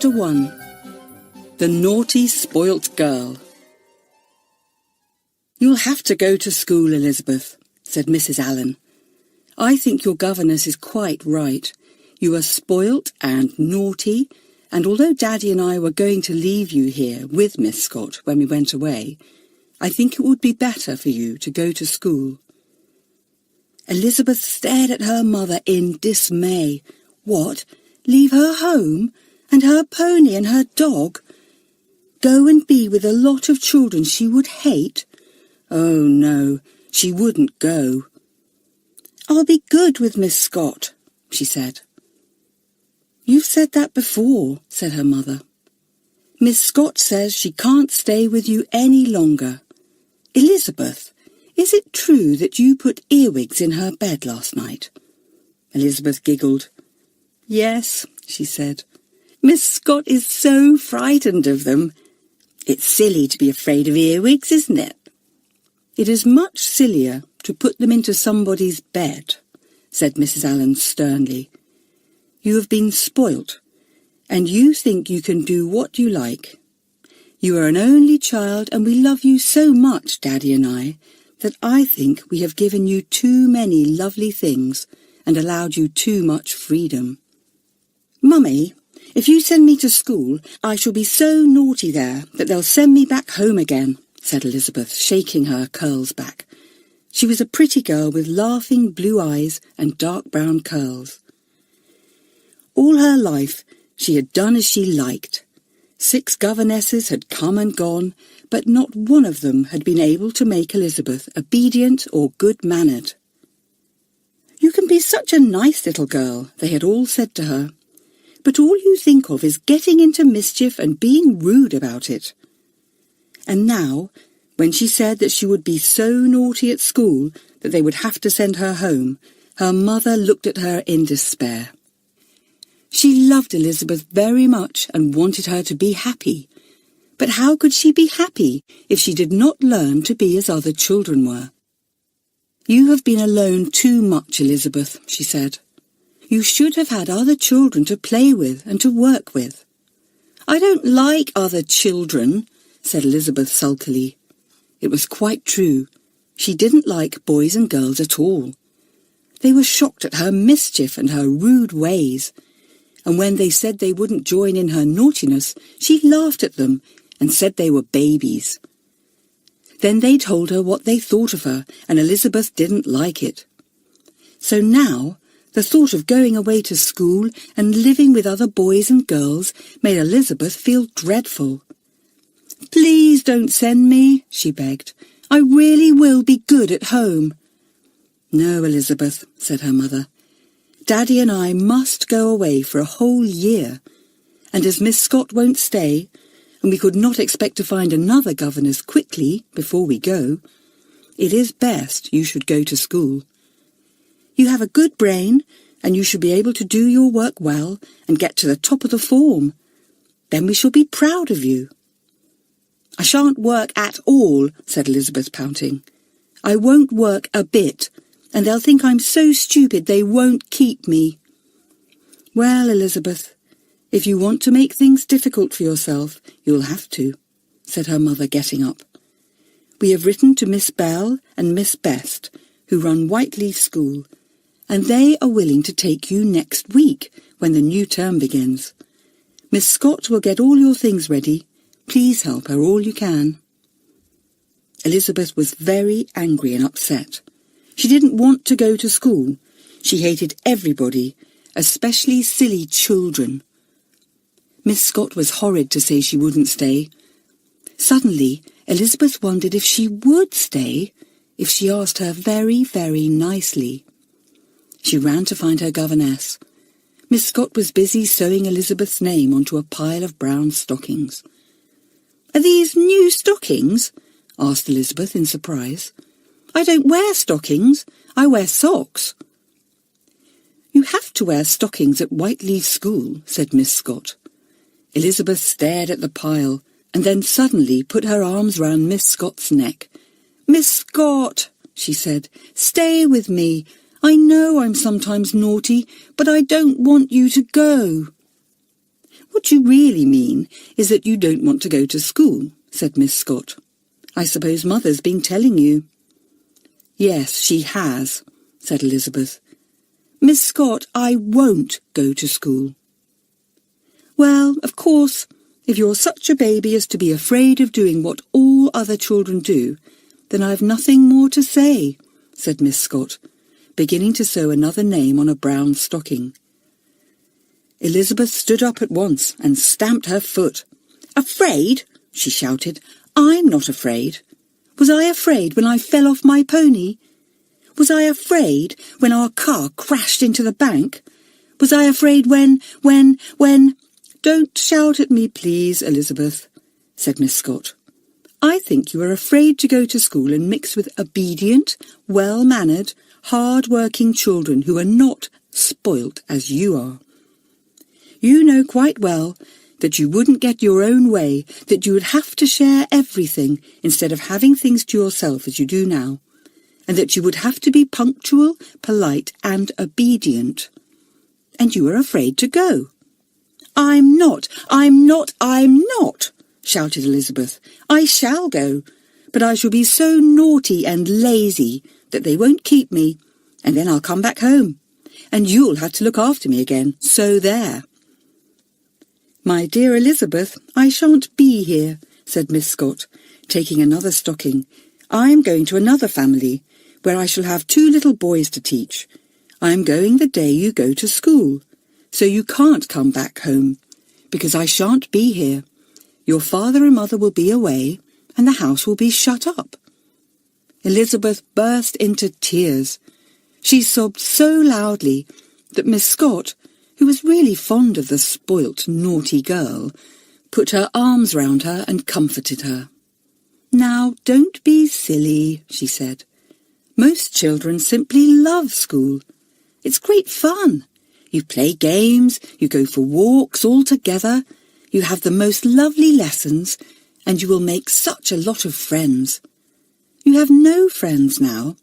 Chapter 1. The Naughty Spoilt Girl. "You'll have to go to school, Elizabeth," said Mrs. Allen. "I think your governess is quite right. You are spoilt and naughty, and although Daddy and I were going to leave you here with Miss Scott when we went away, I think it would be better for you to go to school." Elizabeth stared at her mother in dismay. What? Leave her home? And her pony and her dog? Go and be with a lot of children she would hate? Oh no, she wouldn't go. "I'll be good with Miss Scott," she said. "You've said that before," said her mother. "Miss Scott says she can't stay with you any longer. Elizabeth, is it true that you put earwigs in her bed last night?" Elizabeth giggled. "Yes," she said. "Miss Scott is so frightened of them. It's silly to be afraid of earwigs, isn't it?" "It is much sillier to put them into somebody's bed," said Mrs. Allen sternly. "You have been spoilt, and you think you can do what you like. You are an only child, and we love you so much, Daddy and I, that I think we have given you too many lovely things and allowed you too much freedom." "Mummy, if you send me to school, I shall be so naughty there that they'll send me back home again," said Elizabeth, shaking her curls back. She was a pretty girl with laughing blue eyes and dark brown curls. All her life she had done as she liked. 6 governesses had come and gone, but not one of them had been able to make Elizabeth obedient or good-mannered. "You can be such a nice little girl," they had all said to her, "but all you think of is getting into mischief and being rude about it." And now, when she said that she would be so naughty at school that they would have to send her home, her mother looked at her in despair. She loved Elizabeth very much and wanted her to be happy. But how could she be happy if she did not learn to be as other children were? "You have been alone too much, Elizabeth," she said. "You should have had other children to play with and to work with." "I don't like other children," said Elizabeth sulkily. It was quite true. She didn't like boys and girls at all. They were shocked at her mischief and her rude ways, and when they said they wouldn't join in her naughtiness, she laughed at them and said they were babies. Then they told her what they thought of her, and Elizabeth didn't like it. So now the thought of going away to school and living with other boys and girls made Elizabeth feel dreadful. "Please don't send me," she begged. "I really will be good at home." "No, Elizabeth," said her mother. "Daddy and I must go away for a whole year, and as Miss Scott won't stay, and we could not expect to find another governess quickly before we go, it is best you should go to school. You have a good brain, and you should be able to do your work well and get to the top of the form. Then we shall be proud of you." "I shan't work at all," said Elizabeth, pouting. "I won't work a bit, and they'll think I'm so stupid they won't keep me." "Well, Elizabeth, if you want to make things difficult for yourself, you'll have to," said her mother, getting up. "We have written to Miss Bell and Miss Best, who run Whiteley School, and they are willing to take you next week when the new term begins. Miss Scott will get all your things ready. Please help her all you can." Elizabeth was very angry and upset. She didn't want to go to school. She hated everybody, especially silly children. Miss Scott was horrid to say she wouldn't stay. Suddenly, Elizabeth wondered if she would stay, if she asked her very, very nicely. She ran to find her governess. Miss Scott was busy sewing Elizabeth's name onto a pile of brown stockings. "Are these new stockings?" asked Elizabeth in surprise. "I don't wear stockings. I wear socks." "You have to wear stockings at Whiteley School," said Miss Scott. Elizabeth stared at the pile and then suddenly put her arms round Miss Scott's neck. "Miss Scott," she said, "stay with me. I know I'm sometimes naughty, but I don't want you to go." "What you really mean is that you don't want to go to school," said Miss Scott. "I suppose Mother's been telling you." "Yes, she has," said Elizabeth. "Miss Scott, I won't go to school." "Well, of course, if you're such a baby as to be afraid of doing what all other children do, then I've nothing more to say," said Miss Scott, beginning to sew another name on a brown stocking. Elizabeth stood up at once and stamped her foot. "Afraid?" she shouted. "I'm not afraid. Was I afraid when I fell off my pony? Was I afraid when our car crashed into the bank? Was I afraid when... "Don't shout at me, please, Elizabeth," said Miss Scott. "I think you are afraid to go to school and mix with obedient, well-mannered, hard-working children who are not spoilt as you are. You know quite well that you wouldn't get your own way, that you would have to share everything instead of having things to yourself as you do now, and that you would have to be punctual, polite, and obedient. And you are afraid to go." I'm not, shouted Elizabeth. "I shall go, but I shall be so naughty and lazy that they won't keep me, and then I'll come back home, and you'll have to look after me again, so there." "My dear Elizabeth, I shan't be here," said Miss Scott, taking another stocking. "I'm going to another family, where I shall have 2 little boys to teach. I'm going the day you go to school. So you can't come back home, because I shan't be here. Your father and mother will be away, and the house will be shut up." Elizabeth burst into tears. She sobbed so loudly that Miss Scott, who was really fond of the spoilt, naughty girl, put her arms round her and comforted her. "Now, don't be silly," she said. "Most children simply love school. It's great fun. You play games, you go for walks all together, you have the most lovely lessons, and you will make such a lot of friends. You have no friends now,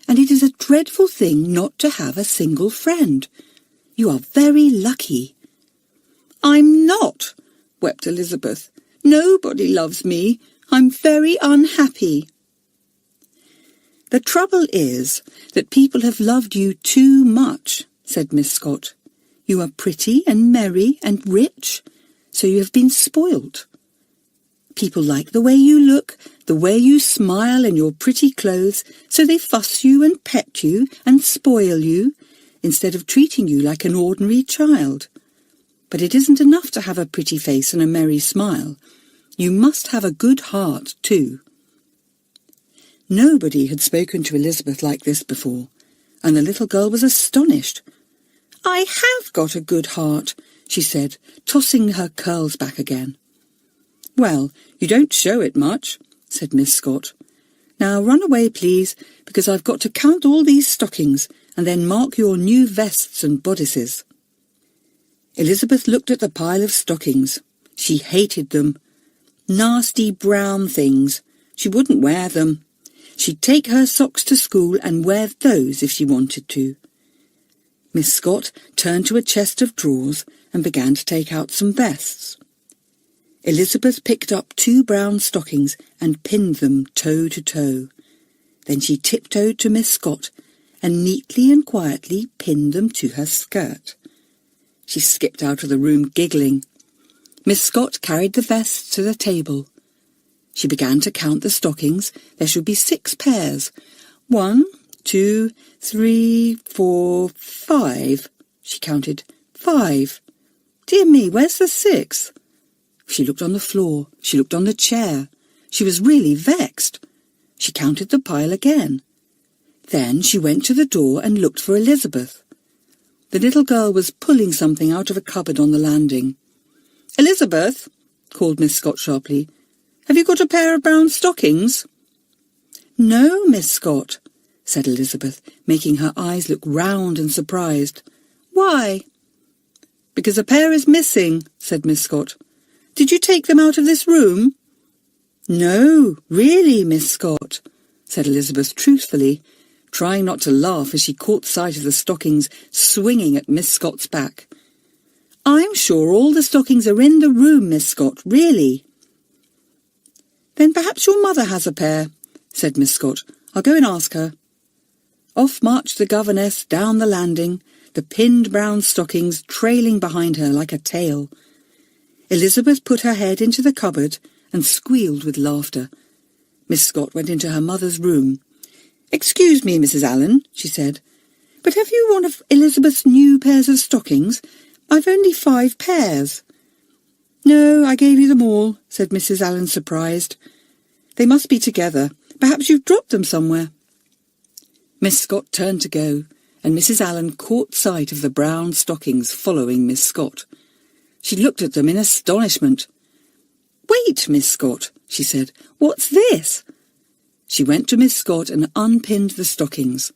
and it is a dreadful thing not to have a single friend. You are very lucky." "I'm not," wept Elizabeth. "Nobody loves me. I'm very unhappy." "The trouble is that people have loved you too much," said Miss Scott. "You are pretty and merry and rich, so you have been spoilt. People like the way you look, the way you smile in your pretty clothes, so they fuss you and pet you and spoil you, instead of treating you like an ordinary child. But it isn't enough to have a pretty face and a merry smile. You must have a good heart, too." Nobody had spoken to Elizabeth like this before, and the little girl was astonished. "I have got a good heart," she said, tossing her curls back again. "Well, you don't show it much," said Miss Scott. "Now run away, please, because I've got to count all these stockings and then mark your new vests and bodices." Elizabeth looked at the pile of stockings. She hated them. Nasty brown things. She wouldn't wear them. She'd take her socks to school and wear those if she wanted to. Miss Scott turned to a chest of drawers and began to take out some vests. Elizabeth picked up 2 brown stockings and pinned them toe to toe. Then she tiptoed to Miss Scott and neatly and quietly pinned them to her skirt. She skipped out of the room giggling. Miss Scott carried the vests to the table. She began to count the stockings. There should be 6 pairs. 1, 2, 3, 4, 5. She counted. 5. Dear me, where's the 6th? She looked on the floor. She looked on the chair. She was really vexed. She counted the pile again. Then she went to the door and looked for Elizabeth. The little girl was pulling something out of a cupboard on the landing. "Elizabeth," called Miss Scott sharply, "have you got a pair of brown stockings?" "No, Miss Scott," said Elizabeth, making her eyes look round and surprised. "Why?" "Because a pair is missing," said Miss Scott. "Did you take them out of this room?" "No, really, Miss Scott," said Elizabeth truthfully, trying not to laugh as she caught sight of the stockings swinging at Miss Scott's back. I'm sure all the stockings are in the room, Miss Scott, really." "Then perhaps your mother has a pair," said Miss Scott. "I'll go and ask her." Off marched the governess down the landing, the pinned brown stockings trailing behind her like a tail. Elizabeth put her head into the cupboard and squealed with laughter. Miss Scott went into her mother's room. "Excuse me, Mrs. Allen," she said, "but have you one of Elizabeth's new pairs of stockings? I've only 5 pairs." "No, I gave you them all," said Mrs. Allen, surprised. "They must be together. Perhaps you've dropped them somewhere." Miss Scott turned to go, and Mrs. Allen caught sight of the brown stockings following Miss Scott. She looked at them in astonishment. "Wait, Miss Scott," she said. "What's this?" She went to Miss Scott and unpinned the stockings.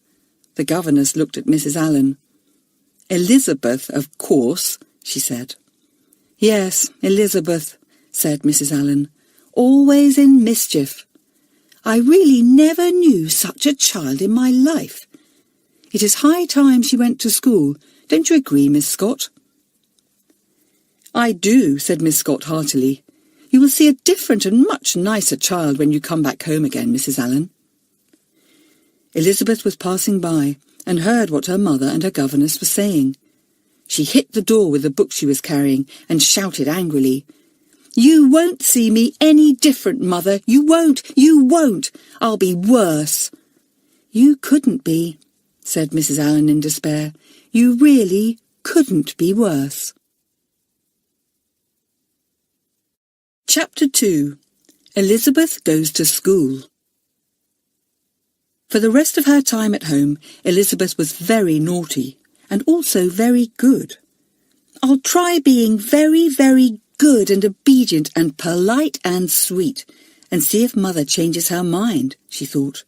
The governess looked at Mrs. Allen. "Elizabeth, of course," she said. "Yes, Elizabeth," said Mrs. Allen. "Always in mischief. I really never knew such a child in my life. It is high time she went to school. Don't you agree, Miss Scott?" "I do," said Miss Scott heartily. "You will see a different and much nicer child when you come back home again, Mrs. Allen." Elizabeth was passing by and heard what her mother and her governess were saying. She hit the door with the book she was carrying and shouted angrily, "You won't see me any different, Mother. You won't! You won't! I'll be worse." "You couldn't be," said Mrs. Allen in despair. "You really couldn't be worse." Chapter 2. Elizabeth Goes to School. For the rest of her time at home, Elizabeth was very naughty and also very good. "I'll try being very, very good and obedient and polite and sweet, and see if Mother changes her mind," she thought.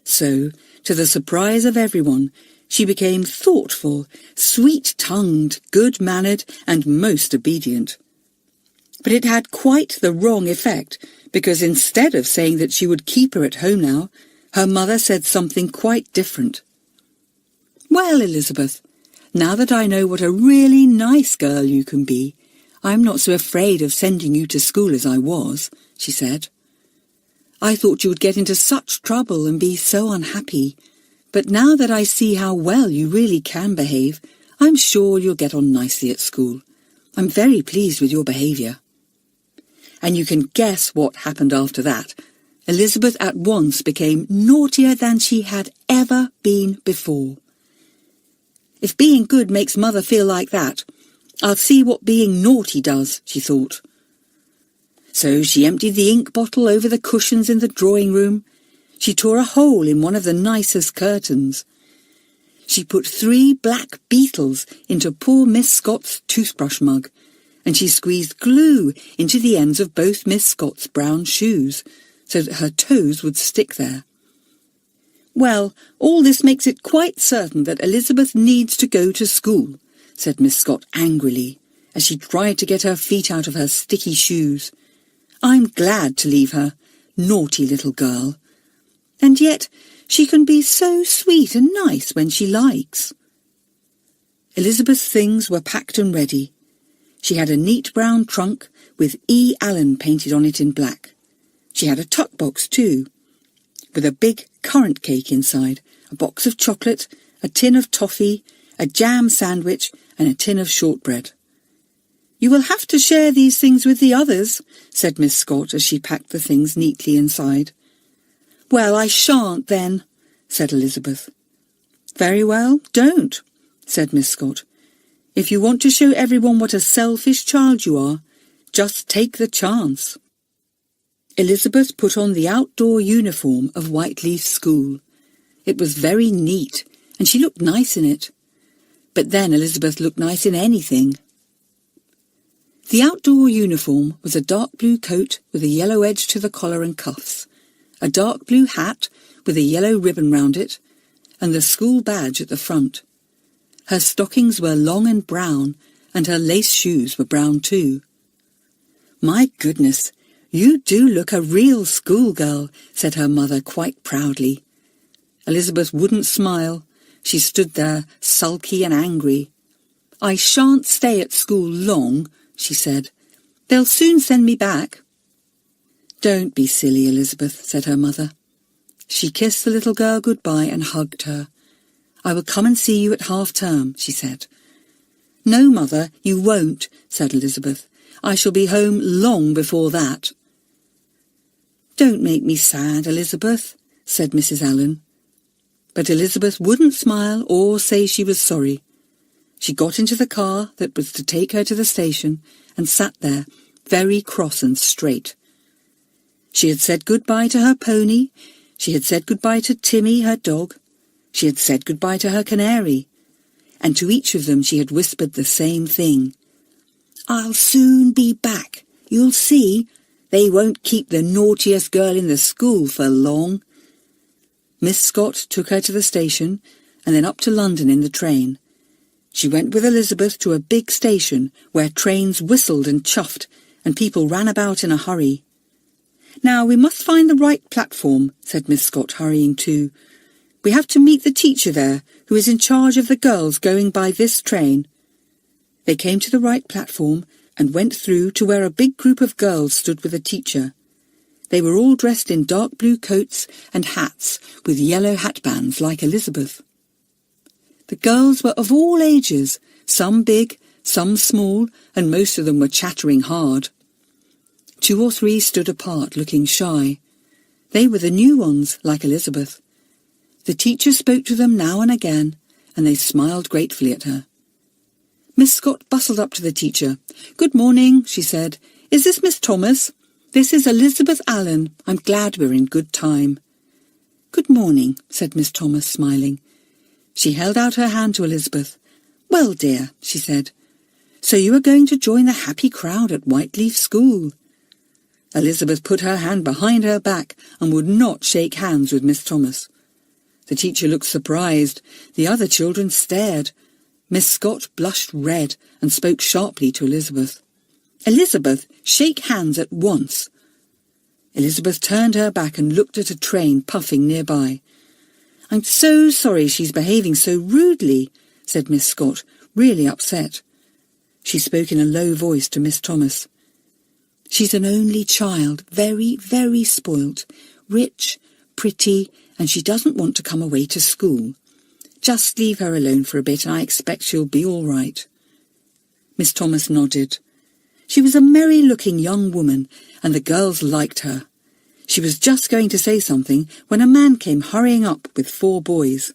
So, to the surprise of everyone, she became thoughtful, sweet-tongued, good-mannered, and most obedient. But it had quite the wrong effect, because instead of saying that she would keep her at home now, her mother said something quite different. "Well, Elizabeth, now that I know what a really nice girl you can be, I'm not so afraid of sending you to school as I was," she said. "I thought you would get into such trouble and be so unhappy, but now that I see how well you really can behave, I'm sure you'll get on nicely at school. I'm very pleased with your behaviour." And you can guess what happened after that. Elizabeth at once became naughtier than she had ever been before. "If being good makes Mother feel like that, I'll see what being naughty does," she thought. So she emptied the ink bottle over the cushions in the drawing room. She tore a hole in one of the nicest curtains. She put 3 black beetles into poor Miss Scott's toothbrush mug, and she squeezed glue into the ends of both Miss Scott's brown shoes, so that her toes would stick there. "Well, all this makes it quite certain that Elizabeth needs to go to school," said Miss Scott angrily, as she tried to get her feet out of her sticky shoes. "I'm glad to leave her, naughty little girl. And yet she can be so sweet and nice when she likes." Elizabeth's things were packed and ready. She had a neat brown trunk with E. Allen painted on it in black. She had a tuck box too, with a big currant cake inside, a box of chocolate, a tin of toffee, a jam sandwich, and a tin of shortbread. "You will have to share these things with the others," said Miss Scott as she packed the things neatly inside. "Well, I shan't then," said Elizabeth. "Very well, don't," said Miss Scott. "If you want to show everyone what a selfish child you are, just take the chance." Elizabeth put on the outdoor uniform of Whiteleaf School. It was very neat, and she looked nice in it. But then Elizabeth looked nice in anything. The outdoor uniform was a dark blue coat with a yellow edge to the collar and cuffs, a dark blue hat with a yellow ribbon round it, and the school badge at the front. Her stockings were long and brown, and her lace shoes were brown too. "My goodness, you do look a real schoolgirl," said her mother quite proudly. Elizabeth wouldn't smile. She stood there, sulky and angry. "I shan't stay at school long," she said. "They'll soon send me back." "Don't be silly, Elizabeth," said her mother. She kissed the little girl goodbye and hugged her. "I will come and see you at half-term," she said. "No, Mother, you won't," said Elizabeth. "I shall be home long before that." "Don't make me sad, Elizabeth," said Mrs. Allen. But Elizabeth wouldn't smile or say she was sorry. She got into the car that was to take her to the station and sat there, very cross and straight. She had said goodbye to her pony, she had said goodbye to Timmy, her dog, she had said goodbye to her canary, and to each of them she had whispered the same thing. "I'll soon be back. You'll see. They won't keep the naughtiest girl in the school for long." Miss Scott took her to the station and then up to London in the train. She went with Elizabeth to a big station where trains whistled and chuffed and people ran about in a hurry. "Now we must find the right platform," said Miss Scott, hurrying too. "We have to meet the teacher there, who is in charge of the girls going by this train." They came to the right platform and went through to where a big group of girls stood with a teacher. They were all dressed in dark blue coats and hats with yellow hatbands like Elizabeth. The girls were of all ages, some big, some small, and most of them were chattering hard. 2 or 3 stood apart, looking shy. They were the new ones, like Elizabeth. The teacher spoke to them now and again, and they smiled gratefully at her. Miss Scott bustled up to the teacher. "Good morning," she said. "Is this Miss Thomas? This is Elizabeth Allen. I'm glad we're in good time." "Good morning," said Miss Thomas, smiling. She held out her hand to Elizabeth. "Well, dear," she said, "so you are going to join the happy crowd at Whiteleaf School." Elizabeth put her hand behind her back and would not shake hands with Miss Thomas. The teacher looked surprised. The other children stared. Miss Scott blushed red and spoke sharply to Elizabeth. "Elizabeth, shake hands at once." Elizabeth turned her back and looked at a train puffing nearby. "I'm so sorry she's behaving so rudely," said Miss Scott, really upset. She spoke in a low voice to Miss Thomas. "She's an only child, very, very spoilt, rich, pretty, and she doesn't want to come away to school. Just leave her alone for a bit and I expect she'll be all right." Miss Thomas nodded. She was a merry-looking young woman, and the girls liked her. She was just going to say something when a man came hurrying up with 4 boys.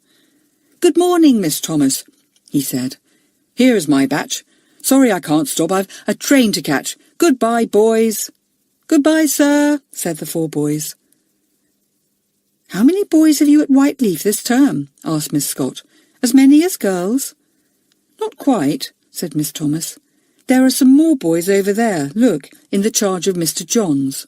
"Good morning, Miss Thomas," he said. "Here's my batch. Sorry I can't stop. I've a train to catch. Goodbye, boys." "Goodbye, sir," said the 4 boys. "How many boys have you at Whiteleaf this term?" asked Miss Scott. "As many as girls?" "Not quite," said Miss Thomas. "There are some more boys over there, look, in the charge of Mr. Johns."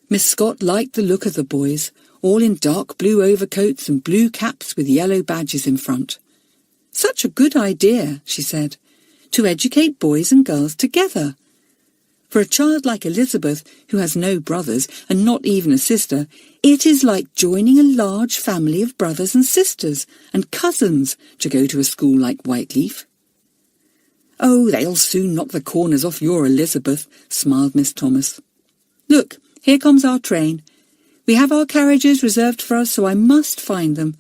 Miss Scott liked the look of the boys, all in dark blue overcoats and blue caps with yellow badges in front. "Such a good idea," she said, "to educate boys and girls together. For a child like Elizabeth, who has no brothers and not even a sister, it is like joining a large family of brothers and sisters and cousins to go to a school like Whiteleaf." "Oh, they'll soon knock the corners off your Elizabeth," smiled Miss Thomas. "Look, here comes our train. We have our carriages reserved for us, so I must find them.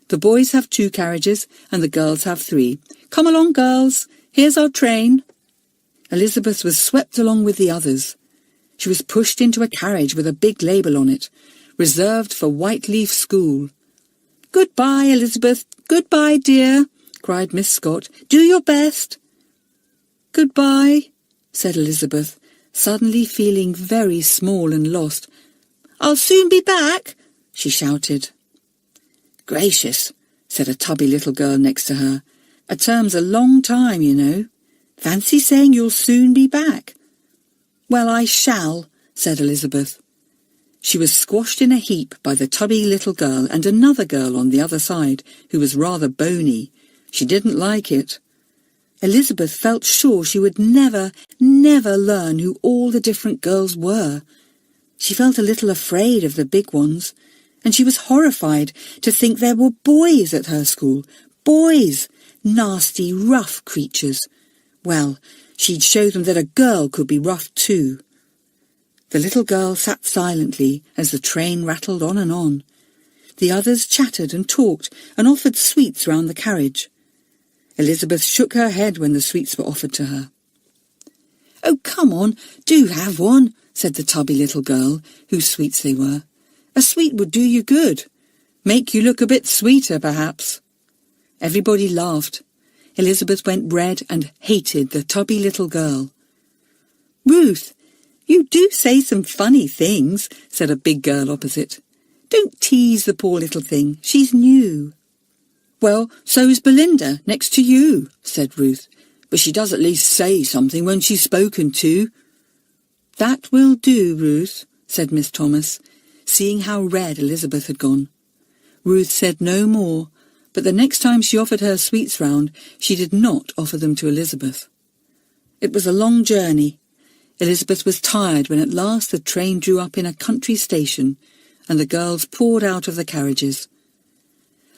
The boys have 2 carriages and the girls have 3. Come along, girls. Here's our train." Elizabeth was swept along with the others. She was pushed into a carriage with a big label on it, reserved for Whiteleaf School. "Goodbye, Elizabeth. Goodbye, dear," cried Miss Scott. "Do your best." "Goodbye," said Elizabeth, suddenly feeling very small and lost. "I'll soon be back," she shouted. "Gracious," said a tubby little girl next to her. "A term's a long time, you know. Fancy saying you'll soon be back." "Well, I shall," said Elizabeth. She was squashed in a heap by the tubby little girl and another girl on the other side, who was rather bony. She didn't like it. Elizabeth felt sure she would never, never learn who all the different girls were. She felt a little afraid of the big ones, and she was horrified to think there were boys at her school. Boys! nasty, rough creatures. Well, she'd show them that a girl could be rough too. The little girl sat silently as the train rattled on and on. The others chattered and talked and offered sweets round the carriage. Elizabeth shook her head when the sweets were offered to her. "Oh, come on, do have one," said the tubby little girl, whose sweets they were. "A sweet would do you good. Make you look a bit sweeter, perhaps." Everybody laughed. Elizabeth went red and hated the tubby little girl. "Ruth, you do say some funny things," said a big girl opposite. "Don't tease the poor little thing. She's new." "Well, so's Belinda, next to you," said Ruth. "But she does at least say something when she's spoken to." "That will do, Ruth," said Miss Thomas, seeing how red Elizabeth had gone. Ruth said no more, but the next time she offered her sweets round, she did not offer them to Elizabeth. It was a long journey. Elizabeth was tired when at last the train drew up in a country station, and the girls poured out of the carriages.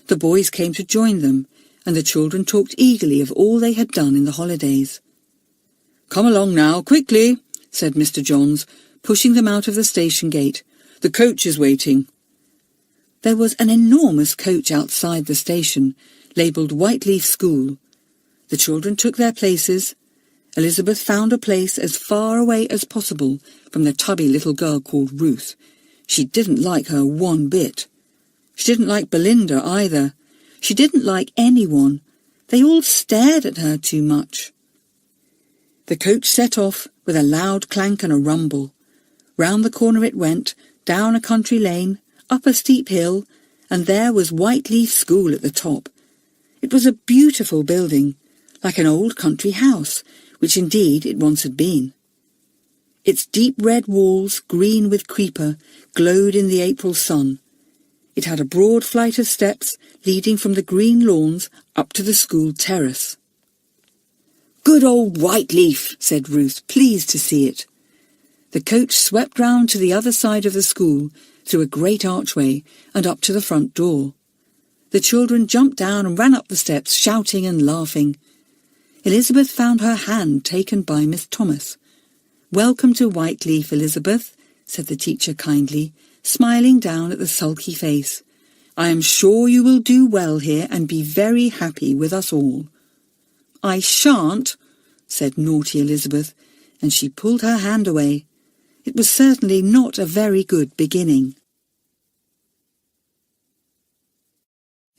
The boys came to join them, and the children talked eagerly of all they had done in the holidays. "Come along now, quickly," said Mr. Johns, pushing them out of the station gate. "The coach is waiting." There was an enormous coach outside the station, labelled Whiteleaf School. The children took their places. Elizabeth found a place as far away as possible from the tubby little girl called Ruth. She didn't like her one bit. She didn't like Belinda either. She didn't like anyone. They all stared at her too much. The coach set off with a loud clank and a rumble. Round the corner it went, down a country lane, up a steep hill, and there was Whiteleaf School at the top. It was a beautiful building, like an old country house, which indeed it once had been. Its deep red walls, green with creeper, glowed in the April sun. It had a broad flight of steps leading from the green lawns up to the school terrace. "Good old Whiteleaf," said Ruth, pleased to see it. The coach swept round to the other side of the school, through a great archway, and up to the front door. The children jumped down and ran up the steps, shouting and laughing. Elizabeth found her hand taken by Miss Thomas. "Welcome to Whiteleaf, Elizabeth," said the teacher kindly, smiling down at the sulky face. "I am sure you will do well here and be very happy with us all." "I shan't," said naughty Elizabeth, and she pulled her hand away. It was certainly not a very good beginning.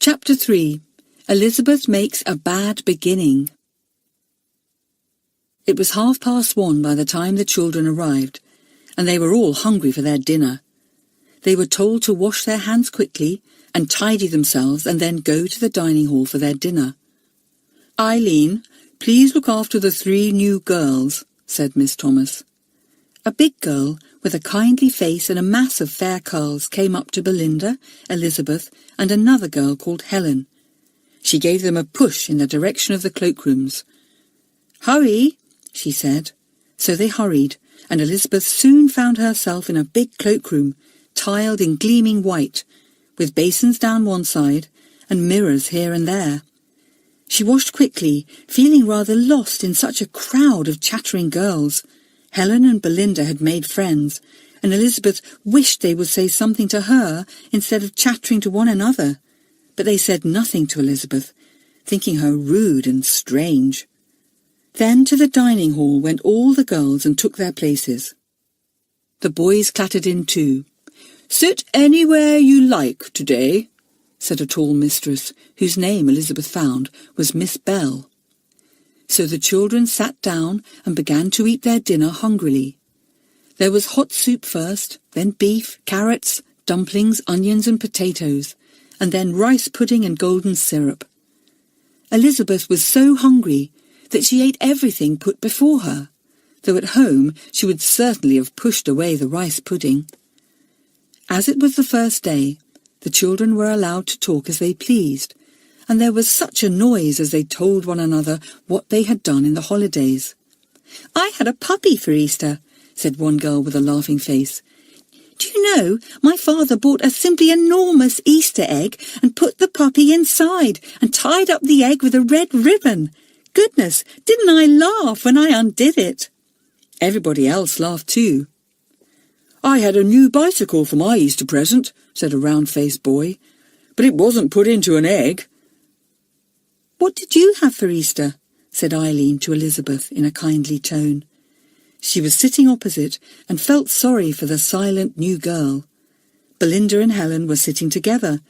Chapter 3. Elizabeth Makes a Bad Beginning. It was 1:30 by the time the children arrived, and they were all hungry for their dinner. They were told to wash their hands quickly and tidy themselves and then go to the dining hall for their dinner. "Eileen, please look after the 3 new girls," said Miss Thomas. A big girl with a kindly face and a mass of fair curls came up to Belinda, Elizabeth, and another girl called Helen. She gave them a push in the direction of the cloakrooms. "Hurry," she said. So they hurried, and Elizabeth soon found herself in a big cloakroom, tiled in gleaming white, with basins down one side and mirrors here and there. She washed quickly, feeling rather lost in such a crowd of chattering girls. Helen and Belinda had made friends, and Elizabeth wished they would say something to her instead of chattering to one another. But they said nothing to Elizabeth, thinking her rude and strange. Then to the dining hall went all the girls and took their places. The boys clattered in too. "Sit anywhere you like today," said a tall mistress, whose name Elizabeth found was Miss Bell. So the children sat down and began to eat their dinner hungrily. There was hot soup first, then beef, carrots, dumplings, onions and potatoes, and then rice pudding and golden syrup. Elizabeth was so hungry that she ate everything put before her, though at home she would certainly have pushed away the rice pudding. As it was the first day, the children were allowed to talk as they pleased, and there was such a noise as they told one another what they had done in the holidays. "I had a puppy for Easter," said one girl with a laughing face. Do you know, my father bought a simply enormous Easter egg and put the puppy inside and tied up the egg with a red ribbon. Goodness, didn't I laugh when I undid it? Everybody else laughed too. I had a new bicycle for my Easter present, said a round-faced boy, but it wasn't put into an egg. What did you have for Easter? Said Eileen to Elizabeth in a kindly tone. She was sitting opposite and felt sorry for the silent new girl. Belinda and Helen were sitting together,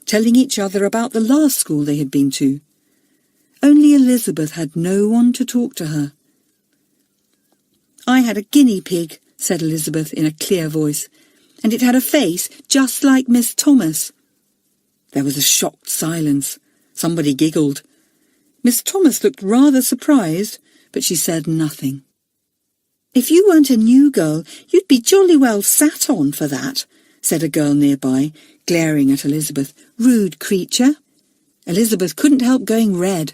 telling each other about the last school they had been to. Only Elizabeth had no one to talk to her. I had a guinea pig, said Elizabeth in a clear voice, and it had a face just like Miss Thomas. There was a shocked silence. Somebody giggled. Miss Thomas looked rather surprised, but she said nothing. If you weren't a new girl, you'd be jolly well sat on for that, said a girl nearby, glaring at Elizabeth. Rude creature. Elizabeth couldn't help going red.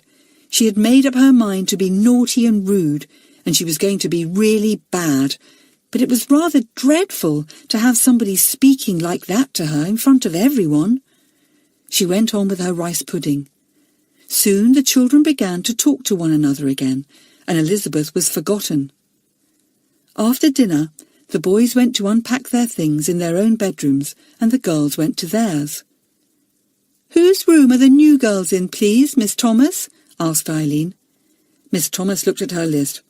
She had made up her mind to be naughty and rude, and she was going to be really bad, but it was rather dreadful to have somebody speaking like that to her in front of everyone. She went on with her rice pudding. Soon the children began to talk to one another again, and Elizabeth was forgotten. After dinner, the boys went to unpack their things in their own bedrooms, and the girls went to theirs. "Whose room are the new girls in, please, Miss Thomas?" asked Eileen. Miss Thomas looked at her list.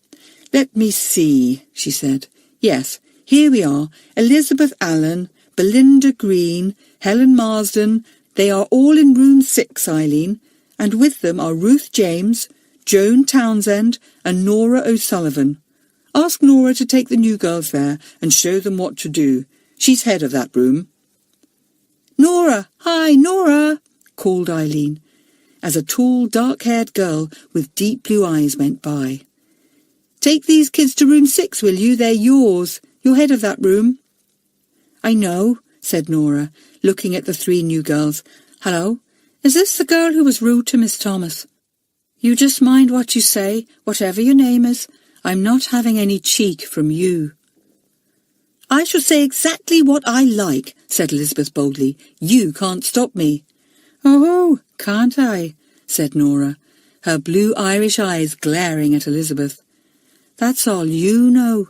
"Let me see," she said. "Yes, here we are. Elizabeth Allen, Belinda Green, Helen Marsden. They are all in room 6, Eileen, and with them are Ruth James, Joan Townsend, and Nora O'Sullivan. Ask Nora to take the new girls there and show them what to do. She's head of that room." "Nora! Hi, Nora!" called Eileen, as a tall, dark-haired girl with deep blue eyes went by. "Take these kids to room 6, will you? They're yours. You're head of that room." "I know," said Nora, looking at the 3 new girls. "Hello, is this the girl who was rude to Miss Thomas? You just mind what you say, whatever your name is. I'm not having any cheek from you." "I shall say exactly what I like," said Elizabeth boldly. "You can't stop me." "Oh, can't I?" said Nora, her blue Irish eyes glaring at Elizabeth. "That's all you know.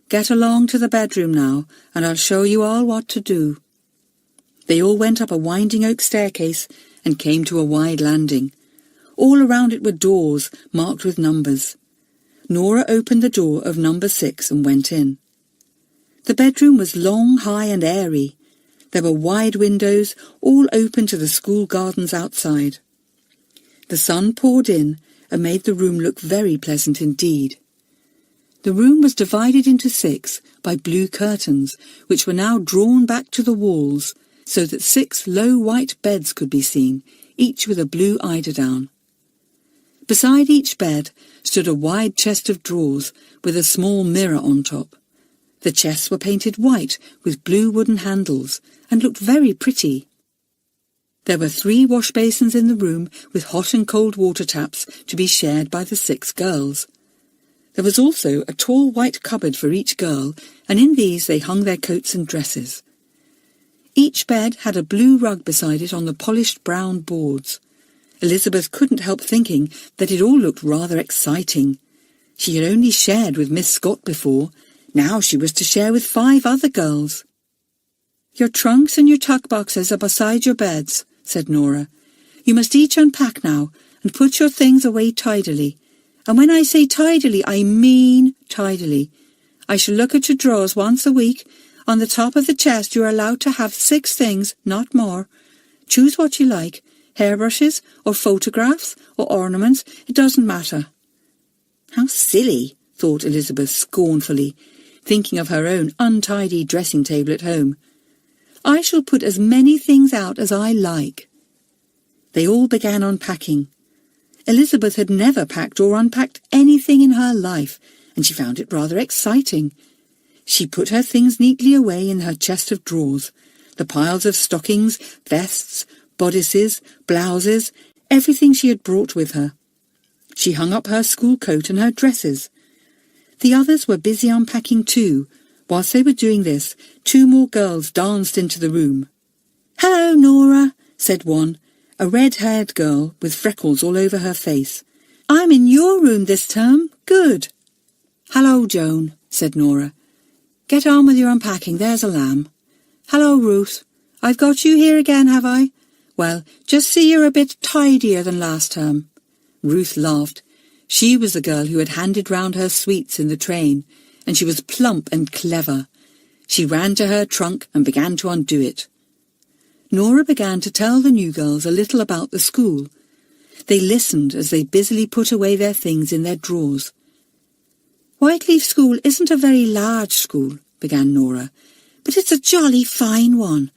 Get along to the bedroom now, and I'll show you all what to do." They all went up a winding oak staircase and came to a wide landing. All around it were doors marked with numbers. Nora opened the door of number 6 and went in. The bedroom was long, high and airy. There were wide windows, all open to the school gardens outside. The sun poured in and made the room look very pleasant indeed. The room was divided into 6 by blue curtains, which were now drawn back to the walls, so that 6 low white beds could be seen, each with a blue eiderdown. Beside each bed stood a wide chest of drawers with a small mirror on top. The chests were painted white with blue wooden handles and looked very pretty. There were 3 wash basins in the room with hot and cold water taps to be shared by the 6 girls. There was also a tall white cupboard for each girl, and in these they hung their coats and dresses. Each bed had a blue rug beside it on the polished brown boards. Elizabeth couldn't help thinking that it all looked rather exciting. She had only shared with Miss Scott before. Now she was to share with 5 other girls. "Your trunks and your tuck boxes are beside your beds," said Nora. "You must each unpack now and put your things away tidily. And when I say tidily, I mean tidily. I shall look at your drawers once a week. On the top of the chest you are allowed to have 6 things, not more. Choose what you like. Hairbrushes, or photographs, or ornaments, it doesn't matter." How silly, thought Elizabeth scornfully, thinking of her own untidy dressing table at home. "I shall put as many things out as I like." They all began unpacking. Elizabeth had never packed or unpacked anything in her life, and she found it rather exciting. She put her things neatly away in her chest of drawers, the piles of stockings, vests, bodices, blouses, everything she had brought with her. She hung up her school coat and her dresses. The others were busy unpacking too, Whilst they were doing this, 2 more girls danced into the room. "Hello, Nora," said one, a red-haired girl with freckles all over her face. "I'm in your room this term. Good." "Hello, Joan," said Nora. "Get on with your unpacking, there's a lamb." "Hello, Ruth. I've got you here again, have I? Well, just see you're a bit tidier than last term." Ruth laughed. She was the girl who had handed round her sweets in the train, and she was plump and clever. She ran to her trunk and began to undo it. Nora began to tell the new girls a little about the school. They listened as they busily put away their things in their drawers. "Whiteleaf School isn't a very large school," began Nora, "but it's a jolly fine one.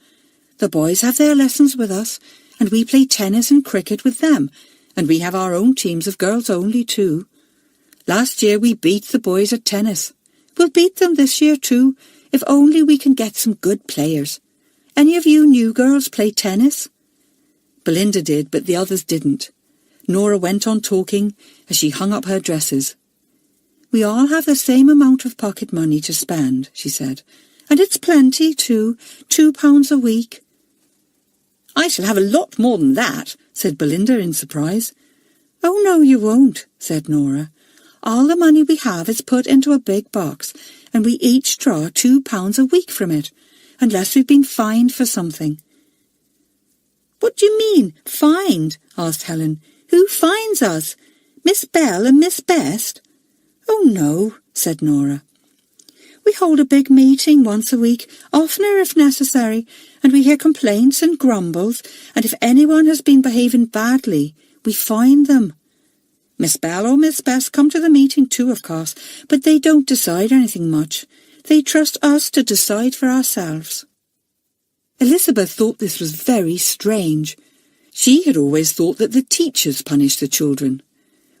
The boys have their lessons with us, and we play tennis and cricket with them, and we have our own teams of girls only too. Last year we beat the boys at tennis. We'll beat them this year too, if only we can get some good players. Any of you new girls play tennis?" Belinda did, but the others didn't. Nora went on talking as she hung up her dresses. "We all have the same amount of pocket money to spend," she said, "and it's plenty too, £2 a week." "I shall have a lot more than that," said Belinda in surprise. "Oh, no, you won't," said Nora. "All the money we have is put into a big box, and we each draw £2 a week from it, unless we've been fined for something." "What do you mean, fined?" asked Helen. "Who fines us? Miss Bell and Miss Best?" "Oh, no," said Nora. "We hold a big meeting once a week, oftener if necessary, and we hear complaints and grumbles, and if anyone has been behaving badly, we fine them. Miss Bell or Miss Best come to the meeting too, of course, but they don't decide anything much. They trust us to decide for ourselves." Elizabeth thought this was very strange. She had always thought that the teachers punished the children,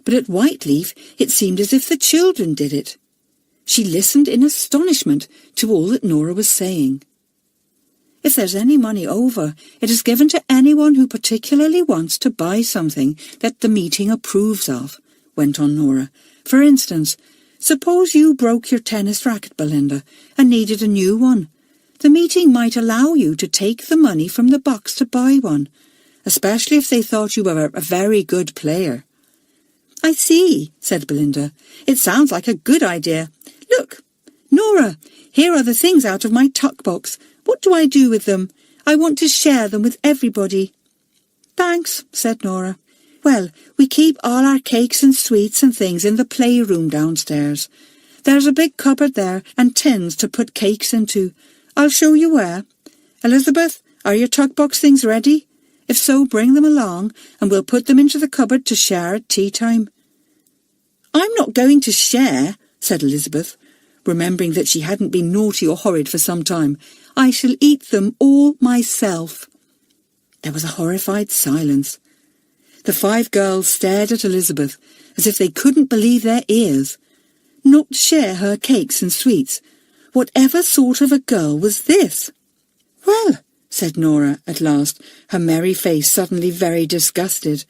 but at Whiteleaf it seemed as if the children did it. She listened in astonishment to all that Nora was saying. "If there's any money over, it is given to anyone who particularly wants to buy something that the meeting approves of," went on Nora. "For instance, suppose you broke your tennis racket, Belinda, and needed a new one. The meeting might allow you to take the money from the box to buy one, especially if they thought you were a very good player." "I see," said Belinda. "It sounds like a good idea. Look, Nora, here are the things out of my tuck box. What do I do with them? I want to share them with everybody." "Thanks," said Nora. "Well, we keep all our cakes and sweets and things in the playroom downstairs. There's a big cupboard there and tins to put cakes into. I'll show you where. Elizabeth, are your tuck box things ready? If so, bring them along, and we'll put them into the cupboard to share at tea time." "I'm not going to share," said Elizabeth, remembering that she hadn't been naughty or horrid for some time. "I shall eat them all myself." There was a horrified silence. The 5 girls stared at Elizabeth as if they couldn't believe their ears. Not share her cakes and sweets. Whatever sort of a girl was this? "Well," said Nora at last, her merry face suddenly very disgusted,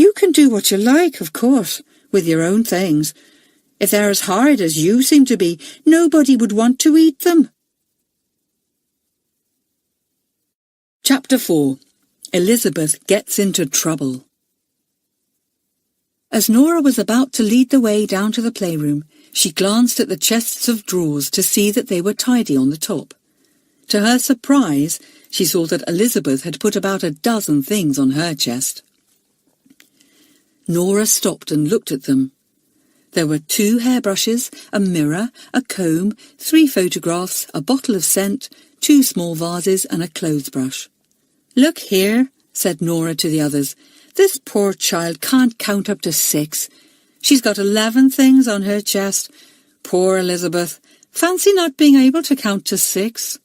"you can do what you like, of course, with your own things. If they're as horrid as you seem to be, nobody would want to eat them." Chapter 4. Elizabeth Gets into Trouble. As Nora was about to lead the way down to the playroom, she glanced at the chests of drawers to see that they were tidy on the top. To her surprise, she saw that Elizabeth had put about a dozen things on her chest. Nora stopped and looked at them. There were 2 hairbrushes, a mirror, a comb, 3 photographs, a bottle of scent, 2 small vases and a clothes brush. "Look here," said Nora to the others. "This poor child can't count up to 6. She's got 11 things on her chest. Poor Elizabeth. Fancy not being able to count to 6.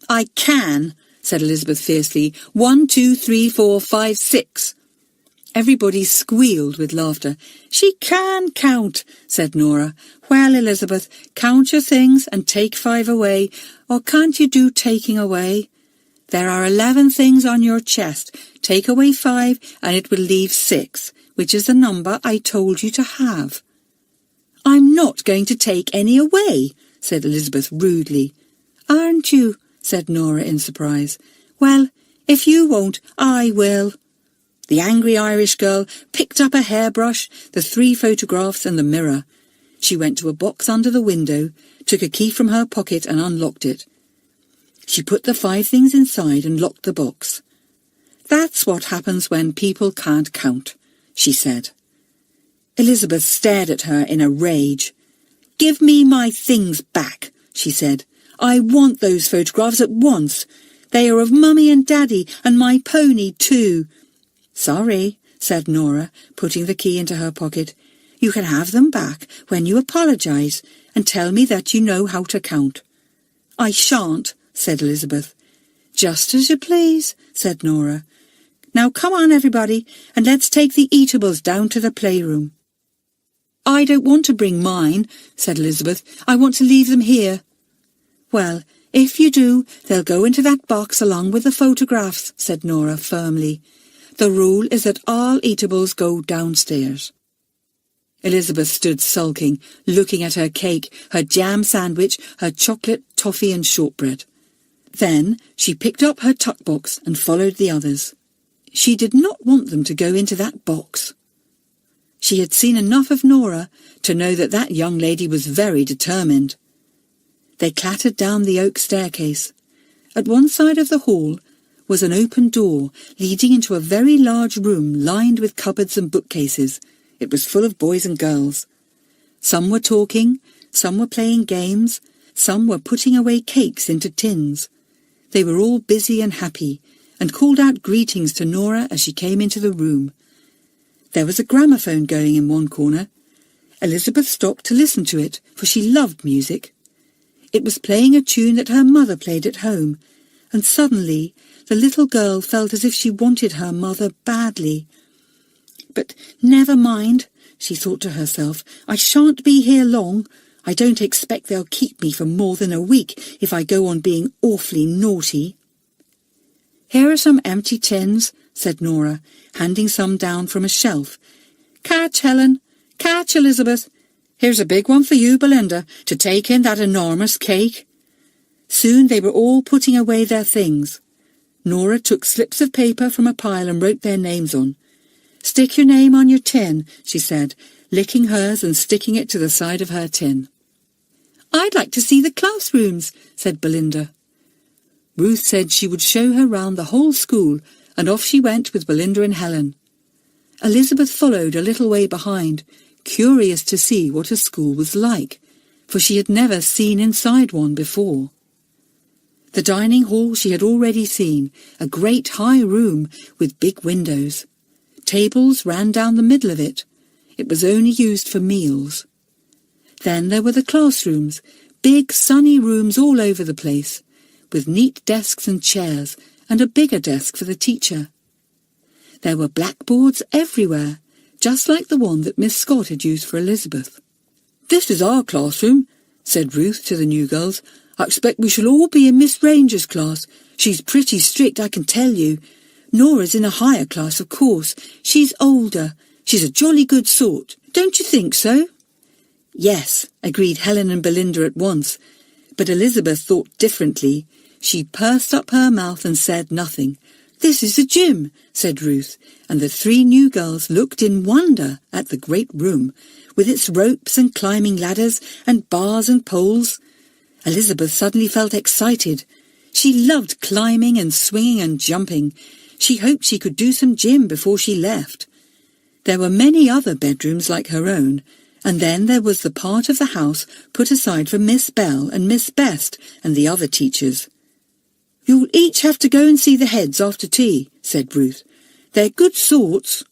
"I can," said Elizabeth fiercely. 1, 2, 3, 4, 5, 6. Everybody squealed with laughter. "She can count," said Nora. "Well, Elizabeth, count your things and take 5 away, or can't you do taking away? There are 11 things on your chest. Take away 5 and it will leave 6, which is the number I told you to have." "I'm not going to take any away," said Elizabeth rudely. "Aren't you?" said Nora in surprise. "Well, if you won't, I will." The angry Irish girl picked up a hairbrush, the 3 photographs and the mirror. She went to a box under the window, took a key from her pocket and unlocked it. She put the 5 things inside and locked the box. "That's what happens when people can't count," she said. Elizabeth stared at her in a rage. "Give me my things back," she said. "I want those photographs at once. They are of Mummy and Daddy and my pony too." "Sorry," said Nora, putting the key into her pocket. "You can have them back when you apologise and tell me that you know how to count." "I shan't," said Elizabeth. "Just as you please," said Nora. "Now come on, everybody, and let's take the eatables down to the playroom." "I don't want to bring mine," said Elizabeth. "I want to leave them here." "Well, if you do, they'll go into that box along with the photographs," said Nora firmly. "The rule is that all eatables go downstairs." Elizabeth stood sulking, looking at her cake, her jam sandwich, her chocolate, toffee and shortbread. Then she picked up her tuck box and followed the others. She did not want them to go into that box. She had seen enough of Nora to know that that young lady was very determined. They clattered down the oak staircase. At one side of the hall was an open door leading into a very large room lined with cupboards and bookcases. It was full of boys and girls. Some were talking, some were playing games, some were putting away cakes into tins. They were all busy and happy, and called out greetings to Nora as she came into the room. There was a gramophone going in one corner. Elizabeth stopped to listen to it, for she loved music. It was playing a tune that her mother played at home, and suddenly the little girl felt as if she wanted her mother badly. "But never mind," she thought to herself. "I shan't be here long. I don't expect they'll keep me for more than a week if I go on being awfully naughty." "Here are some empty tins," said Nora, handing some down from a shelf. "Catch, Helen. Catch, Elizabeth. Here's a big one for you, Belinda, to take in that enormous cake." Soon they were all putting away their things. Nora took slips of paper from a pile and wrote their names on. "Stick your name on your tin," she said, licking hers and sticking it to the side of her tin. "I'd like to see the classrooms," said Belinda. Ruth said she would show her round the whole school, and off she went with Belinda and Helen. Elizabeth followed a little way behind, curious to see what a school was like, for she had never seen inside one before. The dining hall she had already seen, a great high room with big windows. Tables ran down the middle of it. It was only used for meals. Then there were the classrooms, big sunny rooms all over the place, with neat desks and chairs, and a bigger desk for the teacher. There were blackboards everywhere, just like the one that Miss Scott had used for Elizabeth. "This is our classroom," said Ruth to the new girls. "I expect we shall all be in Miss Ranger's class. She's pretty strict, I can tell you. Nora's in a higher class, of course. She's older. She's a jolly good sort. Don't you think so?" "Yes," agreed Helen and Belinda at once, but Elizabeth thought differently. She pursed up her mouth and said nothing. "This is the gym," said Ruth, and the 3 new girls looked in wonder at the great room, with its ropes and climbing ladders and bars and poles. Elizabeth suddenly felt excited. She loved climbing and swinging and jumping. She hoped she could do some gym before she left. There were many other bedrooms like her own, and then there was the part of the house put aside for Miss Bell and Miss Best and the other teachers. "You'll each have to go and see the heads after tea," said Ruth. "They're good sorts."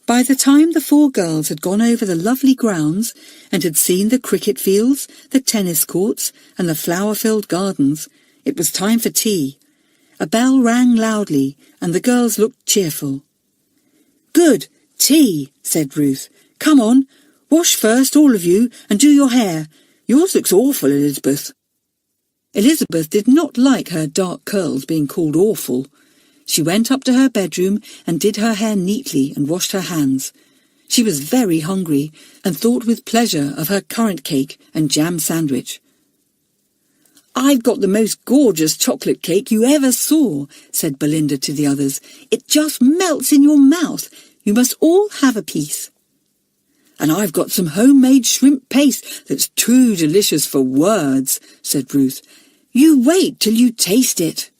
By the time the 4 girls had gone over the lovely grounds and had seen the cricket fields, the tennis courts and the flower-filled gardens, it was time for tea. A bell rang loudly and the girls looked cheerful. "Good, tea," said Ruth. "Come on, wash first, all of you, and do your hair. Yours looks awful, Elizabeth." Elizabeth did not like her dark curls being called awful. She went up to her bedroom and did her hair neatly and washed her hands. She was very hungry and thought with pleasure of her currant cake and jam sandwich. "I've got the most gorgeous chocolate cake you ever saw," said Belinda to the others. "It just melts in your mouth. You must all have a piece." "And I've got some homemade shrimp paste that's too delicious for words," said Ruth. "You wait till you taste it."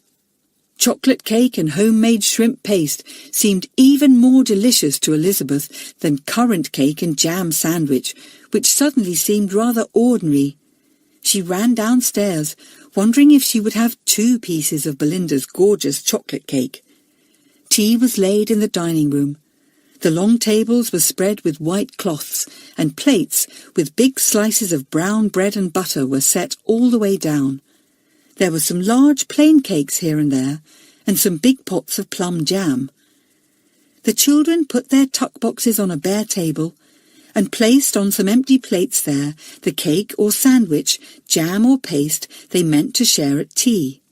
Chocolate cake and homemade shrimp paste seemed even more delicious to Elizabeth than currant cake and jam sandwich, which suddenly seemed rather ordinary. She ran downstairs, wondering if she would have 2 pieces of Belinda's gorgeous chocolate cake. Tea was laid in the dining room. The long tables were spread with white cloths, and plates with big slices of brown bread and butter were set all the way down. There were some large plain cakes here and there, and some big pots of plum jam. The children put their tuck boxes on a bare table, and placed on some empty plates there the cake or sandwich, jam or paste they meant to share at tea.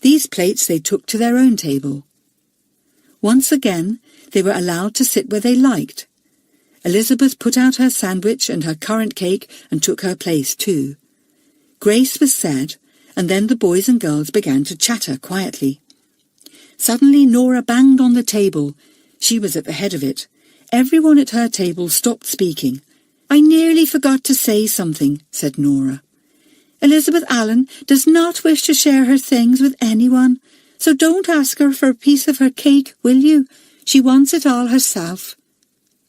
These plates they took to their own table. Once again, they were allowed to sit where they liked. Elizabeth put out her sandwich and her currant cake and took her place too. Grace was said, and then the boys and girls began to chatter quietly. Suddenly Nora banged on the table. She was at the head of it. Everyone at her table stopped speaking. "I nearly forgot to say something," said Nora. "Elizabeth Allen does not wish to share her things with anyone, so don't ask her for a piece of her cake, will you? She wants it all herself."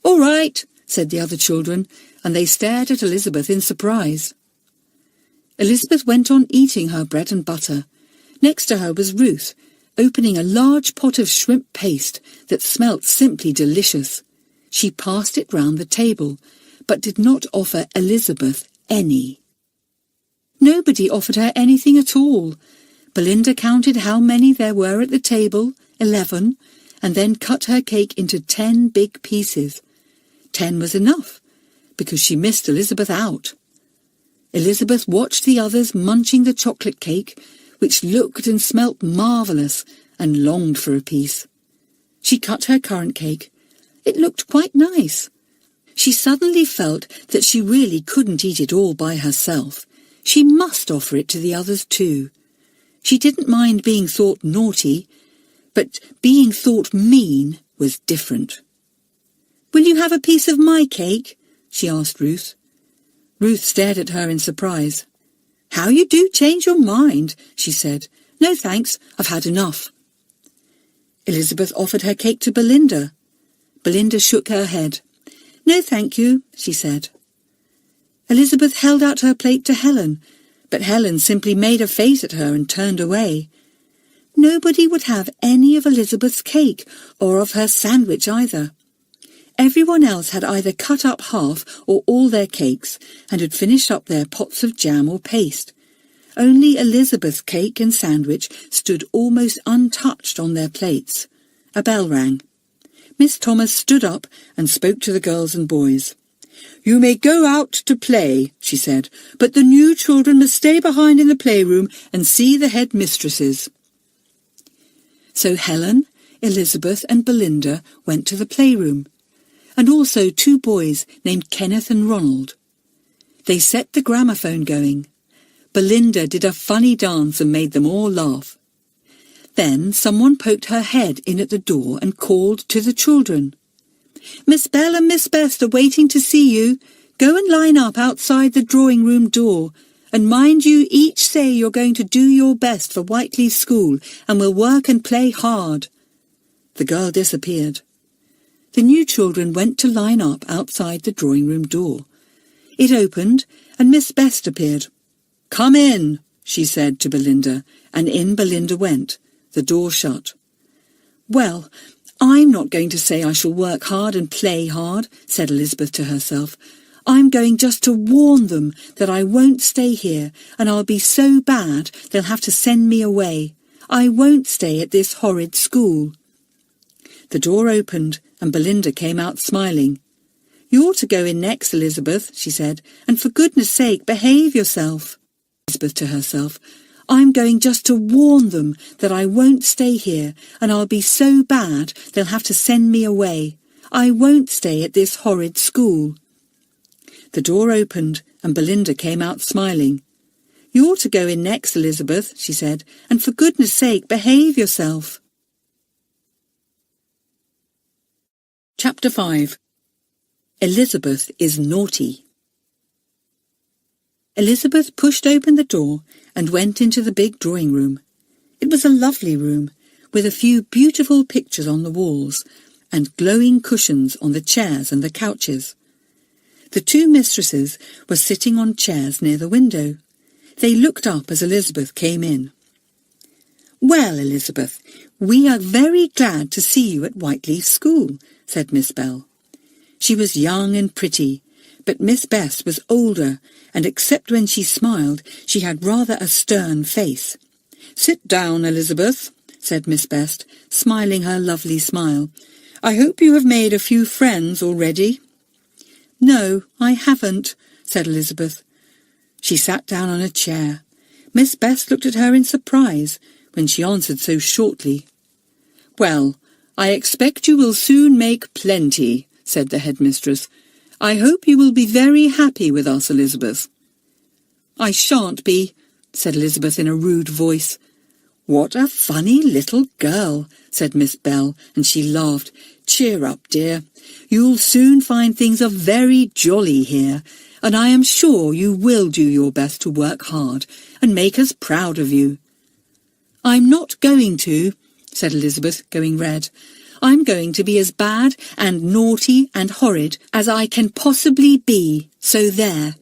"All right," said the other children, and they stared at Elizabeth in surprise. Elizabeth went on eating her bread and butter. Next to her was Ruth, opening a large pot of shrimp paste that smelt simply delicious. She passed it round the table, but did not offer Elizabeth any. Nobody offered her anything at all. Belinda counted how many there were at the table, 11, and then cut her cake into 10 big pieces. 10 was enough, because she missed Elizabeth out. Elizabeth watched the others munching the chocolate cake, which looked and smelt marvellous, and longed for a piece. She cut her currant cake. It looked quite nice. She suddenly felt that she really couldn't eat it all by herself. She must offer it to the others too. She didn't mind being thought naughty, but being thought mean was different. "Will you have a piece of my cake?" she asked Ruth. Ruth stared at her in surprise. "How you do change your mind," she said. "No thanks, I've had enough." Elizabeth offered her cake to Belinda. Belinda shook her head. "No thank you," she said. Elizabeth held out her plate to Helen, but Helen simply made a face at her and turned away. Nobody would have any of Elizabeth's cake, or of her sandwich either. Everyone else had either cut up half or all their cakes, and had finished up their pots of jam or paste. Only Elizabeth's cake and sandwich stood almost untouched on their plates. A bell rang. Miss Thomas stood up and spoke to the girls and boys. "You may go out to play," she said, "but the new children must stay behind in the playroom and see the headmistresses." So Helen, Elizabeth and Belinda went to the playroom, and also 2 boys named Kenneth and Ronald. They set the gramophone going. Belinda did a funny dance and made them all laugh. Then someone poked her head in at the door and called to the children. "Miss Bell and Miss Best are waiting to see you. Go and line up outside the drawing room door, and mind you each say you're going to do your best for Whiteley School and will work and play hard." The girl disappeared. The new children went to line up outside the drawing room door. It opened, and Miss Best appeared. "Come in," she said to Belinda, and in Belinda went. The door shut. "Well, I'm not going to say I shall work hard and play hard," said Elizabeth to herself. "I'm going just to warn them that I won't stay here, and I'll be so bad they'll have to send me away. I won't stay at this horrid school." The door opened, and Belinda came out smiling. "You ought to go in next, Elizabeth," she said, "and for goodness sake, behave yourself." Elizabeth to herself, "I'm going just to warn them that I won't stay here, and I'll be so bad they'll have to send me away. I won't stay at this horrid school." The door opened, and Belinda came out smiling. "You ought to go in next, Elizabeth," she said, "and for goodness sake behave yourself." Chapter 5. Elizabeth is naughty. Elizabeth pushed open the door and went into the big drawing room. It was a lovely room, with a few beautiful pictures on the walls and glowing cushions on the chairs and the couches. The two mistresses were sitting on chairs near the window. They looked up as Elizabeth came in. "Well, Elizabeth, we are very glad to see you at Whiteleaf School," said Miss Bell. She was young and pretty, but Miss Best was older, and except when she smiled, she had rather a stern face. "Sit down, Elizabeth," said Miss Best, smiling her lovely smile. "I hope you have made a few friends already." "No, I haven't," said Elizabeth. She sat down on a chair. Miss Best looked at her in surprise when she answered so shortly. "Well, I expect you will soon make plenty," said the headmistress. "I hope you will be very happy with us, Elizabeth." "I shan't be," said Elizabeth in a rude voice. "What a funny little girl," said Miss Bell, and she laughed. "Cheer up, dear. You'll soon find things are very jolly here, and I am sure you will do your best to work hard and make us proud of you." "I'm not going to," said Elizabeth, going red. "I'm going to be as bad and naughty and horrid as I can possibly be, so there.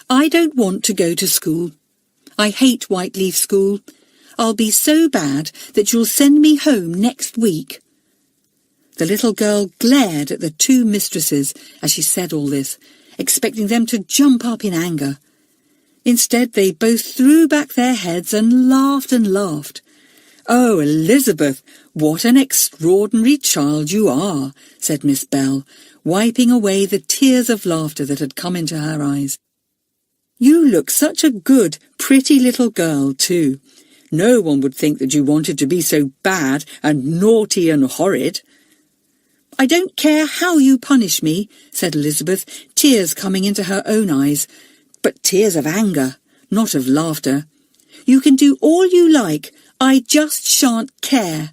I don't want to go to school. I hate Whiteleaf School. I'll be so bad that you'll send me home next week." The little girl glared at the two mistresses as she said all this, expecting them to jump up in anger. Instead, they both threw back their heads and laughed and laughed. "Oh, Elizabeth, what an extraordinary child you are," said Miss Bell, wiping away the tears of laughter that had come into her eyes. "You look such a good, pretty little girl, too. No one would think that you wanted to be so bad and naughty and horrid." "I don't care how you punish me," said Elizabeth, tears coming into her own eyes, but tears of anger, not of laughter. "You can do all you like. I just shan't care."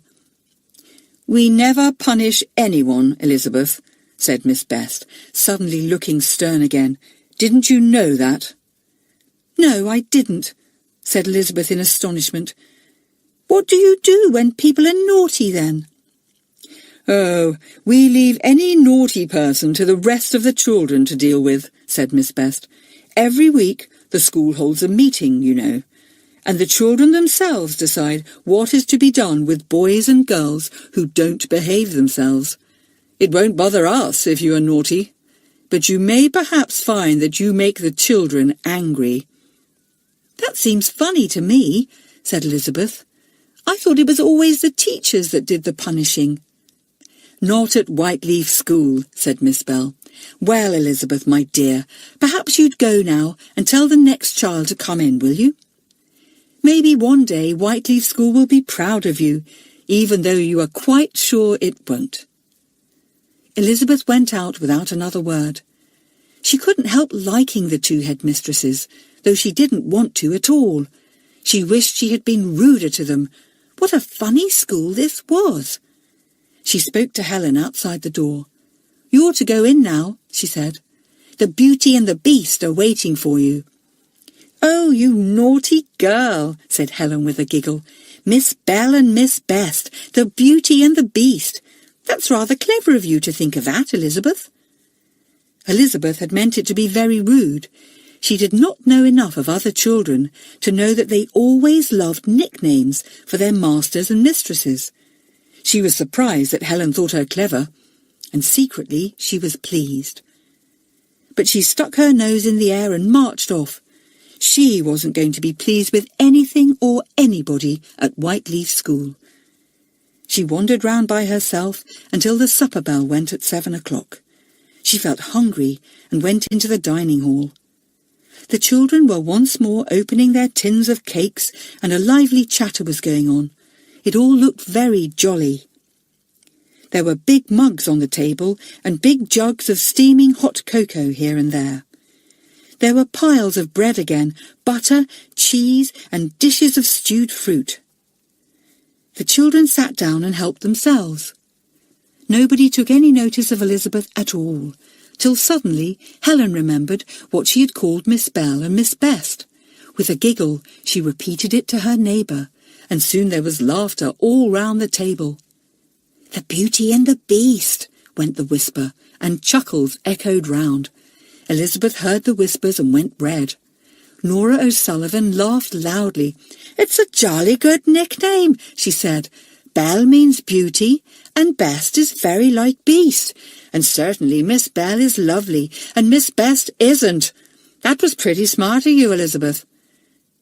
"We never punish anyone, Elizabeth," said Miss Best, suddenly looking stern again. "Didn't you know that?" "No, I didn't," said Elizabeth in astonishment. "What do you do when people are naughty, then?" "Oh, we leave any naughty person to the rest of the children to deal with," said Miss Best. "Every week the school holds a meeting, you know, and the children themselves decide what is to be done with boys and girls who don't behave themselves. It won't bother us if you are naughty, but you may perhaps find that you make the children angry." "That seems funny to me," said Elizabeth. "I thought it was always the teachers that did the punishing." "Not at Whiteleaf School," said Miss Bell. "Well, Elizabeth, my dear, perhaps you'd go now and tell the next child to come in, will you? Maybe one day Whiteleaf School will be proud of you, even though you are quite sure it won't." Elizabeth went out without another word. She couldn't help liking the two headmistresses, though she didn't want to at all. She wished she had been ruder to them. What a funny school this was! She spoke to Helen outside the door. "You ought to go in now," she said. "The Beauty and the Beast are waiting for you." "Oh, you naughty girl," said Helen with a giggle. "Miss Bell and Miss Best, the Beauty and the Beast. That's rather clever of you to think of that, Elizabeth." Elizabeth had meant it to be very rude. She did not know enough of other children to know that they always loved nicknames for their masters and mistresses. She was surprised that Helen thought her clever, and secretly she was pleased. But she stuck her nose in the air and marched off. She wasn't going to be pleased with anything or anybody at Whiteleaf School. She wandered round by herself until the supper bell went at 7 o'clock. She felt hungry and went into the dining hall. The children were once more opening their tins of cakes, and a lively chatter was going on. It all looked very jolly. There were big mugs on the table and big jugs of steaming hot cocoa here and there. There were piles of bread again, butter, cheese, cheese and dishes of stewed fruit. The children sat down and helped themselves. Nobody took any notice of Elizabeth at all, till suddenly Helen remembered what she had called Miss Bell and Miss Best. With a giggle, she repeated it to her neighbour, and soon there was laughter all round the table. "The Beauty and the Beast," went the whisper, and chuckles echoed round. Elizabeth heard the whispers and went red. Nora O'Sullivan laughed loudly. "It's a jolly good nickname," she said. "Bell means beauty, and Best is very like beast, and certainly Miss Bell is lovely, and Miss Best isn't. That was pretty smart of you, Elizabeth."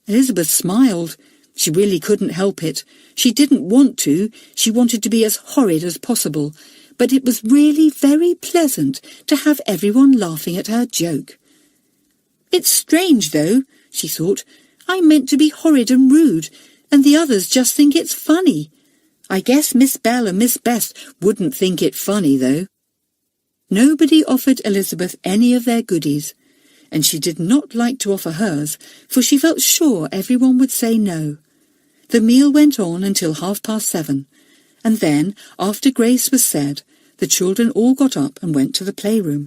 Elizabeth smiled. She really couldn't help it. She didn't want to. She wanted to be as horrid as possible, but it was really very pleasant to have everyone laughing at her joke. "It's strange, though," she thought. "I meant to be horrid and rude, and the others just think it's funny. I guess Miss Bell and Miss Best wouldn't think it funny, though." Nobody offered Elizabeth any of their goodies, and she did not like to offer hers, for she felt sure everyone would say no. The meal went on until 7:30, and then, after grace was said, the children all got up and went to the playroom.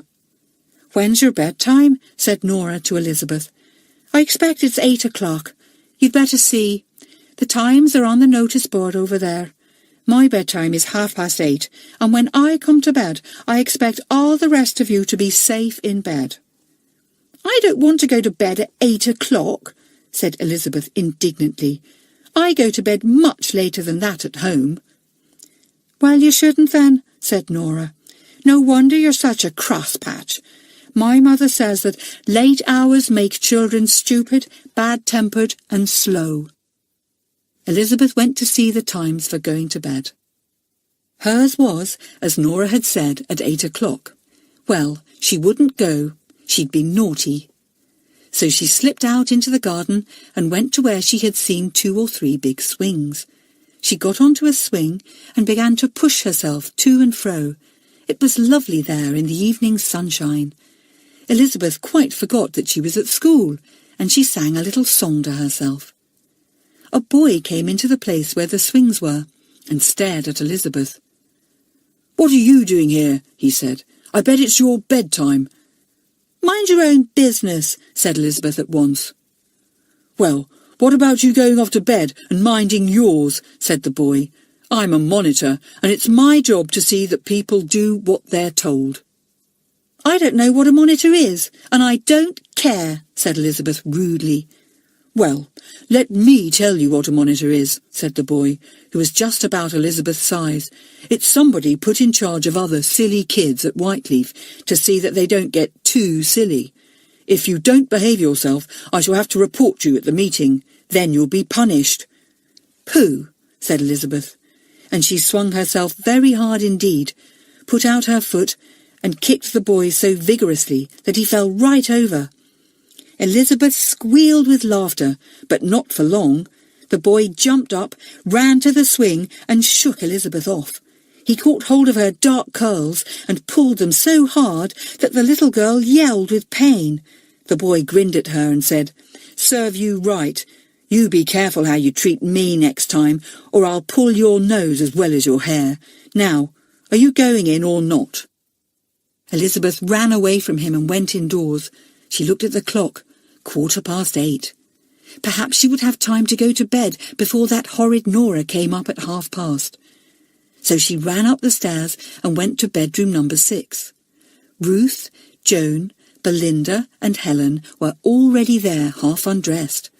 "When's your bedtime?" said Nora to Elizabeth. "I expect it's 8 o'clock. You'd better see. The times are on the notice board over there. My bedtime is 8:30, and when I come to bed, I expect all the rest of you to be safe in bed." "I don't want to go to bed at 8 o'clock, said Elizabeth indignantly. "I go to bed much later than that at home." "Well, you shouldn't then," said Nora. "No wonder you're such a crosspatch. My mother says that late hours make children stupid, bad-tempered and slow." Elizabeth went to see the times for going to bed. Hers was, as Nora had said, at 8 o'clock. Well, she wouldn't go. She'd be naughty. So she slipped out into the garden and went to where she had seen 2 or 3 big swings. She got onto a swing and began to push herself to and fro. It was lovely there in the evening sunshine. Elizabeth quite forgot that she was at school, and she sang a little song to herself. A boy came into the place where the swings were and stared at Elizabeth. "What are you doing here?" he said. "I bet it's your bedtime." "Mind your own business," said Elizabeth at once. "Well, what about you going off to bed and minding yours?" said the boy. "I'm a monitor, and it's my job to see that people do what they're told." "I don't know what a monitor is, and I don't care," said Elizabeth rudely. "Well, let me tell you what a monitor is," said the boy, who was just about Elizabeth's size. "It's somebody put in charge of other silly kids at Whiteleaf to see that they don't get too silly. If you don't behave yourself, I shall have to report you at the meeting. Then you'll be punished." "Pooh," said Elizabeth, and she swung herself very hard indeed, put out her foot, and kicked the boy so vigorously that he fell right over. Elizabeth squealed with laughter, but not for long. The boy jumped up, ran to the swing, and shook Elizabeth off. He caught hold of her dark curls and pulled them so hard that the little girl yelled with pain. The boy grinned at her and said, "Serve you right. You be careful how you treat me next time, or I'll pull your nose as well as your hair. Now, are you going in or not?" Elizabeth ran away from him and went indoors. She looked at the clock. 8:15. Perhaps she would have time to go to bed before that horrid Nora came up at 1:30. So she ran up the stairs and went to bedroom number 6. Ruth, Joan, Belinda and Helen were already there, half undressed.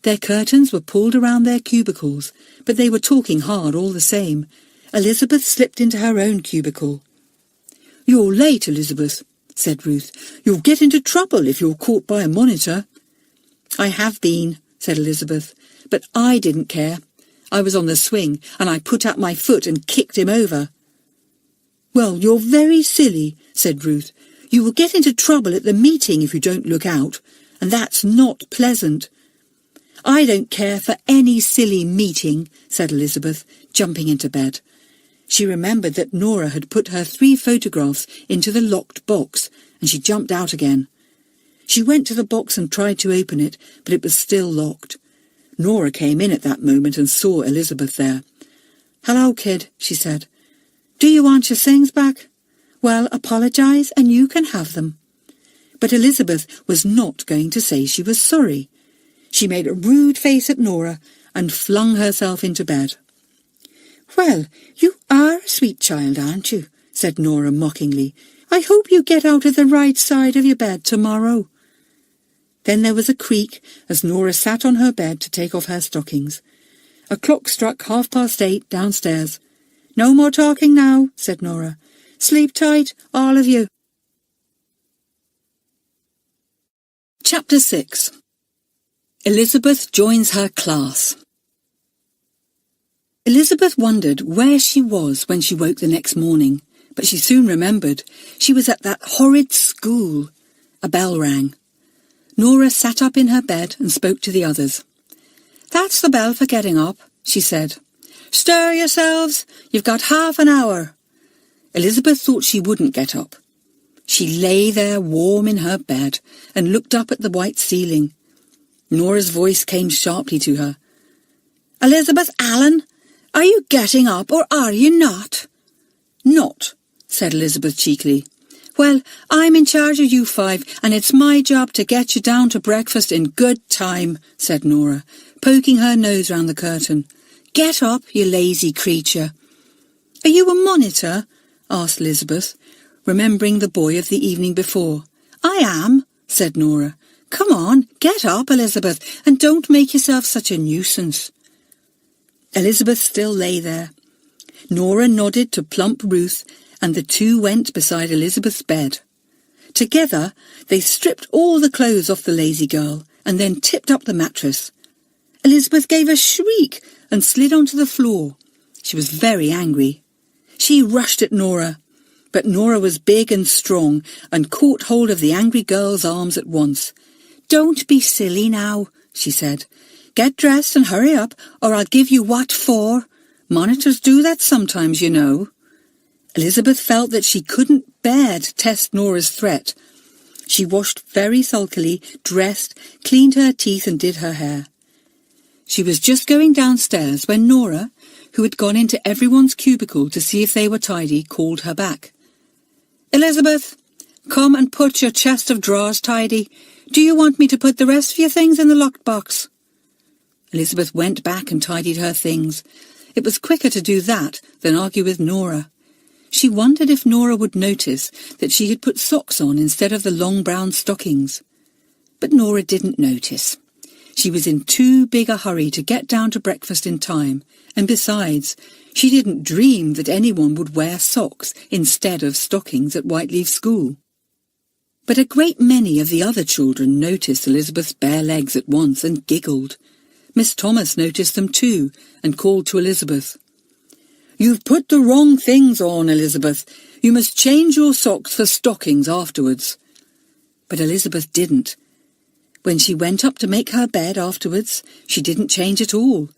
Their curtains were pulled around their cubicles, but they were talking hard all the same. Elizabeth slipped into her own cubicle. "You're late, Elizabeth," said Ruth. "You'll get into trouble if you're caught by a monitor." "I have been," said Elizabeth, "but I didn't care. I was on the swing, and I put up my foot and kicked him over." "Well, you're very silly," said Ruth. "You will get into trouble at the meeting if you don't look out, and that's not pleasant." "I don't care for any silly meeting," said Elizabeth, jumping into bed. She remembered that Nora had put her 3 photographs into the locked box, and she jumped out again. She went to the box and tried to open it, but it was still locked. Nora came in at that moment and saw Elizabeth there. "Hello, kid," she said. "Do you want your things back? Well, apologise and you can have them." But Elizabeth was not going to say she was sorry. She made a rude face at Nora and flung herself into bed. "Well, you are a sweet child, aren't you?" said Nora mockingly. "I hope you get out of the right side of your bed tomorrow." Then there was a creak as Nora sat on her bed to take off her stockings. A clock struck 8:30 downstairs. "No more talking now," said Nora. "Sleep tight, all of you." Chapter 6. Elizabeth joins her class. Elizabeth wondered where she was when she woke the next morning, but she soon remembered she was at that horrid school. A bell rang. Nora sat up in her bed and spoke to the others. "That's the bell for getting up," she said. "Stir yourselves, you've got half an hour." Elizabeth thought she wouldn't get up. She lay there warm in her bed and looked up at the white ceiling. Nora's voice came sharply to her. "Elizabeth Allen, are you getting up or are you not?" "Not," said Elizabeth cheekily. "Well, I'm in charge of you 5, and it's my job to get you down to breakfast in good time," said Nora, poking her nose round the curtain. "Get up, you lazy creature." "Are you a monitor?" asked Elizabeth, remembering the boy of the evening before. "I am," said Nora. "Come on, get up, Elizabeth, and don't make yourself such a nuisance." Elizabeth still lay there. Nora nodded to plump Ruth, and the two went beside Elizabeth's bed. Together they stripped all the clothes off the lazy girl and then tipped up the mattress. Elizabeth gave a shriek and slid onto the floor. She was very angry. She rushed at Nora, but Nora was big and strong and caught hold of the angry girl's arms at once. "Don't be silly now," she said. "Get dressed and hurry up, or I'll give you what for. Monitors do that sometimes, you know." Elizabeth felt that she couldn't bear to test Nora's threat. She washed very sulkily, dressed, cleaned her teeth and did her hair. She was just going downstairs when Nora, who had gone into everyone's cubicle to see if they were tidy, called her back. "Elizabeth, come and put your chest of drawers tidy. Do you want me to put the rest of your things in the locked box?" Elizabeth went back and tidied her things. It was quicker to do that than argue with Nora. She wondered if Nora would notice that she had put socks on instead of the long brown stockings. But Nora didn't notice. She was in too big a hurry to get down to breakfast in time, and besides, she didn't dream that anyone would wear socks instead of stockings at Whiteleaf School. But a great many of the other children noticed Elizabeth's bare legs at once and giggled. Miss Thomas noticed them too and called to Elizabeth. "You've put the wrong things on, Elizabeth. You must change your socks for stockings afterwards." But Elizabeth didn't. When she went up to make her bed afterwards, she didn't change at all.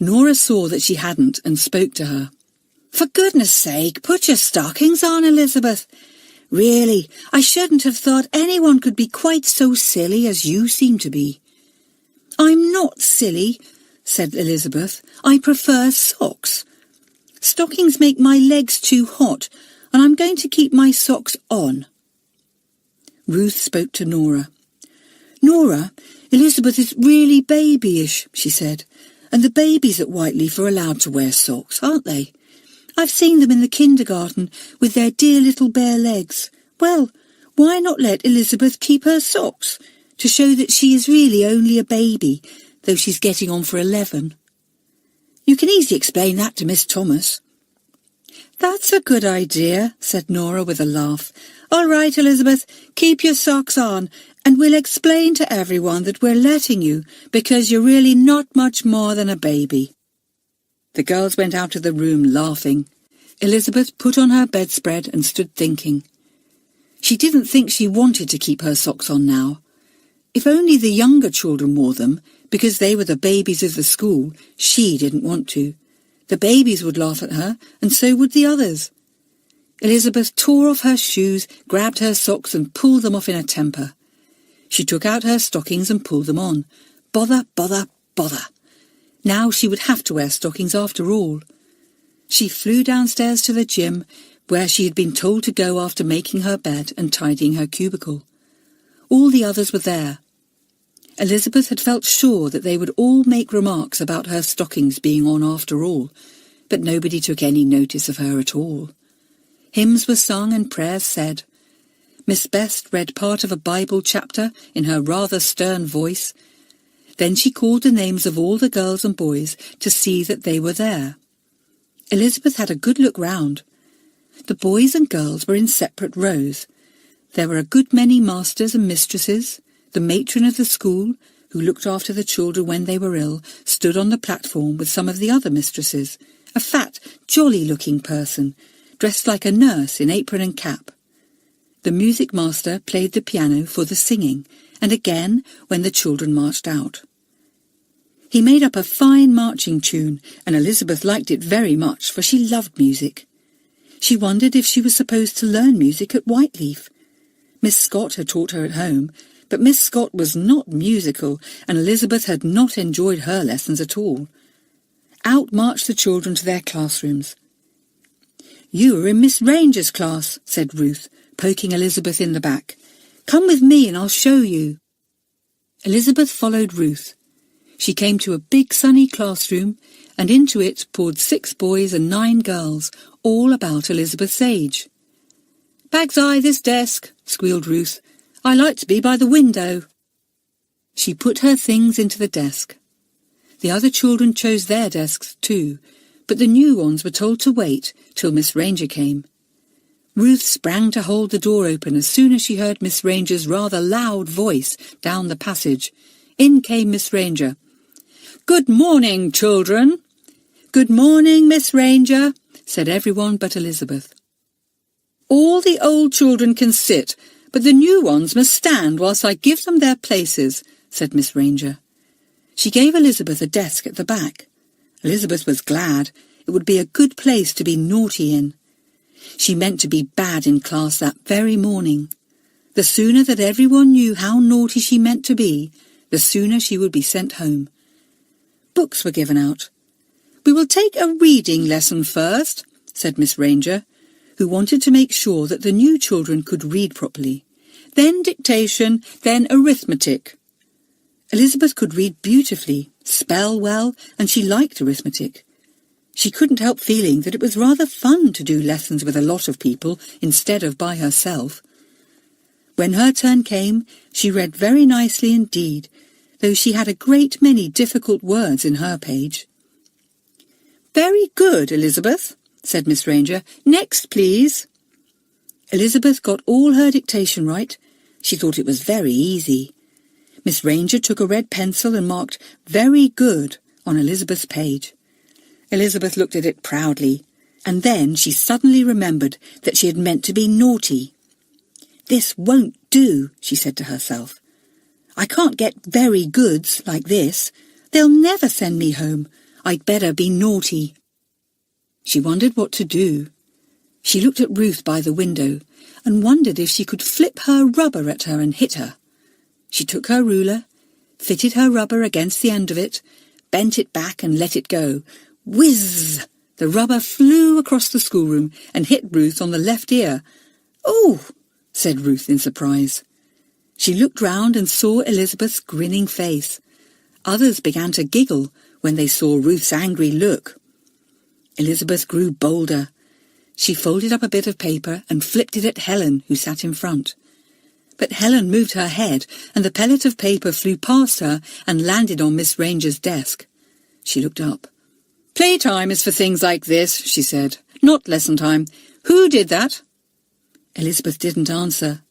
Nora saw that she hadn't and spoke to her. "For goodness sake, put your stockings on, Elizabeth. Really, I shouldn't have thought anyone could be quite so silly as you seem to be." "I'm not silly," said Elizabeth. "I prefer socks. Stockings make my legs too hot, and I'm going to keep my socks on." Ruth spoke to Nora. "Nora, Elizabeth is really babyish," she said, "and the babies at Whiteleaf are allowed to wear socks, aren't they? I've seen them in the kindergarten with their dear little bare legs. Well, why not let Elizabeth keep her socks, to show that she is really only a baby, though she's getting on for 11. You can easily explain that to Miss Thomas." "That's a good idea," said Nora with a laugh. "All right, Elizabeth, keep your socks on, and we'll explain to everyone that we're letting you because you're really not much more than a baby." The girls went out of the room laughing. Elizabeth put on her bedspread and stood thinking. She didn't think she wanted to keep her socks on now. If only the younger children wore them, because they were the babies of the school, she didn't want to. The babies would laugh at her, and so would the others. Elizabeth tore off her shoes, grabbed her socks and pulled them off in a temper. She took out her stockings and pulled them on. Bother, bother, Bother! Now she would have to wear stockings after all. She flew downstairs to the gym, where she had been told to go after making her bed and tidying her cubicle. All the others were there. Elizabeth had felt sure that they would all make remarks about her stockings being on after all, but nobody took any notice of her at all. Hymns were sung and prayers said. Miss Best read part of a Bible chapter in her rather stern voice. Then she called the names of all the girls and boys to see that they were there. Elizabeth had a good look round. The boys and girls were in separate rows. There were a good many masters and mistresses. The matron of the school, who looked after the children when they were ill, stood on the platform with some of the other mistresses, a fat, jolly-looking person, dressed like a nurse in apron and cap. The music master played the piano for the singing, and again when the children marched out. He made up a fine marching tune, and Elizabeth liked it very much, for she loved music. She wondered if she was supposed to learn music at Whiteleaf. Miss Scott had taught her at home, but Miss Scott was not musical, and Elizabeth had not enjoyed her lessons at all. Out marched the children to their classrooms. "You are in Miss Ranger's class," said Ruth, poking Elizabeth in the back. "Come with me and I'll show you." Elizabeth followed Ruth. She came to a big sunny classroom, and into it poured 6 boys and 9 girls, all about Elizabeth's age. "Bag's eye this desk," squealed Ruth. "I like to be by the window." She put her things into the desk. The other children chose their desks too, but the new ones were told to wait till Miss Ranger came. Ruth sprang to hold the door open as soon as she heard Miss Ranger's rather loud voice down the passage. In came Miss Ranger. "Good morning, children." "Good morning, Miss Ranger," said everyone but Elizabeth. "All the old children can sit, but the new ones must stand whilst I give them their places," said Miss Ranger. She gave Elizabeth a desk at the back. Elizabeth was glad. It would be a good place to be naughty in. She meant to be bad in class that very morning. The sooner that everyone knew how naughty she meant to be, the sooner she would be sent home. Books were given out. "We will take a reading lesson first," said Miss Ranger, who wanted to make sure that the new children could read properly. "Then dictation, then arithmetic." Elizabeth could read beautifully, spell well, and she liked arithmetic. She couldn't help feeling that it was rather fun to do lessons with a lot of people instead of by herself. When her turn came, she read very nicely indeed, though she had a great many difficult words in her page. "Very good, Elizabeth," said Miss Ranger. "Next, please." Elizabeth got all her dictation right. She thought it was very easy. Miss Ranger took a red pencil and marked "Very good" on Elizabeth's page. Elizabeth looked at it proudly, and then she suddenly remembered that she had meant to be naughty. "This won't do," she said to herself. "I can't get very goods like this. They'll never send me home. I'd better be naughty." She wondered what to do. She looked at Ruth by the window and wondered if she could flip her rubber at her and hit her. She took her ruler, fitted her rubber against the end of it, bent it back and let it go. Whizz! The rubber flew across the schoolroom and hit Ruth on the left ear. "Oh!" said Ruth in surprise. She looked round and saw Elizabeth's grinning face. Others began to giggle when they saw Ruth's angry look. Elizabeth grew bolder. She folded up a bit of paper and flipped it at Helen, who sat in front. But Helen moved her head, and the pellet of paper flew past her and landed on Miss Ranger's desk. She looked up. "Playtime is for things like this," she said, "not lesson time. Who did that?" Elizabeth didn't answer.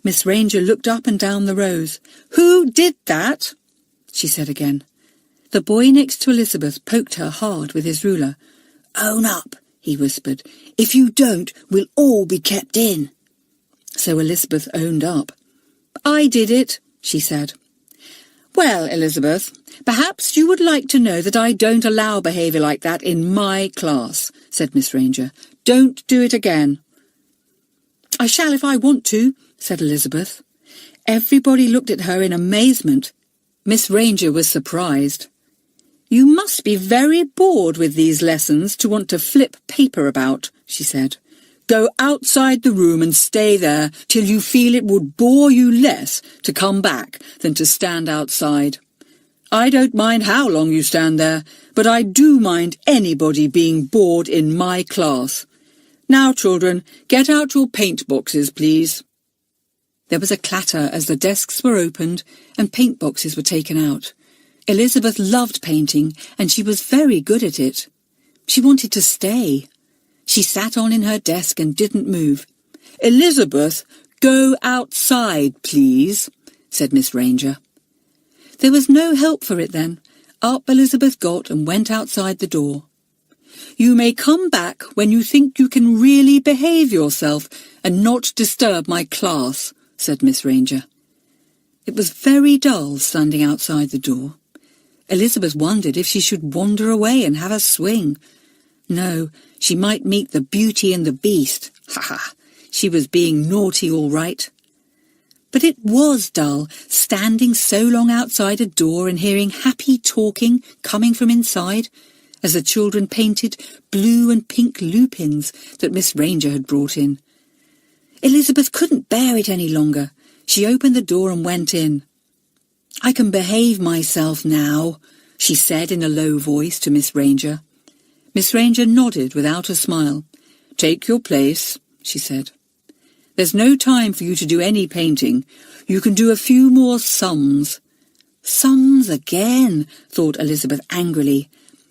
Miss Ranger looked up and down the rows. "Who did that?" she said again. The boy next to Elizabeth poked her hard with his ruler. "Own up," he whispered. "If you don't, we'll all be kept in." So Elizabeth owned up. "I did it," she said. "Well, Elizabeth, perhaps you would like to know that I don't allow behaviour like that in my class," said Miss Ranger. "Don't do it again." "I shall if I want to," said Elizabeth. Everybody looked at her in amazement. Miss Ranger was surprised. "You must be very bored with these lessons to want to flip paper about," she said. "Go outside the room and stay there till you feel it would bore you less to come back than to stand outside. I don't mind how long you stand there, but I do mind anybody being bored in my class. Now, children, get out your paint boxes, please." There was a clatter as the desks were opened and paint boxes were taken out. Elizabeth loved painting, and she was very good at it. She wanted to stay. She sat on in her desk and didn't move. "Elizabeth, go outside, please," said Miss Ranger. There was no help for it then. Up Elizabeth got and went outside the door. "You may come back when you think you can really behave yourself and not disturb my class," said Miss Ranger. It was very dull standing outside the door. Elizabeth wondered if she should wander away and have a swing. No, she might meet the Beauty and the Beast. Ha ha! She was being naughty all right. But it was dull, standing so long outside a door and hearing happy talking coming from inside, as the children painted blue and pink lupins that Miss Ranger had brought in. Elizabeth couldn't bear it any longer. She opened the door and went in. "I can behave myself now," she said in a low voice to Miss Ranger. Miss Ranger nodded without a smile. "Take your place," she said. "There's no time for you to do any painting. You can do a few more sums." "Sums again," thought Elizabeth angrily.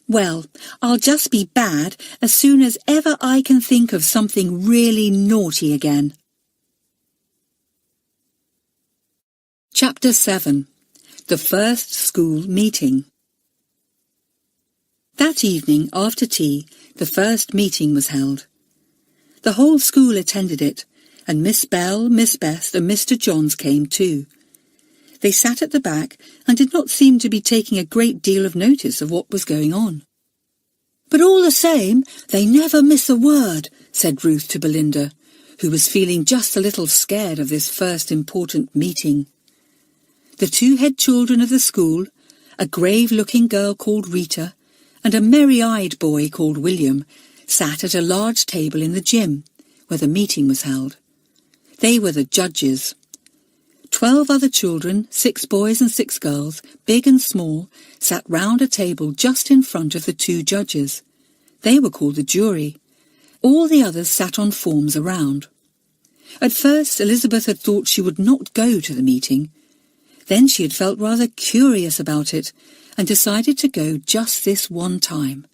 "Well, I'll just be bad as soon as ever I can think of something really naughty again." Chapter 7. The First School Meeting. That evening, after tea, the first meeting was held. The whole school attended it, and Miss Bell, Miss Best, and Mr. Johns came too. They sat at the back and did not seem to be taking a great deal of notice of what was going on. "But all the same, they never miss a word," said Ruth to Belinda, who was feeling just a little scared of this first important meeting. The two head children of the school, a grave-looking girl called Rita, and a merry-eyed boy called William, sat at a large table in the gym, where the meeting was held. They were the judges. 12 other children, 6 boys and 6 girls, big and small, sat round a table just in front of the 2 judges. They were called the jury. All the others sat on forms around. At first Elizabeth had thought she would not go to the meeting. Then she had felt rather curious about it and decided to go just this one time.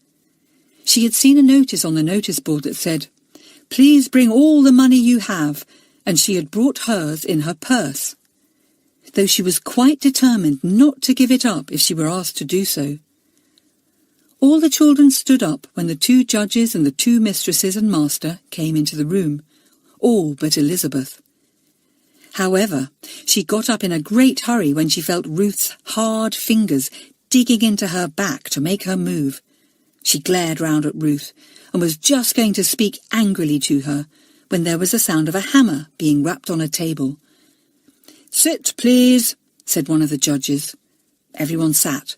She had seen a notice on the notice board that said, "Please bring all the money you have," and she had brought hers in her purse, though she was quite determined not to give it up if she were asked to do so. All the children stood up when the 2 judges and the 2 mistresses and master came into the room, all but Elizabeth. However, she got up in a great hurry when she felt Ruth's hard fingers digging into her back to make her move. She glared round at Ruth and was just going to speak angrily to her when there was a sound of a hammer being rapped on a table. "Sit, please," said one of the judges. Everyone sat.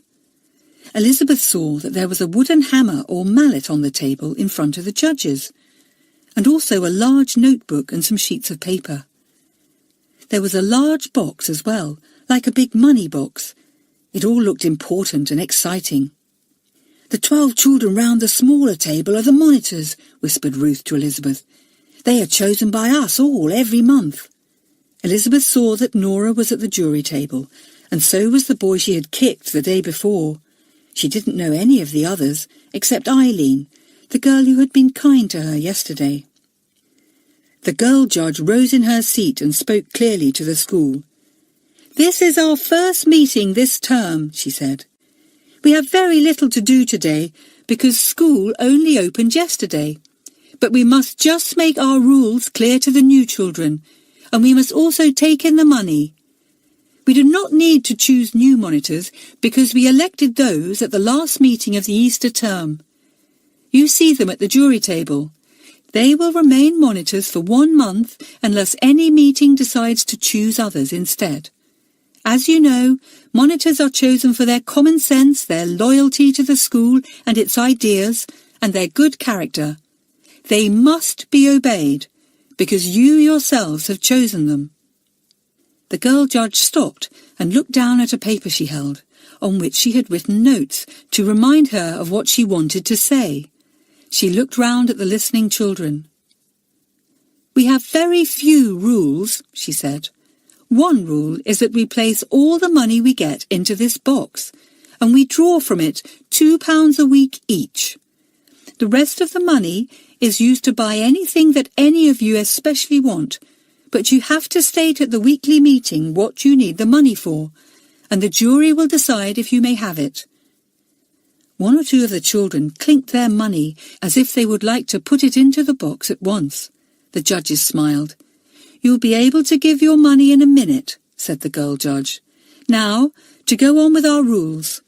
Elizabeth saw that there was a wooden hammer or mallet on the table in front of the judges, and also a large notebook and some sheets of paper. There was a large box as well, like a big money box. It all looked important and exciting. "The 12 children round the smaller table are the monitors," whispered Ruth to Elizabeth. "They are chosen by us all every month." Elizabeth saw that Nora was at the jury table, and so was the boy she had kicked the day before. She didn't know any of the others, except Eileen, the girl who had been kind to her yesterday. The girl judge rose in her seat and spoke clearly to the school. "This is our first meeting this term," she said. "We have very little to do today because school only opened yesterday. But we must just make our rules clear to the new children, and we must also take in the money. We do not need to choose new monitors because we elected those at the last meeting of the Easter term. You see them at the jury table. They will remain monitors for 1 month unless any meeting decides to choose others instead. As you know, monitors are chosen for their common sense, their loyalty to the school and its ideas, and their good character. They must be obeyed, because you yourselves have chosen them." The girl judge stopped and looked down at a paper she held, on which she had written notes to remind her of what she wanted to say. She looked round at the listening children. "We have very few rules," she said. "One rule is that we place all the money we get into this box, and we draw from it £2 a week each. The rest of the money is used to buy anything that any of you especially want, but you have to state at the weekly meeting what you need the money for, and the jury will decide if you may have it." One or two of the children clinked their money as if they would like to put it into the box at once. The judges smiled. "You'll be able to give your money in a minute," said the girl judge. "Now, to go on with our rules.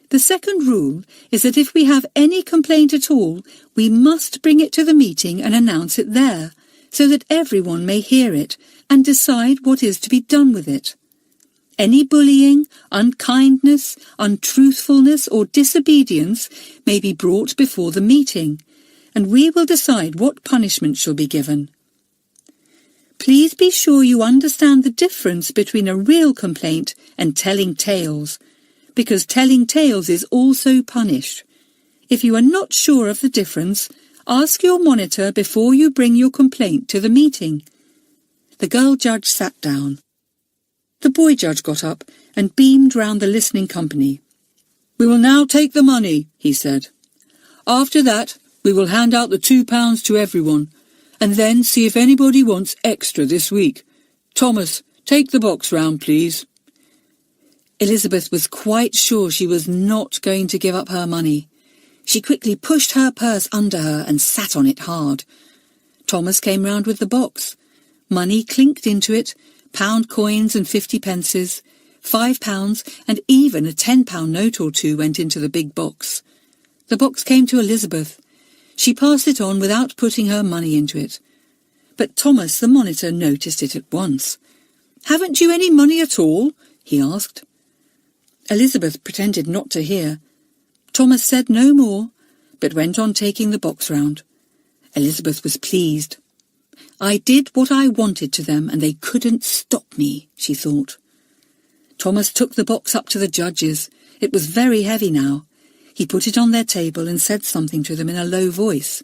The second rule is that if we have any complaint at all, we must bring it to the meeting and announce it there, so that everyone may hear it and decide what is to be done with it. Any bullying, unkindness, untruthfulness or disobedience may be brought before the meeting, and we will decide what punishment shall be given. Please be sure you understand the difference between a real complaint and telling tales, because telling tales is also punished. If you are not sure of the difference, ask your monitor before you bring your complaint to the meeting." The girl judge sat down. The boy judge got up and beamed round the listening company. "We will now take the money," he said. "After that, we will hand out the £2 to everyone, and then see if anybody wants extra this week. Thomas, take the box round, please." Elizabeth was quite sure she was not going to give up her money. She quickly pushed her purse under her and sat on it hard. Thomas came round with the box. Money clinked into it, pound coins and 50 pences, £5, and even a £10 note or two went into the big box. The box came to Elizabeth. She passed it on without putting her money into it. But Thomas, the monitor, noticed it at once. "Haven't you any money at all?" he asked. Elizabeth pretended not to hear. Thomas said no more, but went on taking the box round. Elizabeth was pleased. "I did what I wanted to them, and they couldn't stop me," she thought. Thomas took the box up to the judges. It was very heavy now. He put it on their table and said something to them in a low voice.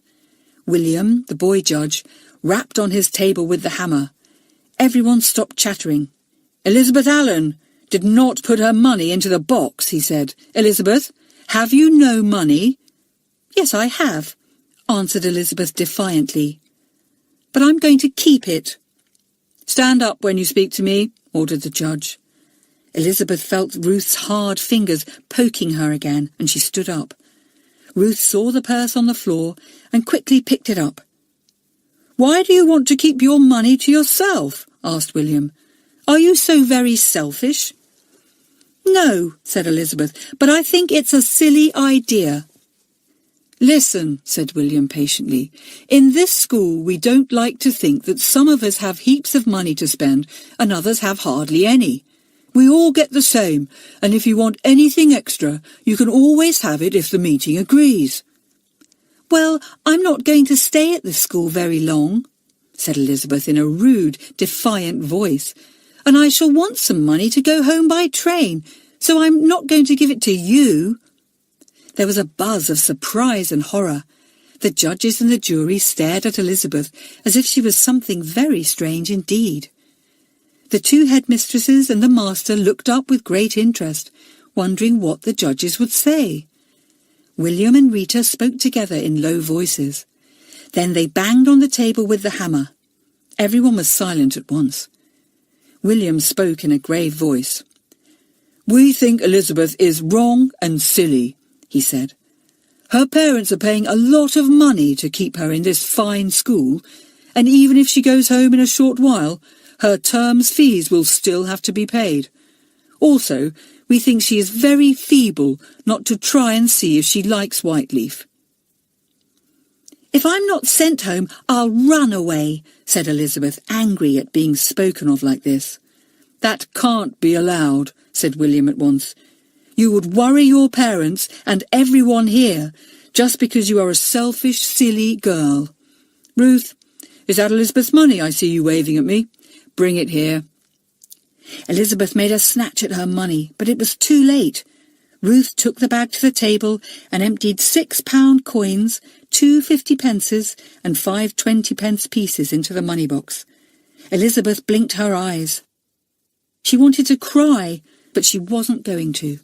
William, the boy judge, rapped on his table with the hammer. Everyone stopped chattering. "Elizabeth Allen did not put her money into the box," he said. "Elizabeth, have you no money?" "Yes, I have," answered Elizabeth defiantly. "But I'm going to keep it." "Stand up when you speak to me," ordered the judge. Elizabeth felt Ruth's hard fingers poking her again, and she stood up. Ruth saw the purse on the floor and quickly picked it up. "Why do you want to keep your money to yourself?" asked William. "Are you so very selfish?" "No," said Elizabeth, "but I think it's a silly idea." "Listen," said William patiently. "In this school we don't like to think that some of us have heaps of money to spend and others have hardly any. We all get the same, and if you want anything extra, you can always have it if the meeting agrees." "Well, I'm not going to stay at this school very long," said Elizabeth in a rude, defiant voice, "and I shall want some money to go home by train, so I'm not going to give it to you." There was a buzz of surprise and horror. The judges and the jury stared at Elizabeth as if she was something very strange indeed. The two headmistresses and the master looked up with great interest, wondering what the judges would say. William and Rita spoke together in low voices. Then they banged on the table with the hammer. Everyone was silent at once. William spoke in a grave voice. "We think Elizabeth is wrong and silly," he said. "Her parents are paying a lot of money to keep her in this fine school, and even if she goes home in a short while, her term's fees will still have to be paid. Also, we think she is very feeble not to try and see if she likes Whiteleaf." "If I'm not sent home, I'll run away," said Elizabeth, angry at being spoken of like this. "That can't be allowed," said William at once. "You would worry your parents and everyone here just because you are a selfish, silly girl. Ruth, is that Elizabeth's money I see you waving at me? Bring it here." Elizabeth made a snatch at her money, but it was too late. Ruth took the bag to the table and emptied £6 coins, 2 50-pences and 5 20-pence pieces into the money box. Elizabeth blinked her eyes. She wanted to cry, but she wasn't going to.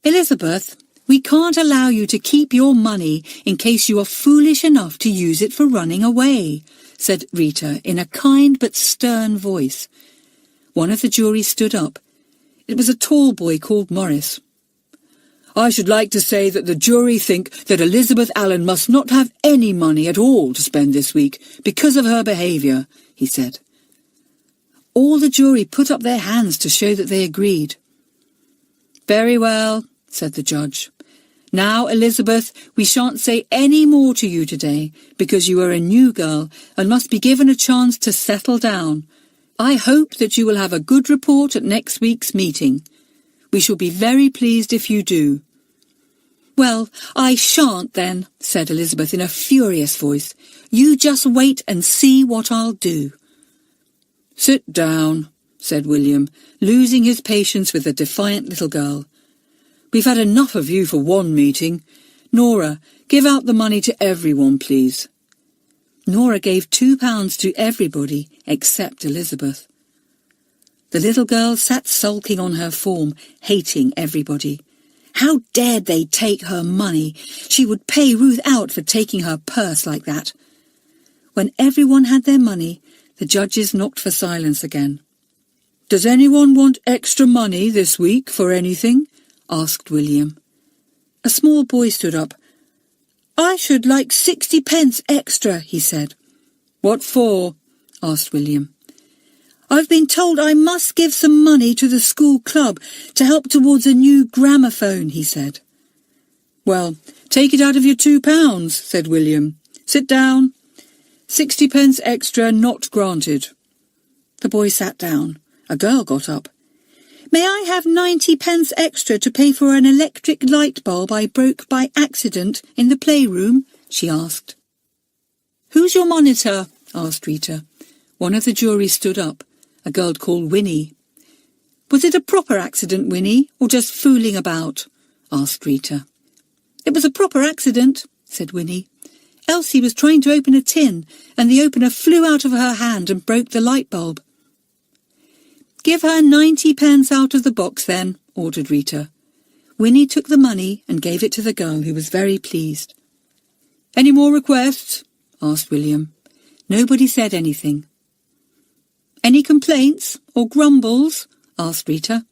"Elizabeth, we can't allow you to keep your money in case you are foolish enough to use it for running away," said Rita in a kind but stern voice. One of the jury stood up. It was a tall boy called Morris. "I should like to say that the jury think that Elizabeth Allen must not have any money at all to spend this week because of her behaviour," he said. All the jury put up their hands to show that they agreed. "Very well," said the judge. "Now, Elizabeth, we shan't say any more to you today because you are a new girl and must be given a chance to settle down. I hope that you will have a good report at next week's meeting. We shall be very pleased if you do." "Well, I shan't then," said Elizabeth in a furious voice. "You just wait and see what I'll do." "Sit down," said William, losing his patience with the defiant little girl. "We've had enough of you for one meeting. Nora, give out the money to everyone, please." Nora gave £2 to everybody except Elizabeth. The little girl sat sulking on her form, hating everybody. How dared they take her money? She would pay Ruth out for taking her purse like that. When everyone had their money, the judges knocked for silence again. "Does anyone want extra money this week for anything?" asked William. A small boy stood up. "I should like 60 pence extra," he said. "What for?" asked William. "I've been told I must give some money to the school club to help towards a new gramophone," he said. "Well, take it out of your £2, said William. "Sit down. 60 pence extra not granted." The boy sat down. A girl got up. "May I have 90 pence extra to pay for an electric light bulb I broke by accident in the playroom?" she asked. "Who's your monitor?" asked Rita. One of the jury stood up, a girl called Winnie. "Was it a proper accident, Winnie, or just fooling about?" asked Rita. "It was a proper accident," said Winnie. "Elsie was trying to open a tin, and the opener flew out of her hand and broke the light bulb." "Give her 90 pence out of the box, then," ordered Rita. Winnie took the money and gave it to the girl, who was very pleased. "Any more requests?" asked William. Nobody said anything. "Any complaints or grumbles?" asked Rita.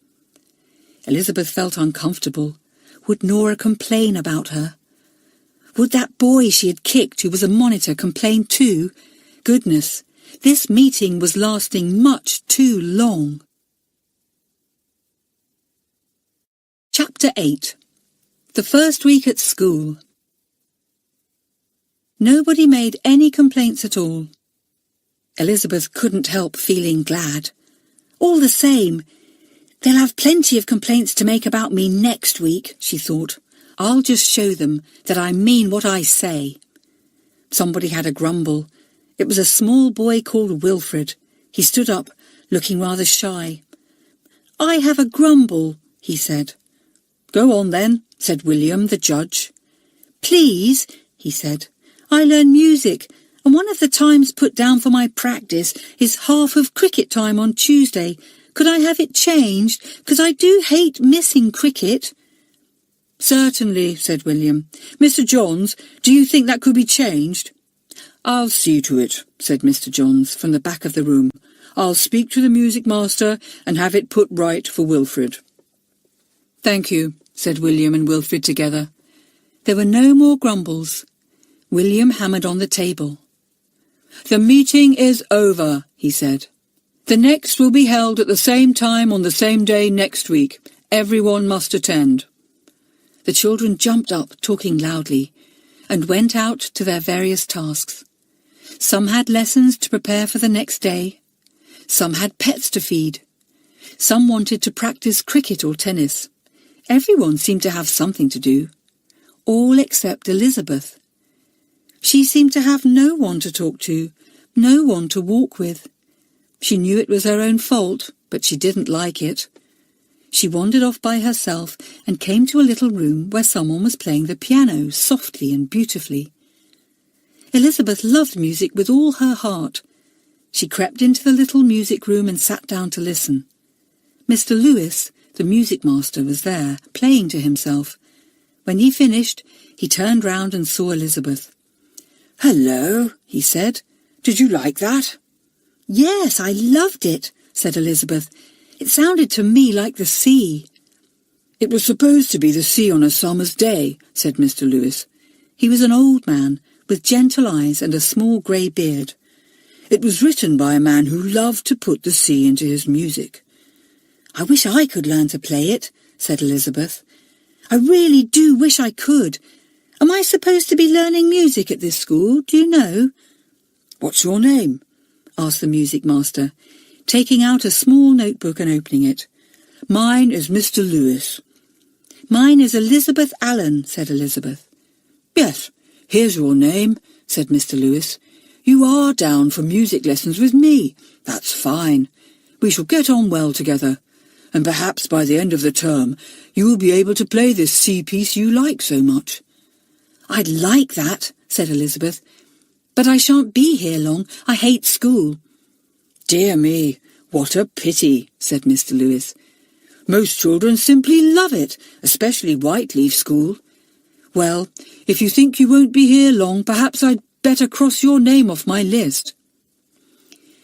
Elizabeth felt uncomfortable. Would Nora complain about her? Would that boy she had kicked, who was a monitor, complain too? Goodness, this meeting was lasting much too long. Chapter 8. The first week at school. Nobody made any complaints at all. Elizabeth couldn't help feeling glad. All the same, they'll have plenty of complaints to make about me next week, she thought. I'll just show them that I mean what I say. Somebody had a grumble. It was a small boy called Wilfred. He stood up, looking rather shy. "I have a grumble," he said. "Go on then," said William, the judge. "Please," he said, "I learn music, and one of the times put down for my practice is half of cricket time on Tuesday. Could I have it changed? Because I do hate missing cricket." "Certainly," said William. "Mr. Johns, do you think that could be changed?" "I'll see to it," said Mr. Johns from the back of the room. "I'll speak to the music master and have it put right for Wilfred." "Thank you," said William and Wilfred together. There were no more grumbles. William hammered on the table. "The meeting is over," he said. "The next will be held at the same time on the same day next week. Everyone must attend." The children jumped up, talking loudly, and went out to their various tasks. Some had lessons to prepare for the next day. Some had pets to feed. Some wanted to practice cricket or tennis. Everyone seemed to have something to do. All except Elizabeth. She seemed to have no one to talk to, no one to walk with. She knew it was her own fault, but she didn't like it. She wandered off by herself and came to a little room where someone was playing the piano softly and beautifully. Elizabeth loved music with all her heart. She crept into the little music room and sat down to listen. Mr. Lewis, the music master, was there, playing to himself. When he finished, he turned round and saw Elizabeth. "Hello," he said. "Did you like that?" "Yes, I loved it," said Elizabeth. "It sounded to me like the sea." "It was supposed to be the sea on a summer's day," said Mr. Lewis. He was an old man, with gentle eyes and a small grey beard. "It was written by a man who loved to put the sea into his music." "I wish I could learn to play it," said Elizabeth. "I really do wish I could. Am I supposed to be learning music at this school, do you know?" "What's your name?" asked the music master, taking out a small notebook and opening it. "Mine is Mr. Lewis." "Mine is Elizabeth Allen," said Elizabeth. "Yes, here's your name," said Mr. Lewis. "You are down for music lessons with me. That's fine. We shall get on well together, and perhaps by the end of the term you will be able to play this sea piece you like so much." "I'd like that," said Elizabeth. "But I shan't be here long. I hate school." "Dear me, what a pity," said Mr. Lewis. "Most children simply love it, especially Whiteleaf School. Well, if you think you won't be here long, perhaps I'd better cross your name off my list."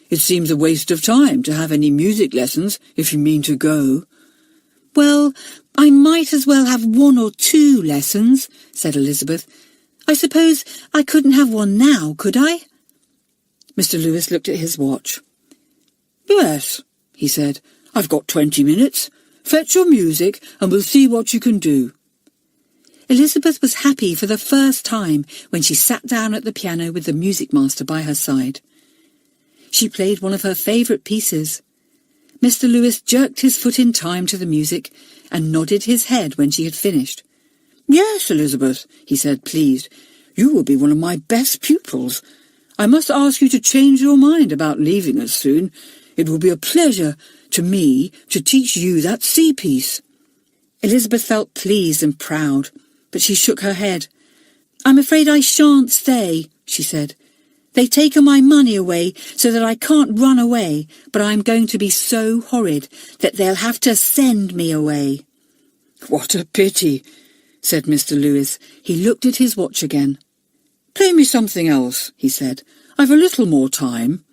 "It seems a waste of time to have any music lessons if you mean to go." "Well, I might as well have 1 or 2 lessons," said Elizabeth. "I suppose I couldn't have one now, could I?" Mr. Lewis looked at his watch. "Yes," he said, "I've got 20 minutes. Fetch your music and we'll see what you can do." Elizabeth was happy for the first time when she sat down at the piano with the music master by her side. She played one of her favourite pieces. Mr. Lewis jerked his foot in time to the music and nodded his head when she had finished. "Yes, Elizabeth," he said, pleased. "You will be one of my best pupils. I must ask you to change your mind about leaving us soon. It will be a pleasure to me to teach you that sea piece." Elizabeth felt pleased and proud, but she shook her head. "I'm afraid I shan't stay," she said. "They've taken my money away so that I can't run away, but I'm going to be so horrid that they'll have to send me away." "What a pity," said Mr. Lewis. He looked at his watch again. "Play me something else," he said. "I've a little more time."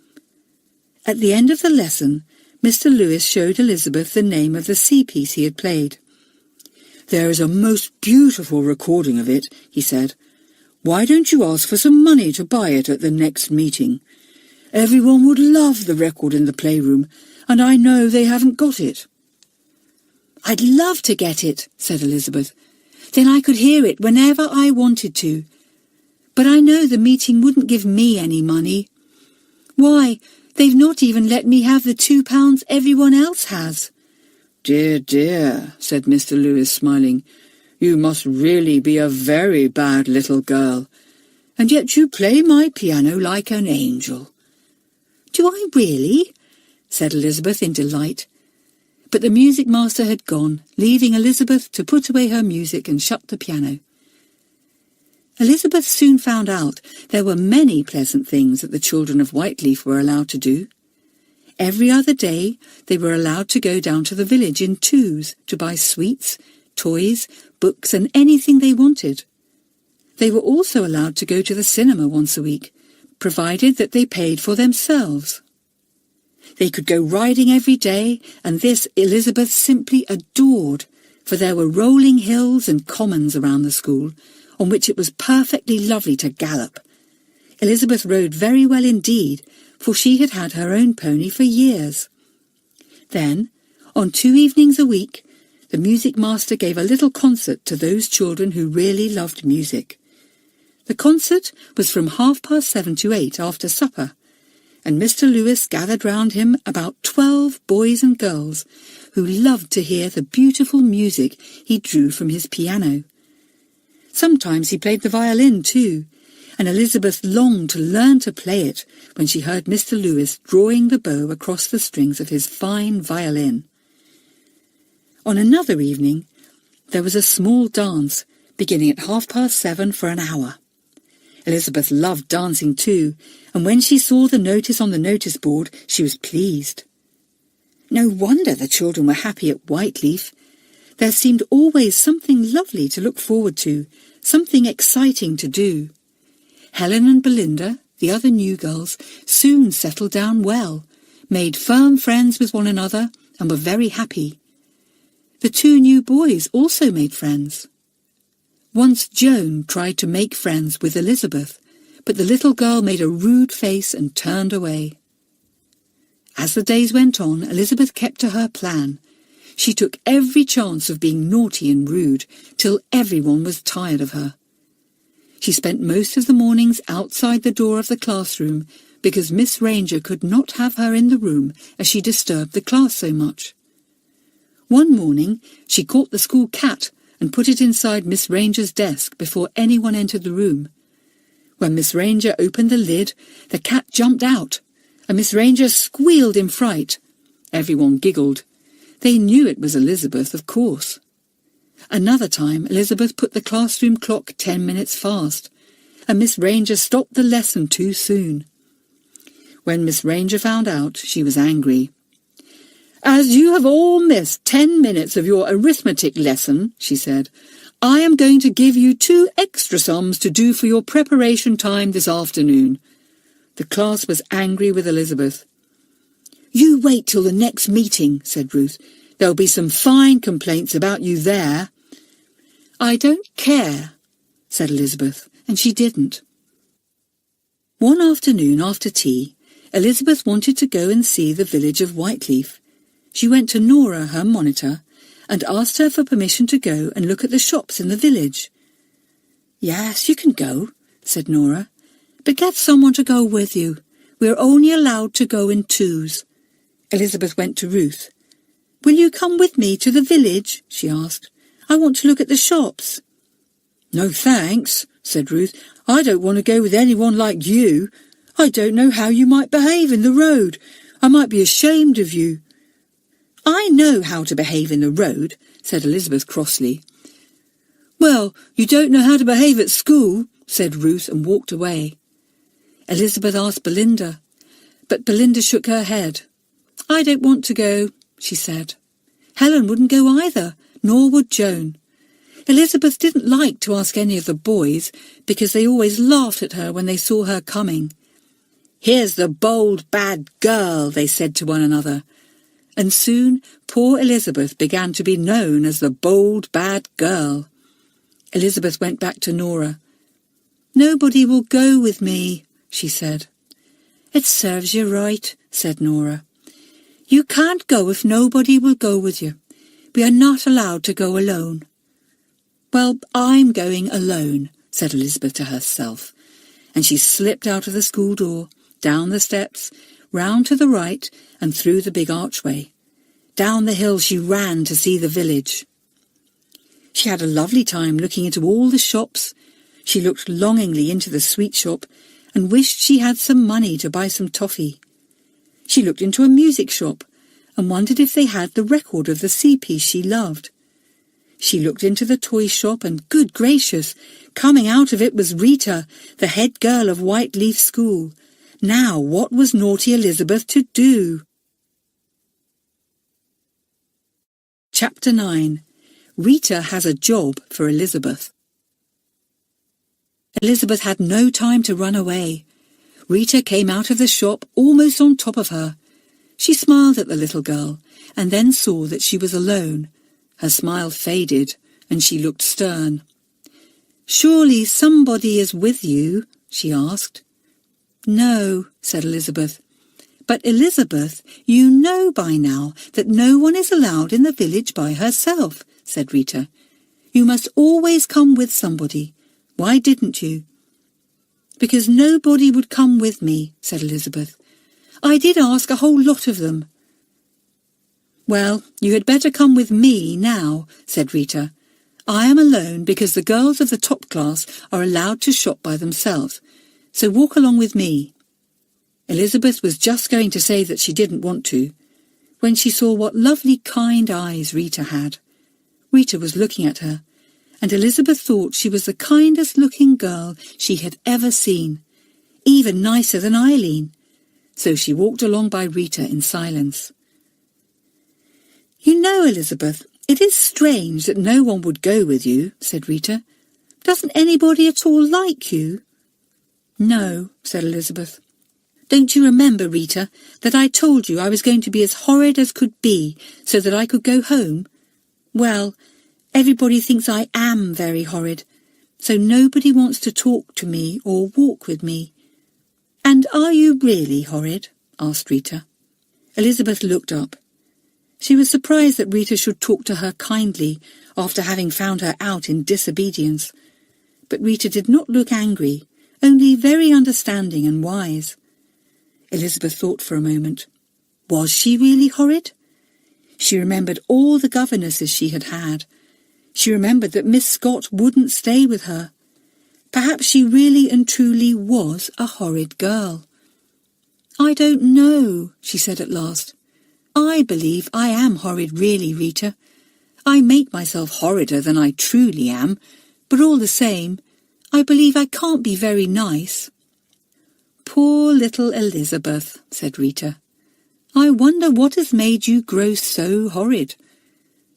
At the end of the lesson, Mr. Lewis showed Elizabeth the name of the sea piece he had played. "There is a most beautiful recording of it," he said. "Why don't you ask for some money to buy it at the next meeting? Everyone would love the record in the playroom, and I know they haven't got it." "I'd love to get it," said Elizabeth. "Then I could hear it whenever I wanted to. But I know the meeting wouldn't give me any money. Why, they've not even let me have the £2 everyone else has." "Dear, dear," said Mr. Lewis, smiling. "You must really be a very bad little girl, and yet you play my piano like an angel." "Do I really?" said Elizabeth in delight. But the music master had gone, leaving Elizabeth to put away her music and shut the piano. Elizabeth soon found out there were many pleasant things that the children of Whiteleaf were allowed to do. Every other day they were allowed to go down to the village in twos to buy sweets, toys, books and anything they wanted. They were also allowed to go to the cinema once a week, provided that they paid for themselves. They could go riding every day, and this Elizabeth simply adored, for there were rolling hills and commons around the school, on which it was perfectly lovely to gallop. Elizabeth rode very well indeed, for she had had her own pony for years. Then, on 2 evenings a week, the music master gave a little concert to those children who really loved music. The concert was from 7:30 to 8 after supper, and Mr. Lewis gathered round him about 12 boys and girls who loved to hear the beautiful music he drew from his piano. Sometimes he played the violin too, and Elizabeth longed to learn to play it when she heard Mr. Lewis drawing the bow across the strings of his fine violin. On another evening, there was a small dance, beginning at 7:30 for an hour. Elizabeth loved dancing too, and when she saw the notice on the notice board, she was pleased. No wonder the children were happy at Whiteleaf. There seemed always something lovely to look forward to, something exciting to do. Helen and Belinda, the other new girls, soon settled down well, made firm friends with one another, and were very happy. The 2 new boys also made friends. Once Joan tried to make friends with Elizabeth, but the little girl made a rude face and turned away. As the days went on, Elizabeth kept to her plan. She took every chance of being naughty and rude, till everyone was tired of her. She spent most of the mornings outside the door of the classroom, because Miss Ranger could not have her in the room as she disturbed the class so much. One morning she caught the school cat and put it inside Miss Ranger's desk before anyone entered the room. When Miss Ranger opened the lid, the cat jumped out, and Miss Ranger squealed in fright. Everyone giggled. They knew it was Elizabeth, of course. Another time Elizabeth put the classroom clock 10 minutes fast, and Miss Ranger stopped the lesson too soon. When Miss Ranger found out, she was angry. "As you have all missed 10 minutes of your arithmetic lesson," she said, "I am going to give you 2 extra sums to do for your preparation time this afternoon." The class was angry with Elizabeth. "You wait till the next meeting," said Ruth. "There'll be some fine complaints about you there." "I don't care," said Elizabeth, and she didn't. One afternoon after tea, Elizabeth wanted to go and see the village of Whiteleaf. She went to Nora, her monitor, and asked her for permission to go and look at the shops in the village. "Yes, you can go," said Nora, "but get someone to go with you. We're only allowed to go in 2s. Elizabeth went to Ruth. "Will you come with me to the village?" she asked. "I want to look at the shops." "No thanks," said Ruth. "I don't want to go with anyone like you. I don't know how you might behave in the road. I might be ashamed of you." "I know how to behave in the road," said Elizabeth crossly. "Well, you don't know how to behave at school," said Ruth, and walked away. Elizabeth asked Belinda, but Belinda shook her head. "I don't want to go," she said. Helen wouldn't go either, nor would Joan. Elizabeth didn't like to ask any of the boys, because they always laughed at her when they saw her coming. "Here's the bold, bad girl," they said to one another. And soon poor Elizabeth began to be known as the bold, bad girl. Elizabeth went back to Nora. "Nobody will go with me," she said. "It serves you right," said Nora. "You can't go if nobody will go with you. We are not allowed to go alone." "Well, I'm going alone," said Elizabeth to herself, and she slipped out of the school door, down the steps, round to the right and through the big archway. Down the hill she ran to see the village. She had a lovely time looking into all the shops. She looked longingly into the sweet shop and wished she had some money to buy some toffee. She looked into a music shop and wondered if they had the record of the sea piece she loved. She looked into the toy shop and, good gracious, coming out of it was Rita, the head girl of Whiteleaf School. Now, what was naughty Elizabeth to do? Chapter 9. Rita has a job for Elizabeth. Elizabeth had no time to run away. Rita came out of the shop almost on top of her. She smiled at the little girl, and then saw that she was alone. Her smile faded, and she looked stern. "Surely somebody is with you?" she asked. "No," said Elizabeth. "But Elizabeth, you know by now that no one is allowed in the village by herself," said Rita. "You must always come with somebody. Why didn't you?" "Because nobody would come with me," said Elizabeth. I did ask a whole lot of them." "Well, you had better come with me now," said Rita. "I am alone because the girls of the top class are allowed to shop by themselves, so walk along with me." Elizabeth was just going to say that she didn't want to, when she saw what lovely kind eyes Rita had. Rita was looking at her, and Elizabeth thought she was the kindest looking girl she had ever seen, even nicer than Eileen, so she walked along by Rita in silence. "You know, Elizabeth, it is strange that no one would go with you," said Rita. "Doesn't anybody at all like you?" "No," said Elizabeth. "Don't you remember, Rita, that I told you I was going to be as horrid as could be so that I could go home? Well, everybody thinks I am very horrid, so nobody wants to talk to me or walk with me." "And are you really horrid?" asked Rita. Elizabeth looked up. She was surprised that Rita should talk to her kindly after having found her out in disobedience. But Rita did not look angry, only very understanding and wise. Elizabeth thought for a moment. Was she really horrid? She remembered all the governesses she had had. She remembered that Miss Scott wouldn't stay with her. Perhaps she really and truly was a horrid girl. "I don't know," she said at last. "I believe I am horrid really, Rita. I make myself horrider than I truly am, but all the same, I believe I can't be very nice." "Poor little Elizabeth," said Rita. "I wonder what has made you grow so horrid.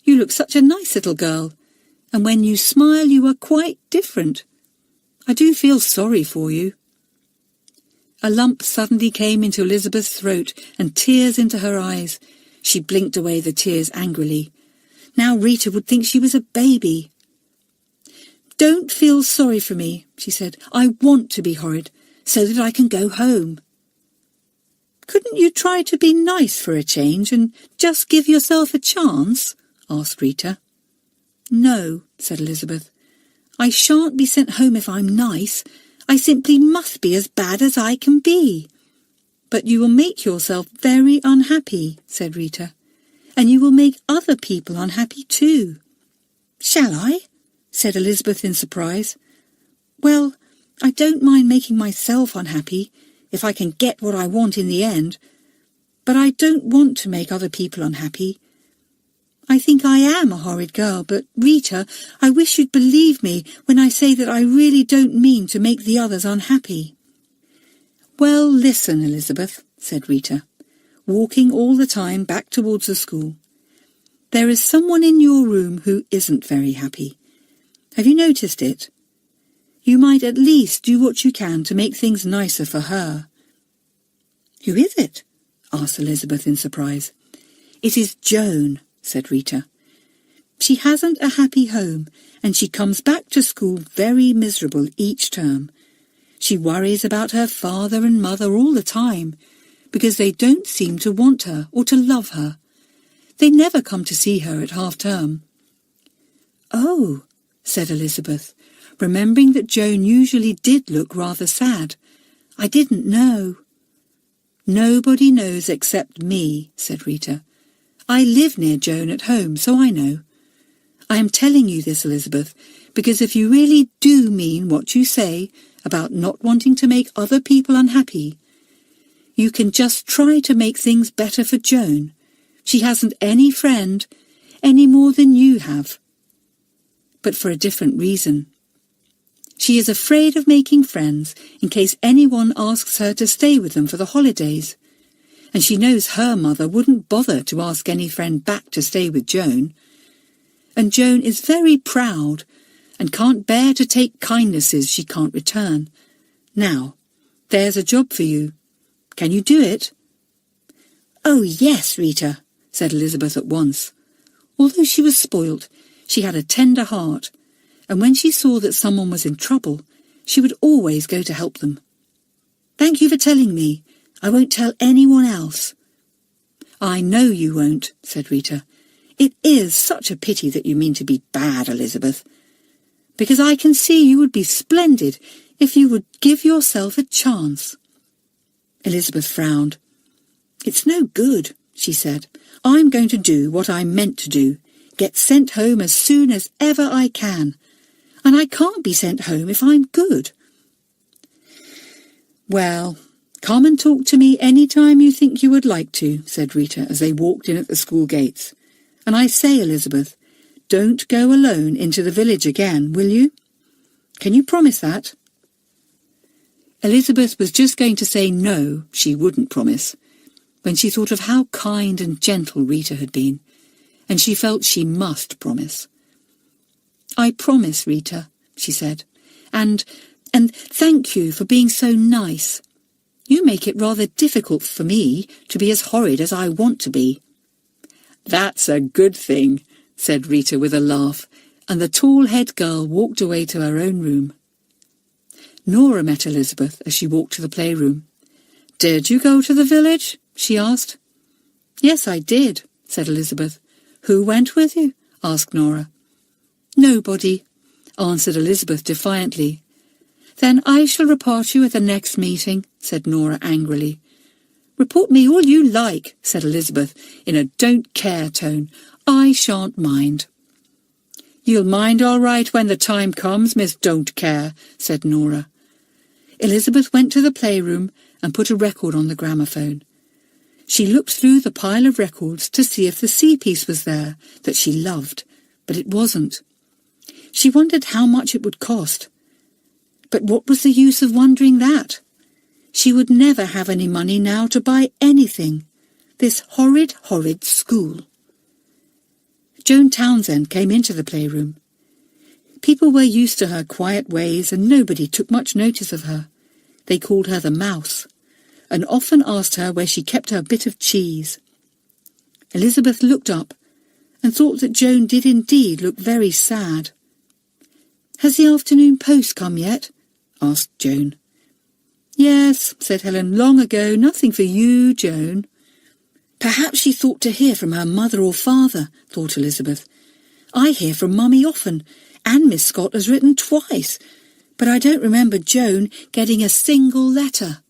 You look such a nice little girl, and when you smile you are quite different. I do feel sorry for you." A lump suddenly came into Elizabeth's throat and tears into her eyes. She blinked away the tears angrily. Now Rita would think she was a baby. "Don't feel sorry for me," she said. "I want to be horrid, so that I can go home." "Couldn't you try to be nice for a change and just give yourself a chance?" asked Rita. "No," said Elizabeth. "I shan't be sent home if I'm nice. I simply must be as bad as I can be." "But you will make yourself very unhappy," said Rita. "And you will make other people unhappy too." "Shall I?" said Elizabeth in surprise. "Well, I don't mind making myself unhappy, if I can get what I want in the end. But I don't want to make other people unhappy. I think I am a horrid girl, but, Rita, I wish you'd believe me when I say that I really don't mean to make the others unhappy." "Well, listen, Elizabeth," said Rita, walking all the time back towards the school. "There is someone in your room who isn't very happy. Have you noticed it? You might at least do what you can to make things nicer for her." "Who is it?" asked Elizabeth in surprise. "It is Joan," said Rita. "She hasn't a happy home, and she comes back to school very miserable each term. She worries about her father and mother all the time, because they don't seem to want her or to love her. They never come to see her at half-term." "Oh," said Elizabeth, remembering that Joan usually did look rather sad. "I didn't know." "Nobody knows except me," said Rita. "I live near Joan at home, so I know. I am telling you this, Elizabeth, because if you really do mean what you say about not wanting to make other people unhappy, you can just try to make things better for Joan. She hasn't any friend, any more than you have. But for a different reason. She is afraid of making friends in case anyone asks her to stay with them for the holidays. And she knows her mother wouldn't bother to ask any friend back to stay with Joan. And Joan is very proud and can't bear to take kindnesses she can't return. Now, there's a job for you. Can you do it?" "Oh, yes, Rita," said Elizabeth at once. Although she was spoilt, she had a tender heart, and when she saw that someone was in trouble, she would always go to help them. "Thank you for telling me. I won't tell anyone else." "I know you won't," said Rita. "It is such a pity that you mean to be bad, Elizabeth, because I can see you would be splendid if you would give yourself a chance." Elizabeth frowned. "It's no good," she said. "I'm going to do what I'm meant to do, get sent home as soon as ever I can. And I can't be sent home if I'm good." "Well, come and talk to me any time you think you would like to," said Rita as they walked in at the school gates. "And I say, Elizabeth, don't go alone into the village again, will you? Can you promise that?" Elizabeth was just going to say no, she wouldn't promise, when she thought of how kind and gentle Rita had been, and she felt she must promise. "I promise, Rita," she said, and thank you for being so nice. You make it rather difficult for me to be as horrid as I want to be." "That's a good thing," said Rita with a laugh, and the tall head girl walked away to her own room. Nora met Elizabeth as she walked to the playroom. "Did you go to the village?" she asked. "Yes, I did," said Elizabeth. "Who went with you?" asked Nora. "Nobody," answered Elizabeth defiantly. "Then I shall report you at the next meeting," said Nora angrily. "Report me all you like," said Elizabeth in a don't care tone. "I shan't mind." "You'll mind all right when the time comes, Miss Don't Care," said Nora. Elizabeth went to the playroom and put a record on the gramophone. She looked through the pile of records to see if the sea piece was there that she loved, but it wasn't. She wondered how much it would cost. But what was the use of wondering that? She would never have any money now to buy anything. This horrid, horrid school. Joan Townsend came into the playroom. People were used to her quiet ways and nobody took much notice of her. They called her the mouse, and often asked her where she kept her bit of cheese. Elizabeth looked up and thought that Joan did indeed look very sad. "Has the afternoon post come yet?" asked Joan. "Yes," said Helen, "long ago. Nothing for you, Joan." Perhaps she thought to hear from her mother or father, thought Elizabeth. "I hear from Mummy often, and Miss Scott has written twice, but I don't remember Joan getting a single letter."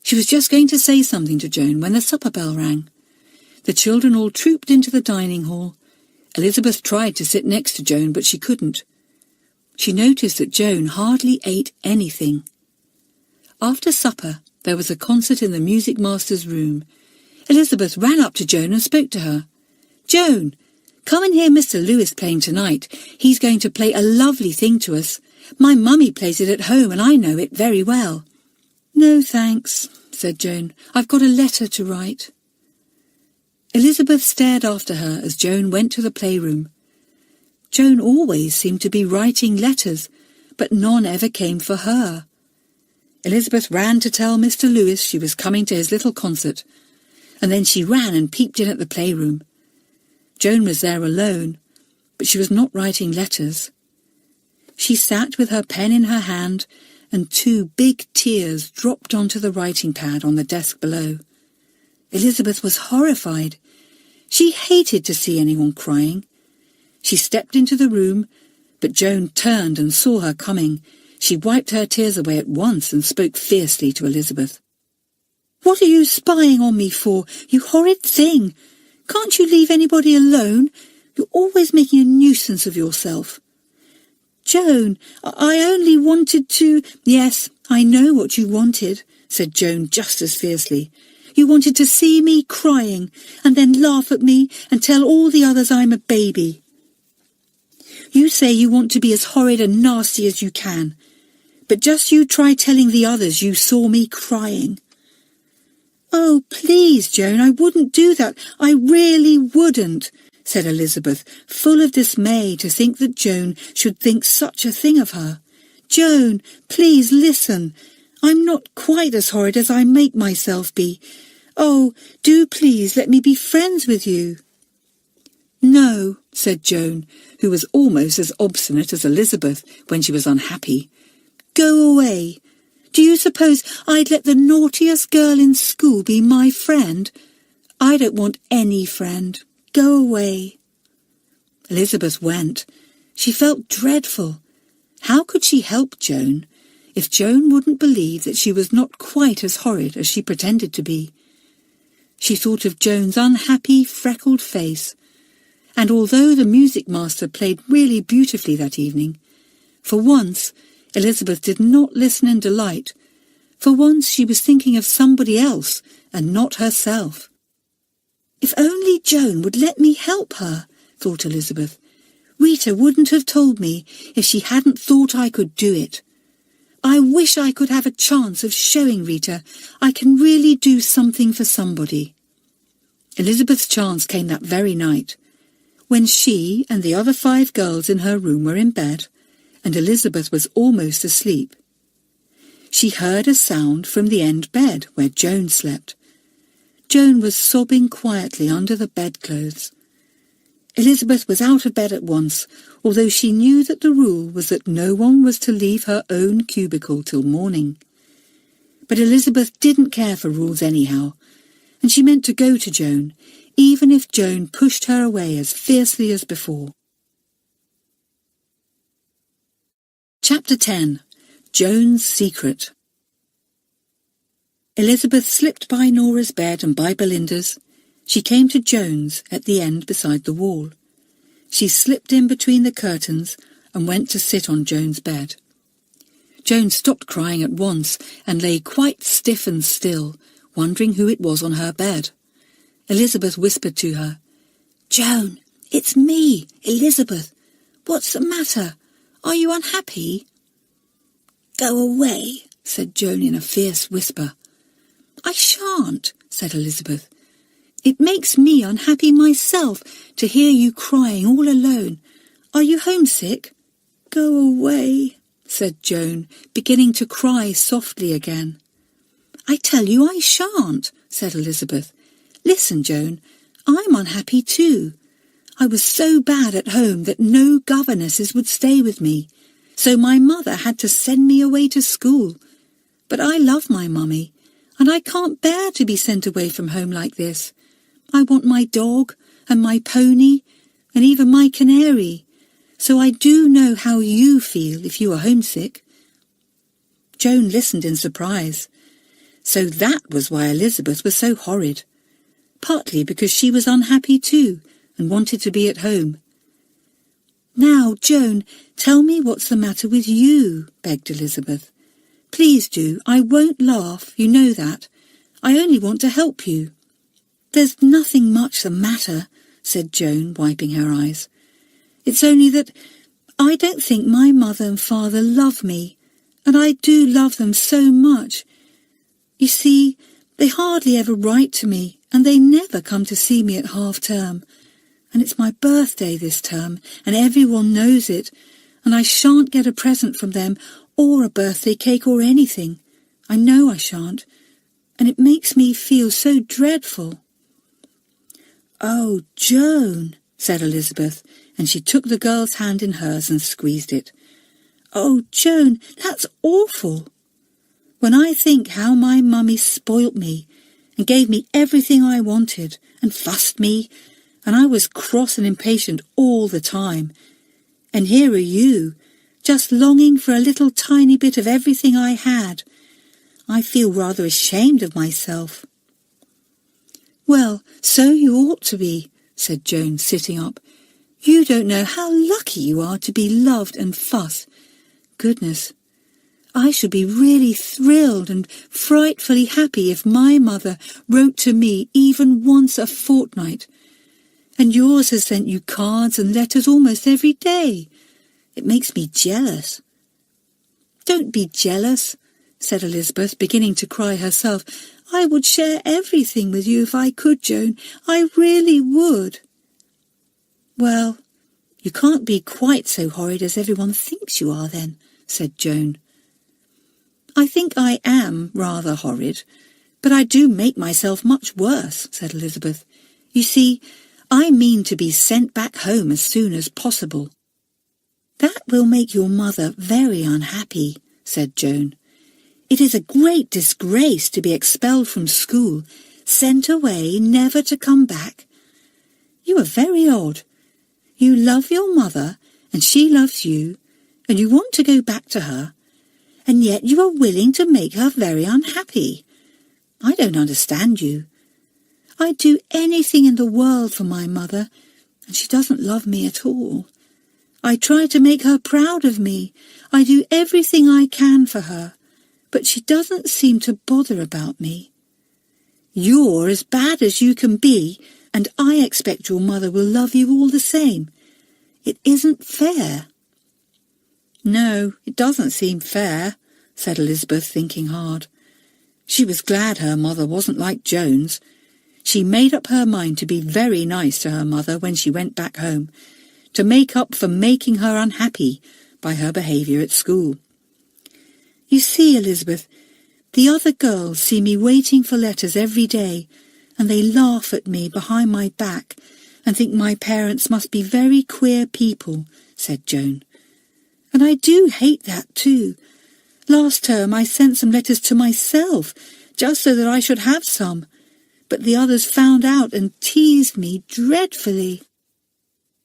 She was just going to say something to Joan when the supper bell rang. The children all trooped into the dining hall. Elizabeth tried to sit next to Joan, but she couldn't. She noticed that Joan hardly ate anything. After supper, there was a concert in the music master's room. Elizabeth ran up to Joan and spoke to her. "Joan, come and hear Mr. Lewis playing tonight. He's going to play a lovely thing to us. My mummy plays it at home and I know it very well." "No, thanks," said Joan. "I've got a letter to write." Elizabeth stared after her as Joan went to the playroom. Joan always seemed to be writing letters, but none ever came for her. Elizabeth ran to tell Mr. Lewis she was coming to his little concert, and then she ran and peeped in at the playroom. Joan was there alone, but she was not writing letters. She sat with her pen in her hand, and 2 big tears dropped onto the writing pad on the desk below. Elizabeth was horrified. She hated to see anyone crying. She stepped into the room, but Joan turned and saw her coming. She wiped her tears away at once and spoke fiercely to Elizabeth. "What are you spying on me for, you horrid thing? Can't you leave anybody alone? You're always making a nuisance of yourself." "Joan, I only wanted to—" "Yes, I know what you wanted," said Joan just as fiercely. "You wanted to see me crying, and then laugh at me and tell all the others I'm a baby. You say you want to be as horrid and nasty as you can, but just you try telling the others you saw me crying." "Oh, please, Joan, I wouldn't do that. I really wouldn't," said Elizabeth, full of dismay to think that Joan should think such a thing of her. "Joan, please listen. I'm not quite as horrid as I make myself be. Oh, do please let me be friends with you." "No," said Joan, who was almost as obstinate as Elizabeth when she was unhappy. "Go away. Do you suppose I'd let the naughtiest girl in school be my friend? I don't want any friend. Go away." Elizabeth went. She felt dreadful. How could she help Joan if Joan wouldn't believe that she was not quite as horrid as she pretended to be? She thought of Joan's unhappy, freckled face, and although the music master played really beautifully that evening, for once Elizabeth did not listen in delight. For once she was thinking of somebody else and not herself. If only Joan would let me help her, thought Elizabeth. Rita wouldn't have told me if she hadn't thought I could do it. I wish I could have a chance of showing Rita I can really do something for somebody. Elizabeth's chance came that very night, when she and the other 5 girls in her room were in bed, and Elizabeth was almost asleep. She heard a sound from the end bed where Joan slept. Joan was sobbing quietly under the bedclothes. Elizabeth was out of bed at once, although she knew that the rule was that no one was to leave her own cubicle till morning. But Elizabeth didn't care for rules anyhow, and she meant to go to Joan, even if Joan pushed her away as fiercely as before. Chapter 10. Joan's Secret. Elizabeth slipped by Nora's bed and by Belinda's. She came to Joan's at the end beside the wall. She slipped in between the curtains and went to sit on Joan's bed. Joan stopped crying at once and lay quite stiff and still, wondering who it was on her bed. Elizabeth whispered to her, "Joan, it's me, Elizabeth. What's the matter? Are you unhappy?" "Go away," said Joan in a fierce whisper. "I shan't," said Elizabeth. "It makes me unhappy myself to hear you crying all alone. Are you homesick?" "Go away," said Joan, beginning to cry softly again. "I tell you I shan't," said Elizabeth. "Listen, Joan, I'm unhappy too. I was so bad at home that no governesses would stay with me, so my mother had to send me away to school. But I love my mummy, and I can't bear to be sent away from home like this. I want my dog and my pony and even my canary, so I do know how you feel if you are homesick." Joan listened in surprise. So that was why Elizabeth was so horrid. Partly because she was unhappy too and wanted to be at home. "Now, Joan, tell me what's the matter with you," begged Elizabeth. "Please do. I won't laugh, you know that. I only want to help you." "There's nothing much the matter," said Joan, wiping her eyes. "It's only that I don't think my mother and father love me, and I do love them so much. You see, they hardly ever write to me, and they never come to see me at half-term. And it's my birthday this term, and everyone knows it, and I shan't get a present from them or a birthday cake or anything. I know I shan't, and it makes me feel so dreadful." "Oh, Joan," said Elizabeth, and she took the girl's hand in hers and squeezed it. "Oh, Joan, that's awful. When I think how my mummy spoilt me and gave me everything I wanted and fussed me, and I was cross and impatient all the time, and here are you, just longing for a little tiny bit of everything I had, I feel rather ashamed of myself." "Well, so you ought to be," said Joan, sitting up. "You don't know how lucky you are to be loved and fussed. Goodness, I should be really thrilled and frightfully happy if my mother wrote to me even once a fortnight. And yours has sent you cards and letters almost every day. It makes me jealous." "Don't be jealous," said Elizabeth, beginning to cry herself. "I would share everything with you if I could, Joan. I really would." "Well, you can't be quite so horrid as everyone thinks you are then," said Joan. "I think I am rather horrid, but I do make myself much worse," said Elizabeth. "You see, I mean to be sent back home as soon as possible." "That will make your mother very unhappy," said Joan. "It is a great disgrace to be expelled from school, sent away, never to come back. You are very odd. You love your mother, and she loves you, and you want to go back to her, and yet you are willing to make her very unhappy. I don't understand you. I'd do anything in the world for my mother, and she doesn't love me at all. I try to make her proud of me. I do everything I can for her, but she doesn't seem to bother about me. You're as bad as you can be, and I expect your mother will love you all the same. It isn't fair." "No, it doesn't seem fair," said Elizabeth, thinking hard. She was glad her mother wasn't like Joan's. She made up her mind to be very nice to her mother when she went back home, to make up for making her unhappy by her behaviour at school. "You see, Elizabeth, the other girls see me waiting for letters every day, and they laugh at me behind my back and think my parents must be very queer people," said Joan. "And I do hate that too. Last term I sent some letters to myself, just so that I should have some, but the others found out and teased me dreadfully."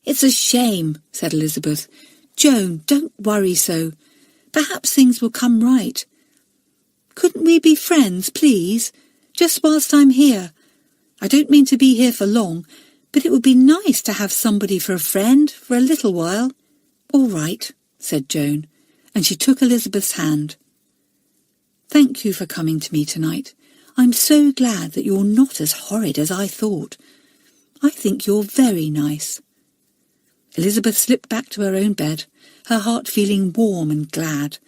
"It's a shame," said Elizabeth. "Joan, don't worry so. Perhaps things will come right. Couldn't we be friends, please, just whilst I'm here? I don't mean to be here for long, but it would be nice to have somebody for a friend for a little while." "All right," said Joan, and she took Elizabeth's hand. "Thank you for coming to me tonight. I'm so glad that you're not as horrid as I thought. I think you're very nice." Elizabeth slipped back to her own bed, her heart feeling warm and glad.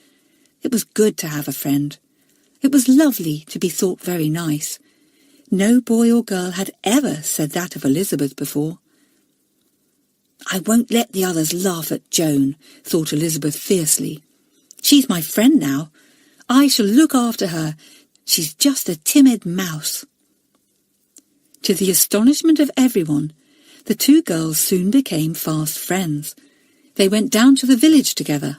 It was good to have a friend. It was lovely to be thought very nice. No boy or girl had ever said that of Elizabeth before. "I won't let the others laugh at Joan," thought Elizabeth fiercely. "She's my friend now. I shall look after her. She's just a timid mouse." To the astonishment of everyone, the two girls soon became fast friends. They went down to the village together.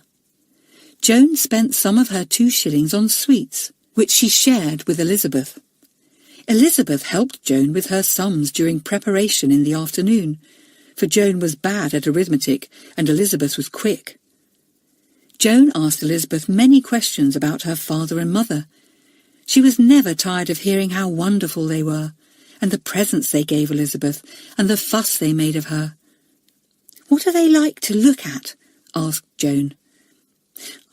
Joan spent some of her 2 shillings on sweets, which she shared with Elizabeth. Elizabeth helped Joan with her sums during preparation in the afternoon, for Joan was bad at arithmetic and Elizabeth was quick. Joan asked Elizabeth many questions about her father and mother. She was never tired of hearing how wonderful they were, and the presents they gave Elizabeth, and the fuss they made of her. "What are they like to look at?" asked Joan.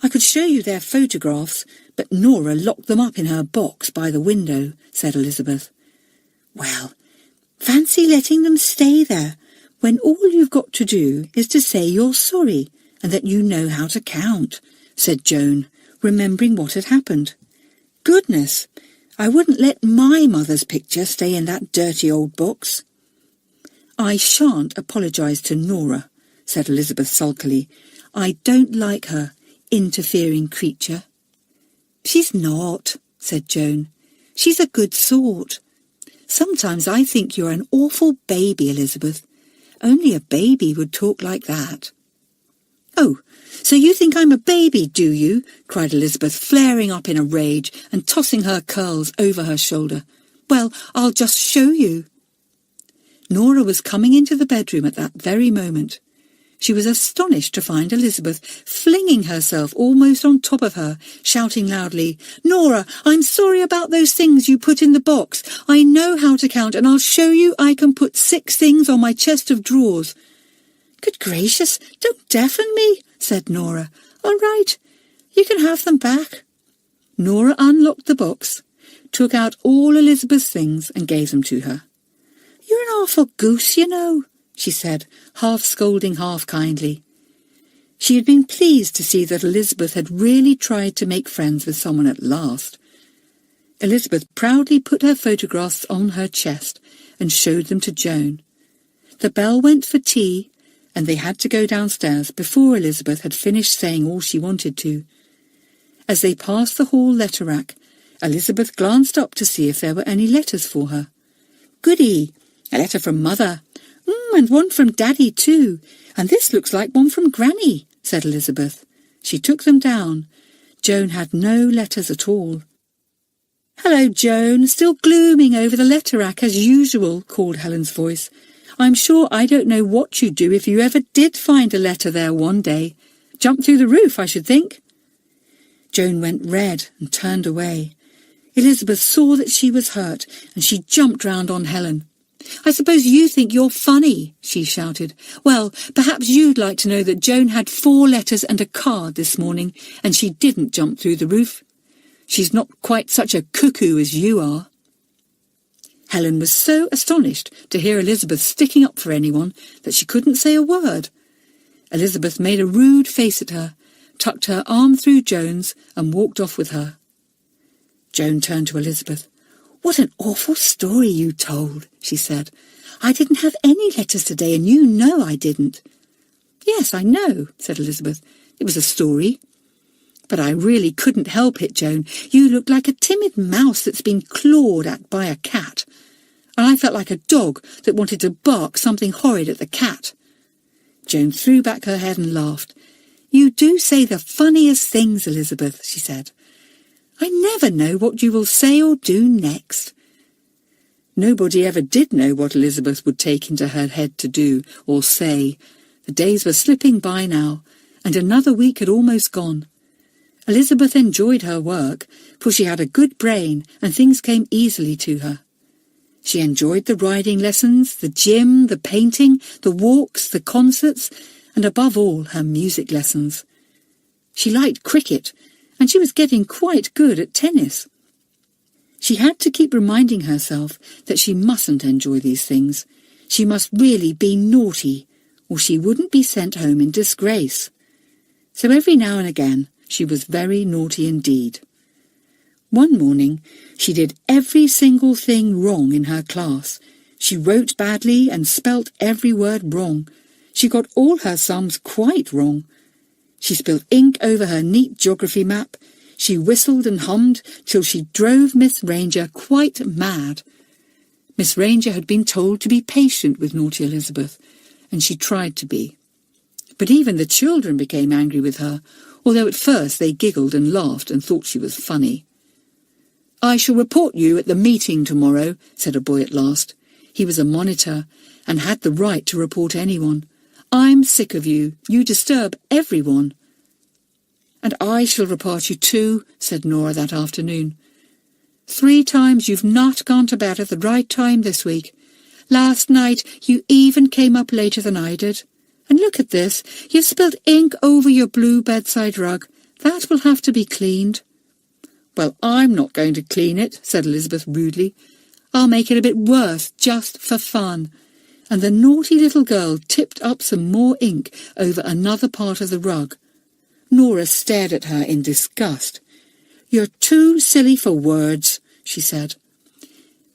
"I could show you their photographs, but Nora locked them up in her box by the window," said Elizabeth. "Well, fancy letting them stay there, when all you've got to do is to say you're sorry, and that you know how to count," said Joan, remembering what had happened. "Goodness, I wouldn't let my mother's picture stay in that dirty old box." "I shan't apologise to Nora," said Elizabeth sulkily. "I don't like her, interfering creature." "She's not," said Joan. "She's a good sort. Sometimes I think you're an awful baby, Elizabeth. Only a baby would talk like that." "Oh, so you think I'm a baby, do you?" cried Elizabeth, flaring up in a rage and tossing her curls over her shoulder. "Well, I'll just show you." Nora was coming into the bedroom at that very moment. She was astonished to find Elizabeth flinging herself almost on top of her, shouting loudly, "Nora, I'm sorry about those things you put in the box. I know how to count, and I'll show you I can put 6 things on my chest of drawers." "Good gracious, don't deafen me," said Nora. "All right, you can have them back." Nora unlocked the box, took out all Elizabeth's things and gave them to her. "You're an awful goose, you know," she said, half scolding, half kindly. She had been pleased to see that Elizabeth had really tried to make friends with someone at last. Elizabeth proudly put her photographs on her chest and showed them to Joan. The bell went for tea, and they had to go downstairs before Elizabeth had finished saying all she wanted to. As they passed the hall letter rack, Elizabeth glanced up to see if there were any letters for her. "Goody! A letter from Mother. And one from Daddy too. And this looks like one from Granny," said Elizabeth. She took them down. Joan had no letters at all. "Hello, Joan, still glooming over the letter rack as usual," called Helen's voice. "I'm sure I don't know what you'd do if you ever did find a letter there one day. Jump through the roof, I should think." Joan went red and turned away. Elizabeth saw that she was hurt, and she jumped round on Helen. "I suppose you think you're funny," she shouted. "Well, perhaps you'd like to know that Joan had 4 letters and a card this morning, and she didn't jump through the roof. She's not quite such a cuckoo as you are." Helen was so astonished to hear Elizabeth sticking up for anyone that she couldn't say a word. Elizabeth made a rude face at her, tucked her arm through Joan's, and walked off with her. Joan turned to Elizabeth. "What an awful story you told," she said. "I didn't have any letters today, and you know I didn't." "Yes, I know," said Elizabeth. "It was a story." "But I really couldn't help it, Joan. You looked like a timid mouse that's been clawed at by a cat. And I felt like a dog that wanted to bark something horrid at the cat." Joan threw back her head and laughed. "You do say the funniest things, Elizabeth," she said. "I never know what you will say or do next." Nobody ever did know what Elizabeth would take into her head to do or say. The days were slipping by now, and another week had almost gone. Elizabeth enjoyed her work, for she had a good brain and things came easily to her. She enjoyed the riding lessons, the gym, the painting, the walks, the concerts, and above all her music lessons. She liked cricket, and she was getting quite good at tennis. She had to keep reminding herself that she mustn't enjoy these things. She must really be naughty, or she wouldn't be sent home in disgrace. So every now and again she was very naughty indeed. One morning she did every single thing wrong in her class. She wrote badly and spelt every word wrong. She got all her sums quite wrong. She spilled ink over her neat geography map. She whistled and hummed till she drove Miss Ranger quite mad. Miss Ranger had been told to be patient with naughty Elizabeth, and she tried to be. But even the children became angry with her, although at first they giggled and laughed and thought she was funny. "I shall report you at the meeting tomorrow," said a boy at last. He was a monitor and had the right to report anyone. "I'm sick of you. You disturb everyone." "And I shall report you too," said Nora that afternoon. 3 times you've not gone to bed at the right time this week. Last night you even came up later than I did. And look at this, you've spilled ink over your blue bedside rug. That will have to be cleaned." "Well, I'm not going to clean it," said Elizabeth rudely. "I'll make it a bit worse, just for fun." And the naughty little girl tipped up some more ink over another part of the rug. Nora stared at her in disgust. "You're too silly for words," she said.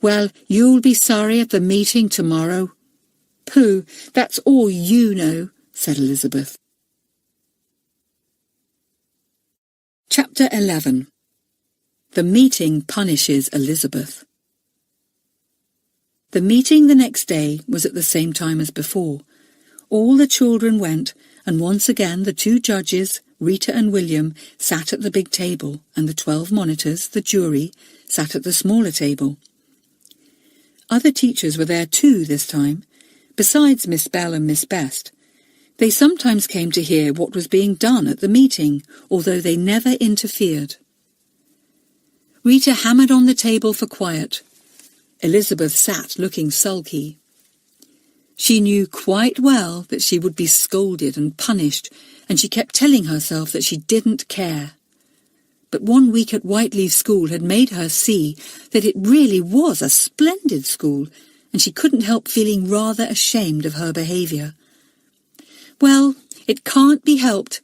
"Well, you'll be sorry at the meeting tomorrow." "Pooh, that's all you know," said Elizabeth. Chapter 11. The meeting punishes Elizabeth. The meeting the next day was at the same time as before. All the children went, and once again the 2 judges, Rita and William, sat at the big table, and the 12 monitors, the jury, sat at the smaller table. Other teachers were there too this time, besides Miss Bell and Miss Best. They sometimes came to hear what was being done at the meeting, although they never interfered. Rita hammered on the table for quiet. Elizabeth sat looking sulky. She knew quite well that she would be scolded and punished, and she kept telling herself that she didn't care. But 1 week at Whiteleaf School had made her see that it really was a splendid school, and she couldn't help feeling rather ashamed of her behaviour. "Well, it can't be helped.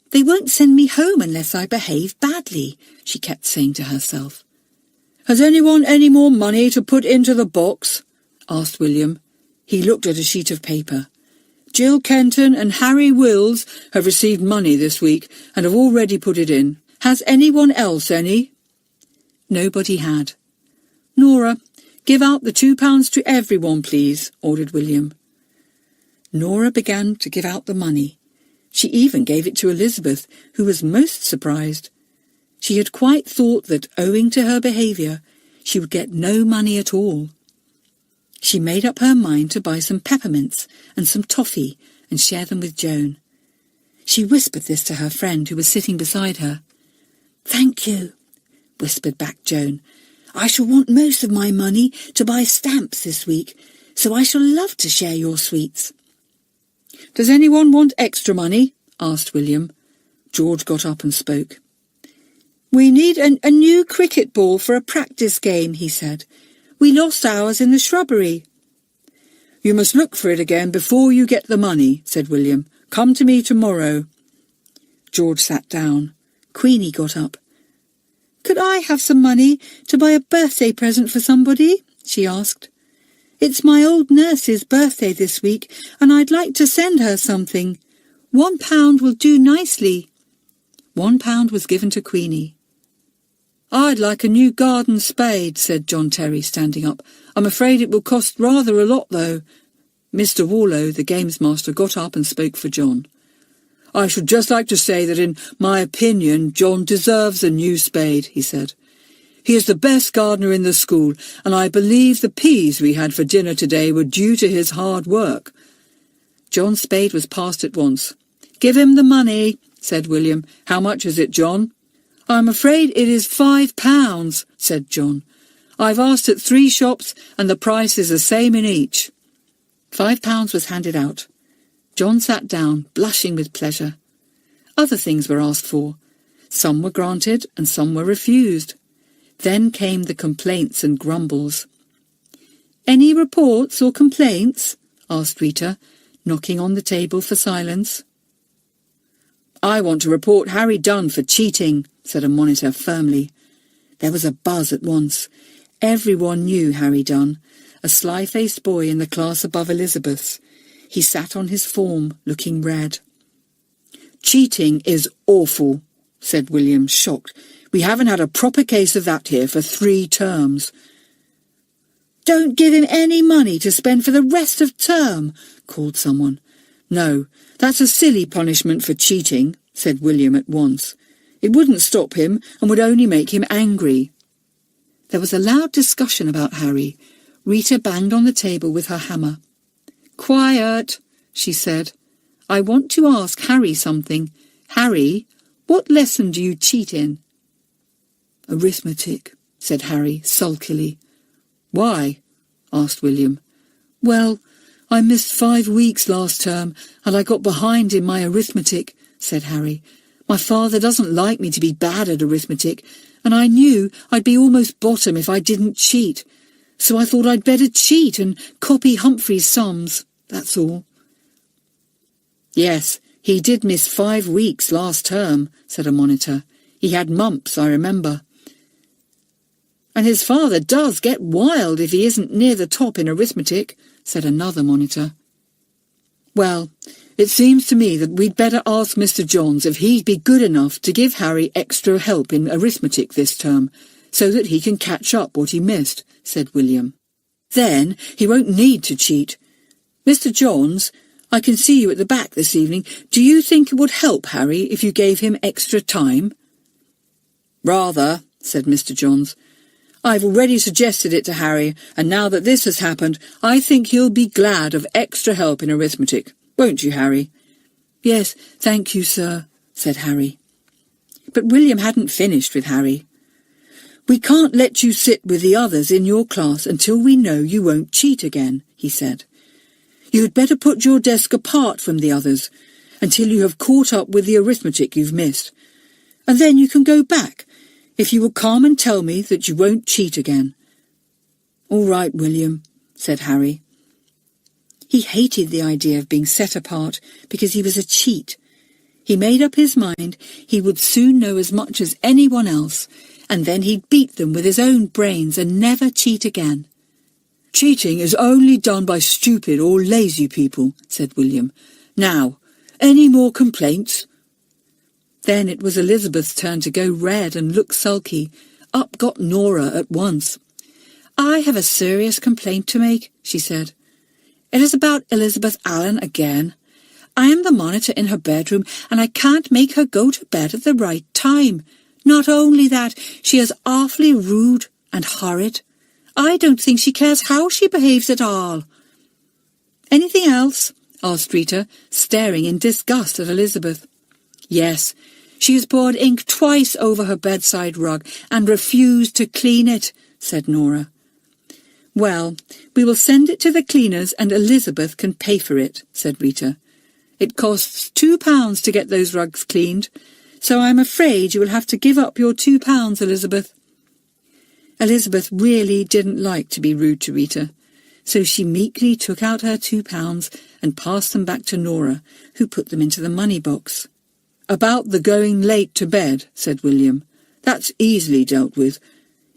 They won't send me home unless I behave badly," she kept saying to herself. "Has anyone any more money to put into the box?" asked William. He looked at a sheet of paper. "Jill Kenton and Harry Wills have received money this week and have already put it in. Has anyone else any?" Nobody had. "Nora, give out the £2 to everyone, please," ordered William. Nora began to give out the money. She even gave it to Elizabeth, who was most surprised. She had quite thought that, owing to her behaviour, she would get no money at all. She made up her mind to buy some peppermints and some toffee and share them with Joan. She whispered this to her friend who was sitting beside her. "Thank you," whispered back Joan, I shall want most of my money to buy stamps this week, so I shall love to share your sweets." "Does anyone want extra money?" asked William. George got up and spoke. "We need a new cricket ball for a practice game," he said. "We lost ours in the shrubbery." "You must look for it again before you get the money," said William. "Come to me tomorrow." George sat down. Queenie got up. "Could I have some money to buy a birthday present for somebody?" she asked. "It's my old nurse's birthday this week, and I'd like to send her something. £1 will do nicely." £1 was given to Queenie. "I'd like a new garden spade," said John Terry, standing up. "I'm afraid it will cost rather a lot, though." Mr. Warlow, the games master, got up and spoke for John. "I should just like to say that in my opinion John deserves a new spade," he said. "He is the best gardener in the school, and I believe the peas we had for dinner today were due to his hard work." John's spade was passed at once. "Give him the money," said William. "How much is it, John?" "I'm afraid it is £5, said John. "I've asked at 3 shops, and the price is the same in each." £5 was handed out. John sat down, blushing with pleasure. Other things were asked for. Some were granted and some were refused. Then came the complaints and grumbles. "Any reports or complaints?" asked Rita, knocking on the table for silence. "I want to report Harry Dunn for cheating," said a monitor firmly. There was a buzz at once. Everyone knew Harry Dunn, a sly-faced boy in the class above Elizabeth's. He sat on his form, looking red. "Cheating is awful," said William, shocked. "We haven't had a proper case of that here for 3 terms. "Don't give him any money to spend for the rest of term," called someone. "No, that's a silly punishment for cheating," said William at once. "It wouldn't stop him and would only make him angry." There was a loud discussion about Harry. Rita banged on the table with her hammer. "Quiet," she said. "I want to ask Harry something. Harry, what lesson do you cheat in?" "Arithmetic," said Harry sulkily. "Why?" asked William. "Well, I missed 5 weeks last term, and I got behind in my arithmetic," said Harry. "My father doesn't like me to be bad at arithmetic, and I knew I'd be almost bottom if I didn't cheat. So I thought I'd better cheat and copy Humphrey's sums, that's all." "Yes, he did miss 5 weeks last term," said a monitor. "He had mumps, I remember." "And his father does get wild if he isn't near the top in arithmetic," said another monitor. "Well, it seems to me that we'd better ask Mr. Johns if he'd be good enough to give Harry extra help in arithmetic this term, so that he can catch up what he missed," said William. "Then he won't need to cheat. Mr. Johns, I can see you at the back this evening. Do you think it would help Harry if you gave him extra time?" "Rather," said Mr. Johns. "I've already suggested it to Harry, and now that this has happened, I think he'll be glad of extra help in arithmetic. Won't you, Harry?" "Yes, thank you, sir," said Harry. But William hadn't finished with Harry. "We can't let you sit with the others in your class until we know you won't cheat again," he said. "You had better put your desk apart from the others until you have caught up with the arithmetic you've missed, and then you can go back if you will come and tell me that you won't cheat again." "All right, William," said Harry. He hated the idea of being set apart because he was a cheat. He made up his mind he would soon know as much as anyone else, and then he'd beat them with his own brains and never cheat again. "Cheating is only done by stupid or lazy people," said William. "Now, any more complaints?" Then it was Elizabeth's turn to go red and look sulky. Up got Nora at once. "I have a serious complaint to make," she said. "It is about Elizabeth Allen again. I am the monitor in her bedroom, and I can't make her go to bed at the right time. Not only that, she is awfully rude and horrid. I don't think she cares how she behaves at all." "Anything else?" asked Rita, staring in disgust at Elizabeth. "Yes, she has poured ink twice over her bedside rug and refused to clean it," said Nora. "Well, we will send it to the cleaners and Elizabeth can pay for it," said Rita. "It costs £2 to get those rugs cleaned, so I'm afraid you will have to give up your £2, Elizabeth." Elizabeth really didn't like to be rude to Rita, so she meekly took out her £2 and passed them back to Nora, who put them into the money box. "About the going late to bed," said William. "That's easily dealt with.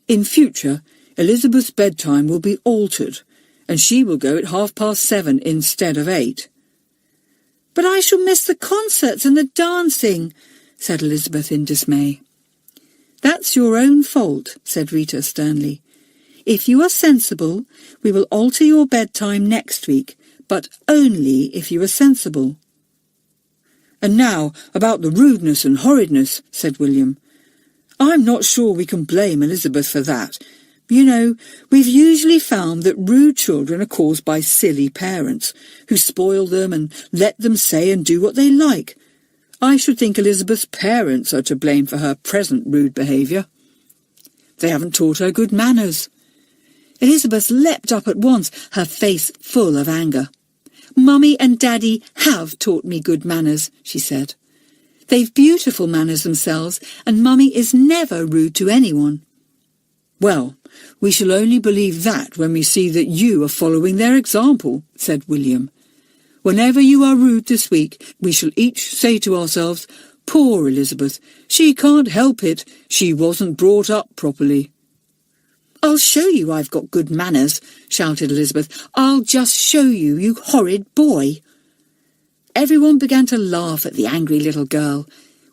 In future, Elizabeth's bedtime will be altered, and she will go at 7:30 instead of 8. "But I shall miss the concerts and the dancing," said Elizabeth in dismay. "That's your own fault," said Rita sternly. "If you are sensible, we will alter your bedtime next week, but only if you are sensible." "And now about the rudeness and horridness," said William. "I'm not sure we can blame Elizabeth for that. You know, we've usually found that rude children are caused by silly parents, who spoil them and let them say and do what they like. I should think Elizabeth's parents are to blame for her present rude behaviour. They haven't taught her good manners." Elizabeth leapt up at once, her face full of anger. "Mummy and Daddy have taught me good manners," she said. "They've beautiful manners themselves, and Mummy is never rude to anyone." "Well, we shall only believe that when we see that you are following their example," said William. "Whenever you are rude this week, we shall each say to ourselves, 'Poor Elizabeth, she can't help it, she wasn't brought up properly.'" "I'll show you I've got good manners," shouted Elizabeth. "I'll just show you, you horrid boy." Everyone began to laugh at the angry little girl.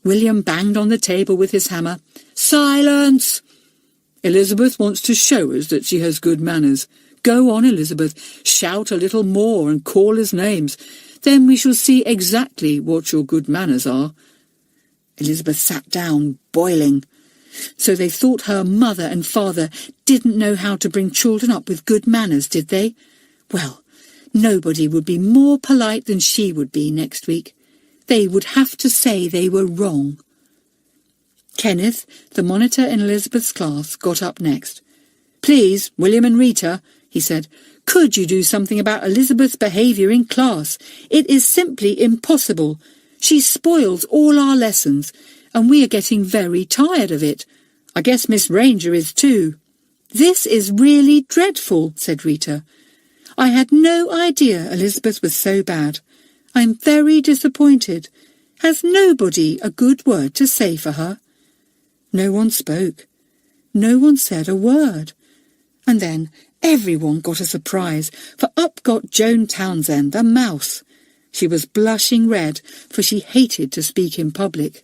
William banged on the table with his hammer. "Silence! Elizabeth wants to show us that she has good manners. Go on, Elizabeth, shout a little more and call us names. Then we shall see exactly what your good manners are." Elizabeth sat down, boiling. So they thought her mother and father didn't know how to bring children up with good manners, did they? Well, nobody would be more polite than she would be next week. They would have to say they were wrong. Kenneth, the monitor in Elizabeth's class, got up next. "Please, William and Rita," he said, "could you do something about Elizabeth's behaviour in class? It is simply impossible. She spoils all our lessons, and we are getting very tired of it. I guess Miss Ranger is too." "This is really dreadful," said Rita. "I had no idea Elizabeth was so bad. I'm very disappointed. Has nobody a good word to say for her?" No one spoke. No one said a word. And then everyone got a surprise, for up got Joan Townsend, the mouse. She was blushing red, for she hated to speak in public.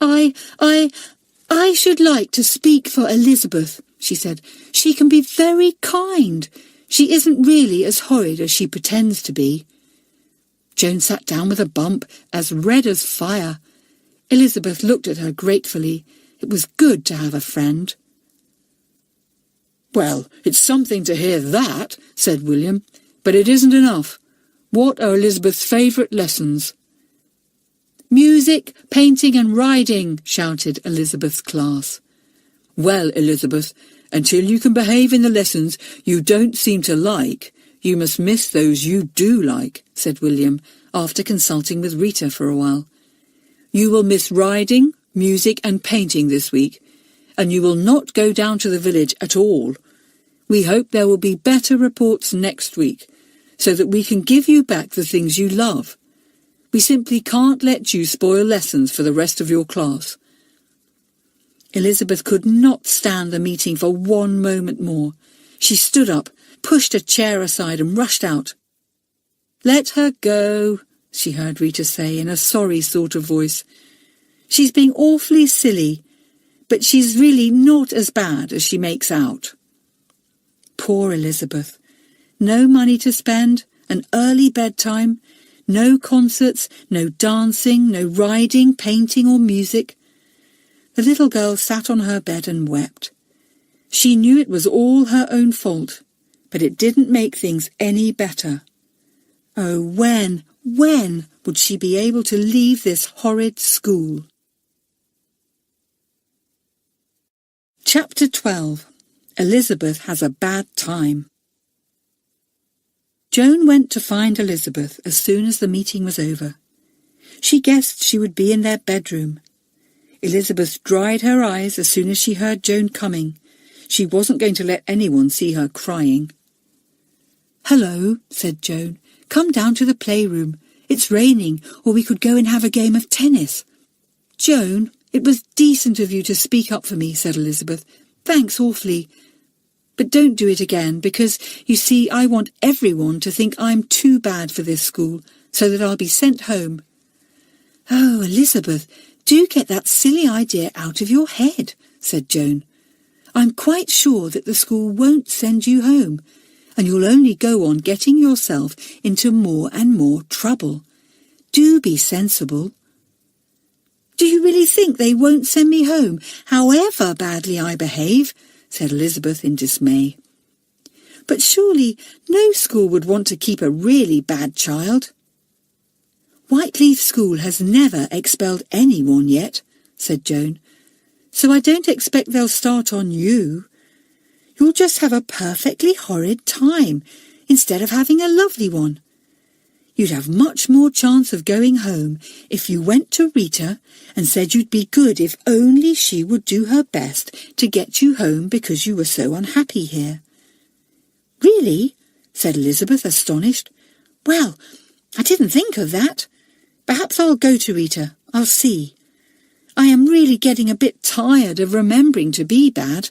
I should like to speak for Elizabeth," she said. "She can be very kind. She isn't really as horrid as she pretends to be." Joan sat down with a bump, as red as fire. Elizabeth looked at her gratefully. It was good to have a friend. "Well, it's something to hear that," said William, "but it isn't enough. What are Elizabeth's favourite lessons?" "Music, painting and riding," shouted Elizabeth's class. "Well, Elizabeth, until you can behave in the lessons you don't seem to like, you must miss those you do like," said William, after consulting with Rita for a while. "You will miss riding, music and painting this week, and you will not go down to the village at all. We hope there will be better reports next week, so that we can give you back the things you love. We simply can't let you spoil lessons for the rest of your class." Elizabeth could not stand the meeting for one moment more. She stood up, pushed a chair aside and rushed out. "Let her go," she heard Rita say in a sorry sort of voice. "She's being awfully silly, but she's really not as bad as she makes out." Poor Elizabeth. No money to spend, an early bedtime, no concerts, no dancing, no riding, painting or music. The little girl sat on her bed and wept. She knew it was all her own fault, but it didn't make things any better. Oh, when would she be able to leave this horrid school? Chapter 12. Elizabeth has a bad time. Joan went to find Elizabeth as soon as the meeting was over. She guessed she would be in their bedroom. Elizabeth dried her eyes as soon as she heard Joan coming. She wasn't going to let anyone see her crying. "Hello," said Joan. "Come down to the playroom. It's raining, or we could go and have a game of tennis." "Joan, it was decent of you to speak up for me," said Elizabeth. "Thanks awfully. But don't do it again, because, you see, I want everyone to think I'm too bad for this school, so that I'll be sent home." "Oh, Elizabeth, do get that silly idea out of your head," said Joan. "I'm quite sure that the school won't send you home, and you'll only go on getting yourself into more and more trouble. Do be sensible." "Do you really think they won't send me home, however badly I behave?" said Elizabeth in dismay. "But surely no school would want to keep a really bad child." "Whiteleaf School has never expelled anyone yet," said Joan, "so I don't expect they'll start on you. You'll just have a perfectly horrid time, instead of having a lovely one. You'd have much more chance of going home if you went to Rita and said you'd be good if only she would do her best to get you home because you were so unhappy here." "Really?" said Elizabeth, astonished. "Well, I didn't think of that. Perhaps I'll go to Rita. I'll see. I am really getting a bit tired of remembering to be bad.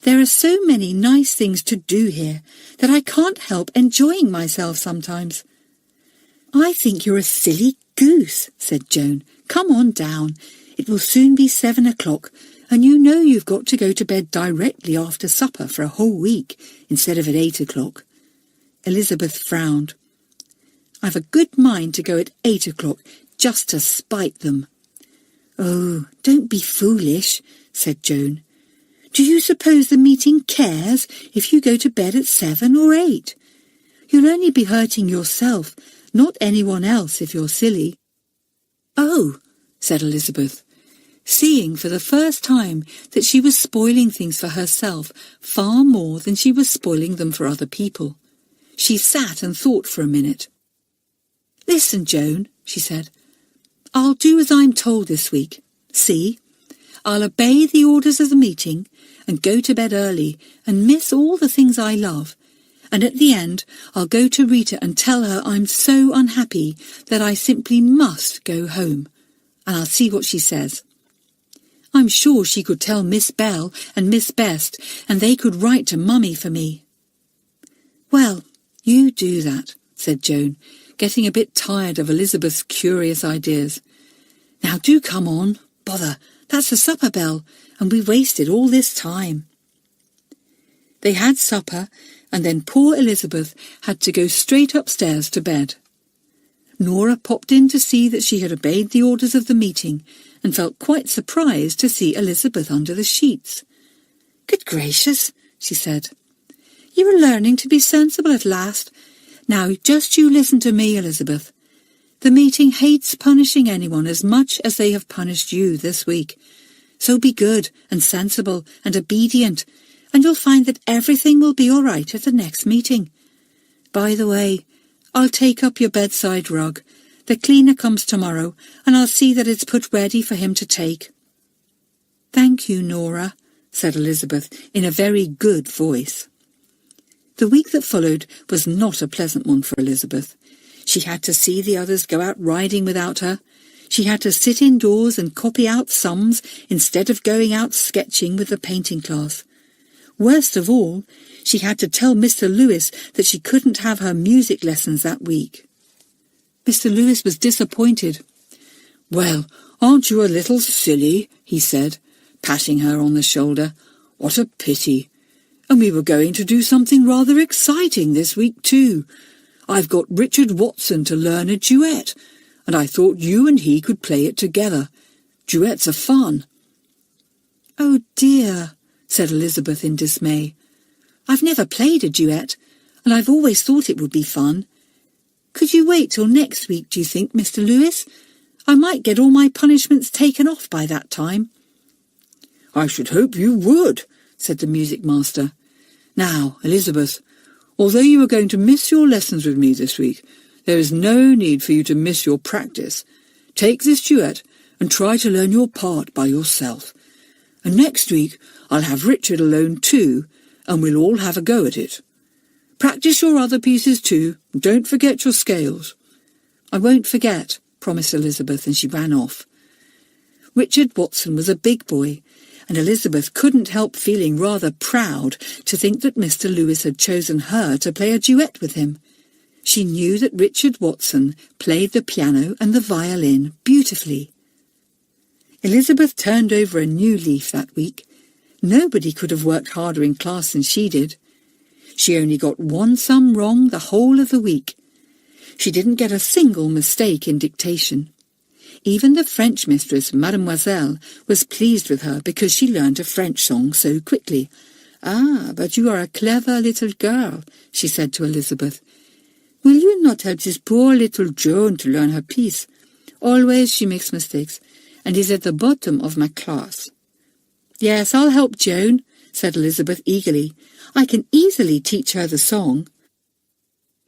There are so many nice things to do here that I can't help enjoying myself sometimes." "I think you're a silly goose," said Joan. "Come on down. It will soon be 7 o'clock, and you know you've got to go to bed directly after supper for a whole week, instead of at 8 o'clock. Elizabeth frowned. "I've a good mind to go at 8 o'clock, just to spite them." "Oh, don't be foolish," said Joan. "Do you suppose the meeting cares if you go to bed at 7 or 8? You'll only be hurting yourself, not anyone else, if you're silly." "Oh," said Elizabeth, seeing for the first time that she was spoiling things for herself far more than she was spoiling them for other people. She sat and thought for a minute. "Listen, Joan," she said. "I'll do as I'm told this week. See? I'll obey the orders of the meeting and go to bed early and miss all the things I love. And at the end, I'll go to Rita and tell her I'm so unhappy that I simply must go home. And I'll see what she says. I'm sure she could tell Miss Bell and Miss Best, and they could write to Mummy for me." "Well, you do that," said Joan, getting a bit tired of Elizabeth's curious ideas. "Now do come on. Bother, that's the supper bell, and we've wasted all this time." They had supper, and then poor Elizabeth had to go straight upstairs to bed. Nora popped in to see that she had obeyed the orders of the meeting, and felt quite surprised to see Elizabeth under the sheets. "Good gracious," she said. "You are learning to be sensible at last. Now just you listen to me, Elizabeth. The meeting hates punishing anyone as much as they have punished you this week. So be good and sensible and obedient, and you'll find that everything will be all right at the next meeting. By the way, I'll take up your bedside rug. The cleaner comes tomorrow, and I'll see that it's put ready for him to take." "Thank you, Nora," said Elizabeth in a very good voice. The week that followed was not a pleasant one for Elizabeth. She had to see the others go out riding without her. She had to sit indoors and copy out sums instead of going out sketching with the painting class. Worst of all, she had to tell Mr. Lewis that she couldn't have her music lessons that week. Mr. Lewis was disappointed. "Well, aren't you a little silly?" he said, patting her on the shoulder. "What a pity. And we were going to do something rather exciting this week too. I've got Richard Watson to learn a duet, and I thought you and he could play it together. Duets are fun." "Oh dear," said Elizabeth in dismay. "I've never played a duet, and I've always thought it would be fun. Could you wait till next week, do you think, Mr. Lewis? I might get all my punishments taken off by that time." "I should hope you would," said the music master. "Now, Elizabeth, although you are going to miss your lessons with me this week, there is no need for you to miss your practice. Take this duet and try to learn your part by yourself. And next week I'll have Richard alone too, and we'll all have a go at it. Practice your other pieces too, and don't forget your scales." "I won't forget," promised Elizabeth, and she ran off. Richard Watson was a big boy, and Elizabeth couldn't help feeling rather proud to think that Mr. Lewis had chosen her to play a duet with him. She knew that Richard Watson played the piano and the violin beautifully. Elizabeth turned over a new leaf that week. Nobody could have worked harder in class than she did. She only got one sum wrong the whole of the week. She didn't get a single mistake in dictation. Even the French mistress, Mademoiselle, was pleased with her because she learned a French song so quickly. "Ah, but you are a clever little girl," she said to Elizabeth. "Will you not help this poor little Joan to learn her piece? Always she makes mistakes, and is at the bottom of my class." "Yes, I'll help Joan," said Elizabeth eagerly. "I can easily teach her the song."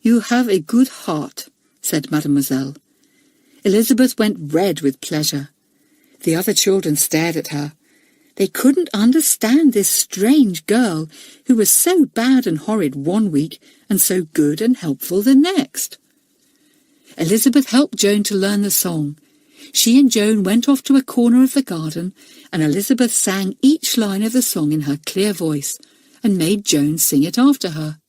"You have a good heart," said Mademoiselle. Elizabeth went red with pleasure. The other children stared at her. They couldn't understand this strange girl who was so bad and horrid one week and so good and helpful the next. Elizabeth helped Joan to learn the song. She and Joan went off to a corner of the garden, and Elizabeth sang each line of the song in her clear voice and made Joan sing it after her.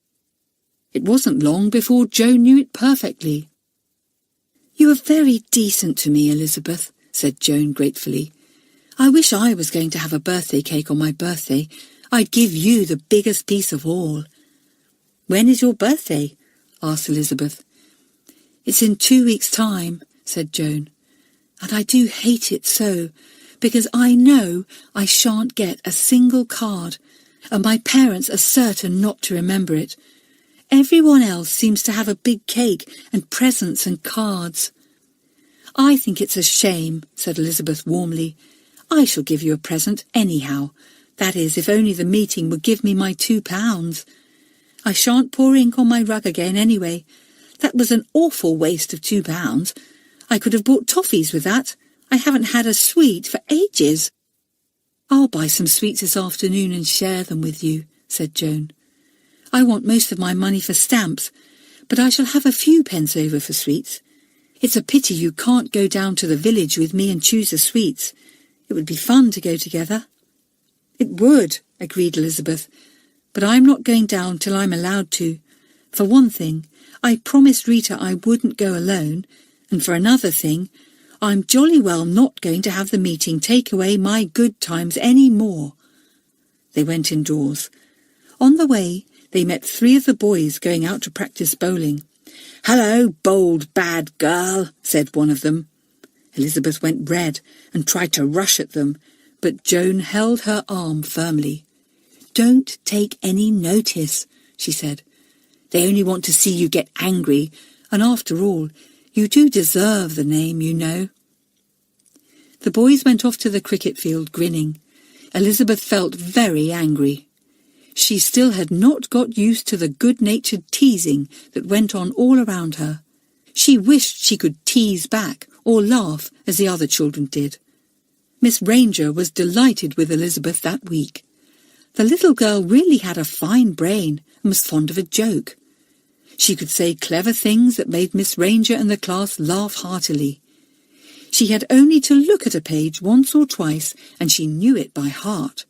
It wasn't long before Joan knew it perfectly. "You are very decent to me, Elizabeth," said Joan gratefully. "I wish I was going to have a birthday cake on my birthday. I'd give you the biggest piece of all." "When is your birthday?" asked Elizabeth. "It's in 2 weeks' time," said Joan. "And I do hate it so, because I know I shan't get a single card, and my parents are certain not to remember it. Everyone else seems to have a big cake and presents and cards." "I think it's a shame," said Elizabeth warmly. "I shall give you a present anyhow. That is, if only the meeting would give me my £2. I shan't pour ink on my rug again anyway. That was an awful waste of £2. I could have bought toffees with that. I haven't had a sweet for ages." "I'll buy some sweets this afternoon and share them with you," said Joan. "I want most of my money for stamps, but I shall have a few pence over for sweets. It's a pity you can't go down to the village with me and choose the sweets. It would be fun to go together." "It would," agreed Elizabeth, "but I'm not going down till I'm allowed to. For one thing, I promised Rita I wouldn't go alone, and for another thing, I'm jolly well not going to have the meeting take away my good times any more." They went indoors. On the way, they met 3 of the boys going out to practice bowling. "Hello, bold, bad girl," said one of them. Elizabeth went red and tried to rush at them, but Joan held her arm firmly. "Don't take any notice," she said. "They only want to see you get angry, and after all, you do deserve the name, you know." The boys went off to the cricket field grinning. Elizabeth felt very angry. She still had not got used to the good-natured teasing that went on all around her. She wished she could tease back or laugh as the other children did. Miss Ranger was delighted with Elizabeth that week. The little girl really had a fine brain and was fond of a joke. She could say clever things that made Miss Ranger and the class laugh heartily. She had only to look at a page once or twice and she knew it by heart.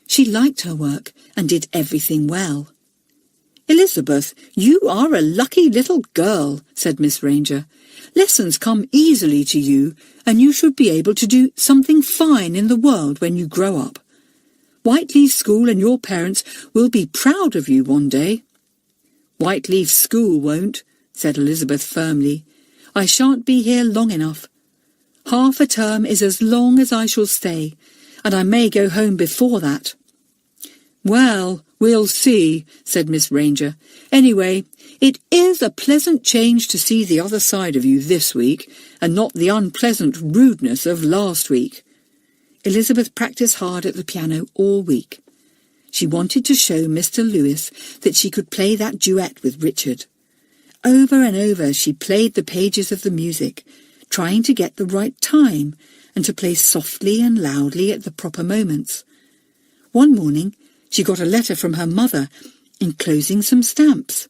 She liked her work and did everything well. "Elizabeth, you are a lucky little girl," said Miss Ranger. "Lessons come easily to you, and you should be able to do something fine in the world when you grow up. Whiteleaf School and your parents will be proud of you one day." "Whiteleaf School won't," said Elizabeth firmly. "I shan't be here long enough. Half a term is as long as I shall stay, and I may go home before that." "Well, we'll see," said Miss Ranger. "Anyway, it is a pleasant change to see the other side of you this week, and not the unpleasant rudeness of last week." Elizabeth practiced hard at the piano all week. She wanted to show Mr. Lewis that she could play that duet with Richard. Over and over she played the pages of the music, trying to get the right time and to play softly and loudly at the proper moments. One morning she got a letter from her mother enclosing some stamps.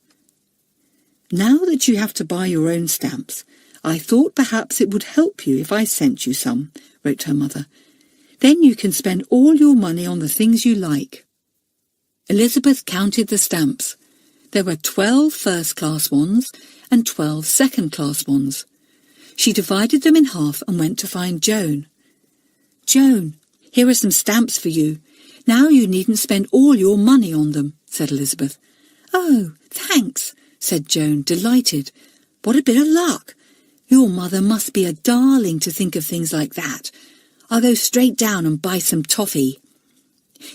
"Now that you have to buy your own stamps, I thought perhaps it would help you if I sent you some," wrote her mother. "Then you can spend all your money on the things you like." Elizabeth counted the stamps. There were 12 first-class ones and 12 second-class ones. She divided them in half and went to find Joan. "Joan, here are some stamps for you. Now you needn't spend all your money on them," said Elizabeth. "Oh, thanks," said Joan, delighted. "What a bit of luck! Your mother must be a darling to think of things like that. I'll go straight down and buy some toffee."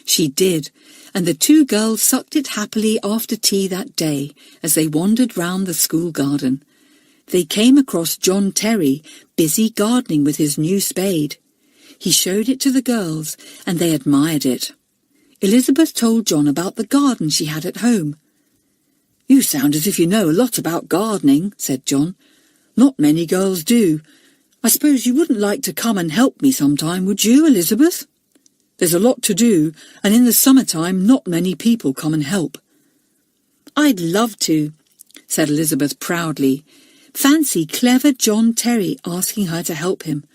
She did, and the two girls sucked it happily after tea that day as they wandered round the school garden. They came across John Terry, busy gardening with his new spade. He showed it to the girls, and they admired it. Elizabeth told John about the garden she had at home. "You sound as if you know a lot about gardening," said John. "Not many girls do. I suppose you wouldn't like to come and help me sometime, would you, Elizabeth? There's a lot to do, and in the summertime not many people come and help." "I'd love to," said Elizabeth proudly. "Fancy clever John Terry asking her to help him.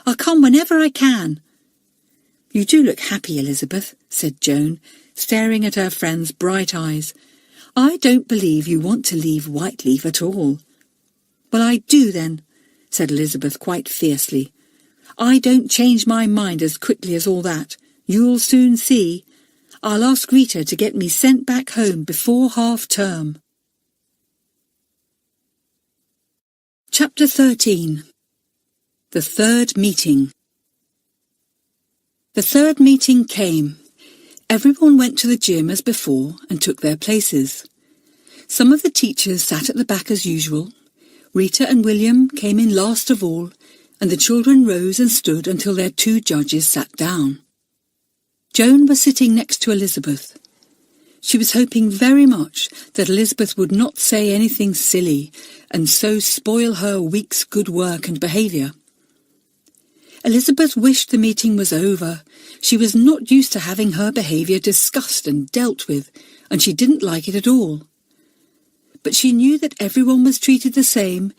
I'll come whenever I can." "You do look happy, Elizabeth," said Joan, staring at her friend's bright eyes. "I don't believe you want to leave Whiteleaf at all." "Well, I do then," said Elizabeth quite fiercely. "I don't change my mind as quickly as all that. You'll soon see. I'll ask Rita to get me sent back home before half-term." Chapter 13. The Third Meeting. The third meeting came. Everyone went to the gym as before and took their places. Some of the teachers sat at the back as usual. Rita and William came in last of all, and the children rose and stood until their two judges sat down. Joan was sitting next to Elizabeth. She was hoping very much that Elizabeth would not say anything silly and so spoil her week's good work and behaviour. Elizabeth wished the meeting was over. She was not used to having her behaviour discussed and dealt with, and she didn't like it at all. But she knew that everyone was treated the same,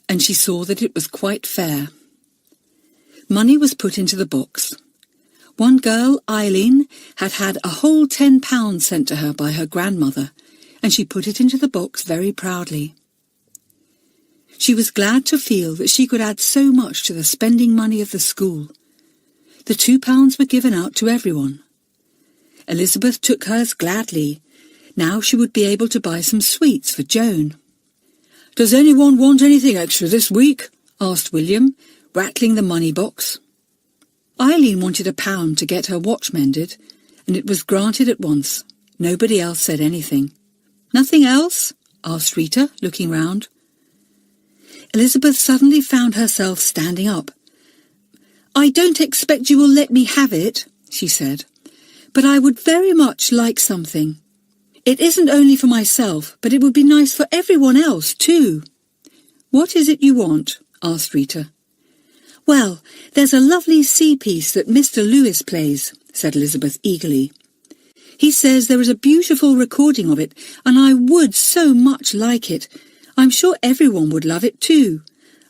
and she saw that it was quite fair. Money was put into the box. One girl, Eileen, had had a whole £10 sent to her by her grandmother, and she put it into the box very proudly. She was glad to feel that she could add so much to the spending money of the school. The £2 were given out to everyone. Elizabeth took hers gladly. Now she would be able to buy some sweets for Joan. "Does anyone want anything extra this week?" asked William, rattling the money box. Eileen wanted £1 to get her watch mended, and it was granted at once. Nobody else said anything. "Nothing else?" asked Rita, looking round. Elizabeth suddenly found herself standing up. "I don't expect you will let me have it," she said, "but I would very much like something. It isn't only for myself, but it would be nice for everyone else too." "What is it you want?" asked Rita. "Well, there's a lovely sea piece that Mr. Lewis plays," said Elizabeth eagerly. "He says there is a beautiful recording of it, and I would so much like it. I'm sure everyone would love it too.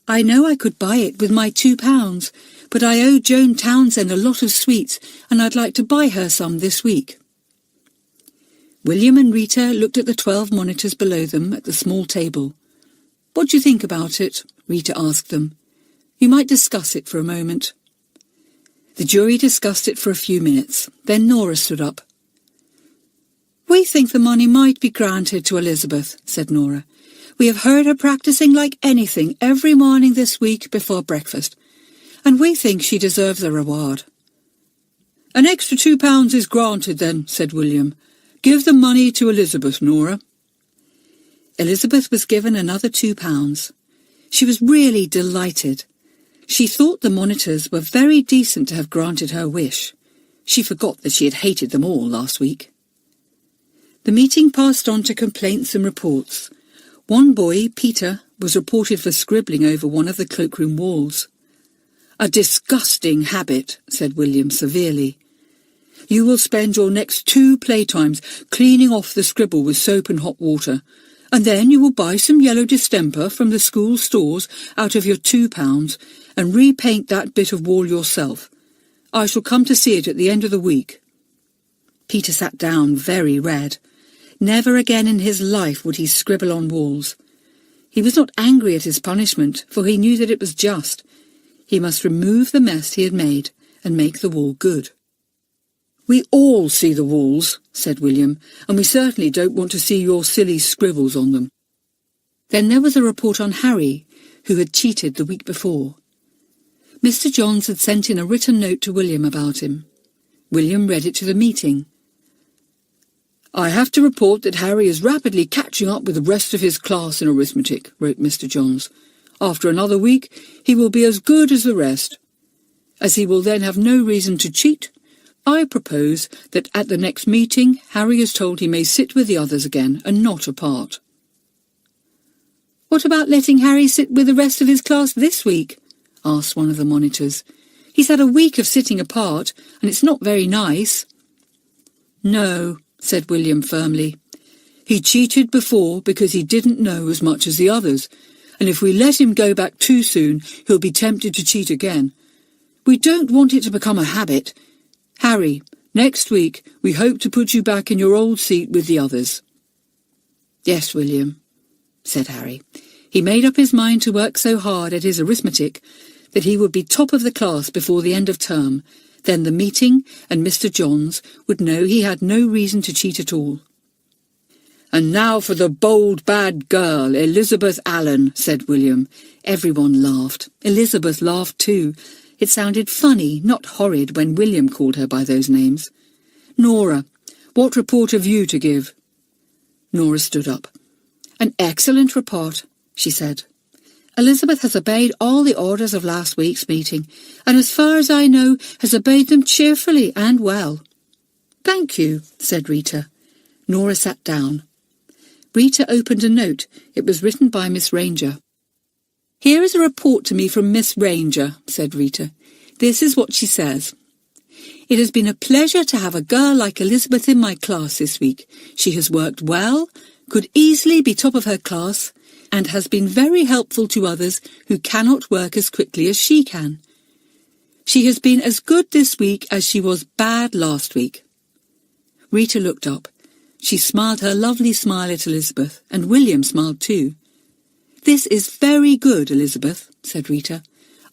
I know I could buy it with my £2, but I owe Joan Townsend a lot of sweets, and I'd like to buy her some this week." William and Rita looked at the 12 monitors below them at the small table. "What do you think about it?" Rita asked them. "You might discuss it for a moment." The jury discussed it for a few minutes. Then Nora stood up. "We think the money might be granted to Elizabeth," said Nora. "We have heard her practising like anything every morning this week before breakfast, and we think she deserves a reward." "An extra £2 is granted then," said William. "Give the money to Elizabeth, Nora." Elizabeth was given another £2. She was really delighted. She thought the monitors were very decent to have granted her wish. She forgot that she had hated them all last week. The meeting passed on to complaints and reports. One boy, Peter, was reported for scribbling over one of the cloakroom walls. "A disgusting habit," said William severely. "You will spend your next 2 playtimes cleaning off the scribble with soap and hot water, and then you will buy some yellow distemper from the school stores out of your £2 and repaint that bit of wall yourself. I shall come to see it at the end of the week." Peter sat down very red. Never again in his life would he scribble on walls. He was not angry at his punishment, for he knew that it was just. He must remove the mess he had made and make the wall good. "We all see the walls," said William, "and we certainly don't want to see your silly scribbles on them." Then there was a report on Harry, who had cheated the week before. Mr. Johns had sent in a written note to William about him. William read it to the meeting. "I have to report that Harry is rapidly catching up with the rest of his class in arithmetic," wrote Mr. Johns. "After another week, he will be as good as the rest. As he will then have no reason to cheat, I propose that at the next meeting Harry is told he may sit with the others again and not apart." "What about letting Harry sit with the rest of his class this week?" asked one of the monitors. "He's had a week of sitting apart, and it's not very nice." "No," said William firmly. "He cheated before because he didn't know as much as the others, and if we let him go back too soon, he'll be tempted to cheat again. We don't want it to become a habit. Harry, next week we hope to put you back in your old seat with the others." "Yes, William," said Harry. He made up his mind to work so hard at his arithmetic that he would be top of the class before the end of term. Then the meeting and Mr. Johns would know he had no reason to cheat at all. "And now for the bold bad girl, Elizabeth Allen," said William. Everyone laughed. Elizabeth laughed too. It sounded funny, not horrid, when William called her by those names. "Nora, what report have you to give?" Nora stood up. "An excellent report," she said. "Elizabeth has obeyed all the orders of last week's meeting, and as far as I know, has obeyed them cheerfully and well." "Thank you," said Rita. Nora sat down. Rita opened a note. It was written by Miss Ranger. "Here is a report to me from Miss Ranger," said Rita. "This is what she says. It has been a pleasure to have a girl like Elizabeth in my class this week. She has worked well, could easily be top of her class, and has been very helpful to others who cannot work as quickly as she can. She has been as good this week as she was bad last week." Rita looked up. She smiled her lovely smile at Elizabeth, and William smiled too. "This is very good, Elizabeth," said Rita.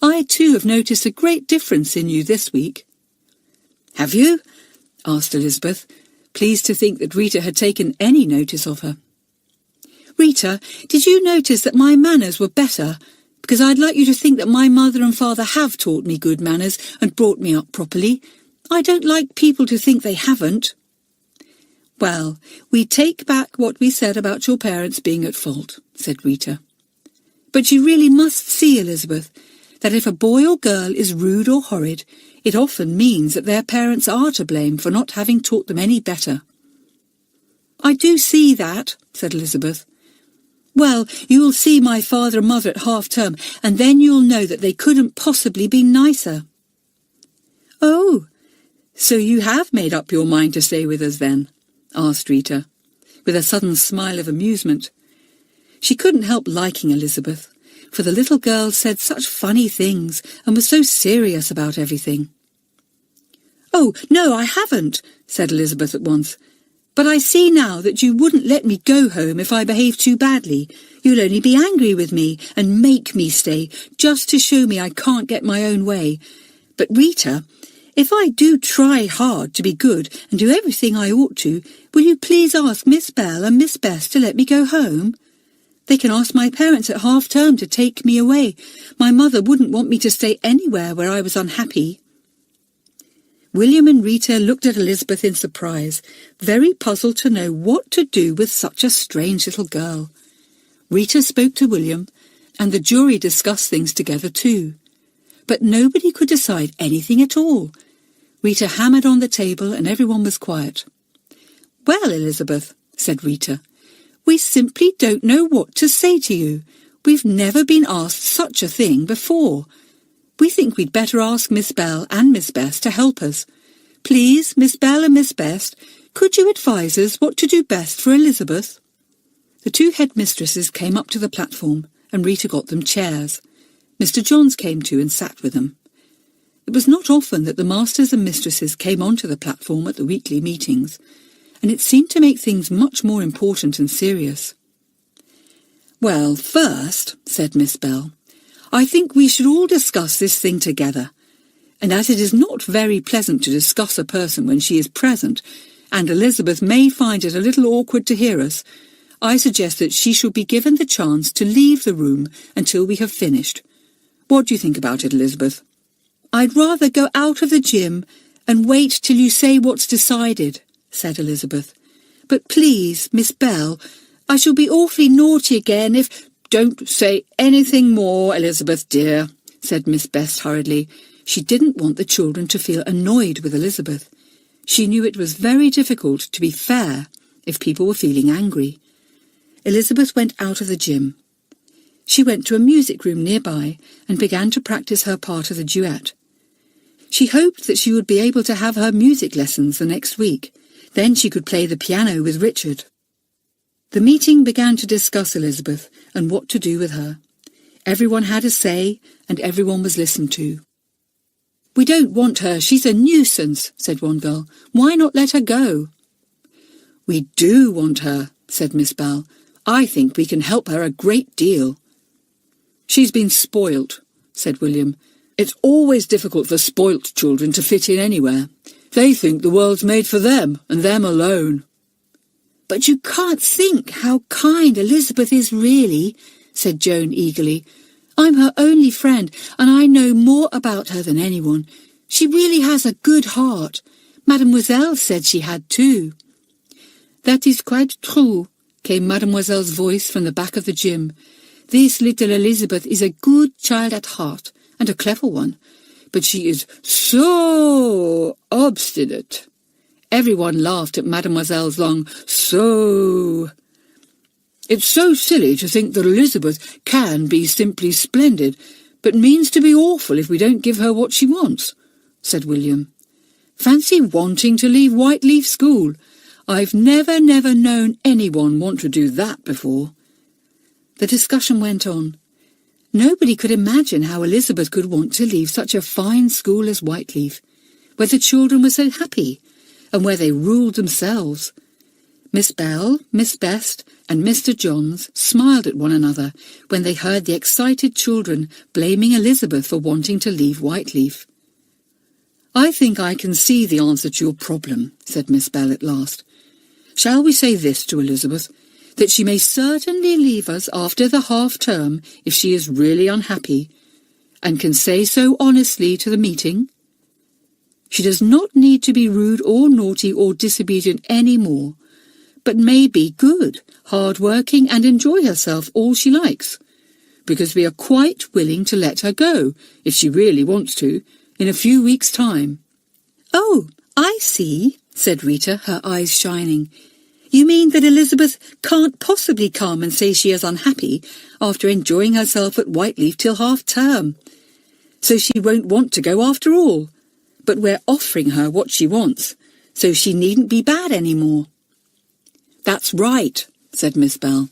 "I too have noticed a great difference in you this week." "Have you?" asked Elizabeth, pleased to think that Rita had taken any notice of her. "Rita, did you notice that my manners were better? Because I'd like you to think that my mother and father have taught me good manners and brought me up properly. I don't like people to think they haven't." "Well, we take back what we said about your parents being at fault," said Rita. "But you really must see, Elizabeth, that if a boy or girl is rude or horrid, it often means that their parents are to blame for not having taught them any better." "I do see that," said Elizabeth. "Well, you will see my father and mother at half-term, and then you'll know that they couldn't possibly be nicer." "Oh, so you have made up your mind to stay with us then?" asked Rita, with a sudden smile of amusement. She couldn't help liking Elizabeth, for the little girl said such funny things and was so serious about everything. "Oh, no, I haven't," said Elizabeth at once. "But I see now that you wouldn't let me go home if I behaved too badly. You'll only be angry with me and make me stay, just to show me I can't get my own way. But Rita, if I do try hard to be good and do everything I ought to, will you please ask Miss Bell and Miss Bess to let me go home? They can ask my parents at half-term to take me away. My mother wouldn't want me to stay anywhere where I was unhappy." William and Rita looked at Elizabeth in surprise, very puzzled to know what to do with such a strange little girl. Rita spoke to William, and the jury discussed things together too. But nobody could decide anything at all. Rita hammered on the table and everyone was quiet. "Well, Elizabeth," said Rita. "We simply don't know what to say to you. We've never been asked such a thing before. We think we'd better ask Miss Bell and Miss Best to help us. Please, Miss Bell and Miss Best, could you advise us what to do best for Elizabeth?" The two headmistresses came up to the platform, and Rita got them chairs. Mr. Johns came too and sat with them. It was not often that the masters and mistresses came onto the platform at the weekly meetings, and it seemed to make things much more important and serious. "Well, first," said Miss Bell, "I think we should all discuss this thing together. And as it is not very pleasant to discuss a person when she is present, and Elizabeth may find it a little awkward to hear us, I suggest that she should be given the chance to leave the room until we have finished. What do you think about it, Elizabeth?" "I'd rather go out of the gym and wait till you say what's decided," said Elizabeth. "But please, Miss Bell, I shall be awfully naughty again if—" "Don't say anything more, Elizabeth, dear," said Miss Best hurriedly. She didn't want the children to feel annoyed with Elizabeth. She knew it was very difficult to be fair if people were feeling angry. Elizabeth went out of the gym. She went to a music room nearby and began to practice her part of the duet. She hoped that she would be able to have her music lessons the next week. Then she could play the piano with Richard. The meeting began to discuss Elizabeth and what to do with her. Everyone had a say, and everyone was listened to. "We don't want her, she's a nuisance," said one girl. "Why not let her go?" "We do want her," said Miss Bell. "I think we can help her a great deal." "She's been spoilt," said William. "It's always difficult for spoilt children to fit in anywhere. They think the world's made for them, and them alone." "But you can't think how kind Elizabeth is really," said Joan eagerly. "I'm her only friend, and I know more about her than anyone. She really has a good heart. Mademoiselle said she had too." "That is quite true," came Mademoiselle's voice from the back of the gym. "This little Elizabeth is a good child at heart, and a clever one, but she is so obstinate." Everyone laughed at Mademoiselle's long "so." "It's so silly to think that Elizabeth can be simply splendid, but means to be awful if we don't give her what she wants," said William. "Fancy wanting to leave Whiteleaf School. I've never known anyone want to do that before." The discussion went on. Nobody could imagine how Elizabeth could want to leave such a fine school as Whiteleaf, where the children were so happy, and where they ruled themselves. Miss Bell, Miss Best, and Mr. Johns smiled at one another when they heard the excited children blaming Elizabeth for wanting to leave Whiteleaf. "I think I can see the answer to your problem," said Miss Bell at last. "Shall we say this to Elizabeth, that she may certainly leave us after the half-term if she is really unhappy, and can say so honestly to the meeting? She does not need to be rude or naughty or disobedient any more, but may be good, hard-working, and enjoy herself all she likes, because we are quite willing to let her go, if she really wants to, in a few weeks' time." "Oh, I see," said Rita, her eyes shining. "You mean that Elizabeth can't possibly come and say she is unhappy after enjoying herself at Whiteleaf till half-term. So she won't want to go after all. But we're offering her what she wants, so she needn't be bad any more." "That's right," said Miss Bell.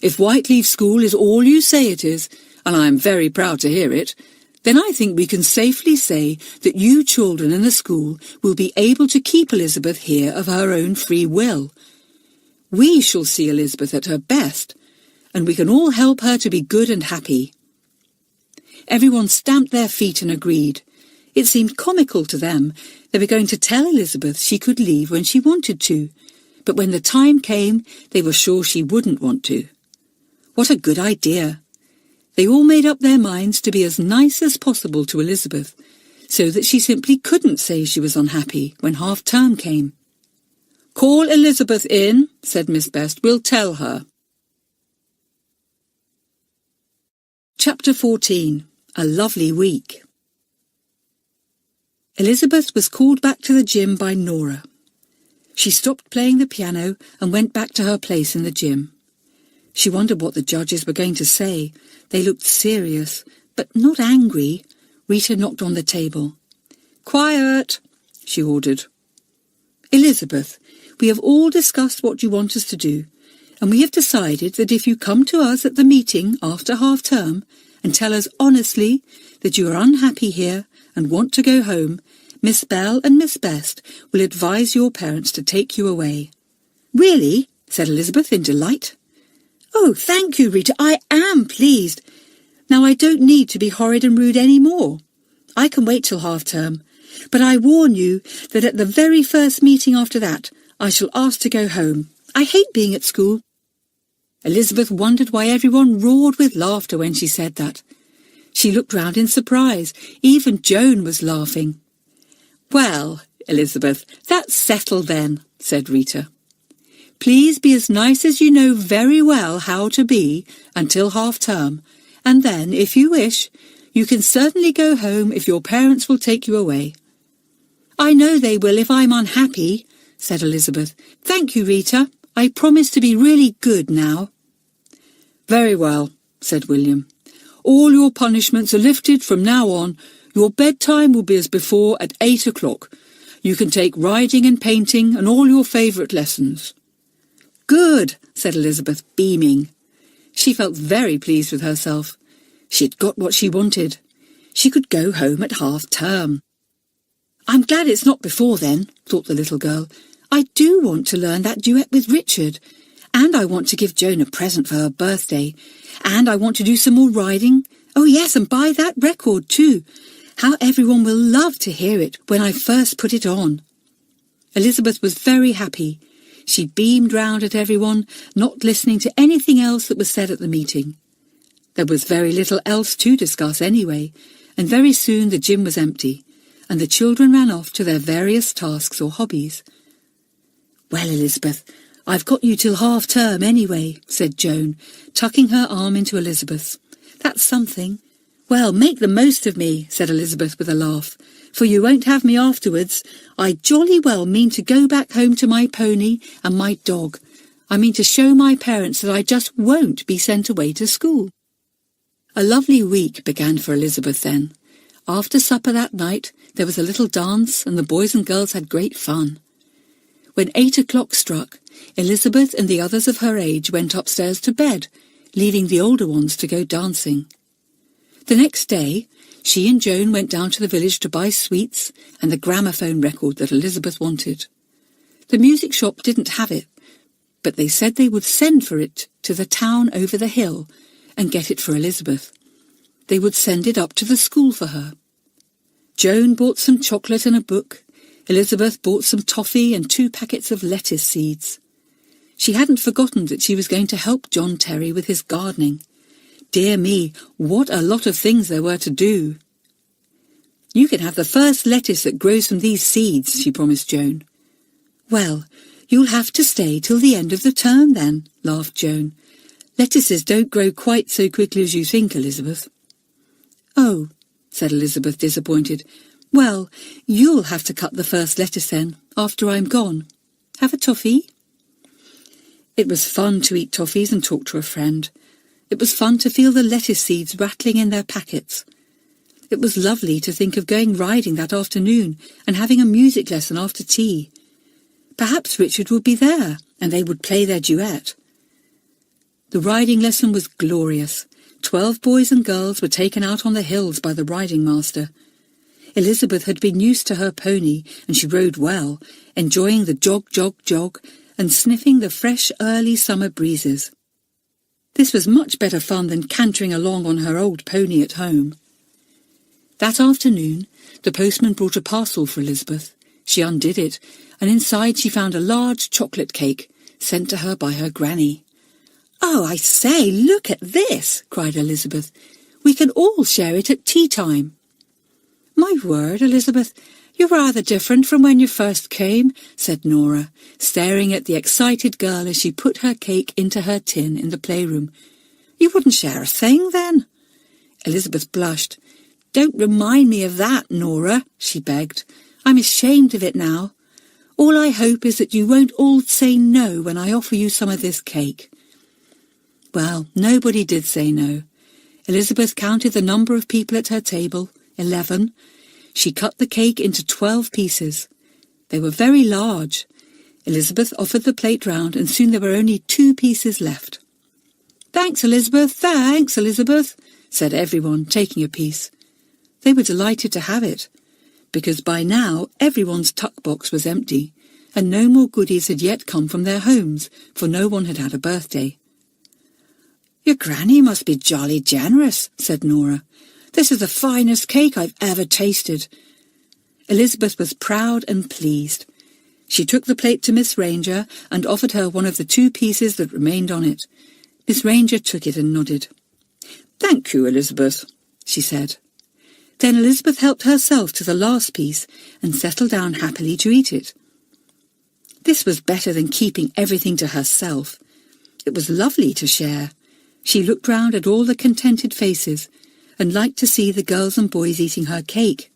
"If Whiteleaf School is all you say it is, and I am very proud to hear it, then I think we can safely say that you children in the school will be able to keep Elizabeth here of her own free will. We shall see Elizabeth at her best, and we can all help her to be good and happy." Everyone stamped their feet and agreed. It seemed comical to them. They were going to tell Elizabeth she could leave when she wanted to, but when the time came, they were sure she wouldn't want to. What a good idea! They all made up their minds to be as nice as possible to Elizabeth, so that she simply couldn't say she was unhappy when half-term came. "Call Elizabeth in," said Miss Best. "We'll tell her." Chapter 14. A Lovely Week. Elizabeth was called back to the gym by Nora. She stopped playing the piano and went back to her place in the gym. She wondered what the judges were going to say. They looked serious, but not angry. Rita knocked on the table. "Quiet," she ordered. "Elizabeth, we have all discussed what you want us to do, and we have decided that if you come to us at the meeting after half-term and tell us honestly that you are unhappy here and want to go home, Miss Bell and Miss Best will advise your parents to take you away." "Really?" said Elizabeth in delight. "Oh, thank you, Rita. I am pleased. Now I don't need to be horrid and rude any more. I can wait till half-term, but I warn you that at the very first meeting after that, I shall ask to go home. I hate being at school." Elizabeth wondered why everyone roared with laughter when she said that. She looked round in surprise. Even Joan was laughing. "Well, Elizabeth, that's settled then," said Rita. "Please be as nice as you know very well how to be until half-term, and then, if you wish, you can certainly go home if your parents will take you away." "I know they will if I'm unhappy," said Elizabeth. "Thank you, Rita. I promise to be really good now." "Very well," said William. "All your punishments are lifted from now on. Your bedtime will be as before at 8 o'clock. You can take riding and painting and all your favourite lessons." "Good," said Elizabeth, beaming. She felt very pleased with herself. She had got what she wanted. She could go home at half-term. "I'm glad it's not before then," thought the little girl. "I do want to learn that duet with Richard, and I want to give Joan a present for her birthday, and I want to do some more riding. Oh yes, and buy that record too. How everyone will love to hear it when I first put it on." Elizabeth was very happy. She beamed round at everyone, not listening to anything else that was said at the meeting. There was very little else to discuss anyway, and very soon the gym was empty, and the children ran off to their various tasks or hobbies. "Well, Elizabeth, I've got you till half-term anyway," said Joan, tucking her arm into Elizabeth's. "That's something." "Well, make the most of me," said Elizabeth with a laugh, "for you won't have me afterwards. I jolly well mean to go back home to my pony and my dog. I mean to show my parents that I just won't be sent away to school." A lovely week began for Elizabeth then. After supper that night, there was a little dance, and the boys and girls had great fun. When 8 o'clock struck, Elizabeth and the others of her age went upstairs to bed, leaving the older ones to go dancing. The next day, she and Joan went down to the village to buy sweets and the gramophone record that Elizabeth wanted. The music shop didn't have it, but they said they would send for it to the town over the hill and get it for Elizabeth. They would send it up to the school for her. Joan bought some chocolate and a book. Elizabeth bought some toffee and 2 packets of lettuce seeds. She hadn't forgotten that she was going to help John Terry with his gardening. Dear me, what a lot of things there were to do. "You can have the first lettuce that grows from these seeds," she promised Joan. "Well, you'll have to stay till the end of the term then," laughed Joan. "Lettuces don't grow quite so quickly as you think, Elizabeth." "Oh," said Elizabeth, disappointed. "Well, you'll have to cut the first lettuce then, after I'm gone. Have a toffee?" It was fun to eat toffees and talk to a friend. It was fun to feel the lettuce seeds rattling in their packets. It was lovely to think of going riding that afternoon and having a music lesson after tea. Perhaps Richard would be there, and they would play their duet. The riding lesson was glorious. 12 boys and girls were taken out on the hills by the riding master. Elizabeth had been used to her pony, and she rode well, enjoying the jog, jog, jog, and sniffing the fresh early summer breezes. This was much better fun than cantering along on her old pony at home. That afternoon, the postman brought a parcel for Elizabeth. She undid it, and inside she found a large chocolate cake, sent to her by her granny. "Oh, I say, look at this!" cried Elizabeth. "We can all share it at tea time." "My word, Elizabeth, you're rather different from when you first came," said Nora, staring at the excited girl as she put her cake into her tin in the playroom. "You wouldn't share a thing, then?" Elizabeth blushed. "Don't remind me of that, Nora," she begged. "I'm ashamed of it now. All I hope is that you won't all say no when I offer you some of this cake." Well, nobody did say no. Elizabeth counted the number of people at her table, 11. She cut the cake into 12 pieces. They were very large. Elizabeth offered the plate round, and soon there were only 2 pieces left. "Thanks, Elizabeth, said everyone, taking a piece. They were delighted to have it, because by now everyone's tuck box was empty, and no more goodies had yet come from their homes, for no one had had a birthday. "Your granny must be jolly generous," said Nora. "This is the finest cake I've ever tasted." Elizabeth was proud and pleased. She took the plate to Miss Ranger and offered her one of the 2 pieces that remained on it. Miss Ranger took it and nodded. "Thank you, Elizabeth," she said. Then Elizabeth helped herself to the last piece and settled down happily to eat it. This was better than keeping everything to herself. It was lovely to share. She looked round at all the contented faces and liked to see the girls and boys eating her cake.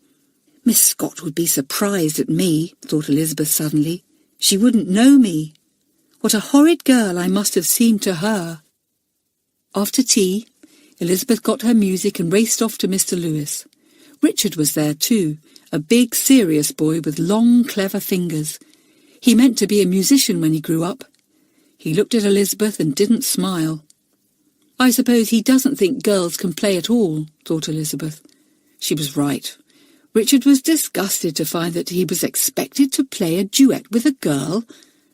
"Miss Scott would be surprised at me," thought Elizabeth suddenly. "She wouldn't know me. What a horrid girl I must have seemed to her." After tea, Elizabeth got her music and raced off to Mr. Lewis. Richard was there too, a big, serious boy with long, clever fingers. He meant to be a musician when he grew up. He looked at Elizabeth and didn't smile. "I suppose he doesn't think girls can play at all," thought Elizabeth. She was right. Richard was disgusted to find that he was expected to play a duet with a girl,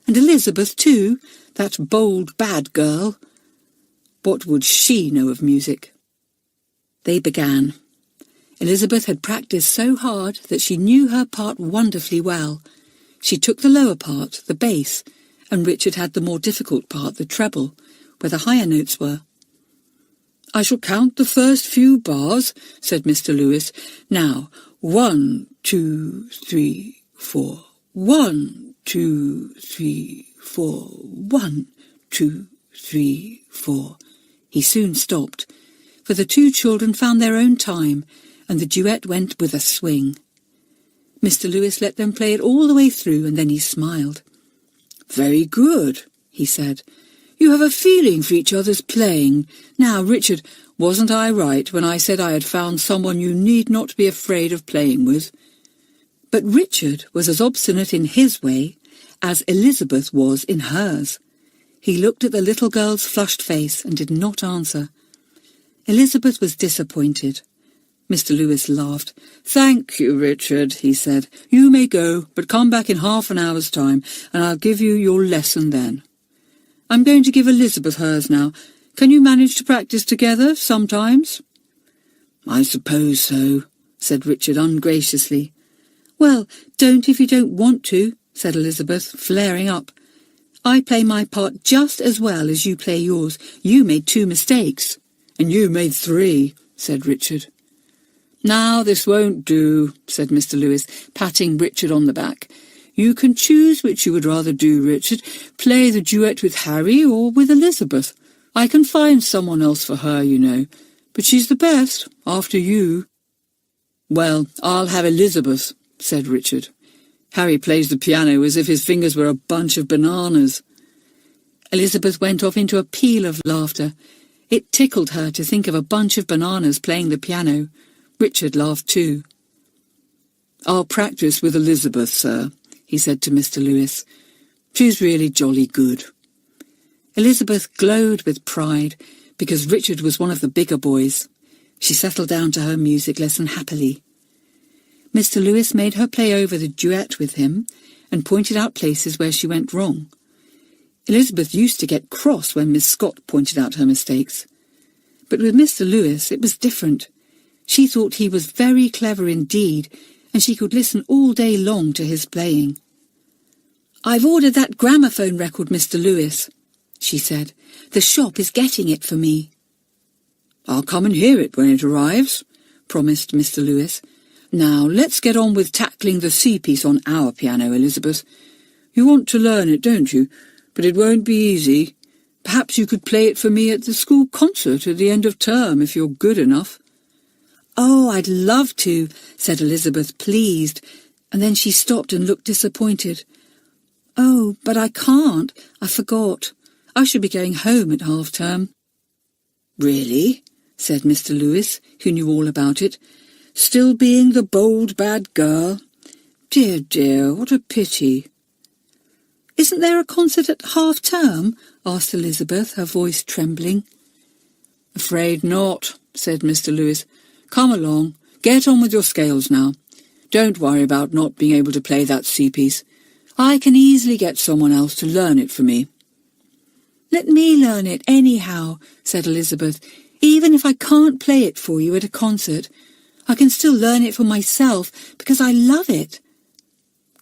and Elizabeth too, that bold, bad girl. What would she know of music? They began. Elizabeth had practised so hard that she knew her part wonderfully well. She took the lower part, the bass, and Richard had the more difficult part, the treble, where the higher notes were. "I shall count the first few bars," said Mr. Lewis. "Now, 1, 2, 3, 4. 1, 2, 3, 4. 1, 2, 3, 4. He soon stopped, for the 2 children found their own time, and the duet went with a swing. Mr. Lewis let them play it all the way through, and then he smiled. "Very good," he said. "You have a feeling for each other's playing. Now, Richard, wasn't I right when I said I had found someone you need not be afraid of playing with?" But Richard was as obstinate in his way as Elizabeth was in hers. He looked at the little girl's flushed face and did not answer. Elizabeth was disappointed. Mr. Lewis laughed. "Thank you, Richard," he said. "You may go, but come back in half an hour's time, and I'll give you your lesson then. I'm going to give Elizabeth hers now. Can you manage to practice together sometimes?" "I suppose so," said Richard ungraciously. "Well, don't if you don't want to," said Elizabeth, flaring up. "I play my part just as well as you play yours. You made 2 mistakes." "And you made 3, said Richard. "Now, this won't do," said Mr. Lewis, patting Richard on the back. "You can choose which you would rather do, Richard. Play the duet with Harry or with Elizabeth. I can find someone else for her, you know, but she's the best, after you." "Well, I'll have Elizabeth," said Richard. "Harry plays the piano as if his fingers were a bunch of bananas." Elizabeth went off into a peal of laughter. It tickled her to think of a bunch of bananas playing the piano. Richard laughed too. "I'll practice with Elizabeth, sir," he said to Mr. Lewis. "She's really jolly good." Elizabeth glowed with pride, because Richard was one of the bigger boys. She settled down to her music lesson happily. Mr. Lewis made her play over the duet with him, and pointed out places where she went wrong. Elizabeth used to get cross when Miss Scott pointed out her mistakes. But with Mr. Lewis it was different. She thought he was very clever indeed, and she could listen all day long to his playing. "I've ordered that gramophone record, Mr. Lewis," she said. "The shop is getting it for me." "I'll come and hear it when it arrives," promised Mr. Lewis. "Now, let's get on with tackling the C piece on our piano, Elizabeth. You want to learn it, don't you? But it won't be easy. Perhaps you could play it for me at the school concert at the end of term, if you're good enough." "Oh, I'd love to," said Elizabeth, pleased, and then she stopped and looked disappointed. "Oh, but I can't. I forgot. I should be going home at half-term." "Really?" said Mr. Lewis, who knew all about it. "Still being the bold, bad girl? Dear, dear, what a pity." "Isn't there a concert at half-term?" asked Elizabeth, her voice trembling. "Afraid not," said Mr. Lewis. "Come along. Get on with your scales now. Don't worry about not being able to play that sea-piece. I can easily get someone else to learn it for me." "Let me learn it anyhow," said Elizabeth. "Even if I can't play it for you at a concert, I can still learn it for myself because I love it."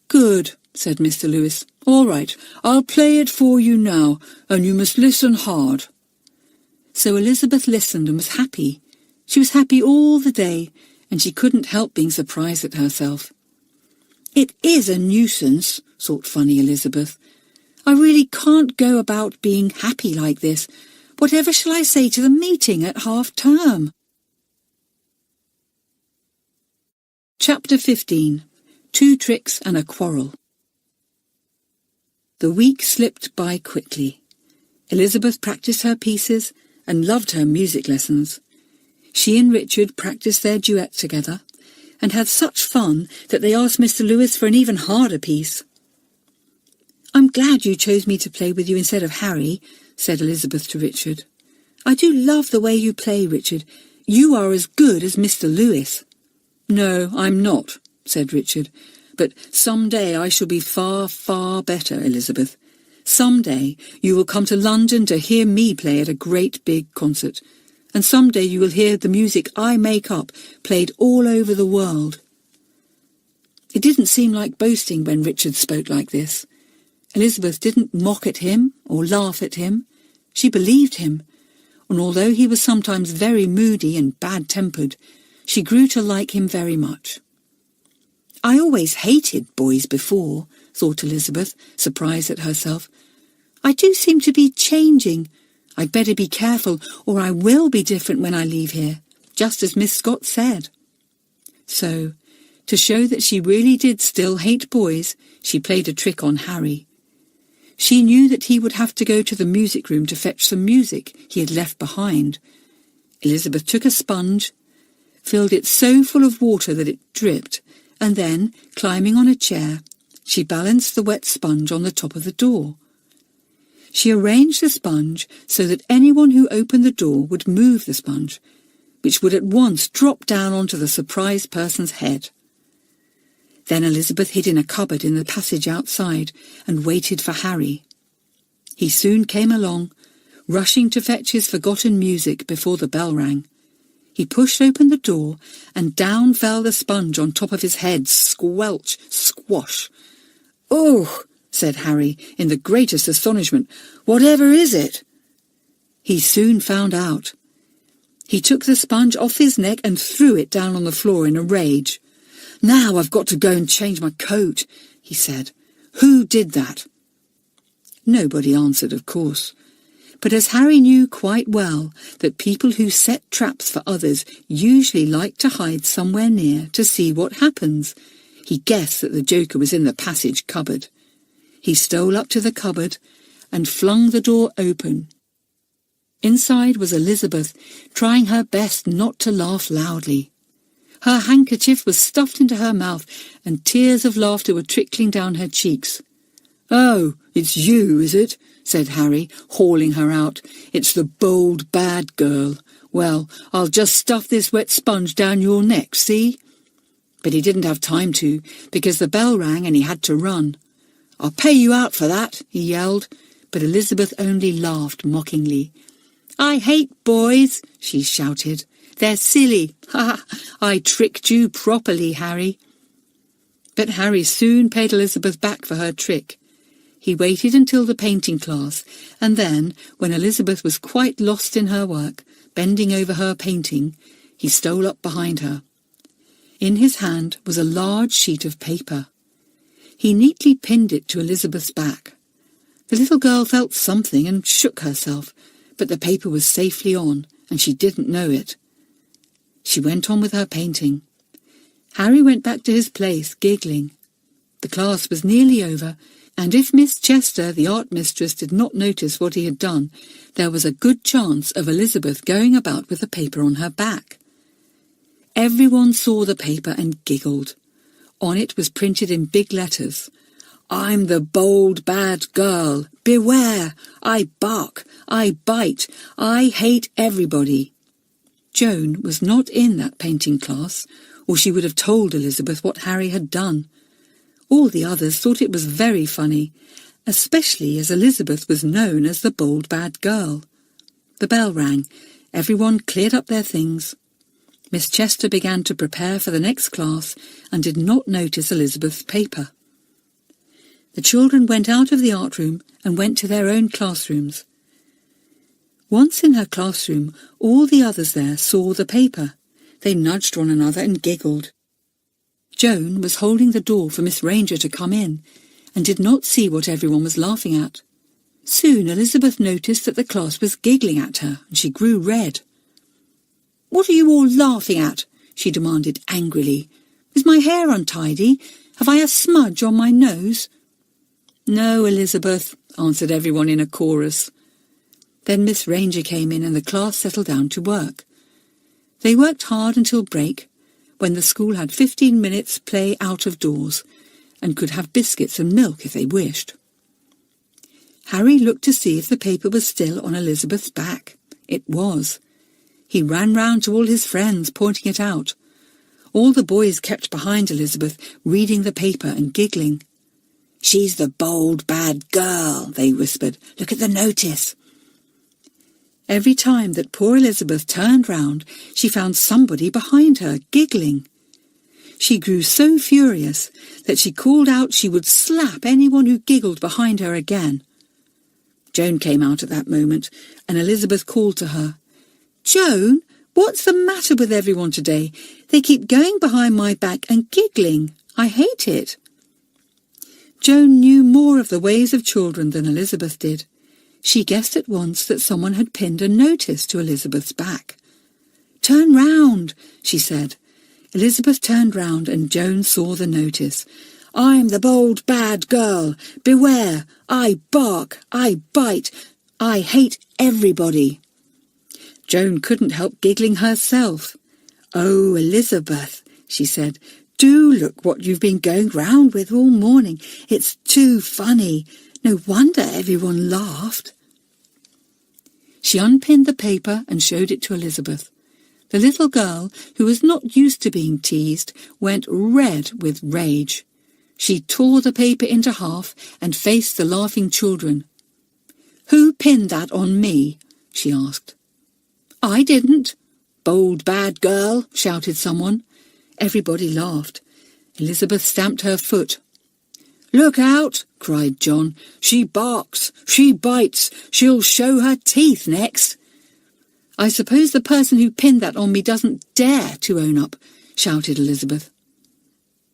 "Good," said Mr. Lewis. "All right, I'll play it for you now, and you must listen hard." So Elizabeth listened and was happy. She was happy all the day, and she couldn't help being surprised at herself. "It is a nuisance," thought funny Elizabeth. "I really can't go about being happy like this. Whatever shall I say to the meeting at half-term?" Chapter 15. 2 Tricks and a Quarrel. The week slipped by quickly. Elizabeth practiced her pieces and loved her music lessons. She and Richard practiced their duet together and had such fun that they asked Mr. Lewis for an even harder piece. "I'm glad you chose me to play with you instead of Harry," said Elizabeth to Richard. "I do love the way you play, Richard. You are as good as Mr. Lewis." "No, I'm not," said Richard. "But some day I shall be far, far better, Elizabeth. Some day you will come to London to hear me play at a great big concert, and some day you will hear the music I make up played all over the world." It didn't seem like boasting when Richard spoke like this. Elizabeth didn't mock at him or laugh at him. She believed him, and although he was sometimes very moody and bad-tempered, she grew to like him very much. "I always hated boys before," thought Elizabeth, surprised at herself. "I do seem to be changing. I'd better be careful, or I will be different when I leave here, just as Miss Scott said." So, to show that she really did still hate boys, she played a trick on Harry. She knew that he would have to go to the music room to fetch some music he had left behind. Elizabeth took a sponge, filled it so full of water that it dripped, and then, climbing on a chair, she balanced the wet sponge on the top of the door. She arranged the sponge so that anyone who opened the door would move the sponge, which would at once drop down onto the surprised person's head. Then Elizabeth hid in a cupboard in the passage outside and waited for Harry. He soon came along, rushing to fetch his forgotten music before the bell rang. He pushed open the door, and down fell the sponge on top of his head, squelch, squash. "Oh!" said Harry, in the greatest astonishment. "Whatever is it?" He soon found out. He took the sponge off his neck and threw it down on the floor in a rage. "Now I've got to go and change my coat," he said. "Who did that?" Nobody answered, of course. But as Harry knew quite well that people who set traps for others usually like to hide somewhere near to see what happens, he guessed that the joker was in the passage cupboard. He stole up to the cupboard and flung the door open. Inside was Elizabeth, trying her best not to laugh loudly. Her handkerchief was stuffed into her mouth, and tears of laughter were trickling down her cheeks. "Oh, it's you, is it?" said Harry, hauling her out. "It's the bold, bad girl. Well, I'll just stuff this wet sponge down your neck, see?" But he didn't have time to, because the bell rang and he had to run. "I'll pay you out for that," he yelled, but Elizabeth only laughed mockingly. "I hate boys," she shouted. "They're silly. Ha! I tricked you properly, Harry." But Harry soon paid Elizabeth back for her trick. He waited until the painting class, and then, when Elizabeth was quite lost in her work, bending over her painting, he stole up behind her. In his hand was a large sheet of paper. He neatly pinned it to Elizabeth's back. The little girl felt something and shook herself, but the paper was safely on, and she didn't know it. She went on with her painting. Harry went back to his place, giggling. The class was nearly over, and if Miss Chester, the art mistress, did not notice what he had done, there was a good chance of Elizabeth going about with the paper on her back. Everyone saw the paper and giggled. On it was printed in big letters, "I'm the bold, bad girl. Beware! I bark, I bite, I hate everybody." Joan was not in that painting class, or she would have told Elizabeth what Harry had done. All the others thought it was very funny, especially as Elizabeth was known as the bold, bad girl. The bell rang. Everyone cleared up their things. Miss Chester began to prepare for the next class and did not notice Elizabeth's paper. The children went out of the art room and went to their own classrooms. Once in her classroom, all the others there saw the paper. They nudged one another and giggled. Joan was holding the door for Miss Ranger to come in and did not see what everyone was laughing at. Soon Elizabeth noticed that the class was giggling at her, and she grew red. "What are you all laughing at?" she demanded angrily. "Is my hair untidy? Have I a smudge on my nose?" "No, Elizabeth," answered everyone in a chorus. Then Miss Ranger came in and the class settled down to work. They worked hard until break, when the school had 15 minutes play out of doors and could have biscuits and milk if they wished. Harry looked to see if the paper was still on Elizabeth's back. It was. He ran round to all his friends, pointing it out. All the boys kept behind Elizabeth, reading the paper and giggling. "She's the bold, bad girl," they whispered. "Look at the notice." Every time that poor Elizabeth turned round, she found somebody behind her, giggling. She grew so furious that she called out she would slap anyone who giggled behind her again. Joan came out at that moment, and Elizabeth called to her. "Joan, what's the matter with everyone today? They keep going behind my back and giggling. I hate it." Joan knew more of the ways of children than Elizabeth did. She guessed at once that someone had pinned a notice to Elizabeth's back. "Turn round," she said. Elizabeth turned round and Joan saw the notice. "I'm the bold, bad girl. Beware! I bark, I bite, I hate everybody." Joan couldn't help giggling herself. "Oh, Elizabeth," she said, "do look what you've been going round with all morning. It's too funny. No wonder everyone laughed." She unpinned the paper and showed it to Elizabeth. The little girl, who was not used to being teased, went red with rage. She tore the paper into half and faced the laughing children. "Who pinned that on me?" she asked. "I didn't." "Bold, bad girl," shouted someone. Everybody laughed. Elizabeth stamped her foot. "Look out," cried John. "She barks, she bites, she'll show her teeth next." "I suppose the person who pinned that on me doesn't dare to own up," shouted Elizabeth.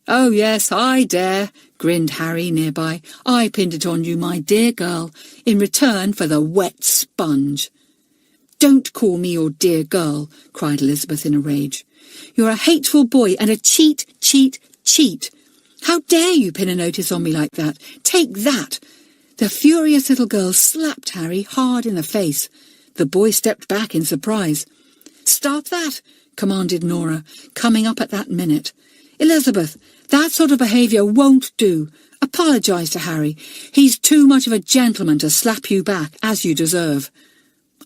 "Oh yes, I dare," grinned Harry nearby. "I pinned it on you, my dear girl, in return for the wet sponge." "Don't call me your dear girl," cried Elizabeth in a rage. "You're a hateful boy and a cheat, cheat, cheat. How dare you pin a notice on me like that? Take that!" The furious little girl slapped Harry hard in the face. The boy stepped back in surprise. "Stop that!" commanded Nora, coming up at that minute. "Elizabeth, that sort of behaviour won't do. Apologise to Harry. He's too much of a gentleman to slap you back, as you deserve."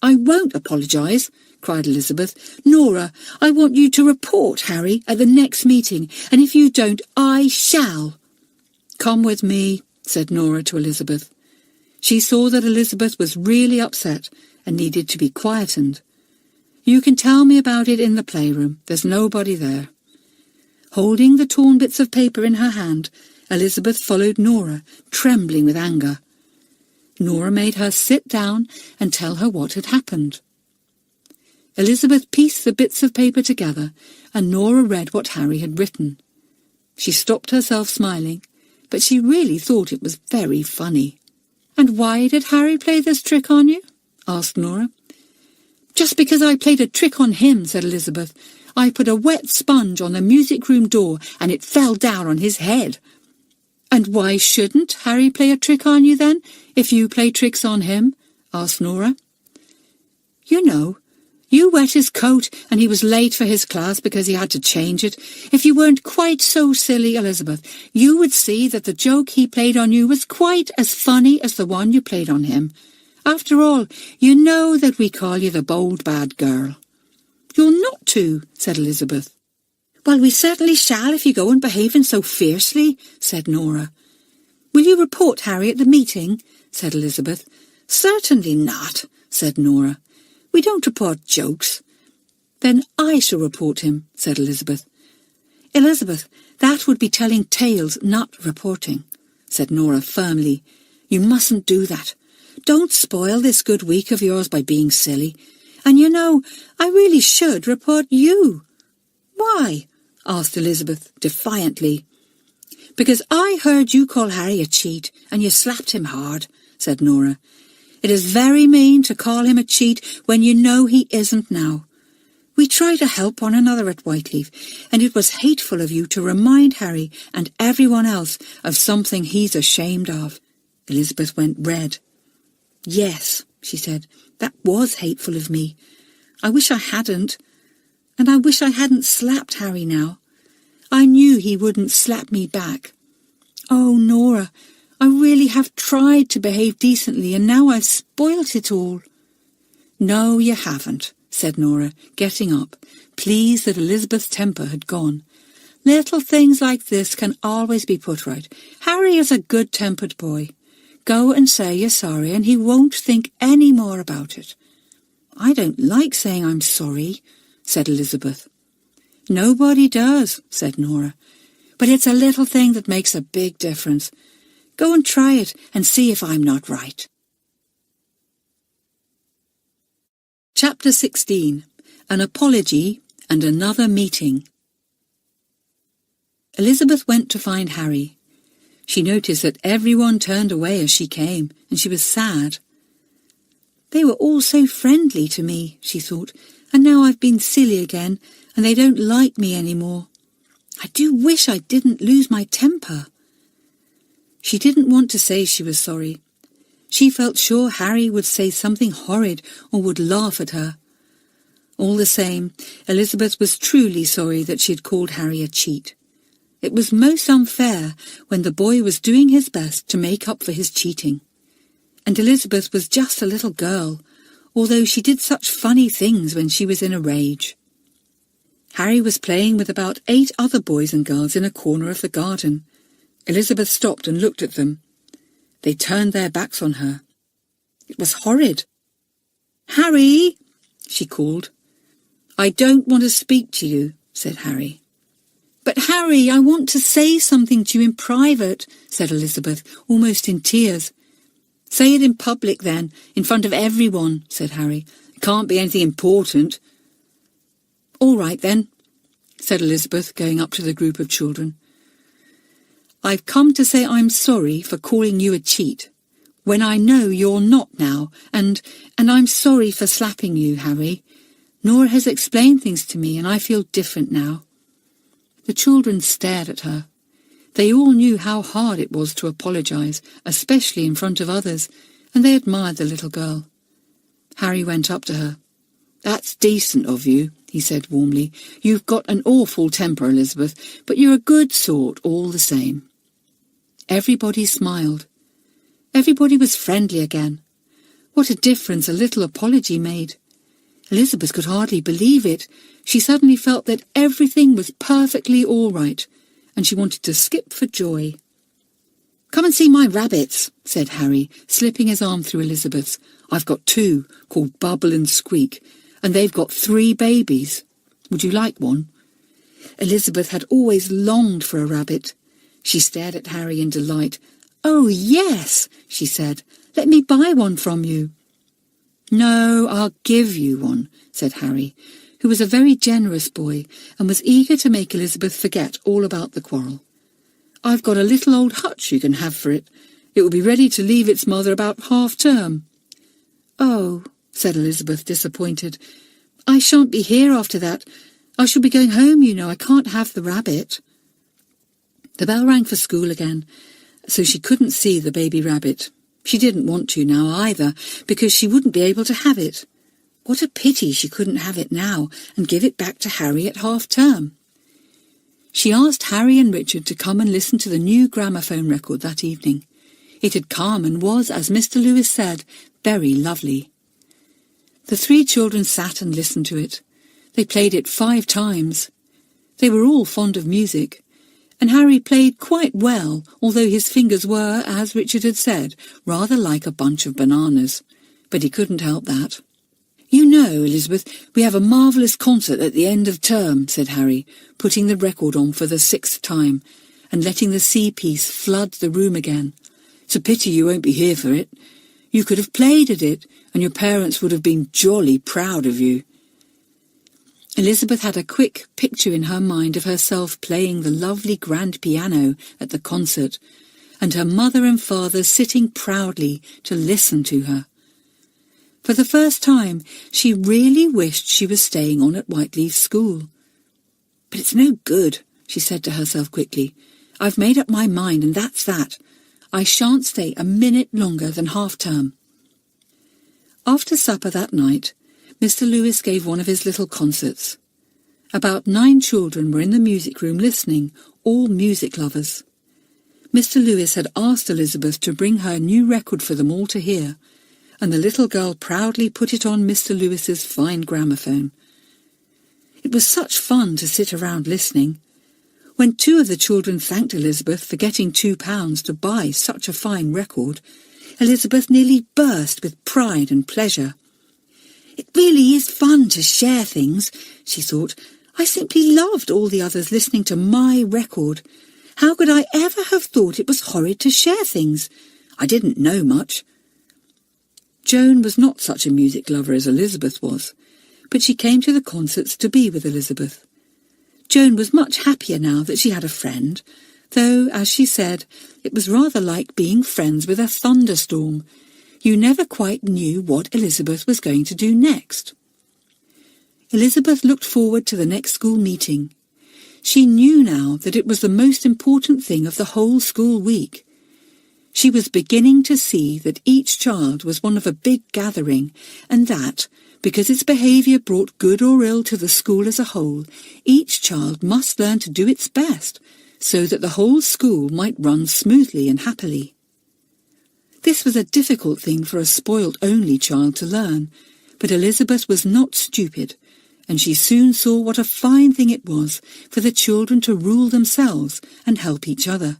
"I won't apologise," cried Elizabeth. "Nora, I want you to report Harry at the next meeting, and if you don't, I shall." "Come with me," said Nora to Elizabeth. She saw that Elizabeth was really upset and needed to be quietened. "You can tell me about it in the playroom. There's nobody there." Holding the torn bits of paper in her hand, Elizabeth followed Nora, trembling with anger. Nora made her sit down and tell her what had happened. Elizabeth pieced the bits of paper together, and Nora read what Harry had written. She stopped herself smiling, but she really thought it was very funny. "And why did Harry play this trick on you?" asked Nora. "Just because I played a trick on him," said Elizabeth. "I put a wet sponge on the music room door and it fell down on his head." "And why shouldn't Harry play a trick on you then, if you play tricks on him?" asked Nora. "You know, you wet his coat and he was late for his class because he had to change it. If you weren't quite so silly, Elizabeth, you would see that the joke he played on you was quite as funny as the one you played on him. After all, you know that we call you the bold bad girl." "You're not to," said Elizabeth. "Well, we certainly shall if you go on behaving so fiercely," said Nora. "Will you report Harry at the meeting?" said Elizabeth. "Certainly not," said Nora. "We don't report jokes." "Then I shall report him," said Elizabeth. "Elizabeth, that would be telling tales, not reporting," said Nora firmly. "You mustn't do that. Don't spoil this good week of yours by being silly. And you know, I really should report you." "Why?" asked Elizabeth defiantly. "Because I heard you call Harry a cheat, and you slapped him hard," said Nora. "It is very mean to call him a cheat when you know he isn't now. We try to help one another at Whiteleaf, and it was hateful of you to remind Harry and everyone else of something he's ashamed of." Elizabeth went red. "Yes," she said, "that was hateful of me. I wish I hadn't. And I wish I hadn't slapped Harry now. I knew he wouldn't slap me back. Oh, Nora, I really have tried to behave decently, and now I've spoilt it all." "No, you haven't," said Nora, getting up, pleased that Elizabeth's temper had gone. "Little things like this can always be put right. Harry is a good-tempered boy. Go and say you're sorry, and he won't think any more about it." "I don't like saying I'm sorry," said Elizabeth. "Nobody does," said Nora. "But it's a little thing that makes a big difference. Go and try it and see if I'm not right." Chapter 16. An Apology and Another Meeting. Elizabeth went to find Harry. She noticed that everyone turned away as she came, and she was sad. "They were all so friendly to me," she thought, "and now I've been silly again, and they don't like me any more. I do wish I didn't lose my temper." She didn't want to say she was sorry. She felt sure Harry would say something horrid or would laugh at her. All the same, Elizabeth was truly sorry that she had called Harry a cheat. It was most unfair when the boy was doing his best to make up for his cheating. And Elizabeth was just a little girl, although she did such funny things when she was in a rage. Harry was playing with about 8 other boys and girls in a corner of the garden. Elizabeth stopped and looked at them. They turned their backs on her. It was horrid. "Harry!" she called. "I don't want to speak to you," said Harry. "But Harry, I want to say something to you in private," said Elizabeth, almost in tears. "Say it in public then, in front of everyone," said Harry. "It can't be anything important." "All right then," said Elizabeth, going up to the group of children. "I've come to say I'm sorry for calling you a cheat, when I know you're not now, and I'm sorry for slapping you, Harry. Nora has explained things to me, and I feel different now." The children stared at her. They all knew how hard it was to apologize, especially in front of others, and they admired the little girl. Harry went up to her. "That's decent of you," he said warmly. "You've got an awful temper, Elizabeth, but you're a good sort all the same." Everybody smiled. Everybody was friendly again. What a difference a little apology made. Elizabeth could hardly believe it. She suddenly felt that everything was perfectly all right, and she wanted to skip for joy. "Come and see my rabbits," said Harry, slipping his arm through Elizabeth's. "I've got 2, called Bubble and Squeak, and they've got 3 babies. Would you like one?" Elizabeth had always longed for a rabbit. She stared at Harry in delight. "Oh, yes," she said. "Let me buy one from you." "No, I'll give you one," said Harry, who was a very generous boy and was eager to make Elizabeth forget all about the quarrel. "I've got a little old hutch you can have for it. It will be ready to leave its mother about half-term." "Oh," said Elizabeth, disappointed. "I shan't be here after that. I shall be going home, you know. I can't have the rabbit." The bell rang for school again, so she couldn't see the baby rabbit. She didn't want to now either, because she wouldn't be able to have it. What a pity she couldn't have it now and give it back to Harry at half-term. She asked Harry and Richard to come and listen to the new gramophone record that evening. It had come and was, as Mr. Lewis said, very lovely. The three children sat and listened to it. They played it 5 times. They were all fond of music, and Harry played quite well, although his fingers were, as Richard had said, rather like a bunch of bananas. But he couldn't help that. "You know, Elizabeth, we have a marvellous concert at the end of term," said Harry, putting the record on for the 6th time, and letting the sea piece flood the room again. "It's a pity you won't be here for it. You could have played at it, and your parents would have been jolly proud of you." Elizabeth had a quick picture in her mind of herself playing the lovely grand piano at the concert, and her mother and father sitting proudly to listen to her. For the first time, she really wished she was staying on at Whiteleaf School. "But it's no good," she said to herself quickly. "I've made up my mind, and that's that. I shan't stay a minute longer than half-term." After supper that night, Mr. Lewis gave one of his little concerts. About 9 children were in the music room listening, all music lovers. Mr. Lewis had asked Elizabeth to bring her new record for them all to hear, and the little girl proudly put it on Mr. Lewis's fine gramophone. It was such fun to sit around listening. When 2 of the children thanked Elizabeth for getting £2 to buy such a fine record, Elizabeth nearly burst with pride and pleasure. "It really is fun to share things," she thought. "I simply loved all the others listening to my record. How could I ever have thought it was horrid to share things? I didn't know much." Joan was not such a music lover as Elizabeth was, but she came to the concerts to be with Elizabeth. Joan was much happier now that she had a friend, though, as she said, it was rather like being friends with a thunderstorm. You never quite knew what Elizabeth was going to do next. Elizabeth looked forward to the next school meeting. She knew now that it was the most important thing of the whole school week. She was beginning to see that each child was one of a big gathering, and that, because its behaviour brought good or ill to the school as a whole, each child must learn to do its best, so that the whole school might run smoothly and happily. This was a difficult thing for a spoilt only child to learn, but Elizabeth was not stupid, and she soon saw what a fine thing it was for the children to rule themselves and help each other.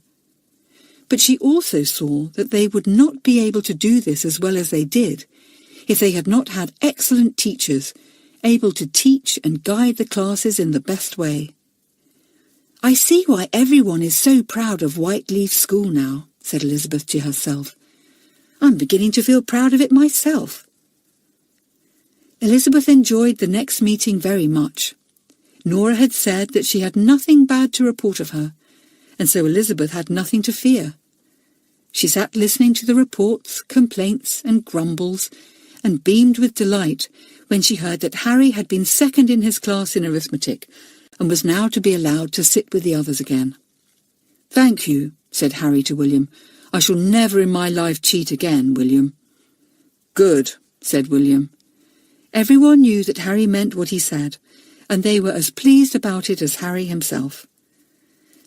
But she also saw that they would not be able to do this as well as they did if they had not had excellent teachers, able to teach and guide the classes in the best way. "I see why everyone is so proud of Whiteleaf School now," said Elizabeth to herself. "I'm beginning to feel proud of it myself." Elizabeth enjoyed the next meeting very much. Nora had said that she had nothing bad to report of her, and so Elizabeth had nothing to fear. She sat listening to the reports, complaints and grumbles, and beamed with delight when she heard that Harry had been second in his class in arithmetic, and was now to be allowed to sit with the others again. "Thank you," said Harry to William. "I shall never in my life cheat again, William." "Good," said William. Everyone knew that Harry meant what he said, and they were as pleased about it as Harry himself.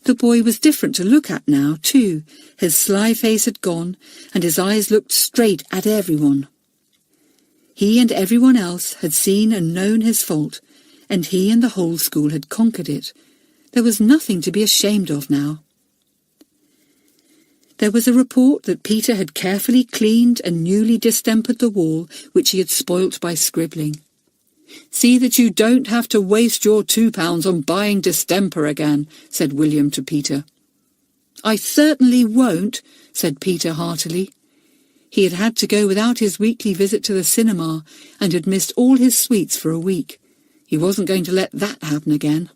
The boy was different to look at now, too. His sly face had gone, and his eyes looked straight at everyone. He and everyone else had seen and known his fault, and he and the whole school had conquered it. There was nothing to be ashamed of now. There was a report that Peter had carefully cleaned and newly distempered the wall which he had spoilt by scribbling. "See that you don't have to waste your £2 on buying distemper again," said William to Peter. "I certainly won't," said Peter heartily. He had had to go without his weekly visit to the cinema, and had missed all his sweets for a week. He wasn't going to let that happen again.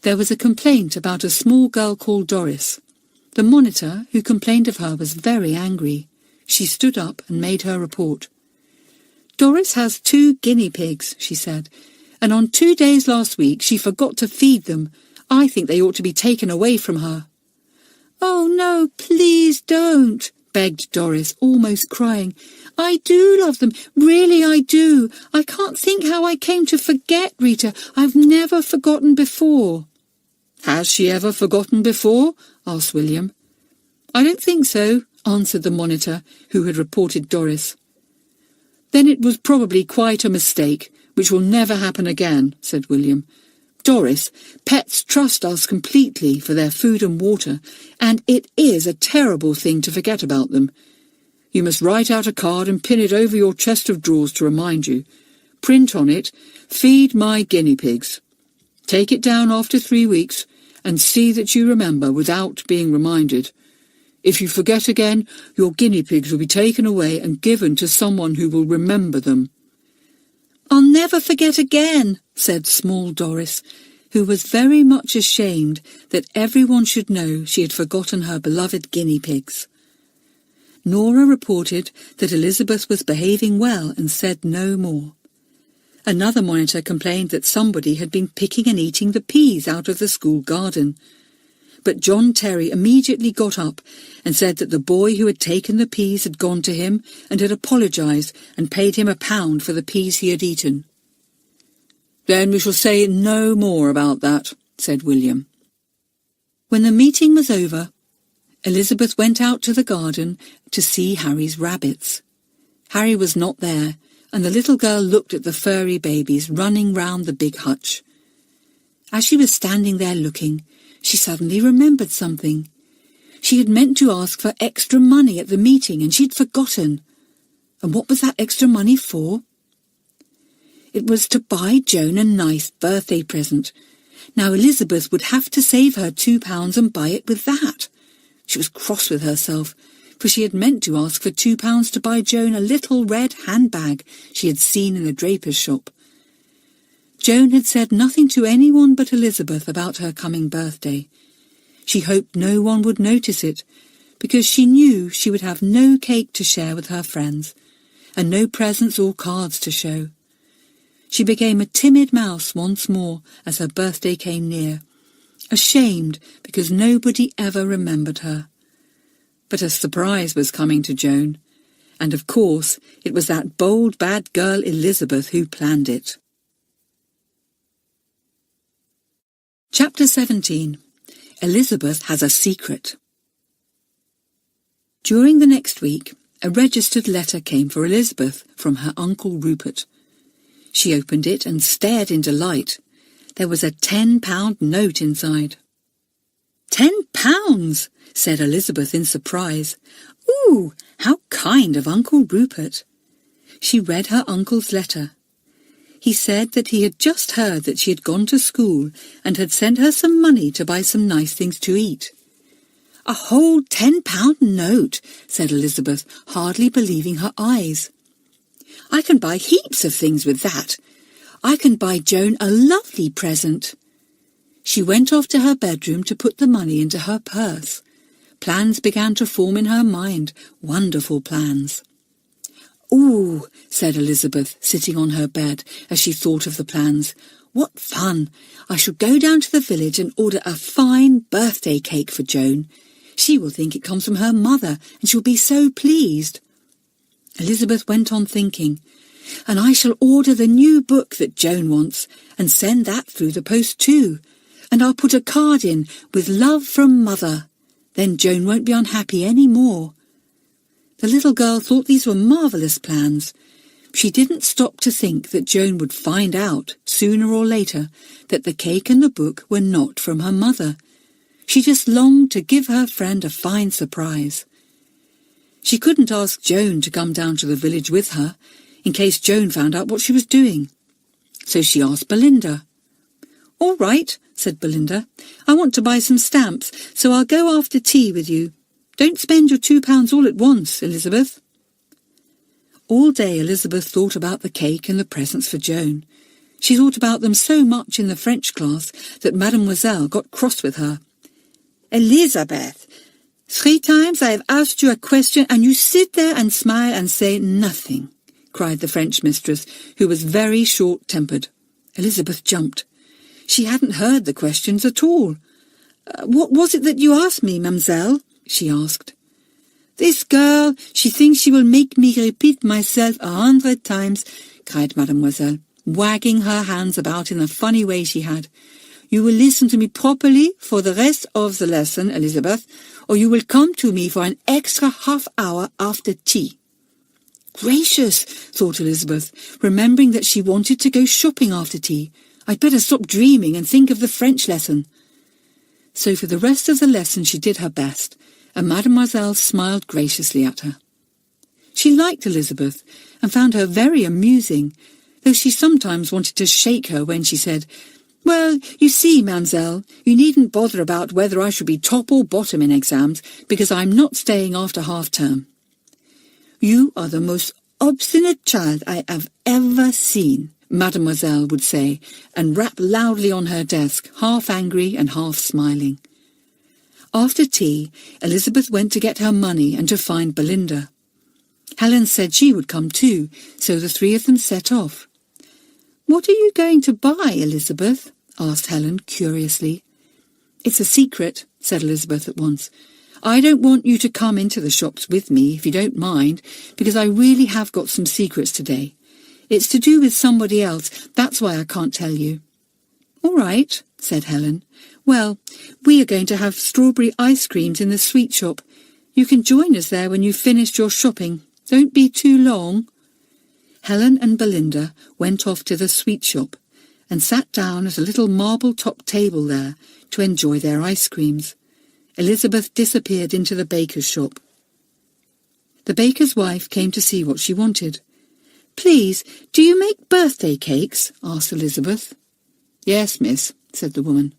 There was a complaint about a small girl called Doris. The monitor, who complained of her, was very angry. She stood up and made her report. "Doris has 2 guinea pigs," she said, "and on 2 days last week she forgot to feed them. I think they ought to be taken away from her." "Oh no, please don't," begged Doris, almost crying. "I do love them, really I do. I can't think how I came to forget, Rita. I've never forgotten before." "Has she ever forgotten before?" asked William. "I don't think so," answered the monitor, who had reported Doris. "Then it was probably quite a mistake, which will never happen again," said William. "Doris, pets trust us completely for their food and water, and it is a terrible thing to forget about them. You must write out a card and pin it over your chest of drawers to remind you. Print on it, 'Feed my guinea pigs.' Take it down after 3 weeks and see that you remember without being reminded. If you forget again, your guinea pigs will be taken away and given to someone who will remember them." "I'll never forget again," said small Doris, who was very much ashamed that everyone should know she had forgotten her beloved guinea pigs. Nora reported that Elizabeth was behaving well and said no more. Another monitor complained that somebody had been picking and eating the peas out of the school garden. But John Terry immediately got up and said that the boy who had taken the peas had gone to him and had apologised and paid him £1 for the peas he had eaten. "Then we shall say no more about that," said William. When the meeting was over, Elizabeth went out to the garden to see Harry's rabbits. Harry was not there, and the little girl looked at the furry babies running round the big hutch. As she was standing there looking, she suddenly remembered something. She had meant to ask for extra money at the meeting, and she'd forgotten. And what was that extra money for? It was to buy Joan a nice birthday present. Now Elizabeth would have to save her £2 and buy it with that. She was cross with herself, for she had meant to ask for £2 to buy Joan a little red handbag she had seen in the draper's shop. Joan had said nothing to anyone but Elizabeth about her coming birthday. She hoped no one would notice it, because she knew she would have no cake to share with her friends, and no presents or cards to show. She became a timid mouse once more as her birthday came near, ashamed because nobody ever remembered her. But a surprise was coming to Joan, and of course it was that bold bad girl Elizabeth who planned it. Chapter 17. Elizabeth has a secret. During the next week, a registered letter came for Elizabeth from her Uncle Rupert. She opened it and stared in delight. There was a £10 note inside. £10, said Elizabeth in surprise. Ooh, how kind of Uncle Rupert. She read her uncle's letter. He said that he had just heard that she had gone to school and had sent her some money to buy some nice things to eat. A whole £10 note, said Elizabeth, hardly believing her eyes. I can buy heaps of things with that. I can buy Joan a lovely present. She went off to her bedroom to put the money into her purse. Plans began to form in her mind, wonderful plans. Ooh, said Elizabeth, sitting on her bed as she thought of the plans. What fun! I shall go down to the village and order a fine birthday cake for Joan. She will think it comes from her mother, and she'll be so pleased. Elizabeth went on thinking, and I shall order the new book that Joan wants, and send that through the post too. And I'll put a card in with love from Mother. Then Joan won't be unhappy any more. The little girl thought these were marvellous plans. She didn't stop to think that Joan would find out, sooner or later, that the cake and the book were not from her mother. She just longed to give her friend a fine surprise. She couldn't ask Joan to come down to the village with her, in case Joan found out what she was doing. So she asked Belinda. All right, said Belinda. I want to buy some stamps, so I'll go after tea with you. Don't spend your £2 all at once, Elizabeth. All day Elizabeth thought about the cake and the presents for Joan. She thought about them so much in the French class that Mademoiselle got cross with her. Elizabeth, 3 times I have asked you a question and you sit there and smile and say nothing, cried the French mistress, who was very short-tempered. Elizabeth jumped. She hadn't heard the questions at all. What was it that you asked me, mademoiselle? She asked. This girl, she thinks she will make me repeat myself 100 times, cried mademoiselle, wagging her hands about in the funny way she had. You will listen to me properly for the rest of the lesson, Elizabeth, or you will come to me for an extra half-hour after tea. Gracious, thought Elizabeth, remembering that she wanted to go shopping after tea. I'd better stop dreaming and think of the French lesson. So for the rest of the lesson she did her best, and mademoiselle smiled graciously at her. She liked Elizabeth and found her very amusing, though she sometimes wanted to shake her when she said, Well, you see, mademoiselle, you needn't bother about whether I should be top or bottom in exams, because I'm not staying after half-term. You are the most obstinate child I have ever seen, mademoiselle would say, and rap loudly on her desk, half angry and half smiling. After tea, Elizabeth went to get her money and to find Belinda. Helen said she would come too, so the three of them set off. What are you going to buy, Elizabeth? Asked Helen curiously. It's a secret, said Elizabeth at once. I don't want you to come into the shops with me, if you don't mind, because I really have got some secrets today. It's to do with somebody else, that's why I can't tell you. All right, said Helen. Well, we are going to have strawberry ice creams in the sweet shop. You can join us there when you've finished your shopping. Don't be too long. Helen and Belinda went off to the sweet shop and sat down at a little marble-topped table there to enjoy their ice creams. Elizabeth disappeared into the baker's shop. The baker's wife came to see what she wanted. Please, do you make birthday cakes? Asked Elizabeth. Yes, miss, said the woman.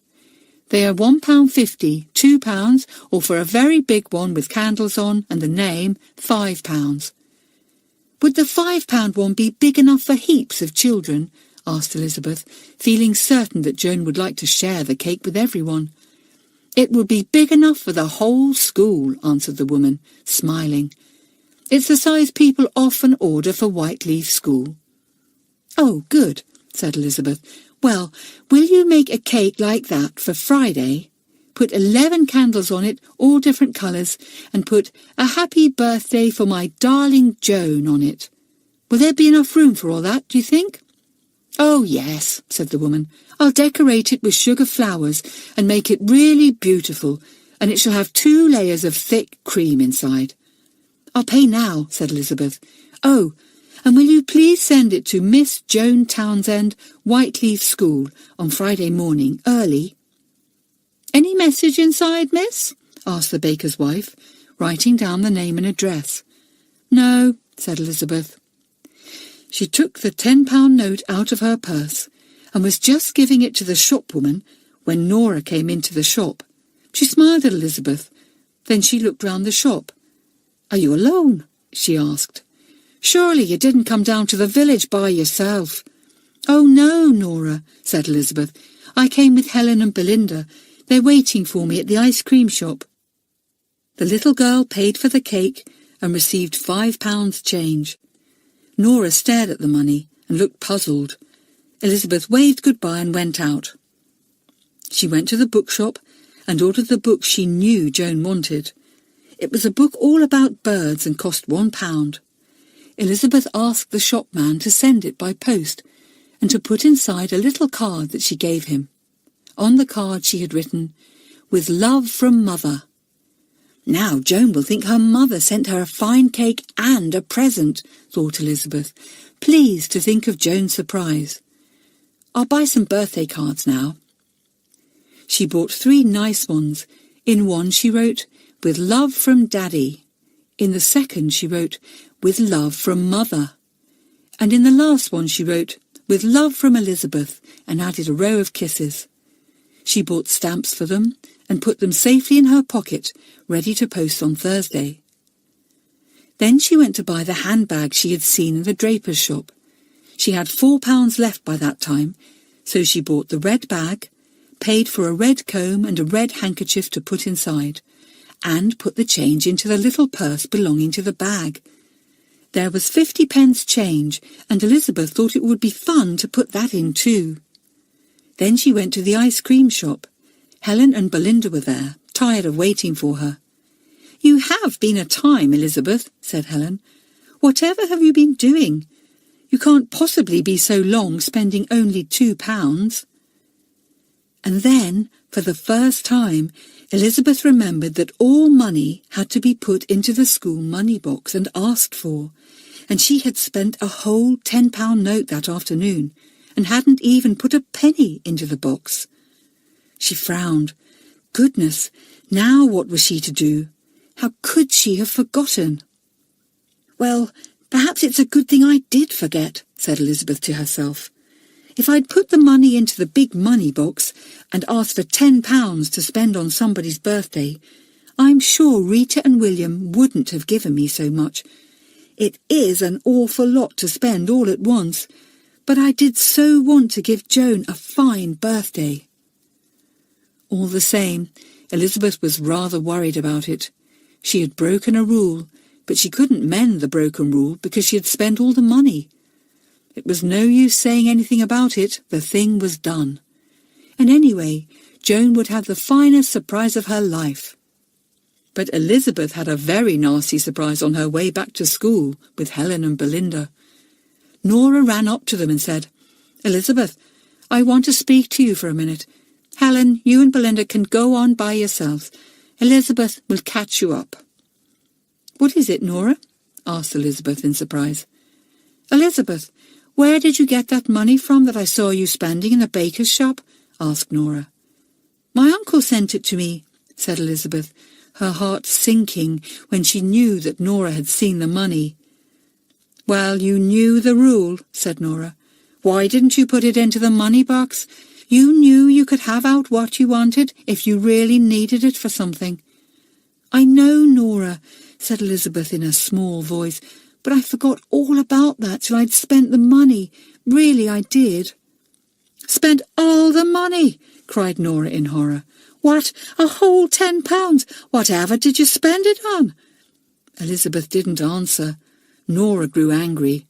They are £1.50, £2, or for a very big one with candles on and the name, £5. Would the £5 one be big enough for heaps of children? Asked Elizabeth, feeling certain that Joan would like to share the cake with everyone. It would be big enough for the whole school, answered the woman, smiling. It's the size people often order for Whiteleaf School. Oh, good, said Elizabeth. Well, will you make a cake like that for Friday? Put 11 candles on it, all different colours, and put a happy birthday for my darling Joan on it. Will there be enough room for all that, do you think? Oh, yes, said the woman. I'll decorate it with sugar flowers and make it really beautiful, and it shall have 2 layers of thick cream inside. I'll pay now, said Elizabeth. Oh, and will you please send it to Miss Joan Townsend, Whiteleaf School, on Friday morning, early? Any message inside, miss? Asked the baker's wife, writing down the name and address. No, said Elizabeth. She took the £10 note out of her purse and was just giving it to the shopwoman when Nora came into the shop. She smiled at Elizabeth. Then she looked round the shop. Are you alone? She asked. Surely you didn't come down to the village by yourself. Oh, no, Nora, said Elizabeth. I came with Helen and Belinda. They're waiting for me at the ice cream shop. The little girl paid for the cake and received £5 change. Nora stared at the money and looked puzzled. Elizabeth waved goodbye and went out. She went to the bookshop and ordered the book she knew Joan wanted. It was a book all about birds and cost £1. Elizabeth asked the shopman to send it by post and to put inside a little card that she gave him. On the card she had written, "With love from Mother." Now Joan will think her mother sent her a fine cake and a present, thought Elizabeth, pleased to think of Joan's surprise. I'll buy some birthday cards now. She bought 3 nice ones. In one she wrote, "With love from Daddy." In the second she wrote, "With love from Mother." And in the last one she wrote, "With love from Elizabeth," and added a row of kisses. She bought stamps for them and put them safely in her pocket, ready to post on Thursday. Then she went to buy the handbag she had seen in the draper's shop. She had £4 left by that time, so she bought the red bag, paid for a red comb and a red handkerchief to put inside, and put the change into the little purse belonging to the bag. There was 50p change, and Elizabeth thought it would be fun to put that in too. Then she went to the ice cream shop. Helen and Belinda were there, tired of waiting for her. "You have been a time, Elizabeth," said Helen. "Whatever have you been doing? You can't possibly be so long spending only £2. And then, for the first time, Elizabeth remembered that all money had to be put into the school money box and asked for, and she had spent a whole £10 note that afternoon and hadn't even put a penny into the box. She frowned. Goodness, now what was she to do? How could she have forgotten? "Well, perhaps it's a good thing I did forget," said Elizabeth to herself. "If I'd put the money into the big money box and asked for £10 to spend on somebody's birthday, I'm sure Rita and William wouldn't have given me so much. It is an awful lot to spend all at once, but I did so want to give Joan a fine birthday." All the same, Elizabeth was rather worried about it. She had broken a rule, but she couldn't mend the broken rule because she had spent all the money. It was no use saying anything about it, the thing was done. And anyway, Joan would have the finest surprise of her life. But Elizabeth had a very nasty surprise on her way back to school with Helen and Belinda. Nora ran up to them and said, "Elizabeth, I want to speak to you for a minute. Helen, you and Belinda can go on by yourselves. Elizabeth will catch you up." "What is it, Nora?" asked Elizabeth in surprise. "Elizabeth, where did you get that money from that I saw you spending in the baker's shop?" asked Nora. "My uncle sent it to me," said Elizabeth, her heart sinking when she knew that Nora had seen the money. "Well, you knew the rule," said Nora. "Why didn't you put it into the money box? You knew you could have out what you wanted if you really needed it for something." "I know, Nora," said Elizabeth in a small voice, "but I forgot all about that till I'd spent the money. Really, I did." "Spent all the money?" cried Nora in horror. "What, a whole £10? Whatever did you spend it on?" Elizabeth didn't answer. Nora grew angry.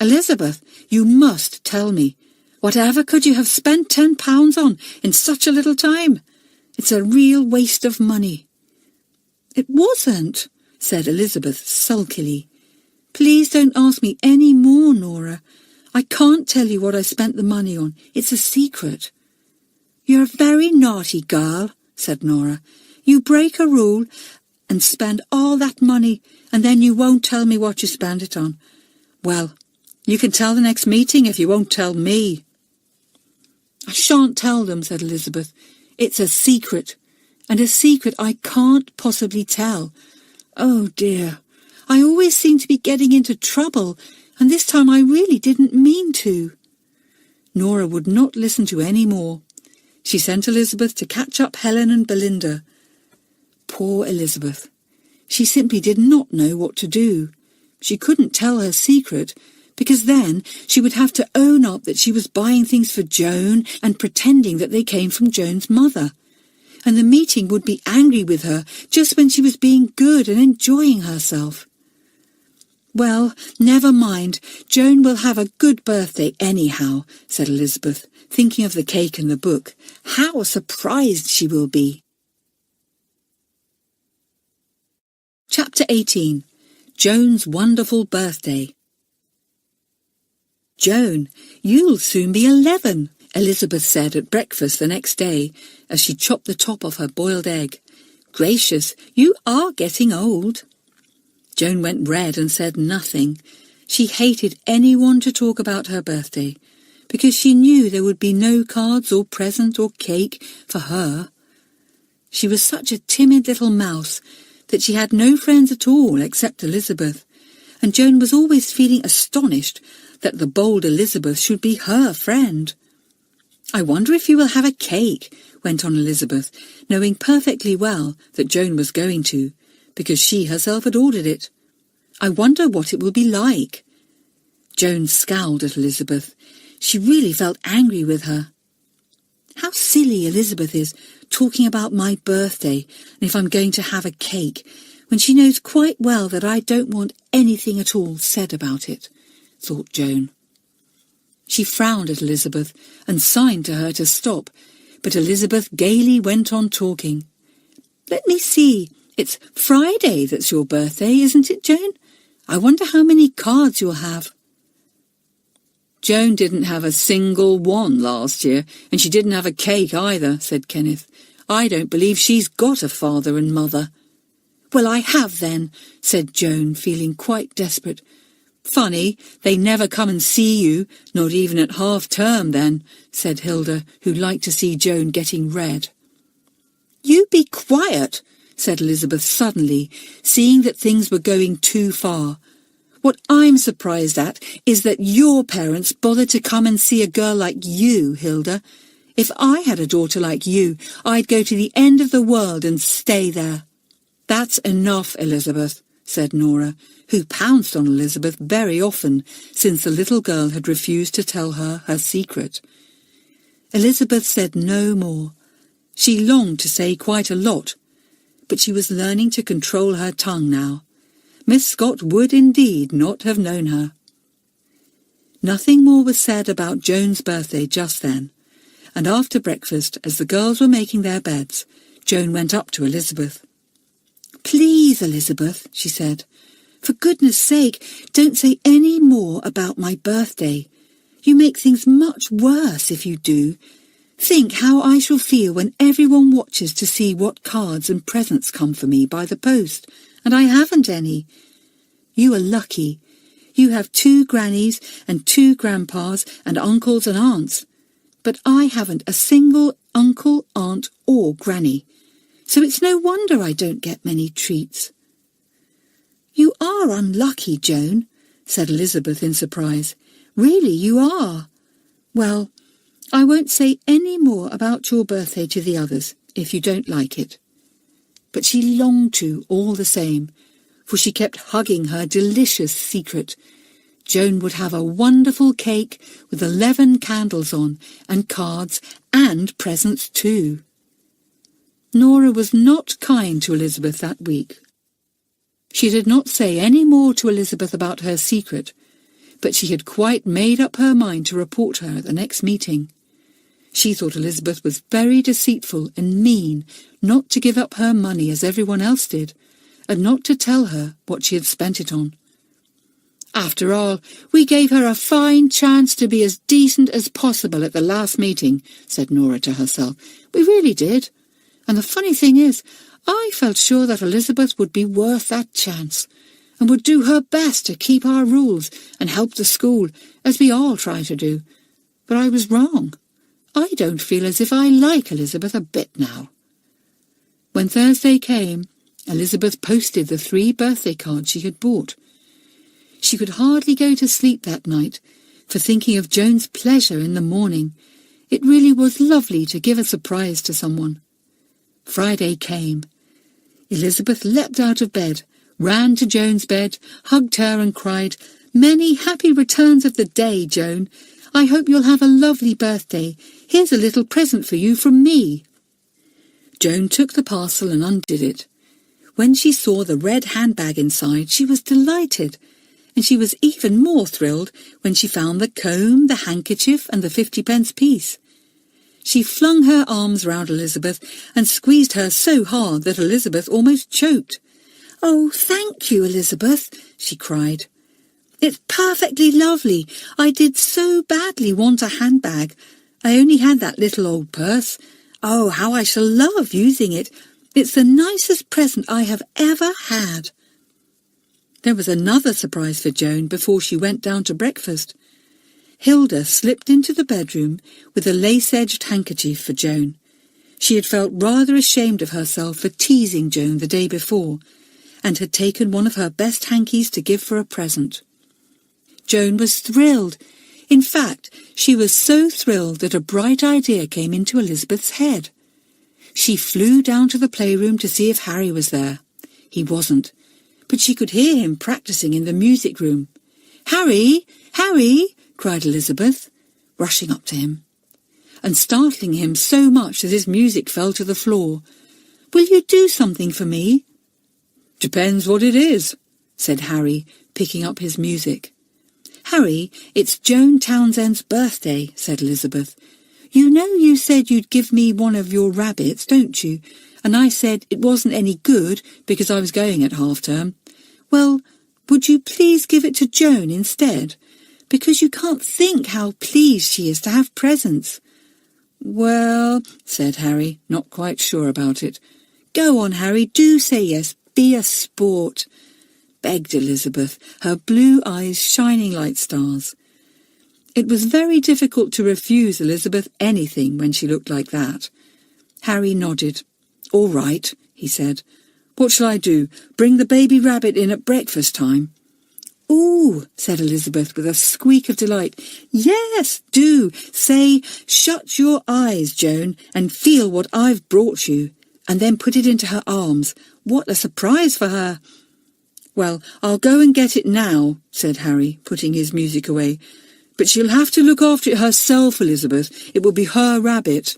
"Elizabeth, you must tell me. Whatever could you have spent £10 on in such a little time? It's a real waste of money." "It wasn't," said Elizabeth sulkily. "Please don't ask me any more, Nora. I can't tell you what I spent the money on. It's a secret." "You're a very naughty girl," said Nora. "You break a rule and spend all that money, and then you won't tell me what you spent it on. Well, you can tell the next meeting if you won't tell me." "I shan't tell them," said Elizabeth. "It's a secret, and a secret I can't possibly tell. Oh dear, I always seem to be getting into trouble, and this time I really didn't mean to." Nora would not listen to any more. She sent Elizabeth to catch up Helen and Belinda. Poor Elizabeth. She simply did not know what to do. She couldn't tell her secret, because then she would have to own up that she was buying things for Joan and pretending that they came from Joan's mother. And the meeting would be angry with her just when she was being good and enjoying herself. "Well, never mind. Joan will have a good birthday anyhow," said Elizabeth, thinking of the cake and the book. "How surprised she will be." Chapter 18. Joan's Wonderful Birthday. "Joan, you'll soon be 11, Elizabeth said at breakfast the next day as she chopped the top off her boiled egg. "Gracious, you are getting old." Joan went red and said nothing. She hated anyone to talk about her birthday, because she knew there would be no cards or present or cake for her. She was such a timid little mouse that she had no friends at all except Elizabeth, and Joan was always feeling astonished that the bold Elizabeth should be her friend. "I wonder if you will have a cake," went on Elizabeth, knowing perfectly well that Joan was going to, because she herself had ordered it. "I wonder what it will be like." Joan scowled at Elizabeth. She really felt angry with her. "How silly Elizabeth is, talking about my birthday and if I'm going to have a cake, when she knows quite well that I don't want anything at all said about it," thought Joan. She frowned at Elizabeth and signed to her to stop, But Elizabeth gaily went on talking. "Let me see, it's Friday that's your birthday, isn't it, Joan? I wonder how many cards you'll have." "Joan didn't have a single one last year, and she didn't have a cake either," said Kenneth. "I don't believe she's got a father and mother." "Well, I have then," said Joan, feeling quite desperate. "Funny, they never come and see you, not even at half-term then," said Hilda, who liked to see Joan getting red. "You be quiet," said Elizabeth suddenly, seeing that things were going too far. "What I'm surprised at is that your parents bothered to come and see a girl like you, Hilda. If I had a daughter like you, I'd go to the end of the world and stay there." "That's enough, Elizabeth," said Nora, who pounced on Elizabeth very often since the little girl had refused to tell her her secret. Elizabeth said no more. She longed to say quite a lot, but she was learning to control her tongue now. Miss Scott would indeed not have known her. Nothing more was said about Joan's birthday just then, and after breakfast, as the girls were making their beds, Joan went up to Elizabeth. "Please, Elizabeth," she said, "for goodness' sake, don't say any more about my birthday. You make things much worse if you do. Think how I shall feel when everyone watches to see what cards and presents come for me by the post, and I haven't any. You are lucky. You have 2 grannies and 2 grandpas and uncles and aunts. But I haven't a single uncle, aunt or granny. So it's no wonder I don't get many treats." "You are unlucky, Joan," said Elizabeth in surprise. "Really, you are. Well, I won't say any more about your birthday to the others, if you don't like it." But she longed to all the same, for she kept hugging her delicious secret. Joan would have a wonderful cake with 11 candles on, and cards and presents too. Nora was not kind to Elizabeth that week. She did not say any more to Elizabeth about her secret, but she had quite made up her mind to report her at the next meeting. She thought Elizabeth was very deceitful and mean not to give up her money as everyone else did, and not to tell her what she had spent it on. "After all, we gave her a fine chance to be as decent as possible at the last meeting," said Nora to herself. "We really did. And the funny thing is, I felt sure that Elizabeth would be worth that chance, and would do her best to keep our rules and help the school, as we all try to do. But I was wrong. I don't feel as if I like Elizabeth a bit now." When Thursday came, Elizabeth posted the 3 birthday cards she had bought. She could hardly go to sleep that night, for thinking of Joan's pleasure in the morning. It really was lovely to give a surprise to someone. Friday came. Elizabeth leapt out of bed, ran to Joan's bed, hugged her and cried, "Many happy returns of the day, Joan. I hope you'll have a lovely birthday. Here's a little present for you from me." Joan took the parcel and undid it. When she saw the red handbag inside, she was delighted, and she was even more thrilled when she found the comb, the handkerchief, and the 50-pence piece. She flung her arms round Elizabeth and squeezed her so hard that Elizabeth almost choked. "Oh, thank you, Elizabeth," she cried. "It's perfectly lovely. I did so badly want a handbag. I only had that little old purse. Oh, how I shall love using it. It's the nicest present I have ever had." There was another surprise for Joan before she went down to breakfast. Hilda slipped into the bedroom with a lace-edged handkerchief for Joan. She had felt rather ashamed of herself for teasing Joan the day before, and had taken one of her best hankies to give for a present. Joan was thrilled. In fact, she was so thrilled that a bright idea came into Elizabeth's head. She flew down to the playroom to see if Harry was there. He wasn't, but she could hear him practicing in the music room. "Harry! Harry!" cried Elizabeth, rushing up to him, and startling him so much that his music fell to the floor. "Will you do something for me?" "Depends what it is," said Harry, picking up his music. "Harry, it's Joan Townsend's birthday," said Elizabeth. You know you said you'd give me one of your rabbits, don't you? And I said it wasn't any good because I was going at half-term. Well, would you please give it to Joan instead? Because you can't think how pleased she is to have presents." "Well," said Harry, not quite sure about it. "Go on, Harry, do say yes. Be a sport," begged Elizabeth, her blue eyes shining like stars. It was very difficult to refuse Elizabeth anything when she looked like that. Harry nodded. "All right," he said. "What shall I do? Bring the baby rabbit in at breakfast time?" "Ooh," said Elizabeth with a squeak of delight. "Yes, do. Say, 'Shut your eyes, Joan, and feel what I've brought you,' and then put it into her arms. What a surprise for her!" "Well, I'll go and get it now," said Harry, putting his music away. "But she'll have to look after it herself, Elizabeth. It will be her rabbit."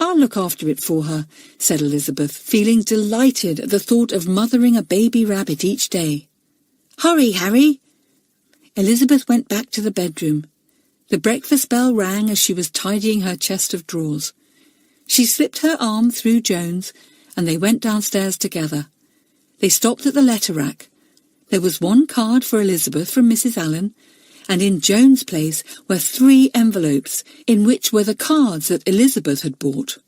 "I'll look after it for her," said Elizabeth, feeling delighted at the thought of mothering a baby rabbit each day. "Hurry, Harry!" Elizabeth went back to the bedroom. The breakfast bell rang as she was tidying her chest of drawers. She slipped her arm through Joan's, and they went downstairs together. They stopped at the letter rack. There was one card for Elizabeth from Mrs. Allen, and in Joan's place were 3 envelopes in which were the cards that Elizabeth had bought.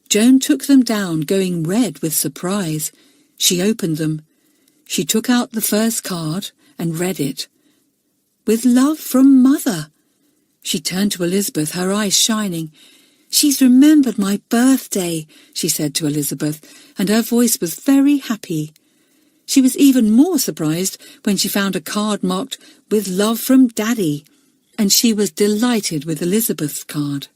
Joan took them down, going red with surprise. She opened them. She took out the first card and read it. "With love from Mother." She turned to Elizabeth, her eyes shining. "She's remembered my birthday," she said to Elizabeth, and her voice was very happy. She was even more surprised when she found a card marked "With love from Daddy," and she was delighted with Elizabeth's card.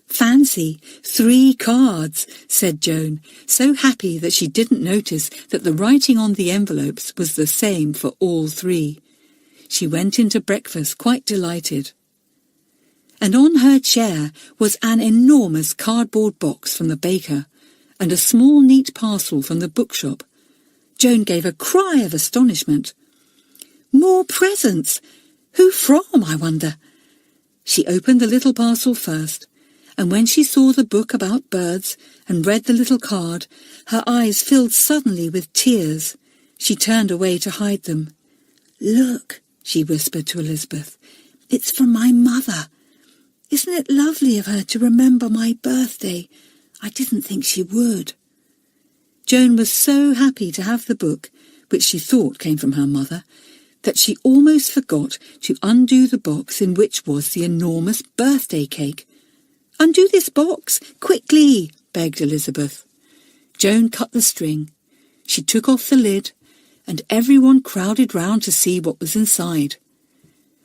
"Fancy, 3 cards," said Joan, so happy that she didn't notice that the writing on the envelopes was the same for all 3. She went into breakfast quite delighted. And on her chair was an enormous cardboard box from the baker, and a small neat parcel from the bookshop. Joan gave a cry of astonishment. "More presents! Who from, I wonder?" She opened the little parcel first, and when she saw the book about birds and read the little card, her eyes filled suddenly with tears. She turned away to hide them. "Look," she whispered to Elizabeth, "it's from my mother. Isn't it lovely of her to remember my birthday? I didn't think she would." Joan was so happy to have the book, which she thought came from her mother, that she almost forgot to undo the box in which was the enormous birthday cake. "Undo this box, quickly," begged Elizabeth. Joan cut the string. She took off the lid, and everyone crowded round to see what was inside.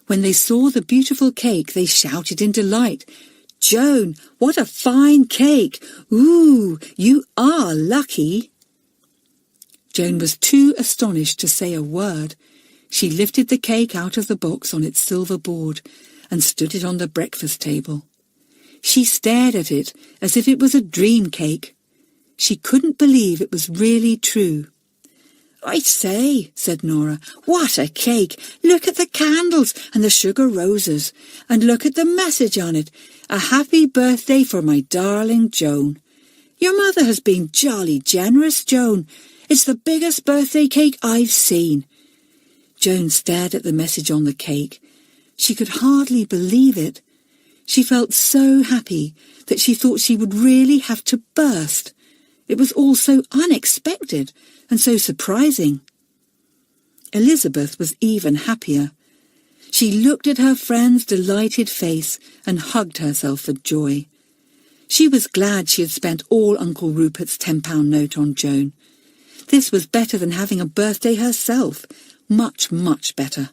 When they saw the beautiful cake, they shouted in delight, "Joan, what a fine cake! Ooh, you are lucky!" Joan was too astonished to say a word. She lifted the cake out of the box on its silver board and stood it on the breakfast table. She stared at it as if it was a dream cake. She couldn't believe it was really true. "I say," said Nora, "what a cake! Look at the candles and the sugar roses, and look at the message on it. A happy birthday for my darling Joan. Your mother has been jolly generous, Joan. It's the biggest birthday cake I've seen." Joan stared at the message on the cake. She could hardly believe it. She felt so happy that she thought she would really have to burst. It was all so unexpected and so surprising. Elizabeth was even happier. She looked at her friend's delighted face and hugged herself for joy. She was glad she had spent all Uncle Rupert's £10 note on Joan. This was better than having a birthday herself. Much, much better.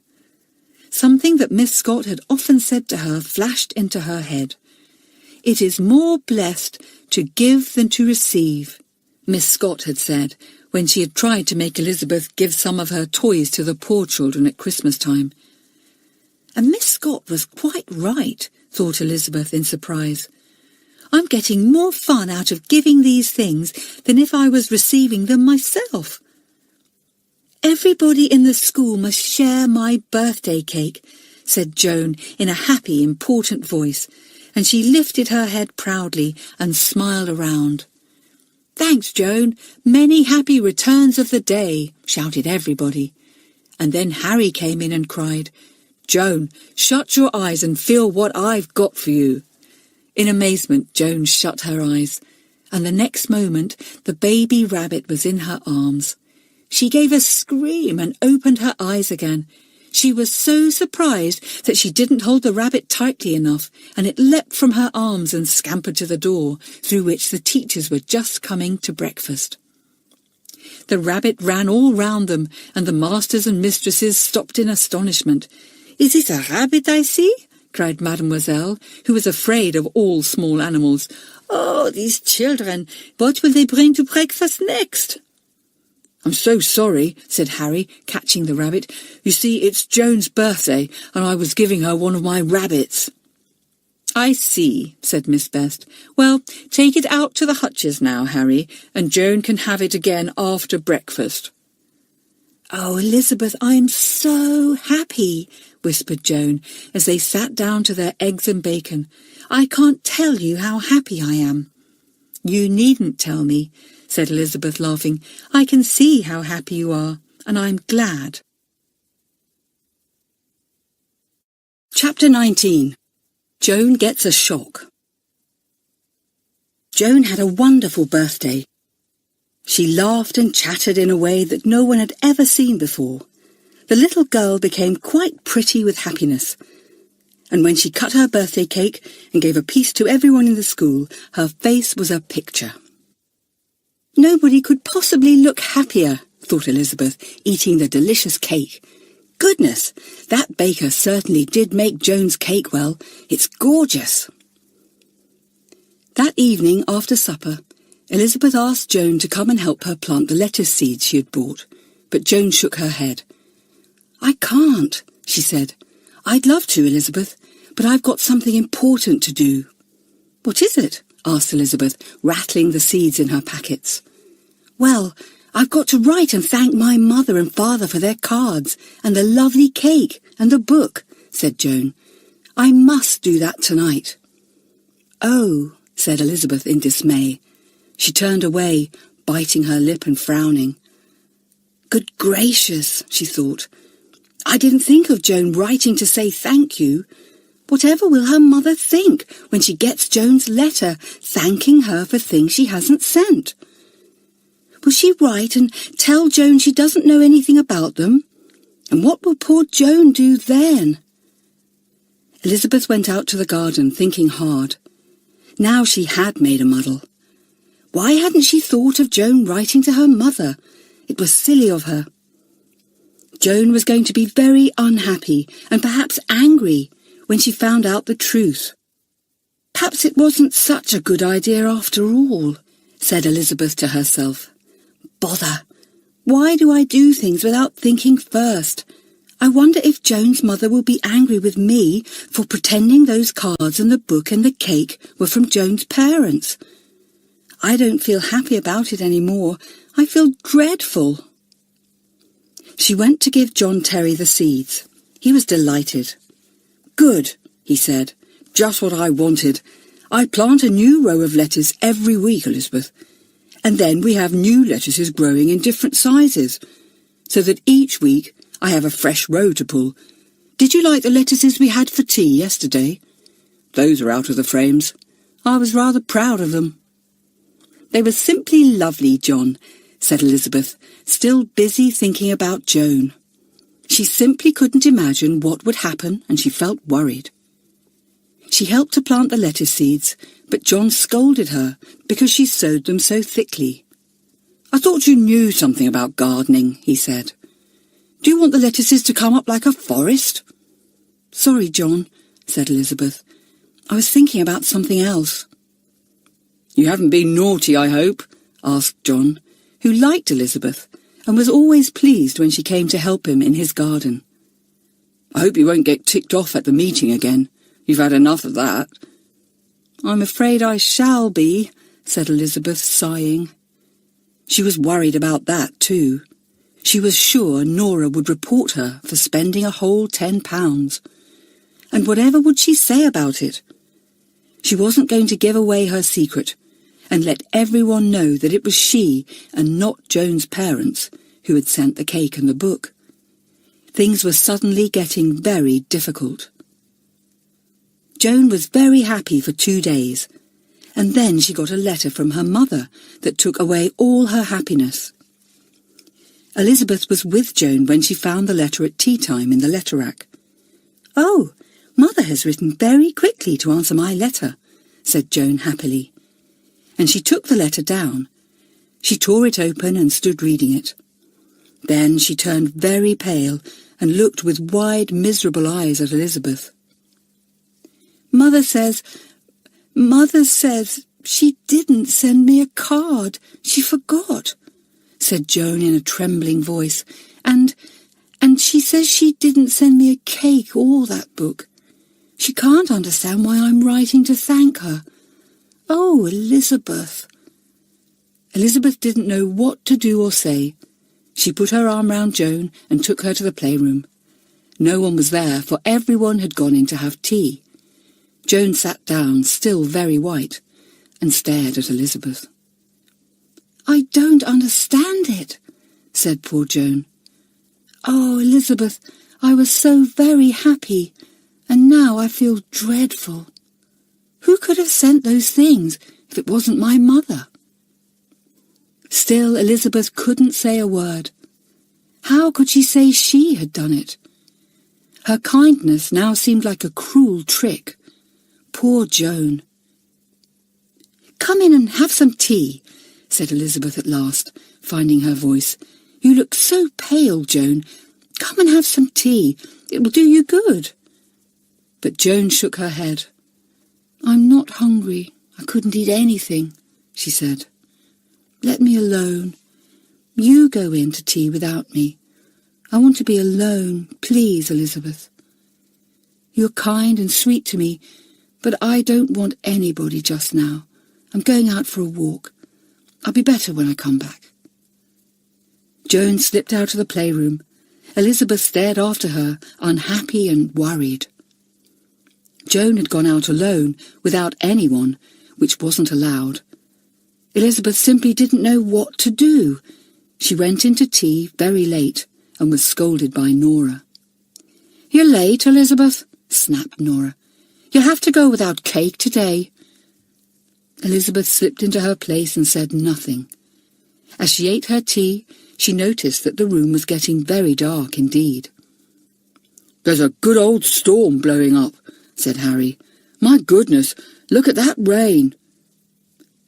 Something that Miss Scott had often said to her flashed into her head. "It is more blessed to give than to receive," Miss Scott had said when she had tried to make Elizabeth give some of her toys to the poor children at Christmas time. And Miss Scott was quite right, thought Elizabeth in surprise. "I'm getting more fun out of giving these things than if I was receiving them myself. Everybody in the school must share my birthday cake," said Joan in a happy, important voice, and she lifted her head proudly and smiled around. "Thanks, Joan. Many happy returns of the day," shouted everybody. And then Harry came in and cried, "Joan, shut your eyes and feel what I've got for you." In amazement, Joan shut her eyes, and the next moment the baby rabbit was in her arms. She gave a scream and opened her eyes again. She was so surprised that she didn't hold the rabbit tightly enough, and it leapt from her arms and scampered to the door, through which the teachers were just coming to breakfast. The rabbit ran all round them, and the masters and mistresses stopped in astonishment. "Is it a rabbit I see?" cried Mademoiselle, who was afraid of all small animals. "Oh, these children! What will they bring to breakfast next?" "I'm so sorry," said Harry, catching the rabbit. "You see, it's Joan's birthday, and I was giving her one of my rabbits." "I see," said Miss Best. "Well, take it out to the hutches now, Harry, and Joan can have it again after breakfast." "Oh, Elizabeth, I'm so happy," whispered Joan, as they sat down to their eggs and bacon. "I can't tell you how happy I am." "You needn't tell me," said Elizabeth, laughing. "I can see how happy you are, and I'm glad." Chapter 19. Joan Gets a Shock. Joan had a wonderful birthday. She laughed and chattered in a way that no one had ever seen before. The little girl became quite pretty with happiness, and when she cut her birthday cake and gave a piece to everyone in the school, her face was a picture. Nobody could possibly look happier, thought Elizabeth, eating the delicious cake. Goodness, that baker certainly did make Joan's cake well. It's gorgeous. That evening, after supper, Elizabeth asked Joan to come and help her plant the lettuce seeds she had bought, but Joan shook her head. "I can't," she said. "I'd love to, Elizabeth, but I've got something important to do." "What is it?" asked Elizabeth, rattling the seeds in her packets. "Well, I've got to write and thank my mother and father for their cards and the lovely cake and the book," said Joan. "I must do that tonight." "Oh," said Elizabeth in dismay. She turned away, biting her lip and frowning. "Good gracious," she thought. "I didn't think of Joan writing to say thank you. Whatever will her mother think when she gets Joan's letter thanking her for things she hasn't sent? Will she write and tell Joan she doesn't know anything about them? And what will poor Joan do then?" Elizabeth went out to the garden, thinking hard. Now she had made a muddle. Why hadn't she thought of Joan writing to her mother? It was silly of her. Joan was going to be very unhappy and perhaps angry when she found out the truth. "Perhaps it wasn't such a good idea after all," said Elizabeth to herself. "Bother! Why do I do things without thinking first? I wonder if Joan's mother will be angry with me for pretending those cards and the book and the cake were from Joan's parents. I don't feel happy about it any more. I feel dreadful." She went to give John Terry the seeds. He was delighted. "Good," he said. "Just what I wanted. I plant a new row of lettuce every week, Elizabeth. And then we have new lettuces growing in different sizes, so that each week I have a fresh row to pull. Did you like the lettuces we had for tea yesterday? Those are out of the frames. I was rather proud of them." "They were simply lovely, John," said Elizabeth, still busy thinking about Joan. She simply couldn't imagine what would happen, and she felt worried. She helped to plant the lettuce seeds, but John scolded her because she sowed them so thickly. "I thought you knew something about gardening," he said. "Do you want the lettuces to come up like a forest?" "Sorry, John," said Elizabeth. "I was thinking about something else." "You haven't been naughty, I hope?" asked John, who liked Elizabeth and was always pleased when she came to help him in his garden. "I hope you won't get ticked off at the meeting again. You've had enough of that." "I'm afraid I shall be," said Elizabeth, sighing. She was worried about that too. She was sure Nora would report her for spending a whole £10. And whatever would she say about it? She wasn't going to give away her secret and let everyone know that it was she and not Joan's parents who had sent the cake and the book. Things were suddenly getting very difficult. Joan was very happy for 2 days, and then she got a letter from her mother that took away all her happiness. Elizabeth was with Joan when she found the letter at tea time in the letter rack. "Oh, Mother has written very quickly to answer my letter," said Joan happily. And she took the letter down. She tore it open and stood reading it. Then she turned very pale and looked with wide, miserable eyes at Elizabeth. Mother says she didn't send me a card. She forgot," said Joan in a trembling voice. And she says she didn't send me a cake or that book. She can't understand why I'm writing to thank her. Oh, Elizabeth." Elizabeth didn't know what to do or say. She put her arm round Joan and took her to the playroom. No one was there, for everyone had gone in to have tea. Joan sat down, still very white, and stared at Elizabeth. "I don't understand it," said poor Joan. "Oh, Elizabeth, I was so very happy, and now I feel dreadful. Who could have sent those things if it wasn't my mother?" Still, Elizabeth couldn't say a word. How could she say she had done it? Her kindness now seemed like a cruel trick. Poor Joan. "Come in and have some tea," said Elizabeth at last, finding her voice. "You look so pale, Joan. Come and have some tea. It will do you good." But Joan shook her head. "I'm not hungry. I couldn't eat anything," she said. "Let me alone. You go in to tea without me. I want to be alone, please, Elizabeth. You're kind and sweet to me, but I don't want anybody just now. I'm going out for a walk. I'll be better when I come back." Joan slipped out of the playroom. Elizabeth stared after her, unhappy and worried. Joan had gone out alone, without anyone, which wasn't allowed. Elizabeth simply didn't know what to do. She went into tea very late and was scolded by Nora. "You're late, Elizabeth," snapped Nora. "You'll have to go without cake today." Elizabeth slipped into her place and said nothing. As she ate her tea, she noticed that the room was getting very dark indeed. "There's a good old storm blowing up," said Harry. "My goodness, look at that rain."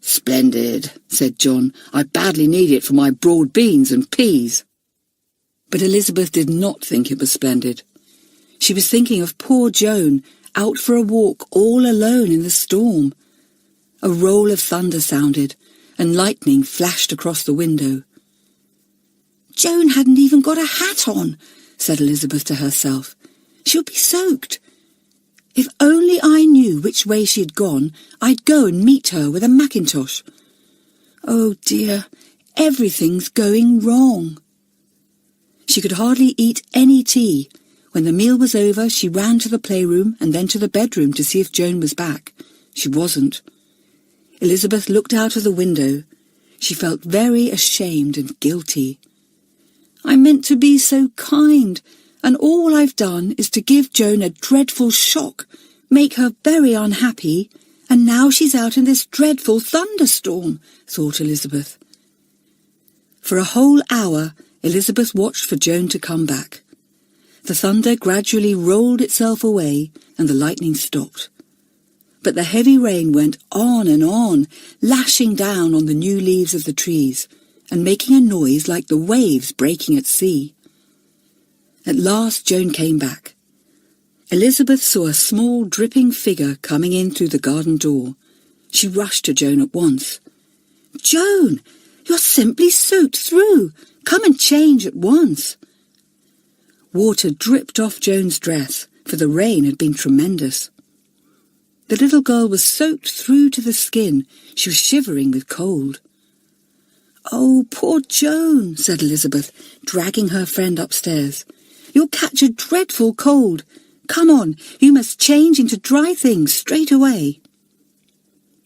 "Splendid," said John. "I badly need it for my broad beans and peas." But Elizabeth did not think it was splendid. She was thinking of poor Joan, out for a walk all alone in the storm. A roll of thunder sounded, and lightning flashed across the window. "Joan hadn't even got a hat on," said Elizabeth to herself. "She'll be soaked. If only I knew which way she had gone, I'd go and meet her with a mackintosh. Oh dear, everything's going wrong." She could hardly eat any tea. When the meal was over, she ran to the playroom and then to the bedroom to see if Joan was back. She wasn't. Elizabeth looked out of the window. She felt very ashamed and guilty. "I meant to be so kind, and all I've done is to give Joan a dreadful shock, make her very unhappy, and now she's out in this dreadful thunderstorm," thought Elizabeth. For a whole hour, Elizabeth watched for Joan to come back. The thunder gradually rolled itself away, and the lightning stopped. But the heavy rain went on, lashing down on the new leaves of the trees, and making a noise like the waves breaking at sea. At last Joan came back. Elizabeth saw a small dripping figure coming in through the garden door. She rushed to Joan at once. "Joan, you're simply soaked through. Come and change at once." Water dripped off Joan's dress, for the rain had been tremendous. The little girl was soaked through to the skin. She was shivering with cold. "Oh, poor Joan," said Elizabeth, dragging her friend upstairs. "You'll catch a dreadful cold. Come on, you must change into dry things straight away."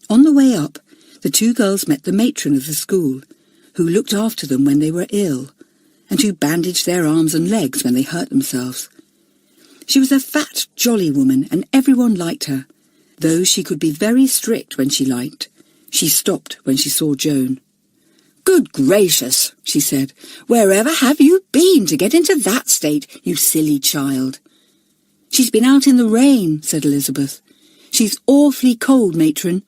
On the way up, the two girls met the matron of the school, who looked after them when they were ill, and who bandaged their arms and legs when they hurt themselves. She was a fat, jolly woman, and everyone liked her, though she could be very strict when she liked. She stopped when she saw Joan. "Good gracious," she said, "wherever have you been to get into that state, you silly child?" "She's been out in the rain," said Elizabeth. "She's awfully cold, matron.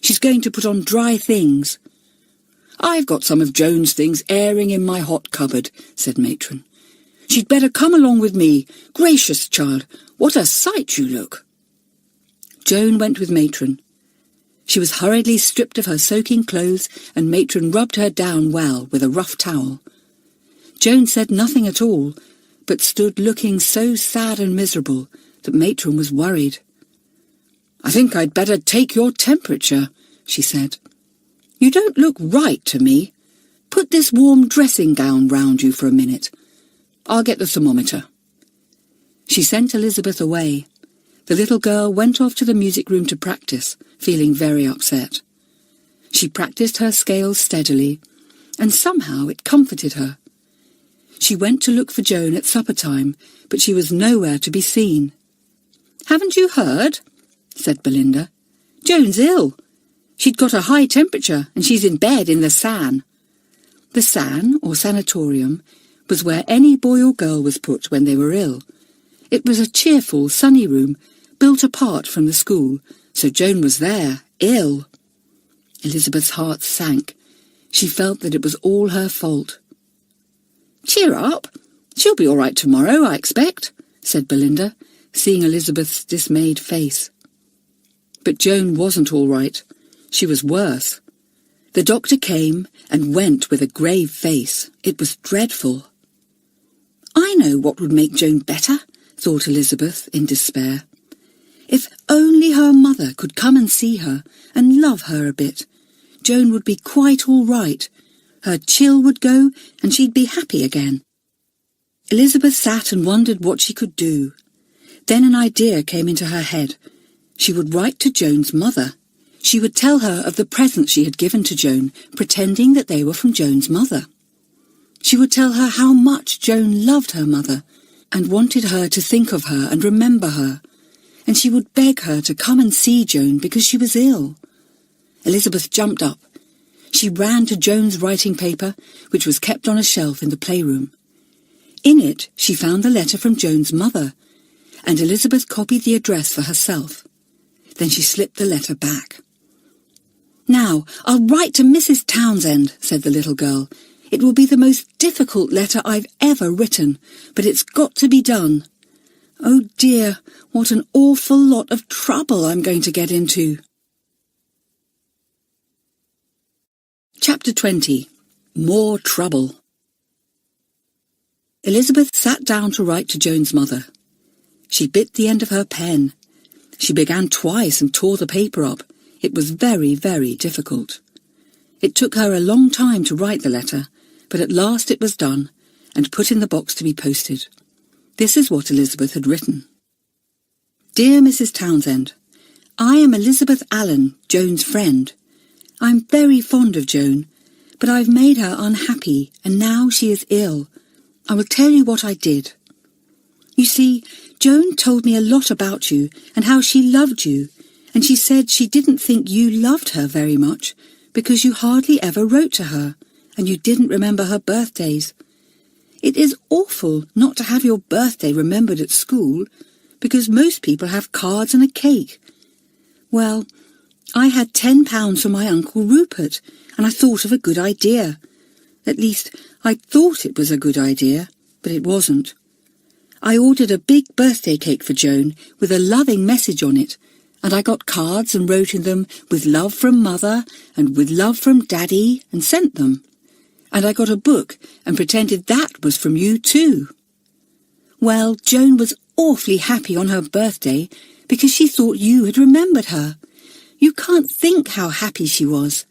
She's going to put on dry things." "I've got some of Joan's things airing in my hot cupboard," said matron. "She'd better come along with me. Gracious, child, what a sight you look." Joan went with matron. She was hurriedly stripped of her soaking clothes, and matron rubbed her down well with a rough towel. Joan said nothing at all, but stood looking so sad and miserable that matron was worried. "I think I'd better take your temperature," she said. "You don't look right to me. Put this warm dressing gown round you for a minute. I'll get the thermometer." She sent Elizabeth away. The little girl went off to the music room to practice, feeling very upset. She practiced her scales steadily, and somehow it comforted her. She went to look for Joan at supper time, but she was nowhere to be seen. "Haven't you heard?" said Belinda. "Joan's ill. She'd got a high temperature, and she's in bed in the San." The San, or sanatorium, was where any boy or girl was put when they were ill. It was a cheerful, sunny room, built apart from the school, so Joan was there, ill. Elizabeth's heart sank. She felt that it was all her fault. "Cheer up. She'll be all right tomorrow, I expect," said Belinda, seeing Elizabeth's dismayed face. But Joan wasn't all right. She was worse. The doctor came and went with a grave face. It was dreadful. "I know what would make Joan better," thought Elizabeth in despair. If only her mother could come and see her and love her a bit, Joan would be quite all right. Her chill would go and she'd be happy again. Elizabeth sat and wondered what she could do. Then an idea came into her head. She would write to Joan's mother. She would tell her of the presents she had given to Joan, pretending that they were from Joan's mother. She would tell her how much Joan loved her mother and wanted her to think of her and remember her, and she would beg her to come and see Joan because she was ill. Elizabeth jumped up. She ran to Joan's writing paper, which was kept on a shelf in the playroom. In it she found the letter from Joan's mother, and Elizabeth copied the address for herself. Then she slipped the letter back. "Now, I'll write to Mrs. Townsend," said the little girl. "It will be the most difficult letter I've ever written, but it's got to be done. Oh dear, what an awful lot of trouble I'm going to get into." Chapter 20. More Trouble. Elizabeth sat down to write to Joan's mother. She bit the end of her pen. She began twice and tore the paper up. It was very, very difficult. It took her a long time to write the letter, but at last it was done and put in the box to be posted. This is what Elizabeth had written. "Dear Mrs. Townsend, I am Elizabeth Allen, Joan's friend. I'm very fond of Joan, but I've made her unhappy, and now she is ill. I will tell you what I did. You see, Joan told me a lot about you and how she loved you, and she said she didn't think you loved her very much because you hardly ever wrote to her, and you didn't remember her birthdays. It is awful not to have your birthday remembered at school, because most people have cards and a cake. Well, I had £10 from my Uncle Rupert, and I thought of a good idea. At least, I thought it was a good idea, but it wasn't. I ordered a big birthday cake for Joan with a loving message on it, and I got cards and wrote in them, 'With love from Mother' and 'With love from Daddy,' and sent them. And I got a book and pretended that was from you too. Well, Joan was awfully happy on her birthday because she thought you had remembered her. You can't think how happy she was.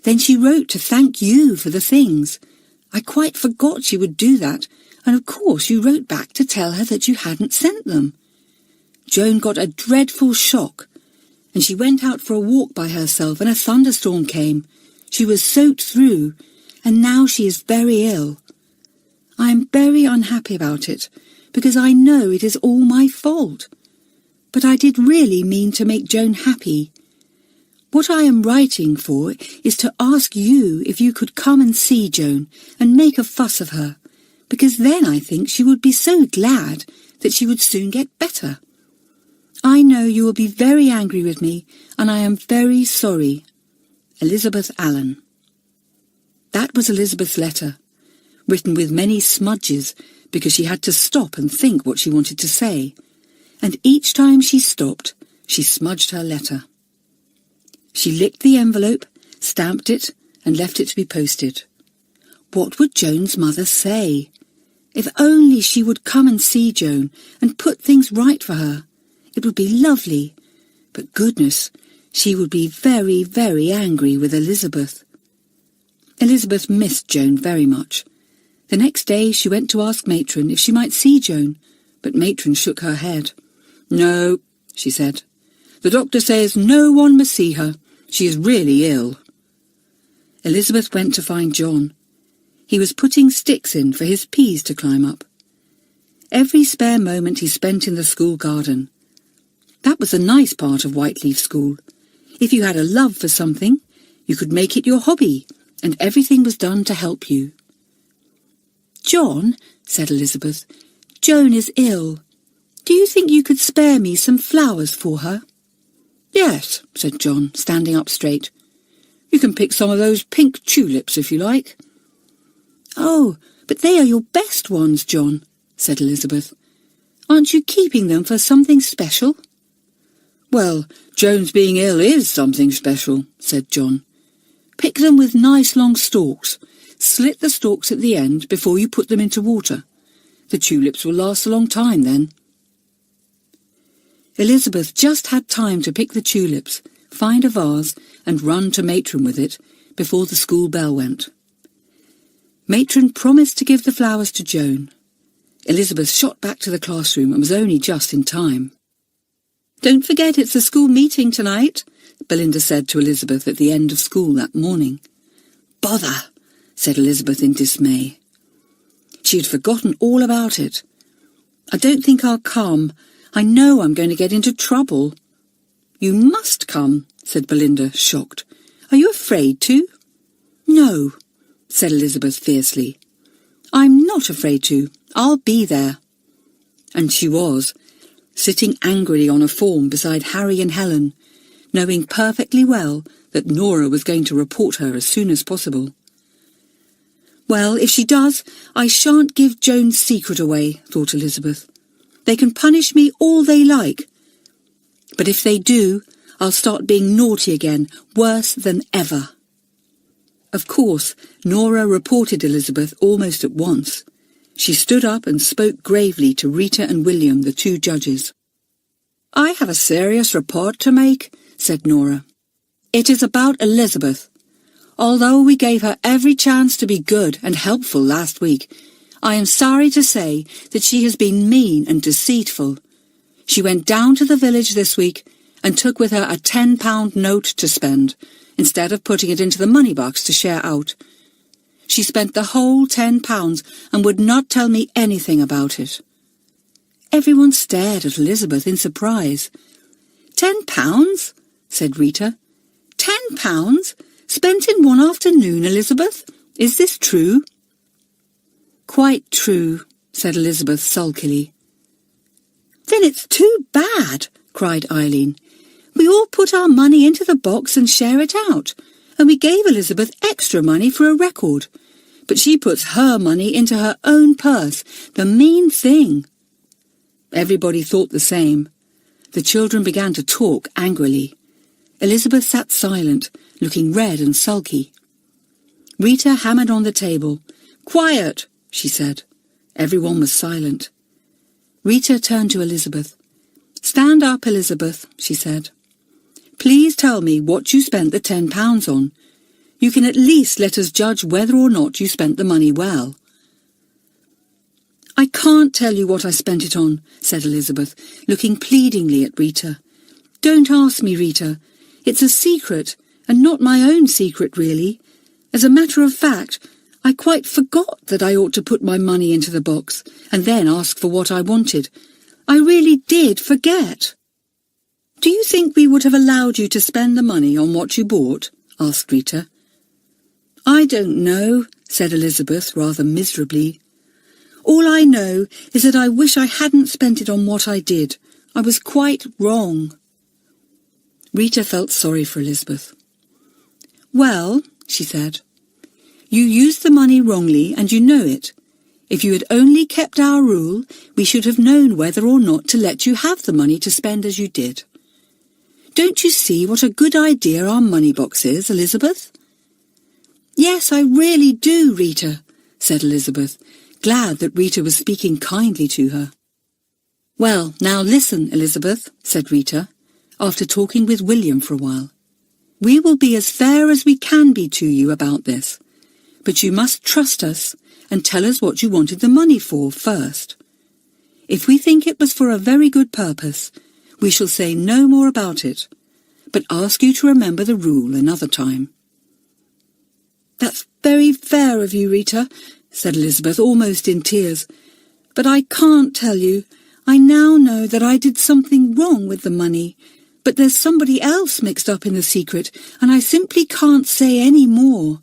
Then she wrote to thank you for the things. I quite forgot she would do that, and of course you wrote back to tell her that you hadn't sent them. Joan got a dreadful shock, and she went out for a walk by herself and a thunderstorm came. She was soaked through, and now she is very ill. I am very unhappy about it, because I know it is all my fault. But I did really mean to make Joan happy. What I am writing for is to ask you if you could come and see Joan and make a fuss of her, because then I think she would be so glad that she would soon get better. I know you will be very angry with me, and I am very sorry. Elizabeth Allen. That was Elizabeth's letter, written with many smudges because she had to stop and think what she wanted to say, and each time she stopped, she smudged her letter. She licked the envelope, stamped it, and left it to be posted. What would Joan's mother say? If only she would come and see Joan and put things right for her. It would be lovely, but goodness, she would be very, very angry with Elizabeth. Elizabeth missed Joan very much. The next day she went to ask Matron if she might see Joan, but Matron shook her head. "No," she said. "The doctor says no one must see her. She is really ill." Elizabeth went to find John. He was putting sticks in for his peas to climb up. Every spare moment he spent in the school garden. That was a nice part of Whiteleaf School. If you had a love for something, you could make it your hobby, and everything was done to help you. "John," said Elizabeth, "Joan is ill. Do you think you could spare me some flowers for her?" "Yes," said John, standing up straight. "You can pick some of those pink tulips if you like." "Oh, but they are your best ones, John," said Elizabeth. "Aren't you keeping them for something special?" "Well, Joan's being ill is something special," said John. "Pick them with nice long stalks. Slit the stalks at the end before you put them into water. The tulips will last a long time then." Elizabeth just had time to pick the tulips, find a vase, and run to Matron with it before the school bell went. Matron promised to give the flowers to Joan. Elizabeth shot back to the classroom and was only just in time. "Don't forget it's a school meeting tonight," Belinda said to Elizabeth at the end of school that morning. "Bother," said Elizabeth in dismay. She had forgotten all about it. "I don't think I'll come. I know I'm going to get into trouble." "You must come," said Belinda, shocked. "Are you afraid to?" "No," said Elizabeth fiercely. "I'm not afraid to. I'll be there." And she was, sitting angrily on a form beside Harry and Helen, knowing perfectly well that Nora was going to report her as soon as possible. "Well, if she does, I shan't give Joan's secret away," thought Elizabeth. "They can punish me all they like. But if they do, I'll start being naughty again, worse than ever." Of course, Nora reported Elizabeth almost at once. She stood up and spoke gravely to Rita and William, the two judges. "I have a serious report to make," said Nora. "It is about Elizabeth. Although we gave her every chance to be good and helpful last week, I am sorry to say that she has been mean and deceitful. She went down to the village this week and took with her a £10 note to spend, instead of putting it into the money box to share out. She spent the whole £10 and would not tell me anything about it." Everyone stared at Elizabeth in surprise. £10? said Rita. £10? Spent in one afternoon, Elizabeth? Is this true? "Quite true," said Elizabeth sulkily. "Then it's too bad," cried Eileen. "We all put our money into the box and share it out, and we gave Elizabeth extra money for a record. But she puts her money into her own purse, the mean thing." Everybody thought the same. The children began to talk angrily. Elizabeth sat silent, looking red and sulky. Rita hammered on the table. "Quiet," she said. Everyone was silent. Rita turned to Elizabeth. "Stand up, Elizabeth," she said. "Please tell me what you spent the £10 on. You can at least let us judge whether or not you spent the money well." "I can't tell you what I spent it on," said Elizabeth, looking pleadingly at Rita. Don't ask me, Rita. It's a secret, and not my own secret, really. As a matter of fact, I quite forgot that I ought to put my money into the box and then ask for what I wanted. I really did forget." "Do you think we would have allowed you to spend the money on what you bought?" asked Rita. "I don't know," said Elizabeth rather miserably. "All I know is that I wish I hadn't spent it on what I did. I was quite wrong." Rita felt sorry for Elizabeth. "Well," she said, "you used the money wrongly and you know it. If you had only kept our rule, we should have known whether or not to let you have the money to spend as you did. Don't you see what a good idea our money box is, Elizabeth?" "Yes, I really do, Rita," said Elizabeth, glad that Rita was speaking kindly to her. "Well, now listen, Elizabeth," said Rita, after talking with William for a while. "We will be as fair as we can be to you about this, but you must trust us and tell us what you wanted the money for first. If we think it was for a very good purpose, we shall say no more about it, but ask you to remember the rule another time." "That's very fair of you, Rita," said Elizabeth, almost in tears. "But I can't tell you. I now know that I did something wrong with the money, but there's somebody else mixed up in the secret, and I simply can't say any more."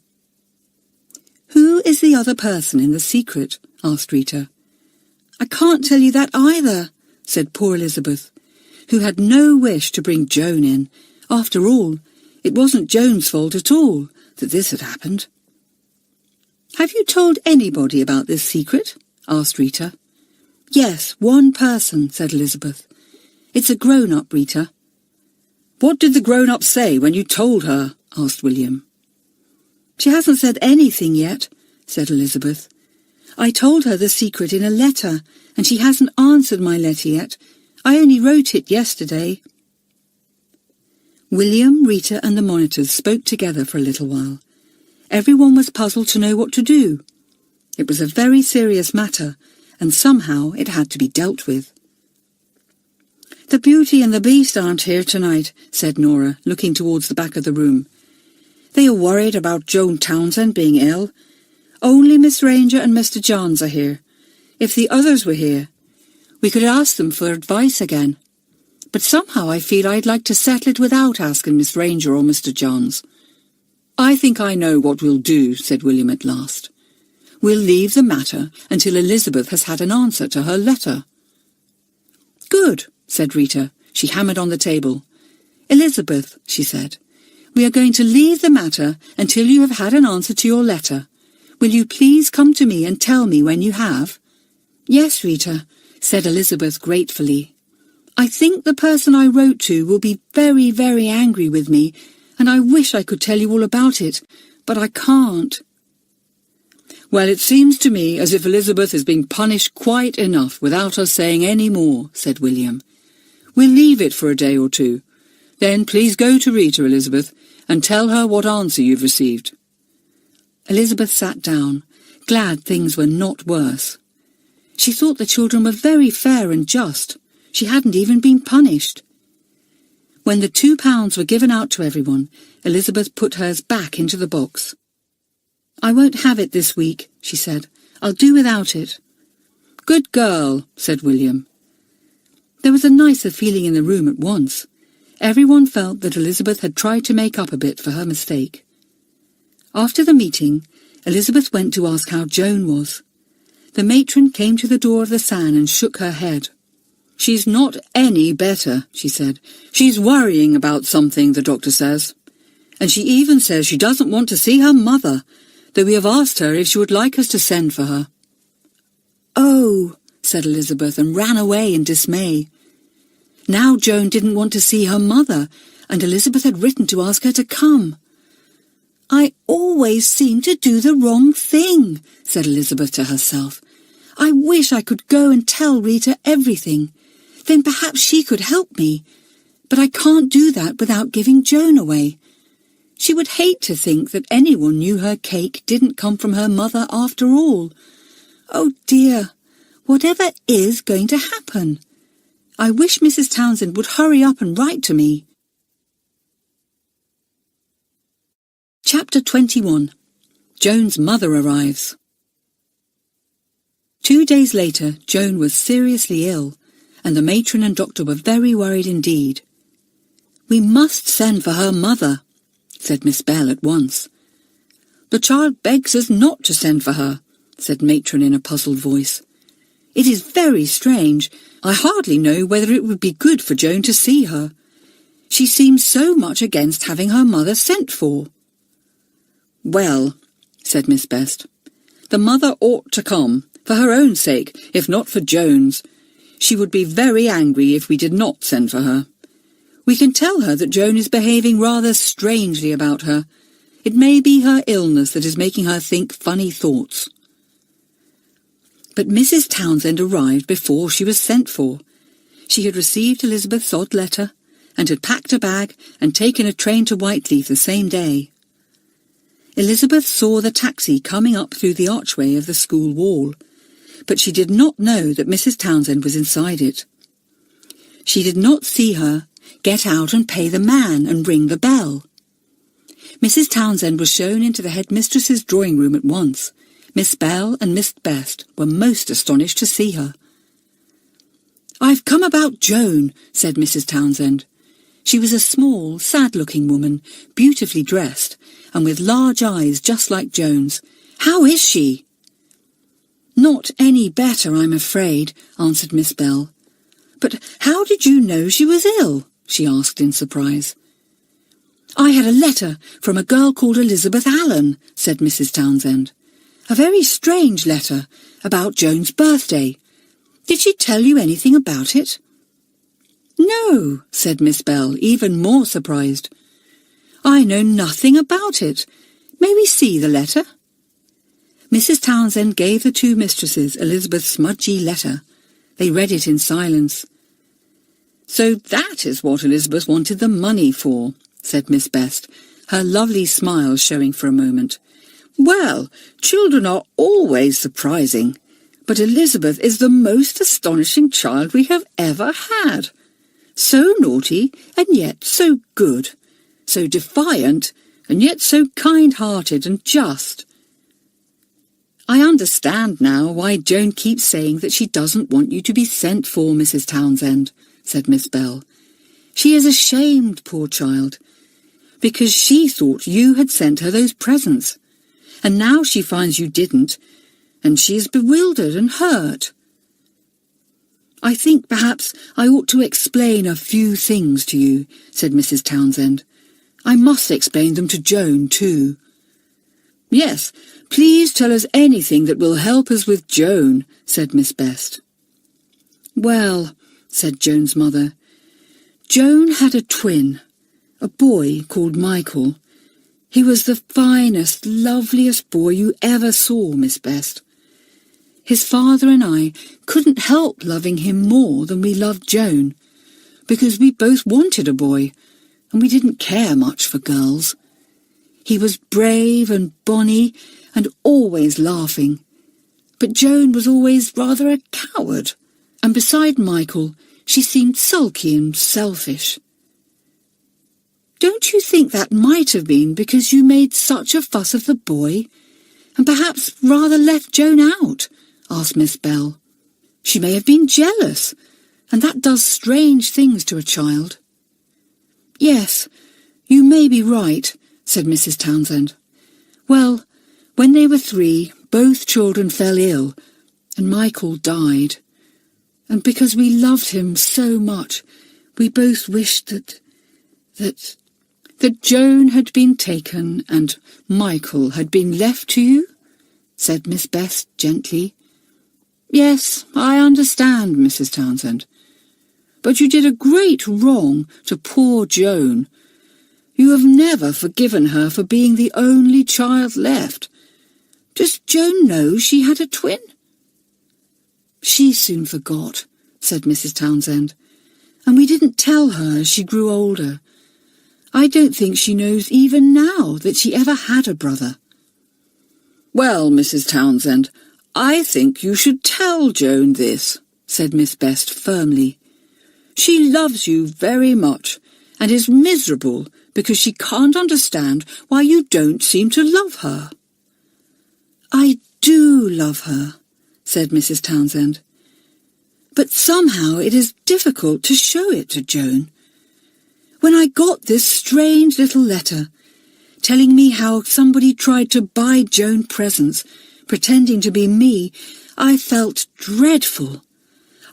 "Who is the other person in the secret?" asked Rita. "I can't tell you that either," said poor Elizabeth, who had no wish to bring Joan in. After all, it wasn't Joan's fault at all that this had happened. "Have you told anybody about this secret?" asked Rita. "Yes, one person," said Elizabeth. "It's a grown-up, Rita." "What did the grown-up say when you told her?" asked William. "She hasn't said anything yet," said Elizabeth. "I told her the secret in a letter, and she hasn't answered my letter yet. I only wrote it yesterday." William, Rita and the monitors spoke together for a little while. Everyone was puzzled to know what to do. It was a very serious matter, and somehow it had to be dealt with. "The Beauty and the Beast aren't here tonight," said Nora, looking towards the back of the room. "They are worried about Joan Townsend being ill. Only Miss Ranger and Mr. Johns are here. If the others were here, we could ask them for advice again. But somehow I feel I'd like to settle it without asking Miss Ranger or Mr. Johns." "I think I know what we'll do," said William at last. "We'll leave the matter until Elizabeth has had an answer to her letter." "Good," said Rita. She hammered on the table. "Elizabeth," she said, "we are going to leave the matter until you have had an answer to your letter. Will you please come to me and tell me when you have?" "Yes, Rita," said Elizabeth gratefully. "I think the person I wrote to will be very, very angry with me, and I wish I could tell you all about it, but I can't." "Well, it seems to me as if Elizabeth is being punished quite enough without us saying any more," said William. "We'll leave it for a day or two. Then please go to Rita, Elizabeth, and tell her what answer you've received." Elizabeth sat down, glad things were not worse. She thought the children were very fair and just. She hadn't even been punished. When the £2 were given out to everyone, Elizabeth put hers back into the box. "I won't have it this week," she said. "I'll do without it." "Good girl," said William. There was a nicer feeling in the room at once. Everyone felt that Elizabeth had tried to make up a bit for her mistake. After the meeting, Elizabeth went to ask how Joan was. The matron came to the door of the San and shook her head. "She's not any better," she said. "She's worrying about something, the doctor says. And she even says she doesn't want to see her mother, though we have asked her if she would like us to send for her." "Oh," said Elizabeth, and ran away in dismay. Now Joan didn't want to see her mother, and Elizabeth had written to ask her to come. "I always seem to do the wrong thing," said Elizabeth to herself. "I wish I could go and tell Rita everything. Then perhaps she could help me. But I can't do that without giving Joan away. She would hate to think that anyone knew her cake didn't come from her mother after all. Oh dear, whatever is going to happen? I wish Mrs. Townsend would hurry up and write to me. Chapter 21. Joan's mother arrives. 2 days later, Joan was seriously ill, and the matron and doctor were very worried indeed. "We must send for her mother," said Miss Bell at once. "The child begs us not to send for her," said matron in a puzzled voice. "It is very strange. I hardly know whether it would be good for Joan to see her. She seems so much against having her mother sent for." "Well," said Miss Best, "the mother ought to come, for her own sake, if not for Joan's. She would be very angry if we did not send for her. We can tell her that Joan is behaving rather strangely about her. It may be her illness that is making her think funny thoughts." But Mrs. Townsend arrived before she was sent for. She had received Elizabeth's odd letter, and had packed a bag and taken a train to Whiteleaf the same day. Elizabeth saw the taxi coming up through the archway of the school wall, but she did not know that Mrs. Townsend was inside it. She did not see her get out and pay the man and ring the bell. Mrs. Townsend was shown into the headmistress's drawing room at once. Miss Bell and Miss Best were most astonished to see her. "I've come about Joan," said Mrs. Townsend. She was a small, sad-looking woman, beautifully dressed, and with large eyes just like Joan's. "How is she?" "Not any better, I'm afraid," answered Miss Bell. "But how did you know she was ill?" she asked in surprise. "I had a letter from a girl called Elizabeth Allen," said Mrs. Townsend. "A very strange letter about Joan's birthday. Did she tell you anything about it?" "No," said Miss Bell, even more surprised. "I know nothing about it. May we see the letter?" Mrs. Townsend gave the two mistresses Elizabeth's smudgy letter. They read it in silence. "So that is what Elizabeth wanted the money for," said Miss Best, her lovely smile showing for a moment. "Well, children are always surprising, but Elizabeth is the most astonishing child we have ever had. So naughty and yet so good, so defiant and yet so kind-hearted and just. I understand now why Joan keeps saying that she doesn't want you to be sent for, Mrs. Townsend," said Miss Bell. "She is ashamed, poor child, because she thought you had sent her those presents, and now she finds you didn't, and she is bewildered and hurt. I think perhaps I ought to explain a few things to you," said Mrs. Townsend. "I must explain them to Joan, too." "Yes, please tell us anything that will help us with Joan," said Miss Best. "Well," said Joan's mother, "Joan had a twin, a boy called Michael. He was the finest, loveliest boy you ever saw, Miss Best. His father and I couldn't help loving him more than we loved Joan, because we both wanted a boy, and we didn't care much for girls. He was brave and bonny and always laughing, but Joan was always rather a coward, and beside Michael she seemed sulky and selfish. Don't you think that might have been because you made such a fuss of the boy, and perhaps rather left Joan out?" asked Miss Bell. "She may have been jealous, and that does strange things to a child." "Yes, you may be right," said Mrs. Townsend. "Well, when they were 3, both children fell ill, and Michael died. And because we loved him so much, we both wished that Joan had been taken and Michael had been left to you," said Miss Best gently. "Yes, I understand, Mrs. Townsend. But you did a great wrong to poor Joan. You have never forgiven her for being the only child left. Does Joan know she had a twin?" "She soon forgot," said Mrs. Townsend, "and we didn't tell her as she grew older. I don't think she knows even now that she ever had a brother." "Well, Mrs. Townsend, I think you should tell Joan this," said Miss Best firmly. She loves you very much, and is miserable because she can't understand why you don't seem to love her." "I do love her," said Mrs. Townsend. "But somehow it is difficult to show it to Joan. When I got this strange little letter, telling me how somebody tried to buy Joan presents, pretending to be me, I felt dreadful.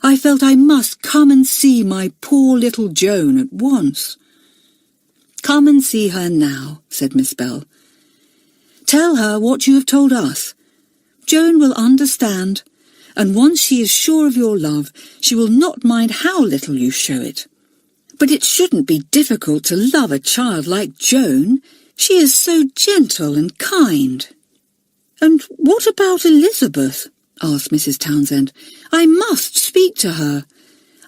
I felt I must come and see my poor little Joan at once." "Come and see her now," said Miss Bell. "Tell her what you have told us. Joan will understand, and once she is sure of your love, she will not mind how little you show it. But it shouldn't be difficult to love a child like Joan. She is so gentle and kind." "And what about Elizabeth?" asked Mrs. Townsend. "I must speak to her.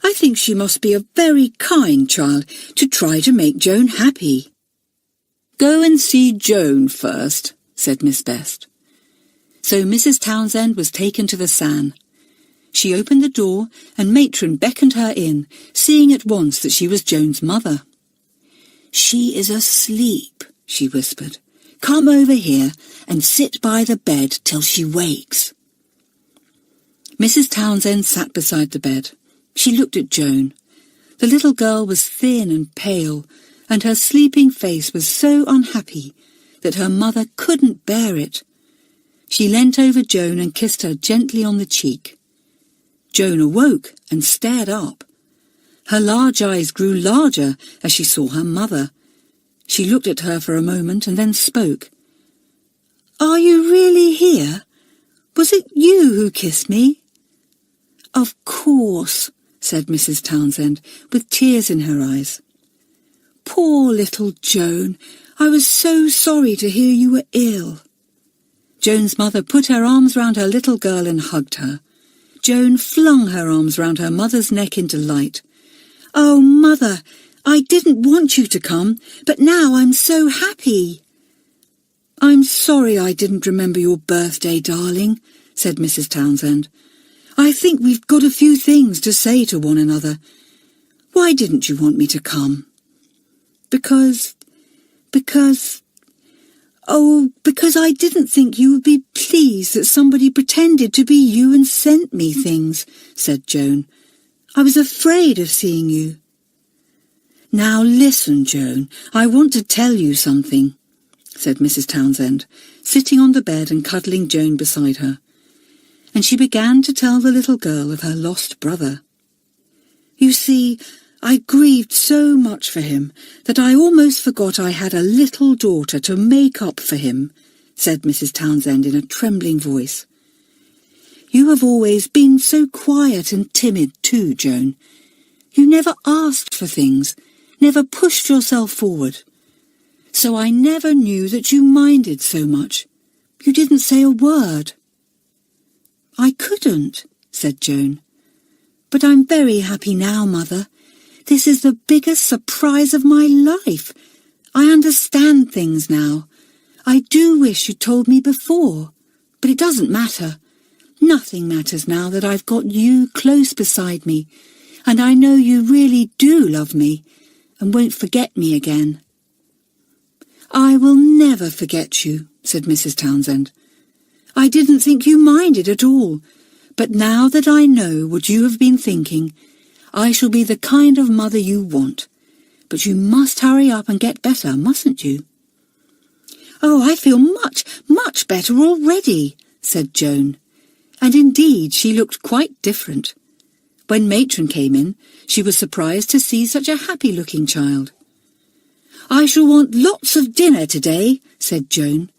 I think she must be a very kind child to try to make Joan happy." "Go and see Joan first," said Miss Best. So Mrs. Townsend was taken to the San. She opened the door, and Matron beckoned her in, seeing at once that she was Joan's mother. "She is asleep," she whispered. "Come over here and sit by the bed till she wakes." Mrs. Townsend sat beside the bed. She looked at Joan. The little girl was thin and pale, and her sleeping face was so unhappy that her mother couldn't bear it. She leant over Joan and kissed her gently on the cheek. Joan awoke and stared up. Her large eyes grew larger as she saw her mother. She looked at her for a moment and then spoke. "Are you really here? Was it you who kissed me?" "Of course," said Mrs. Townsend, with tears in her eyes. "Poor little Joan, I was so sorry to hear you were ill." Joan's mother put her arms round her little girl and hugged her. Joan flung her arms round her mother's neck in delight. "Oh, Mother, I didn't want you to come, but now I'm so happy." "I'm sorry I didn't remember your birthday, darling," said Mrs. Townsend. "I think we've got a few things to say to one another. Why didn't you want me to come?" Because I didn't think you would be pleased that somebody pretended to be you and sent me things," said Joan. "I was afraid of seeing you." "Now listen, Joan, I want to tell you something," said Mrs. Townsend, sitting on the bed and cuddling Joan beside her. And she began to tell the little girl of her lost brother. "You see, I grieved so much for him that I almost forgot I had a little daughter to make up for him," said Mrs. Townsend in a trembling voice. "You have always been so quiet and timid too, Joan. You never asked for things, never pushed yourself forward. So I never knew that you minded so much. You didn't say a word." "I couldn't," said Joan. "But I'm very happy now, Mother. This is the biggest surprise of my life. I understand things now. I do wish you'd told me before, but it doesn't matter. Nothing matters now that I've got you close beside me, and I know you really do love me and won't forget me again." "I will never forget you," said Mrs. Townsend. "I didn't think you minded at all, but now that I know what you have been thinking, I shall be the kind of mother you want. But you must hurry up and get better, mustn't you?" "Oh, I feel much, much better already," said Joan. And indeed she looked quite different. When Matron came in, she was surprised to see such a happy-looking child. "I shall want lots of dinner today," said Joan,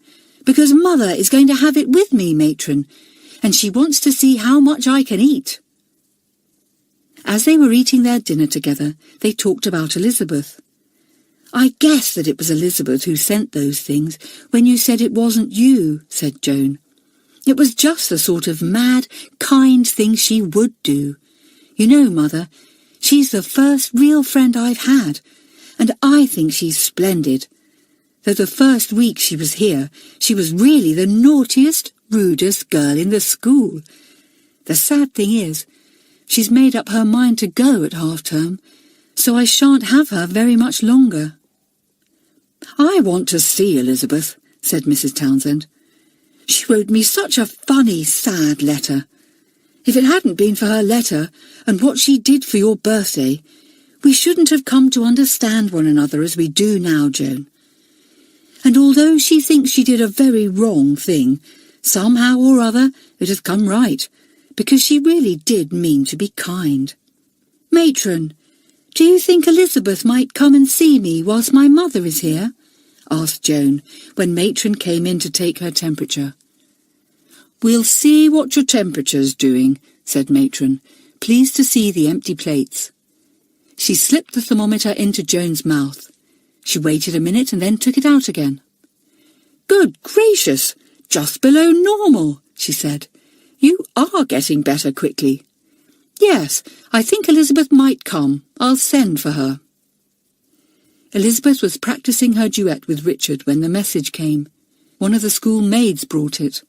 "because Mother is going to have it with me, Matron, and she wants to see how much I can eat." As they were eating their dinner together, they talked about Elizabeth. "I guessed that it was Elizabeth who sent those things when you said it wasn't you," said Joan. "It was just the sort of mad, kind thing she would do. You know, Mother, she's the first real friend I've had, and I think she's splendid. Though the first week she was here, she was really the naughtiest, rudest girl in the school. The sad thing is, She's made up her mind to go at half-term, so I shan't have her very much longer." "I want to see Elizabeth," said Mrs. Townsend. "She wrote me such a funny, sad letter. If it hadn't been for her letter and what she did for your birthday, we shouldn't have come to understand one another as we do now, Joan. And although she thinks she did a very wrong thing, somehow or other it has come right, because she really did mean to be kind. Matron, do you think Elizabeth might come and see me whilst my mother is here?" asked Joan, when Matron came in to take her temperature. "We'll see what your temperature's doing," said Matron, pleased to see the empty plates. She slipped the thermometer into Joan's mouth. She waited a minute and then took it out again. "Good gracious, just below normal," she said. "You are getting better quickly. Yes, I think Elizabeth might come. I'll send for her." Elizabeth was practicing her duet with Richard when the message came. One of the school maids brought it.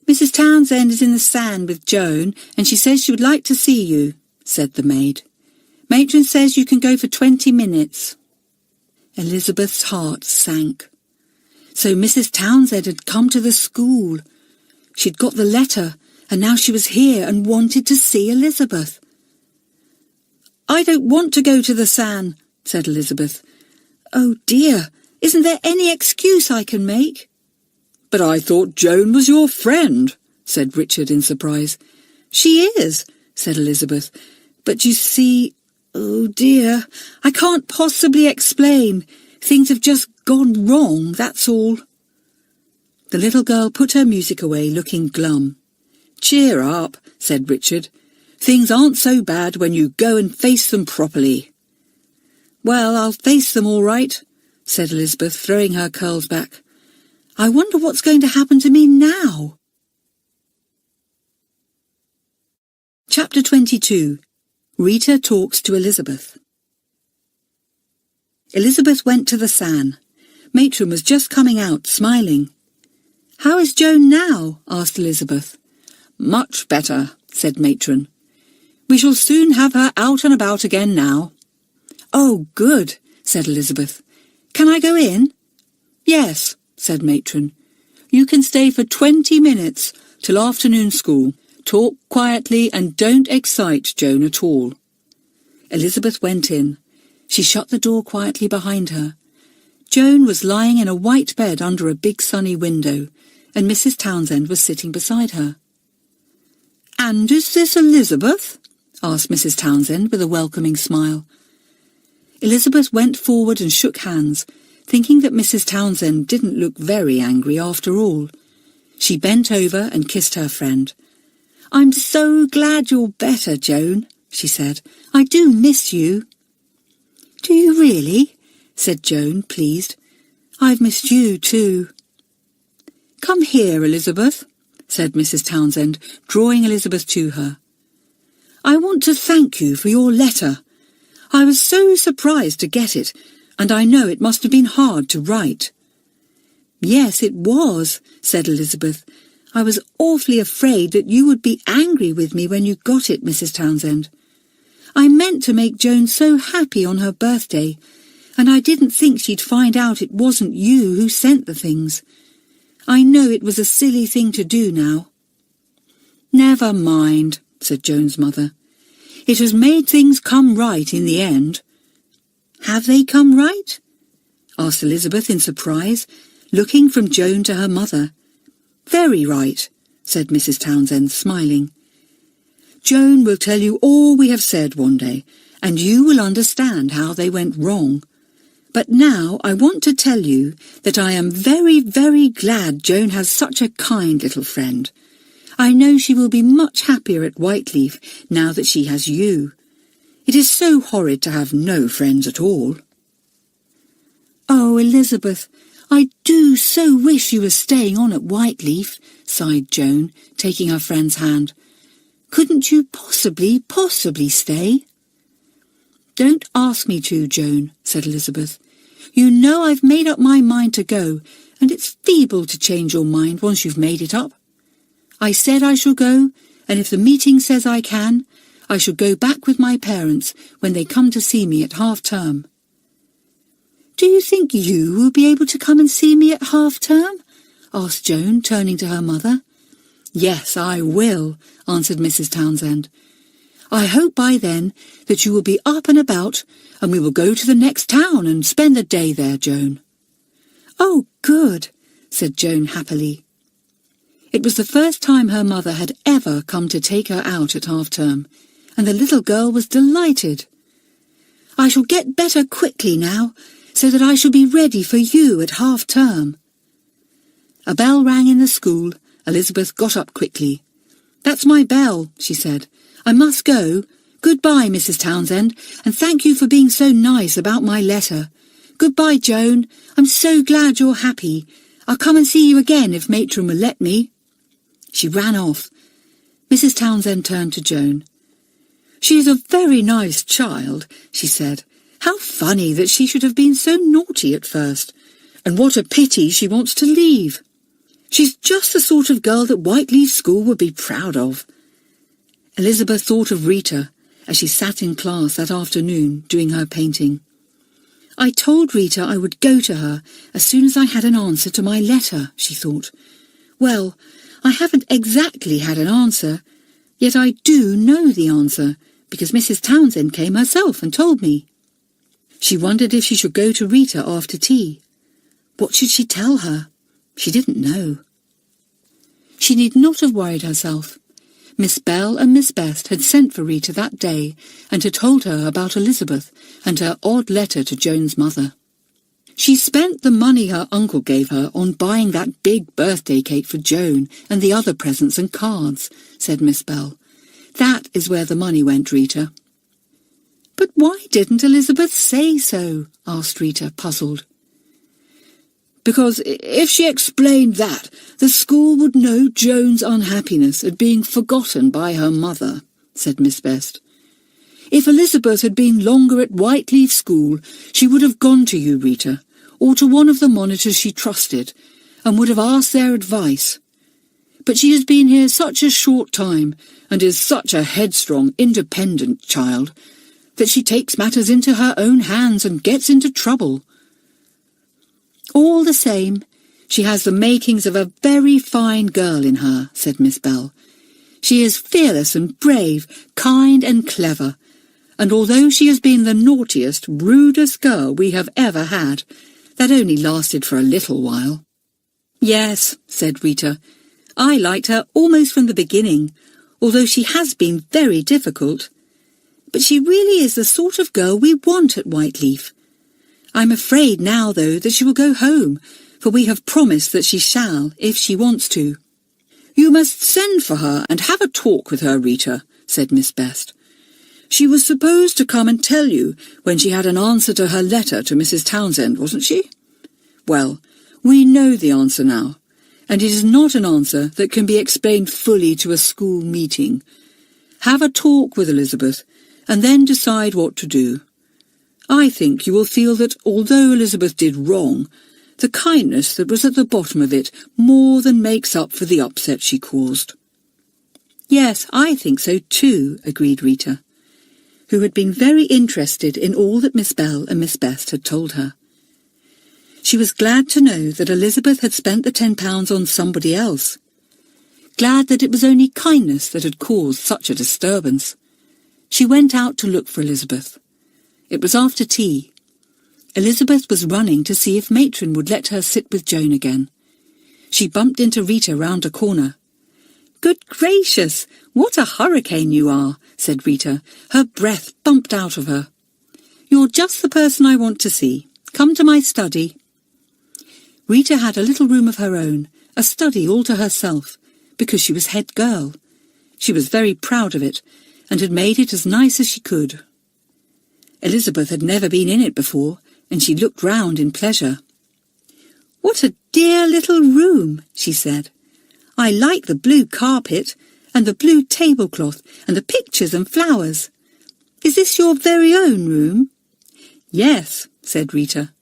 "Mrs. Townsend is in the sand with Joan, and she says she would like to see you," said the maid. "Matron says you can go for 20 minutes. Elizabeth's heart sank. So Mrs. Townsend had come to the school. She'd got the letter, and now she was here and wanted to see Elizabeth. "I don't want to go to the sand," said Elizabeth. "Oh dear, isn't there any excuse I can make?" "But I thought Joan was your friend," said Richard in surprise. "She is," said Elizabeth. "But you see, oh dear, I can't possibly explain. Things have just gone wrong, that's all." The little girl put her music away, looking glum. "Cheer up," said Richard. "Things aren't so bad when you go and face them properly." "Well, I'll face them all right," said Elizabeth, throwing her curls back. "I wonder what's going to happen to me now." Chapter 22. Rita talks to Elizabeth. Elizabeth went to the sand. Matron was just coming out, smiling. "How is Joan now?" asked Elizabeth. "Much better," said Matron. "We shall soon have her out and about again now." "Oh, good," said Elizabeth. "Can I go in?" "Yes," said Matron. "You can stay for 20 minutes, till afternoon school. Talk quietly and don't excite Joan at all." Elizabeth went in. She shut the door quietly behind her. Joan was lying in a white bed under a big sunny window, and Mrs. Townsend was sitting beside her. "And is this Elizabeth?" asked Mrs. Townsend with a welcoming smile. Elizabeth went forward and shook hands, thinking that Mrs. Townsend didn't look very angry after all. She bent over and kissed her friend. "I'm so glad you're better, Joan," she said. "I do miss you." "Do you really?" said Joan, pleased. "I've missed you too." "Come here, Elizabeth," said Mrs. Townsend, drawing Elizabeth to her. "I want to thank you for your letter. I was so surprised to get it, and I know it must have been hard to write." "Yes, it was," said Elizabeth. "I was awfully afraid that you would be angry with me when you got it, Mrs. Townsend. I meant to make Joan so happy on her birthday, and I didn't think she'd find out it wasn't you who sent the things. I know it was a silly thing to do now." "Never mind," said Joan's mother. "It has made things come right in the end." "Have they come right?" asked Elizabeth in surprise, looking from Joan to her mother. "Very right," said Mrs. Townsend, smiling. "Joan will tell you all we have said one day, and you will understand how they went wrong. But now I want to tell you that I am very, very glad Joan has such a kind little friend. I know she will be much happier at Whiteleaf now that she has you. It is so horrid to have no friends at all." "Oh, Elizabeth, I do so wish you were staying on at Whiteleaf," sighed Joan, taking her friend's hand. "Couldn't you possibly stay?" "Don't ask me to, Joan," said Elizabeth. "You know I've made up my mind to go, and it's feeble to change your mind once you've made it up. I said I shall go, and if the meeting says I can, I shall go back with my parents when they come to see me at half-term." "Do you think you will be able to come and see me at half-term?" asked Joan, turning to her mother. "Yes, I will," answered Mrs. Townsend. "I hope by then that you will be up and about, and we will go to the next town and spend the day there, Joan." "Oh, good," said Joan happily. It was the first time her mother had ever come to take her out at half-term, and the little girl was delighted. "I shall get better quickly now, so that I shall be ready for you at half-term." A bell rang in the school. Elizabeth got up quickly. "That's my bell," she said. "I must go. Goodbye, Mrs. Townsend, and thank you for being so nice about my letter. Goodbye, Joan. I'm so glad you're happy. I'll come and see you again if Matron will let me." She ran off. Mrs. Townsend turned to Joan. "She is a very nice child," she said. "How funny that she should have been so naughty at first. And what a pity she wants to leave. She's just the sort of girl that Whiteleaf School would be proud of." Elizabeth thought of Rita as she sat in class that afternoon doing her painting. "I told Rita I would go to her as soon as I had an answer to my letter," she thought. "Well, I haven't exactly had an answer, yet I do know the answer, because Mrs. Townsend came herself and told me." She wondered if she should go to Rita after tea. What should she tell her? She didn't know. She need not have worried herself. Miss Bell and Miss Best had sent for Rita that day and had told her about Elizabeth and her odd letter to Joan's mother. "She spent the money her uncle gave her on buying that big birthday cake for Joan and the other presents and cards," said Miss Bell. "That is where the money went, Rita." "But why didn't Elizabeth say so?" asked Rita, puzzled. "Because if she explained that, the school would know Joan's unhappiness at being forgotten by her mother," said Miss Best. "If Elizabeth had been longer at Whiteleaf School, she would have gone to you, Rita, or to one of the monitors she trusted, and would have asked their advice. But she has been here such a short time, and is such a headstrong, independent child, that she takes matters into her own hands and gets into trouble. All the same, she has the makings of a very fine girl in her," said Miss Bell. "She is fearless and brave, kind and clever, and although she has been the naughtiest, rudest girl we have ever had, that only lasted for a little while." "Yes," said Rita, "I liked her almost from the beginning, although she has been very difficult. But she really is the sort of girl we want at Whiteleaf. I'm afraid now, though, that she will go home, for we have promised that she shall, if she wants to." "You must send for her and have a talk with her, Rita," said Miss Best. "She was supposed to come and tell you when she had an answer to her letter to Mrs. Townsend, wasn't she? Well, we know the answer now, and it is not an answer that can be explained fully to a school meeting. Have a talk with Elizabeth, and then decide what to do. I think you will feel that although Elizabeth did wrong, the kindness that was at the bottom of it more than makes up for the upset she caused." "Yes, I think so too," agreed Rita, who had been very interested in all that Miss Bell and Miss Best had told her. She was glad to know that Elizabeth had spent the £10 on somebody else. Glad that it was only kindness that had caused such a disturbance. She went out to look for Elizabeth. It was after tea. Elizabeth was running to see if Matron would let her sit with Joan again. She bumped into Rita round a corner. "Good gracious, what a hurricane you are," said Rita. Her breath bumped out of her. "You're just the person I want to see. Come to my study." Rita had a little room of her own, a study all to herself, because she was head girl. She was very proud of it, and had made it as nice as she could. Elizabeth had never been in it before, and she looked round in pleasure. "What a dear little room," she said. "I like the blue carpet, and the blue tablecloth, and the pictures and flowers. Is this your very own room?" "Yes," said Rita.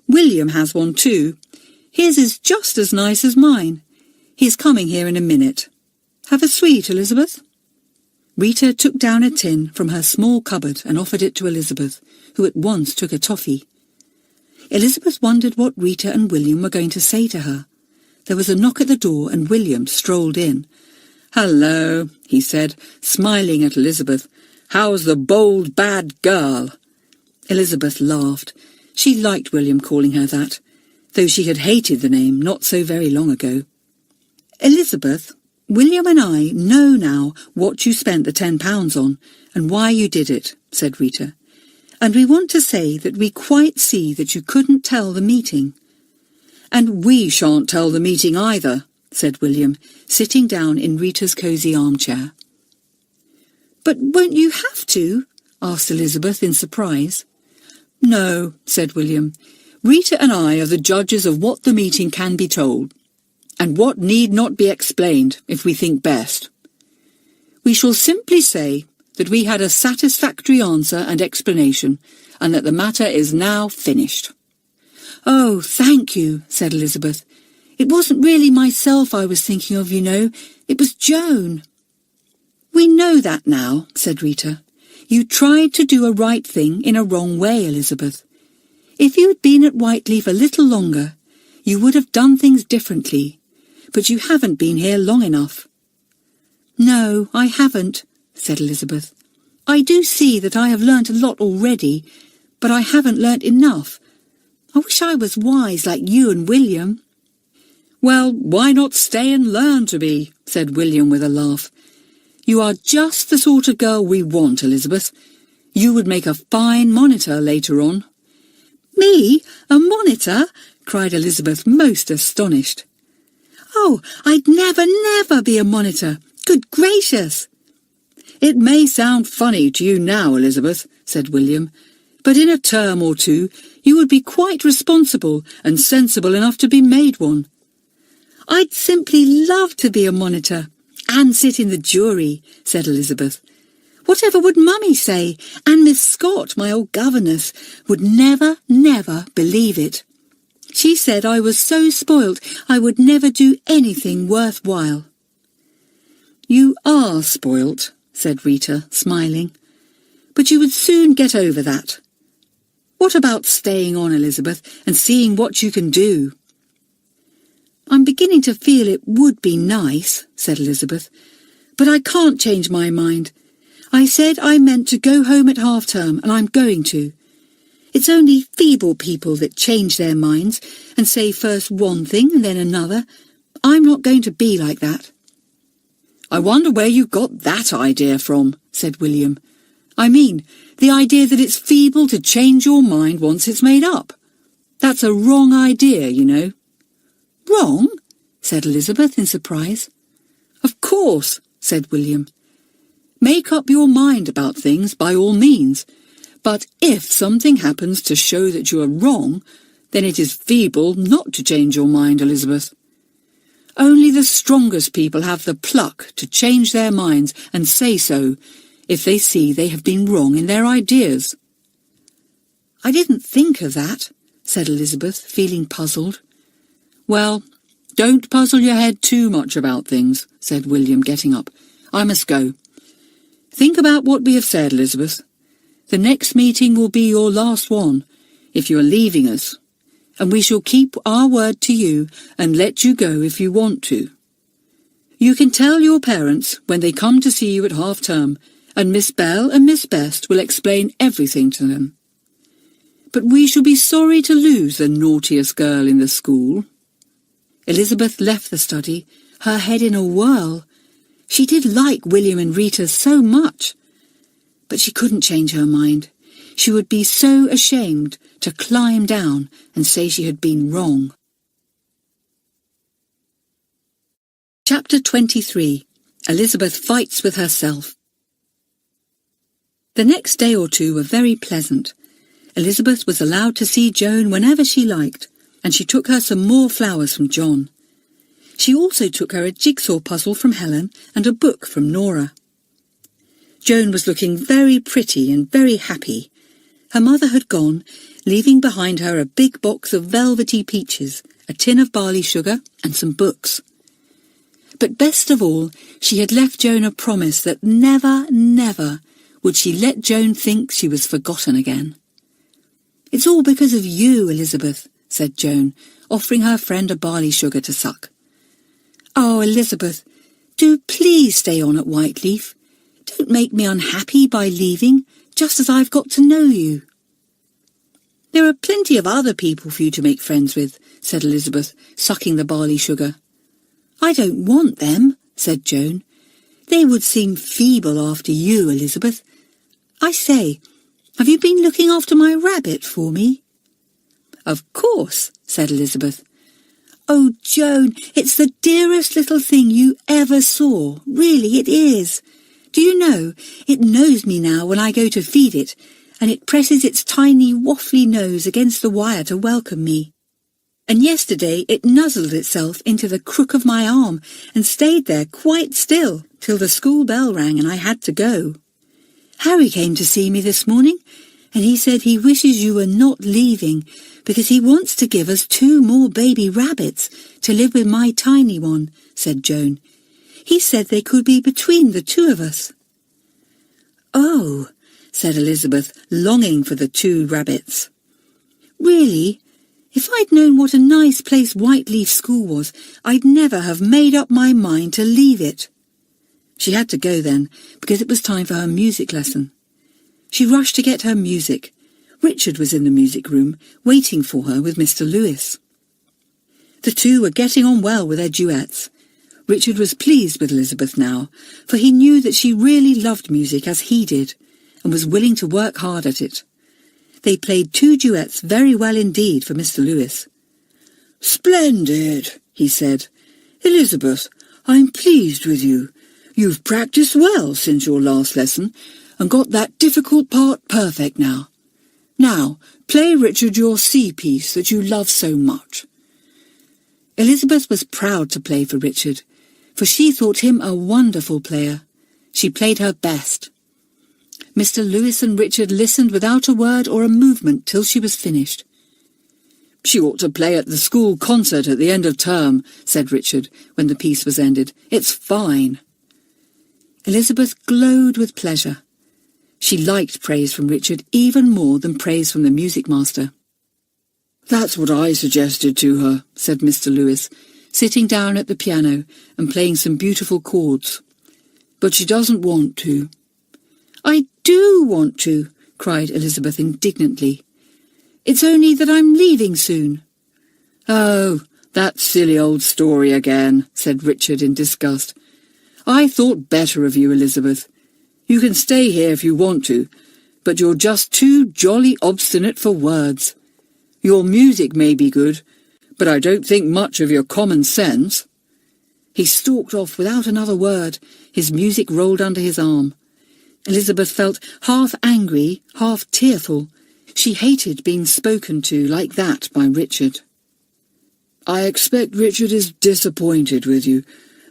"William has one too. His is just as nice as mine. He's coming here in a minute. Have a sweet, Elizabeth?" Rita took down a tin from her small cupboard and offered it to Elizabeth, who at once took a toffee. Elizabeth wondered what Rita and William were going to say to her. There was a knock at the door and William strolled in. "Hello," he said, smiling at Elizabeth. "How's the bold, bad girl?" Elizabeth laughed. She liked William calling her that, though she had hated the name not so very long ago. "Elizabeth, William and I know now what you spent the £10 on and why you did it," said Rita. "And we want to say that we quite see that you couldn't tell the meeting." "And we shan't tell the meeting either," said William, sitting down in Rita's cosy armchair. "But won't you have to?" asked Elizabeth in surprise. "No," said William. "Rita and I are the judges of what the meeting can be told, and what need not be explained if we think best. We shall simply say that we had a satisfactory answer and explanation, and that the matter is now finished." "Oh, thank you," said Elizabeth. "It wasn't really myself I was thinking of, you know. It was Joan." "We know that now," said Rita. "You tried to do a right thing in a wrong way, Elizabeth. If you had been at Whiteleaf a little longer, you would have done things differently, but you haven't been here long enough." "No, I haven't," said Elizabeth. "I do see that I have learnt a lot already, but I haven't learnt enough. I wish I was wise like you and William." "Well, why not stay and learn to be?" said William with a laugh. "You are just the sort of girl we want, Elizabeth. You would make a fine monitor later on." "Me? A monitor?" cried Elizabeth, most astonished. "Oh, I'd never be a monitor. Good gracious!" "It may sound funny to you now, Elizabeth," said William, "but in a term or two you would be quite responsible and sensible enough to be made one." "I'd simply love to be a monitor and sit in the jury," said Elizabeth. "Whatever would Mummy say? And Miss Scott, my old governess, would never believe it. She said I was so spoilt I would never do anything worthwhile." "You are spoilt," said Rita, smiling, "but you would soon get over that. What about staying on, Elizabeth, and seeing what you can do?" "I'm beginning to feel it would be nice," said Elizabeth, "but I can't change my mind. I said I meant to go home at half-term, and I'm going to. It's only feeble people that change their minds and say first one thing and then another. I'm not going to be like that." "I wonder where you got that idea from," said William. "I mean, the idea that it's feeble to change your mind once it's made up. That's a wrong idea, you know." "Wrong?" said Elizabeth in surprise. "Of course," said William. "Make up your mind about things by all means, but if something happens to show that you are wrong, then it is feeble not to change your mind, Elizabeth. Only the strongest people have the pluck to change their minds and say so, if they see they have been wrong in their ideas." "I didn't think of that," said Elizabeth, feeling puzzled. "Well, don't puzzle your head too much about things," said William, getting up. "I must go. Think about what we have said, Elizabeth. The next meeting will be your last one, if you are leaving us, and we shall keep our word to you and let you go if you want to. You can tell your parents when they come to see you at half-term, and Miss Bell and Miss Best will explain everything to them. But we shall be sorry to lose the naughtiest girl in the school." Elizabeth left the study, her head in a whirl. She did like William and Rita so much, but she couldn't change her mind. She would be so ashamed to climb down and say she had been wrong. Chapter 23. Elizabeth Fights with Herself. The next day or two were very pleasant. Elizabeth was allowed to see Joan whenever she liked, and she took her some more flowers from John. She also took her a jigsaw puzzle from Helen and a book from Nora. Joan was looking very pretty and very happy. Her mother had gone, leaving behind her a big box of velvety peaches, a tin of barley sugar, and some books. But best of all, she had left Joan a promise that never, never would she let Joan think she was forgotten again. "It's all because of you, Elizabeth," said Joan, offering her friend a barley sugar to suck. "Oh, Elizabeth, do please stay on at Whiteleaf. Don't make me unhappy by leaving, just as I've got to know you." "There are plenty of other people for you to make friends with," said Elizabeth, sucking the barley sugar. "I don't want them," said Joan. "They would seem feeble after you, Elizabeth. I say, have you been looking after my rabbit for me?" "Of course," said Elizabeth. "Oh, Joan, it's the dearest little thing you ever saw. Really, it is. Do you know, it knows me now when I go to feed it, and it presses its tiny waffly nose against the wire to welcome me. And yesterday it nuzzled itself into the crook of my arm and stayed there quite still till the school bell rang and I had to go. Harry came to see me this morning, and he said he wishes you were not leaving because he wants to give us 2 more baby rabbits to live with my tiny one," said Joan. "He said they could be between the 2 of us." "Oh," said Elizabeth, longing for the 2 rabbits. "Really? If I'd known what a nice place Whiteleaf School was, I'd never have made up my mind to leave it." She had to go then, because it was time for her music lesson. She rushed to get her music. Richard was in the music room, waiting for her with Mr. Lewis. The 2 were getting on well with their duets. Richard was pleased with Elizabeth now, for he knew that she really loved music as he did, and was willing to work hard at it. They played 2 duets very well indeed for Mr. Lewis. "Splendid," he said. "Elizabeth, I'm pleased with you. You've practiced well since your last lesson, and got that difficult part perfect now. Now, play Richard your C piece that you love so much." Elizabeth was proud to play for Richard, for she thought him a wonderful player. She played her best. Mr. Lewis and Richard listened without a word or a movement till she was finished. "She ought to play at the school concert at the end of term," said Richard, when the piece was ended. "It's fine." Elizabeth glowed with pleasure. She liked praise from Richard even more than praise from the music master. "That's what I suggested to her," said Mr. Lewis, sitting down at the piano and playing some beautiful chords. "But she doesn't want to." "I do want to," cried Elizabeth indignantly. "It's only that I'm leaving soon." "Oh, that silly old story again," said Richard in disgust. "I thought better of you, Elizabeth. You can stay here if you want to, but you're just too jolly obstinate for words. Your music may be good, but I don't think much of your common sense." He stalked off without another word, his music rolled under his arm. Elizabeth felt half angry, half tearful. She hated being spoken to like that by Richard. "I expect Richard is disappointed with you,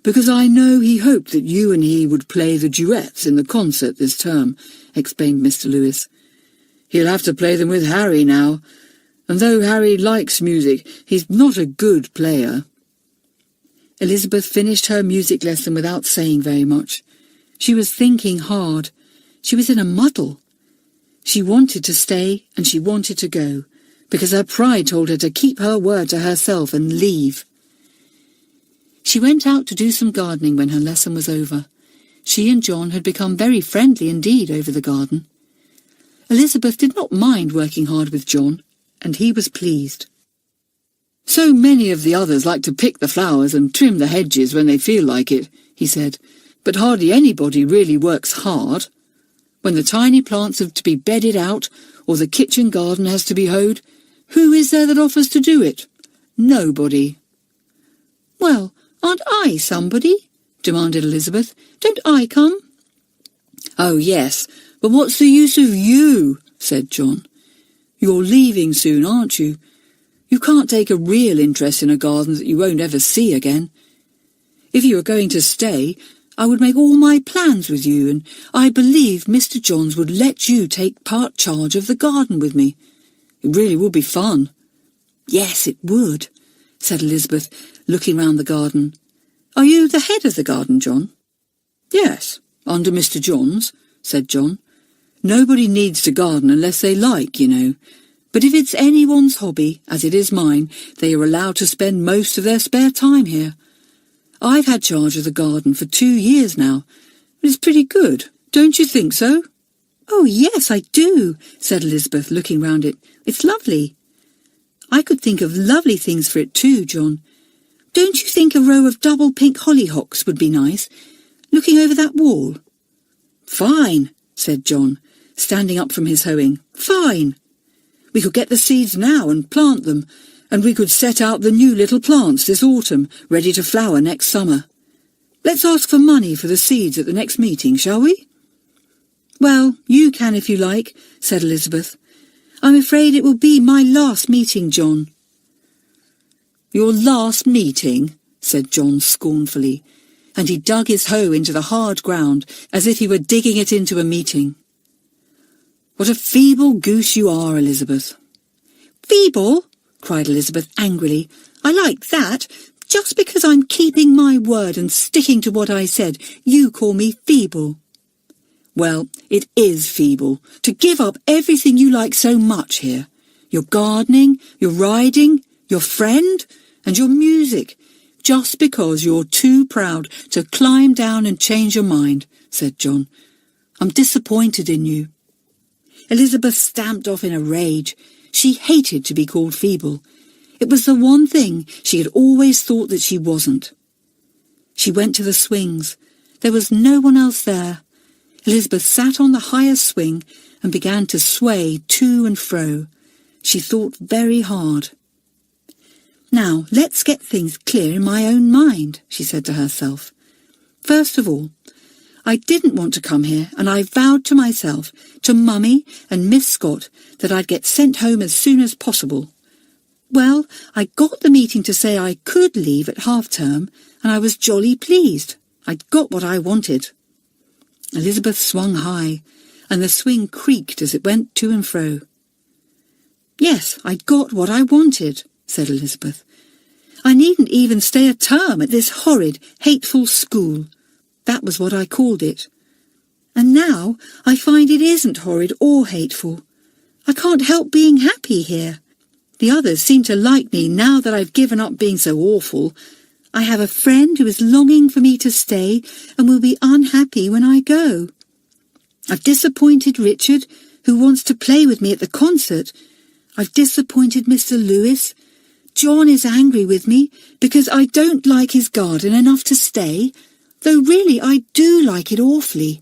because I know he hoped that you and he would play the duets in the concert this term," explained Mr. Lewis. "He'll have to play them with Harry now, and though Harry likes music, he's not a good player." Elizabeth finished her music lesson without saying very much. She was thinking hard. She was in a muddle. She wanted to stay and she wanted to go, because her pride told her to keep her word to herself and leave. She went out to do some gardening when her lesson was over. She and John had become very friendly indeed over the garden. Elizabeth did not mind working hard with John, and he was pleased. "So many of the others like to pick the flowers and trim the hedges when they feel like it," he said, "but hardly anybody really works hard. When the tiny plants have to be bedded out, or the kitchen garden has to be hoed, who is there that offers to do it? Nobody." "Well, aren't I somebody?" demanded Elizabeth. "Don't I come?" "Oh, yes, but what's the use of you?" said John. "You're leaving soon, aren't you? You can't take a real interest in a garden that you won't ever see again. If you were going to stay, I would make all my plans with you, and I believe Mr. Johns would let you take part charge of the garden with me. It really would be fun." "Yes, it would," said Elizabeth, looking round the garden. Are you the head of the garden, John? Yes, under Mr. John's, said John. Nobody needs to garden unless they like, you know. But if it's anyone's hobby, as it is mine, they are allowed to spend most of their spare time here. I've had charge of the garden for 2 years now. It's pretty good, don't you think so? Oh, yes, I do, said Elizabeth, looking round it. It's lovely. I could think of lovely things for it too, John. Don't you think a row of double pink hollyhocks would be nice, looking over that wall? Fine, said John, standing up from his hoeing. Fine. We could get the seeds now and plant them, and we could set out the new little plants this autumn, ready to flower next summer. Let's ask for money for the seeds at the next meeting, shall we? Well, you can if you like, said Elizabeth. I'm afraid it will be my last meeting, John. Your last meeting, said John scornfully, and he dug his hoe into the hard ground as if he were digging it into a meeting. What a feeble goose you are, Elizabeth. Feeble? Cried Elizabeth angrily. I like that. Just because I'm keeping my word and sticking to what I said, you call me feeble. Well, it is feeble to give up everything you like so much here. Your gardening, your riding, your friend, and your music, just because you're too proud to climb down and change your mind, said John. I'm disappointed in you. Elizabeth stamped off in a rage. She hated to be called feeble. It was the one thing she had always thought that she wasn't. She went to the swings. There was no one else there. Elizabeth sat on the highest swing and began to sway to and fro. She thought very hard. Now, let's get things clear in my own mind, she said to herself. First of all, I didn't want to come here, and I vowed to myself, to Mummy and Miss Scott, that I'd get sent home as soon as possible. Well, I got the meeting to say I could leave at half-term, and I was jolly pleased. I'd got what I wanted. Elizabeth swung high, and the swing creaked as it went to and fro. Yes, I'd got what I wanted, said Elizabeth. I needn't even stay a term at this horrid, hateful school. That was what I called it. And now I find it isn't horrid or hateful. I can't help being happy here. The others seem to like me now that I've given up being so awful. I have a friend who is longing for me to stay and will be unhappy when I go. I've disappointed Richard, who wants to play with me at the concert. I've disappointed Mr. Lewis. John is angry with me because I don't like his garden enough to stay, though really I do like it awfully.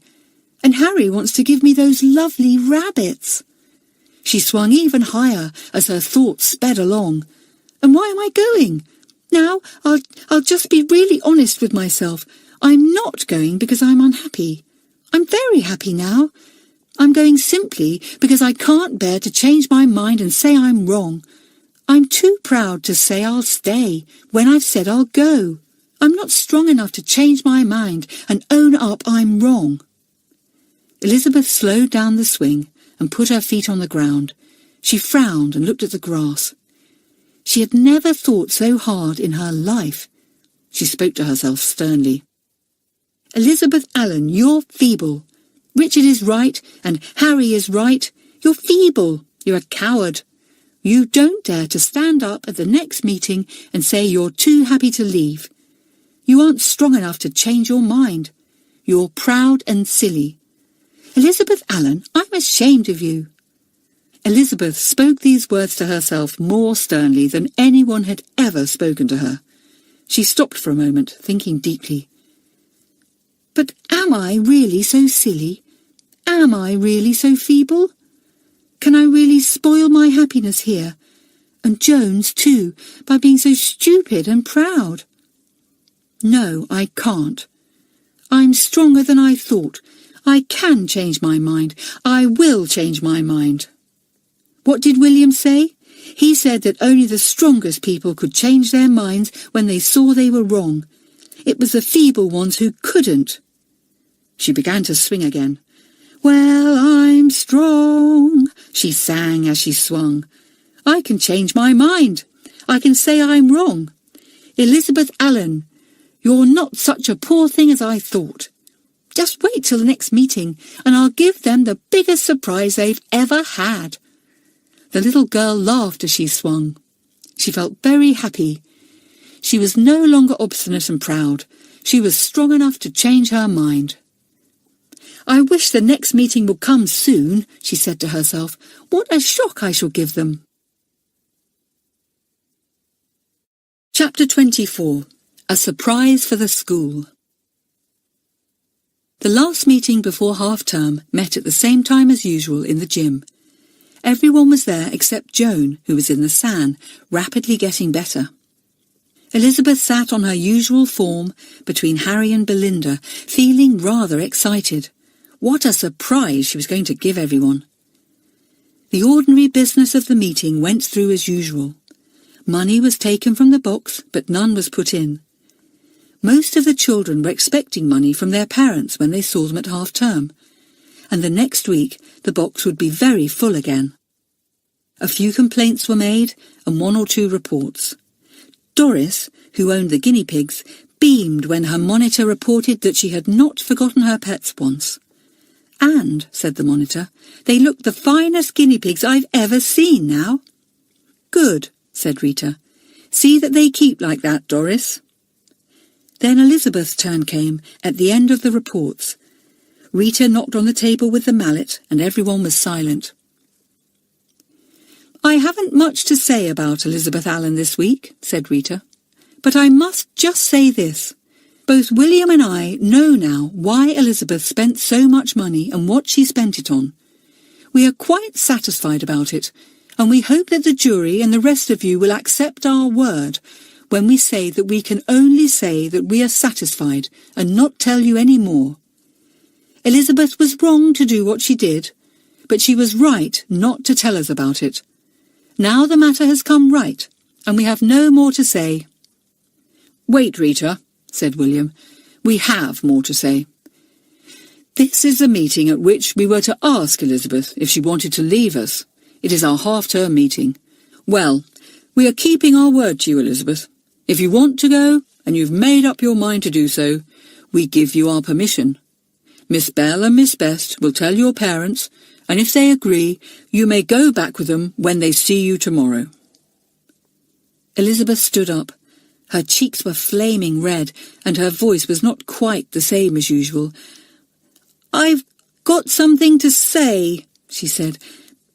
And Harry wants to give me those lovely rabbits. She swung even higher as her thoughts sped along. And why am I going? Now, I'll just be really honest with myself. I'm not going because I'm unhappy. I'm very happy now. I'm going simply because I can't bear to change my mind and say I'm wrong. I'm too proud to say I'll stay when I've said I'll go. I'm not strong enough to change my mind and own up I'm wrong. Elizabeth slowed down the swing and put her feet on the ground. She frowned and looked at the grass. She had never thought so hard in her life. She spoke to herself sternly. Elizabeth Allen, you're feeble. Richard is right and Harry is right. You're feeble. You're a coward. You don't dare to stand up at the next meeting and say you're too happy to leave. You aren't strong enough to change your mind. You're proud and silly. Elizabeth Allen, I'm ashamed of you. Elizabeth spoke these words to herself more sternly than anyone had ever spoken to her. She stopped for a moment, thinking deeply. But am I really so silly? Am I really so feeble? Can I really spoil my happiness here? And Joan's too, by being so stupid and proud? No, I can't. I'm stronger than I thought. I can change my mind. I will change my mind. What did William say? He said that only the strongest people could change their minds when they saw they were wrong. It was the feeble ones who couldn't. She began to swing again. Well, I'm strong, she sang as she swung. I can change my mind. I can say I'm wrong. Elizabeth Allen, You're not such a poor thing as I thought. Just wait till the next meeting, and I'll give them the biggest surprise they've ever had." The little girl laughed as she swung. She felt very happy. She was no longer obstinate and proud. She was strong enough to change her mind. "I wish the next meeting would come soon," she said to herself. "What a shock I shall give them." Chapter 24. A Surprise for the School. The last meeting before half-term met at the same time as usual in the gym. Everyone was there except Joan, who was in the sand, rapidly getting better. Elizabeth sat on her usual form between Harry and Belinda, feeling rather excited. What a surprise she was going to give everyone. The ordinary business of the meeting went through as usual. Money was taken from the box, but none was put in. Most of the children were expecting money from their parents when they saw them at half-term, and the next week the box would be very full again. A few complaints were made and 1 or 2 reports. Doris, who owned the guinea pigs, beamed when her monitor reported that she had not forgotten her pets once. "And," said the monitor, "they look the finest guinea pigs I've ever seen now." "Good," said Rita. "See that they keep like that, Doris." Then Elizabeth's turn came at the end of the reports. Rita knocked on the table with the mallet, and everyone was silent. "I haven't much to say about Elizabeth Allen this week," said Rita. "But I must just say this. Both William and I know now why Elizabeth spent so much money and what she spent it on. We are quite satisfied about it, and we hope that the jury and the rest of you will accept our word when we say that we can only say that we are satisfied and not tell you any more. Elizabeth was wrong to do what she did, but she was right not to tell us about it. Now the matter has come right, and we have no more to say." "Wait, Rita," said William. "We have more to say. This is the meeting at which we were to ask Elizabeth if she wanted to leave us. It is our half-term meeting. Well, we are keeping our word to you, Elizabeth. If you want to go, and you've made up your mind to do so, we give you our permission. Miss Bell and Miss Best will tell your parents, and if they agree, you may go back with them when they see you tomorrow." Elizabeth stood up. Her cheeks were flaming red, and her voice was not quite the same as usual. "I've got something to say," she said.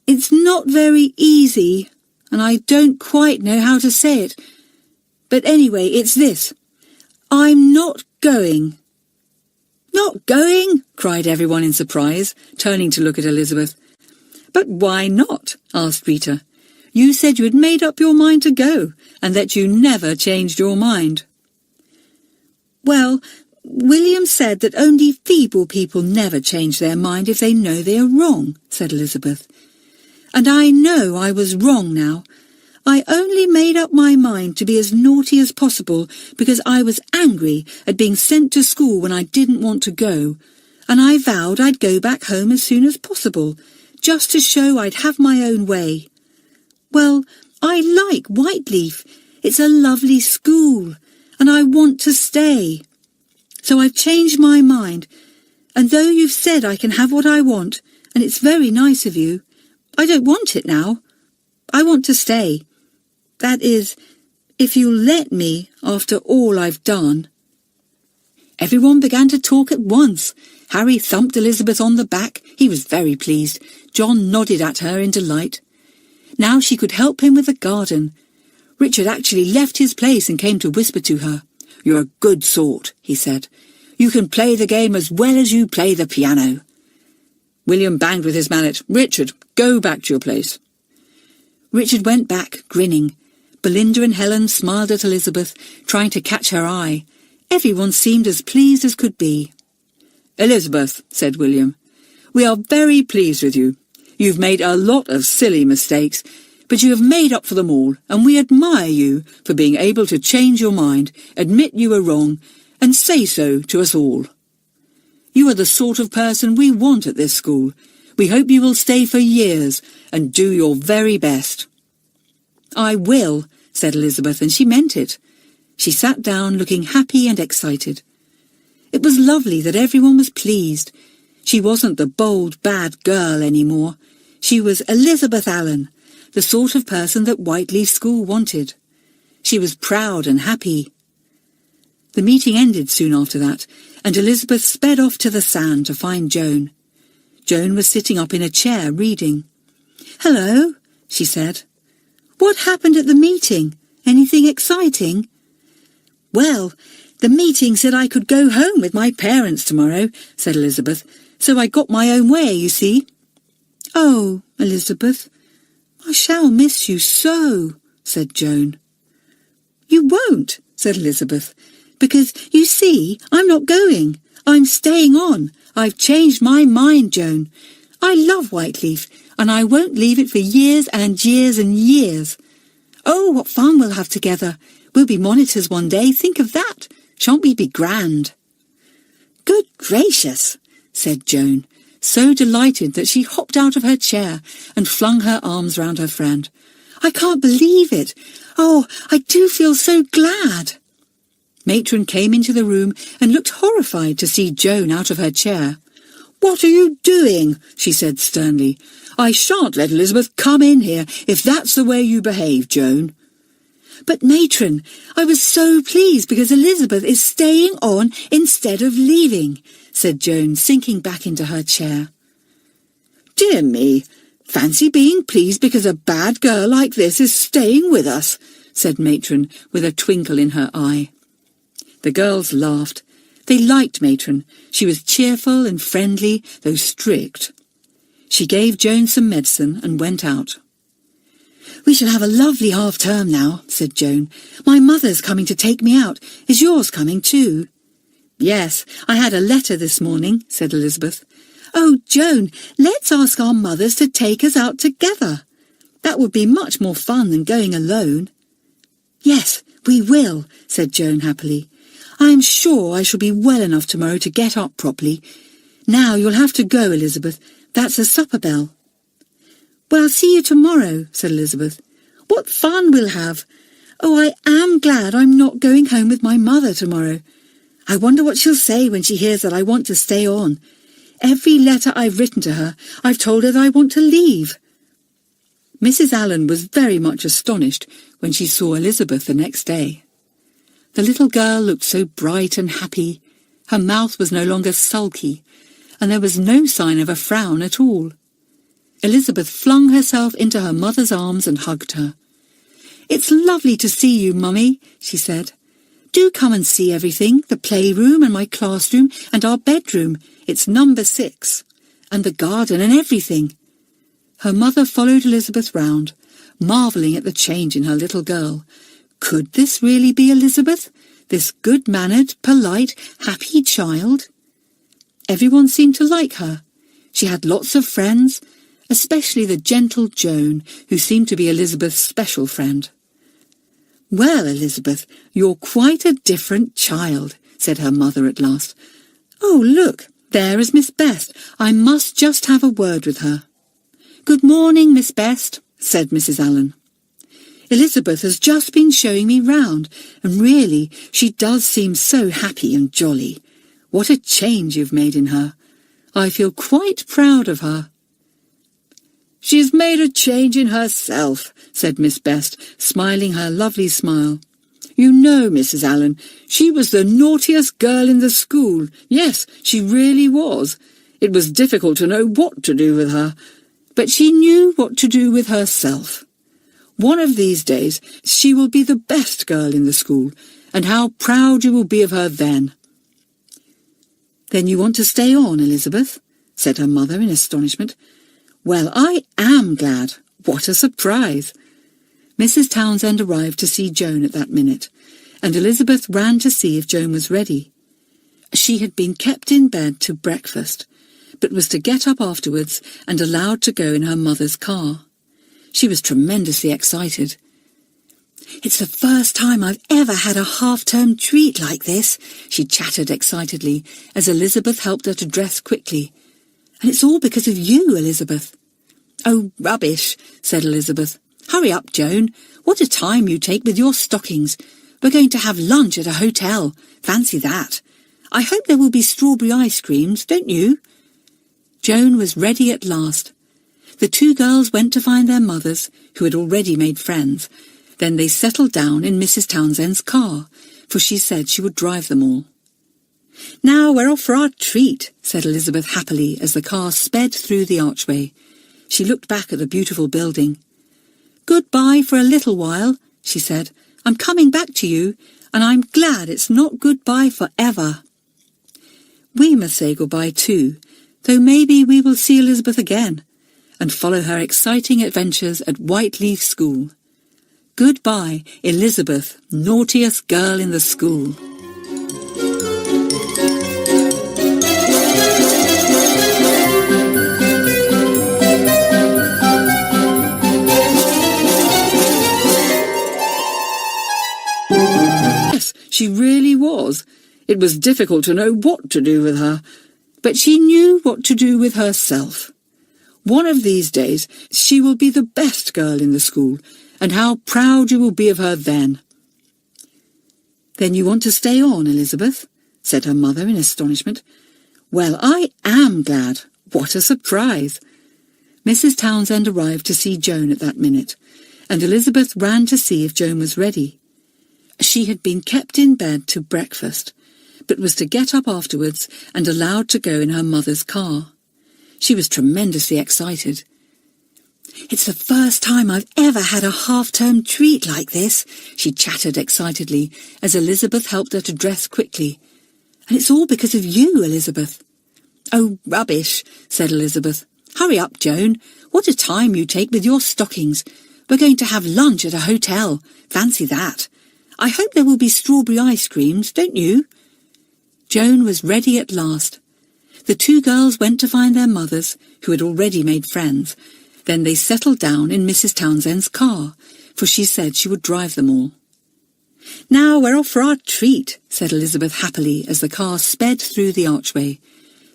"It's not very easy, and I don't quite know how to say it. But anyway, it's this. I'm not going." "Not going?" cried everyone in surprise, turning to look at Elizabeth. "But why not?" asked Rita. "You said you had made up your mind to go, and that you never changed your mind." "Well, William said that only feeble people never change their mind if they know they are wrong," said Elizabeth. "And I know I was wrong now. I only made up my mind to be as naughty as possible because I was angry at being sent to school when I didn't want to go, and I vowed I'd go back home as soon as possible, just to show I'd have my own way. Well, I like Whiteleaf. It's a lovely school, and I want to stay. So I've changed my mind, and though you've said I can have what I want, and it's very nice of you, I don't want it now. I want to stay. That is, if you'll let me after all I've done." Everyone began to talk at once. Harry thumped Elizabeth on the back. He was very pleased. John nodded at her in delight. Now she could help him with the garden. Richard actually left his place and came to whisper to her. "You're a good sort," he said. "You can play the game as well as you play the piano." William banged with his mallet. "Richard, go back to your place." Richard went back, grinning. Belinda and Helen smiled at Elizabeth, trying to catch her eye. Everyone seemed as pleased as could be. "Elizabeth," said William, "we are very pleased with you. You've made a lot of silly mistakes, but you have made up for them all, and we admire you for being able to change your mind, admit you were wrong, and say so to us all. You are the sort of person we want at this school. We hope you will stay for years and do your very best." "I will," said Elizabeth, and she meant it. She sat down looking happy and excited. It was lovely that everyone was pleased. She wasn't the bold, bad girl anymore. She was Elizabeth Allen, the sort of person that Whiteleaf School wanted. She was proud and happy. The meeting ended soon after that, and Elizabeth sped off to the sand to find Joan. Joan was sitting up in a chair reading. "Hello," she said. "What happened at the meeting? Anything exciting?" "Well, the meeting said I could go home with my parents tomorrow," said Elizabeth, "so I got my own way, you see." "Oh, Elizabeth, I shall miss you so," said Joan. "You won't," said Elizabeth, "because, you see, I'm not going. I'm staying on. I've changed my mind, Joan. I love Whiteleaf, and I won't leave it for years and years and years. Oh, what fun we'll have together. We'll be monitors one day, think of that. Shan't we be grand?" "Good gracious," said Joan, so delighted that she hopped out of her chair and flung her arms round her friend. "I can't believe it. Oh, I do feel so glad." Matron came into the room and looked horrified to see Joan out of her chair. "What are you doing?" she said sternly. "I shan't let Elizabeth come in here if that's the way you behave, Joan." "But, Matron, I was so pleased because Elizabeth is staying on instead of leaving," said Joan, sinking back into her chair. "Dear me, fancy being pleased because a bad girl like this is staying with us," said Matron, with a twinkle in her eye. The girls laughed. They liked Matron. She was cheerful and friendly, though strict. She gave Joan some medicine and went out. "We shall have a lovely half-term now," said Joan. "My mother's coming to take me out. Is yours coming too?" "Yes, I had a letter this morning," said Elizabeth. "Oh, Joan, let's ask our mothers to take us out together. That would be much more fun than going alone." "Yes, we will," said Joan happily. "I am sure I shall be well enough tomorrow to get up properly. Now you'll have to go, Elizabeth. That's a supper bell." "Well, I'll see you tomorrow," said Elizabeth. "What fun we'll have! Oh, I am glad I'm not going home with my mother tomorrow. I wonder what she'll say when she hears that I want to stay on. Every letter I've written to her, I've told her that I want to leave." Mrs. Allen was very much astonished when she saw Elizabeth the next day. The little girl looked so bright and happy. Her mouth was no longer sulky, and there was no sign of a frown at all. Elizabeth flung herself into her mother's arms and hugged her. "It's lovely to see you, Mummy," she said. "Do come and see everything, the playroom and my classroom and our bedroom. It's number 6. And the garden and everything." Her mother followed Elizabeth round, marvelling at the change in her little girl. Could this really be Elizabeth, this good-mannered, polite, happy child? Everyone seemed to like her. She had lots of friends, especially the gentle Joan, who seemed to be Elizabeth's special friend. "Well, Elizabeth, you're quite a different child," said her mother at last. "Oh, look, there is Miss Best. I must just have a word with her." "Good morning, Miss Best," said Mrs. Allen. "Elizabeth has just been showing me round, and really, she does seem so happy and jolly. What a change you've made in her. I feel quite proud of her." "She's made a change in herself," said Miss Best, smiling her lovely smile. "You know, Mrs. Allen, she was the naughtiest girl in the school. Yes, she really was. It was difficult to know what to do with her, but she knew what to do with herself. One of these days she will be the best girl in the school, and how proud you will be of her then." "Then you want to stay on, Elizabeth?" said her mother in astonishment. "Well, I am glad. What a surprise!" Mrs. Townsend arrived to see Joan at that minute, and Elizabeth ran to see if Joan was ready. She had been kept in bed to breakfast, but was to get up afterwards and allowed to go in her mother's car. She was tremendously excited. "It's the first time I've ever had a half-term treat like this," she chattered excitedly as Elizabeth helped her to dress quickly. "And it's all because of you, Elizabeth." "Oh, rubbish," said Elizabeth. "Hurry up, Joan. What a time you take with your stockings. We're going to have lunch at a hotel. Fancy that. I hope there will be strawberry ice creams, don't you? Joan was ready at last. The two girls went to find their mothers, who had already made friends. Then they settled down in Mrs. Townsend's car, for she said she would drive them all. "Now we're off for our treat," said Elizabeth happily as the car sped through the archway. She looked back at the beautiful building. "Goodbye for a little while," she said. "I'm coming back to you, and I'm glad it's not goodbye forever." We must say goodbye too, though maybe we will see Elizabeth again, and follow her exciting adventures at Whiteleaf School. Goodbye, Elizabeth, naughtiest girl in the school. Yes, she really was. It was difficult to know what to do with her, but she knew what to do with herself. One of these days she will be the best girl in the school, and how proud you will be of her then. "Then you want to stay on, Elizabeth?" said her mother in astonishment. "Well, I am glad. What a surprise!" Mrs. Townsend arrived to see Joan at that minute, and Elizabeth ran to see if Joan was ready. She had been kept in bed to breakfast, but was to get up afterwards and allowed to go in her mother's car. She was tremendously excited. "It's the first time I've ever had a half-term treat like this," she chattered excitedly as Elizabeth helped her to dress quickly. "And it's all because of you, Elizabeth." "Oh, rubbish," said Elizabeth. "Hurry up, Joan. What a time you take with your stockings. We're going to have lunch at a hotel. Fancy that. I hope there will be strawberry ice creams, don't you?" Joan was ready at last. The two girls went to find their mothers, who had already made friends. Then they settled down in Mrs. Townsend's car, for she said she would drive them all. "Now we're off for our treat," said Elizabeth happily as the car sped through the archway.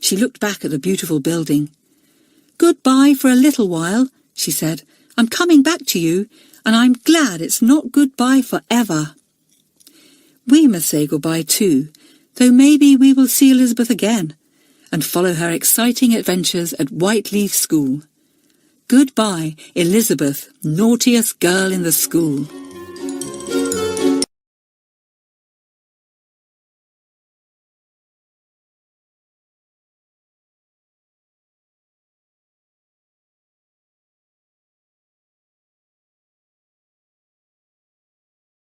She looked back at the beautiful building. "Goodbye for a little while," she said. "I'm coming back to you, and I'm glad it's not goodbye forever." We must say goodbye too, though maybe we will see Elizabeth again, and follow her exciting adventures at Whiteleaf School. Goodbye, Elizabeth, naughtiest girl in the school.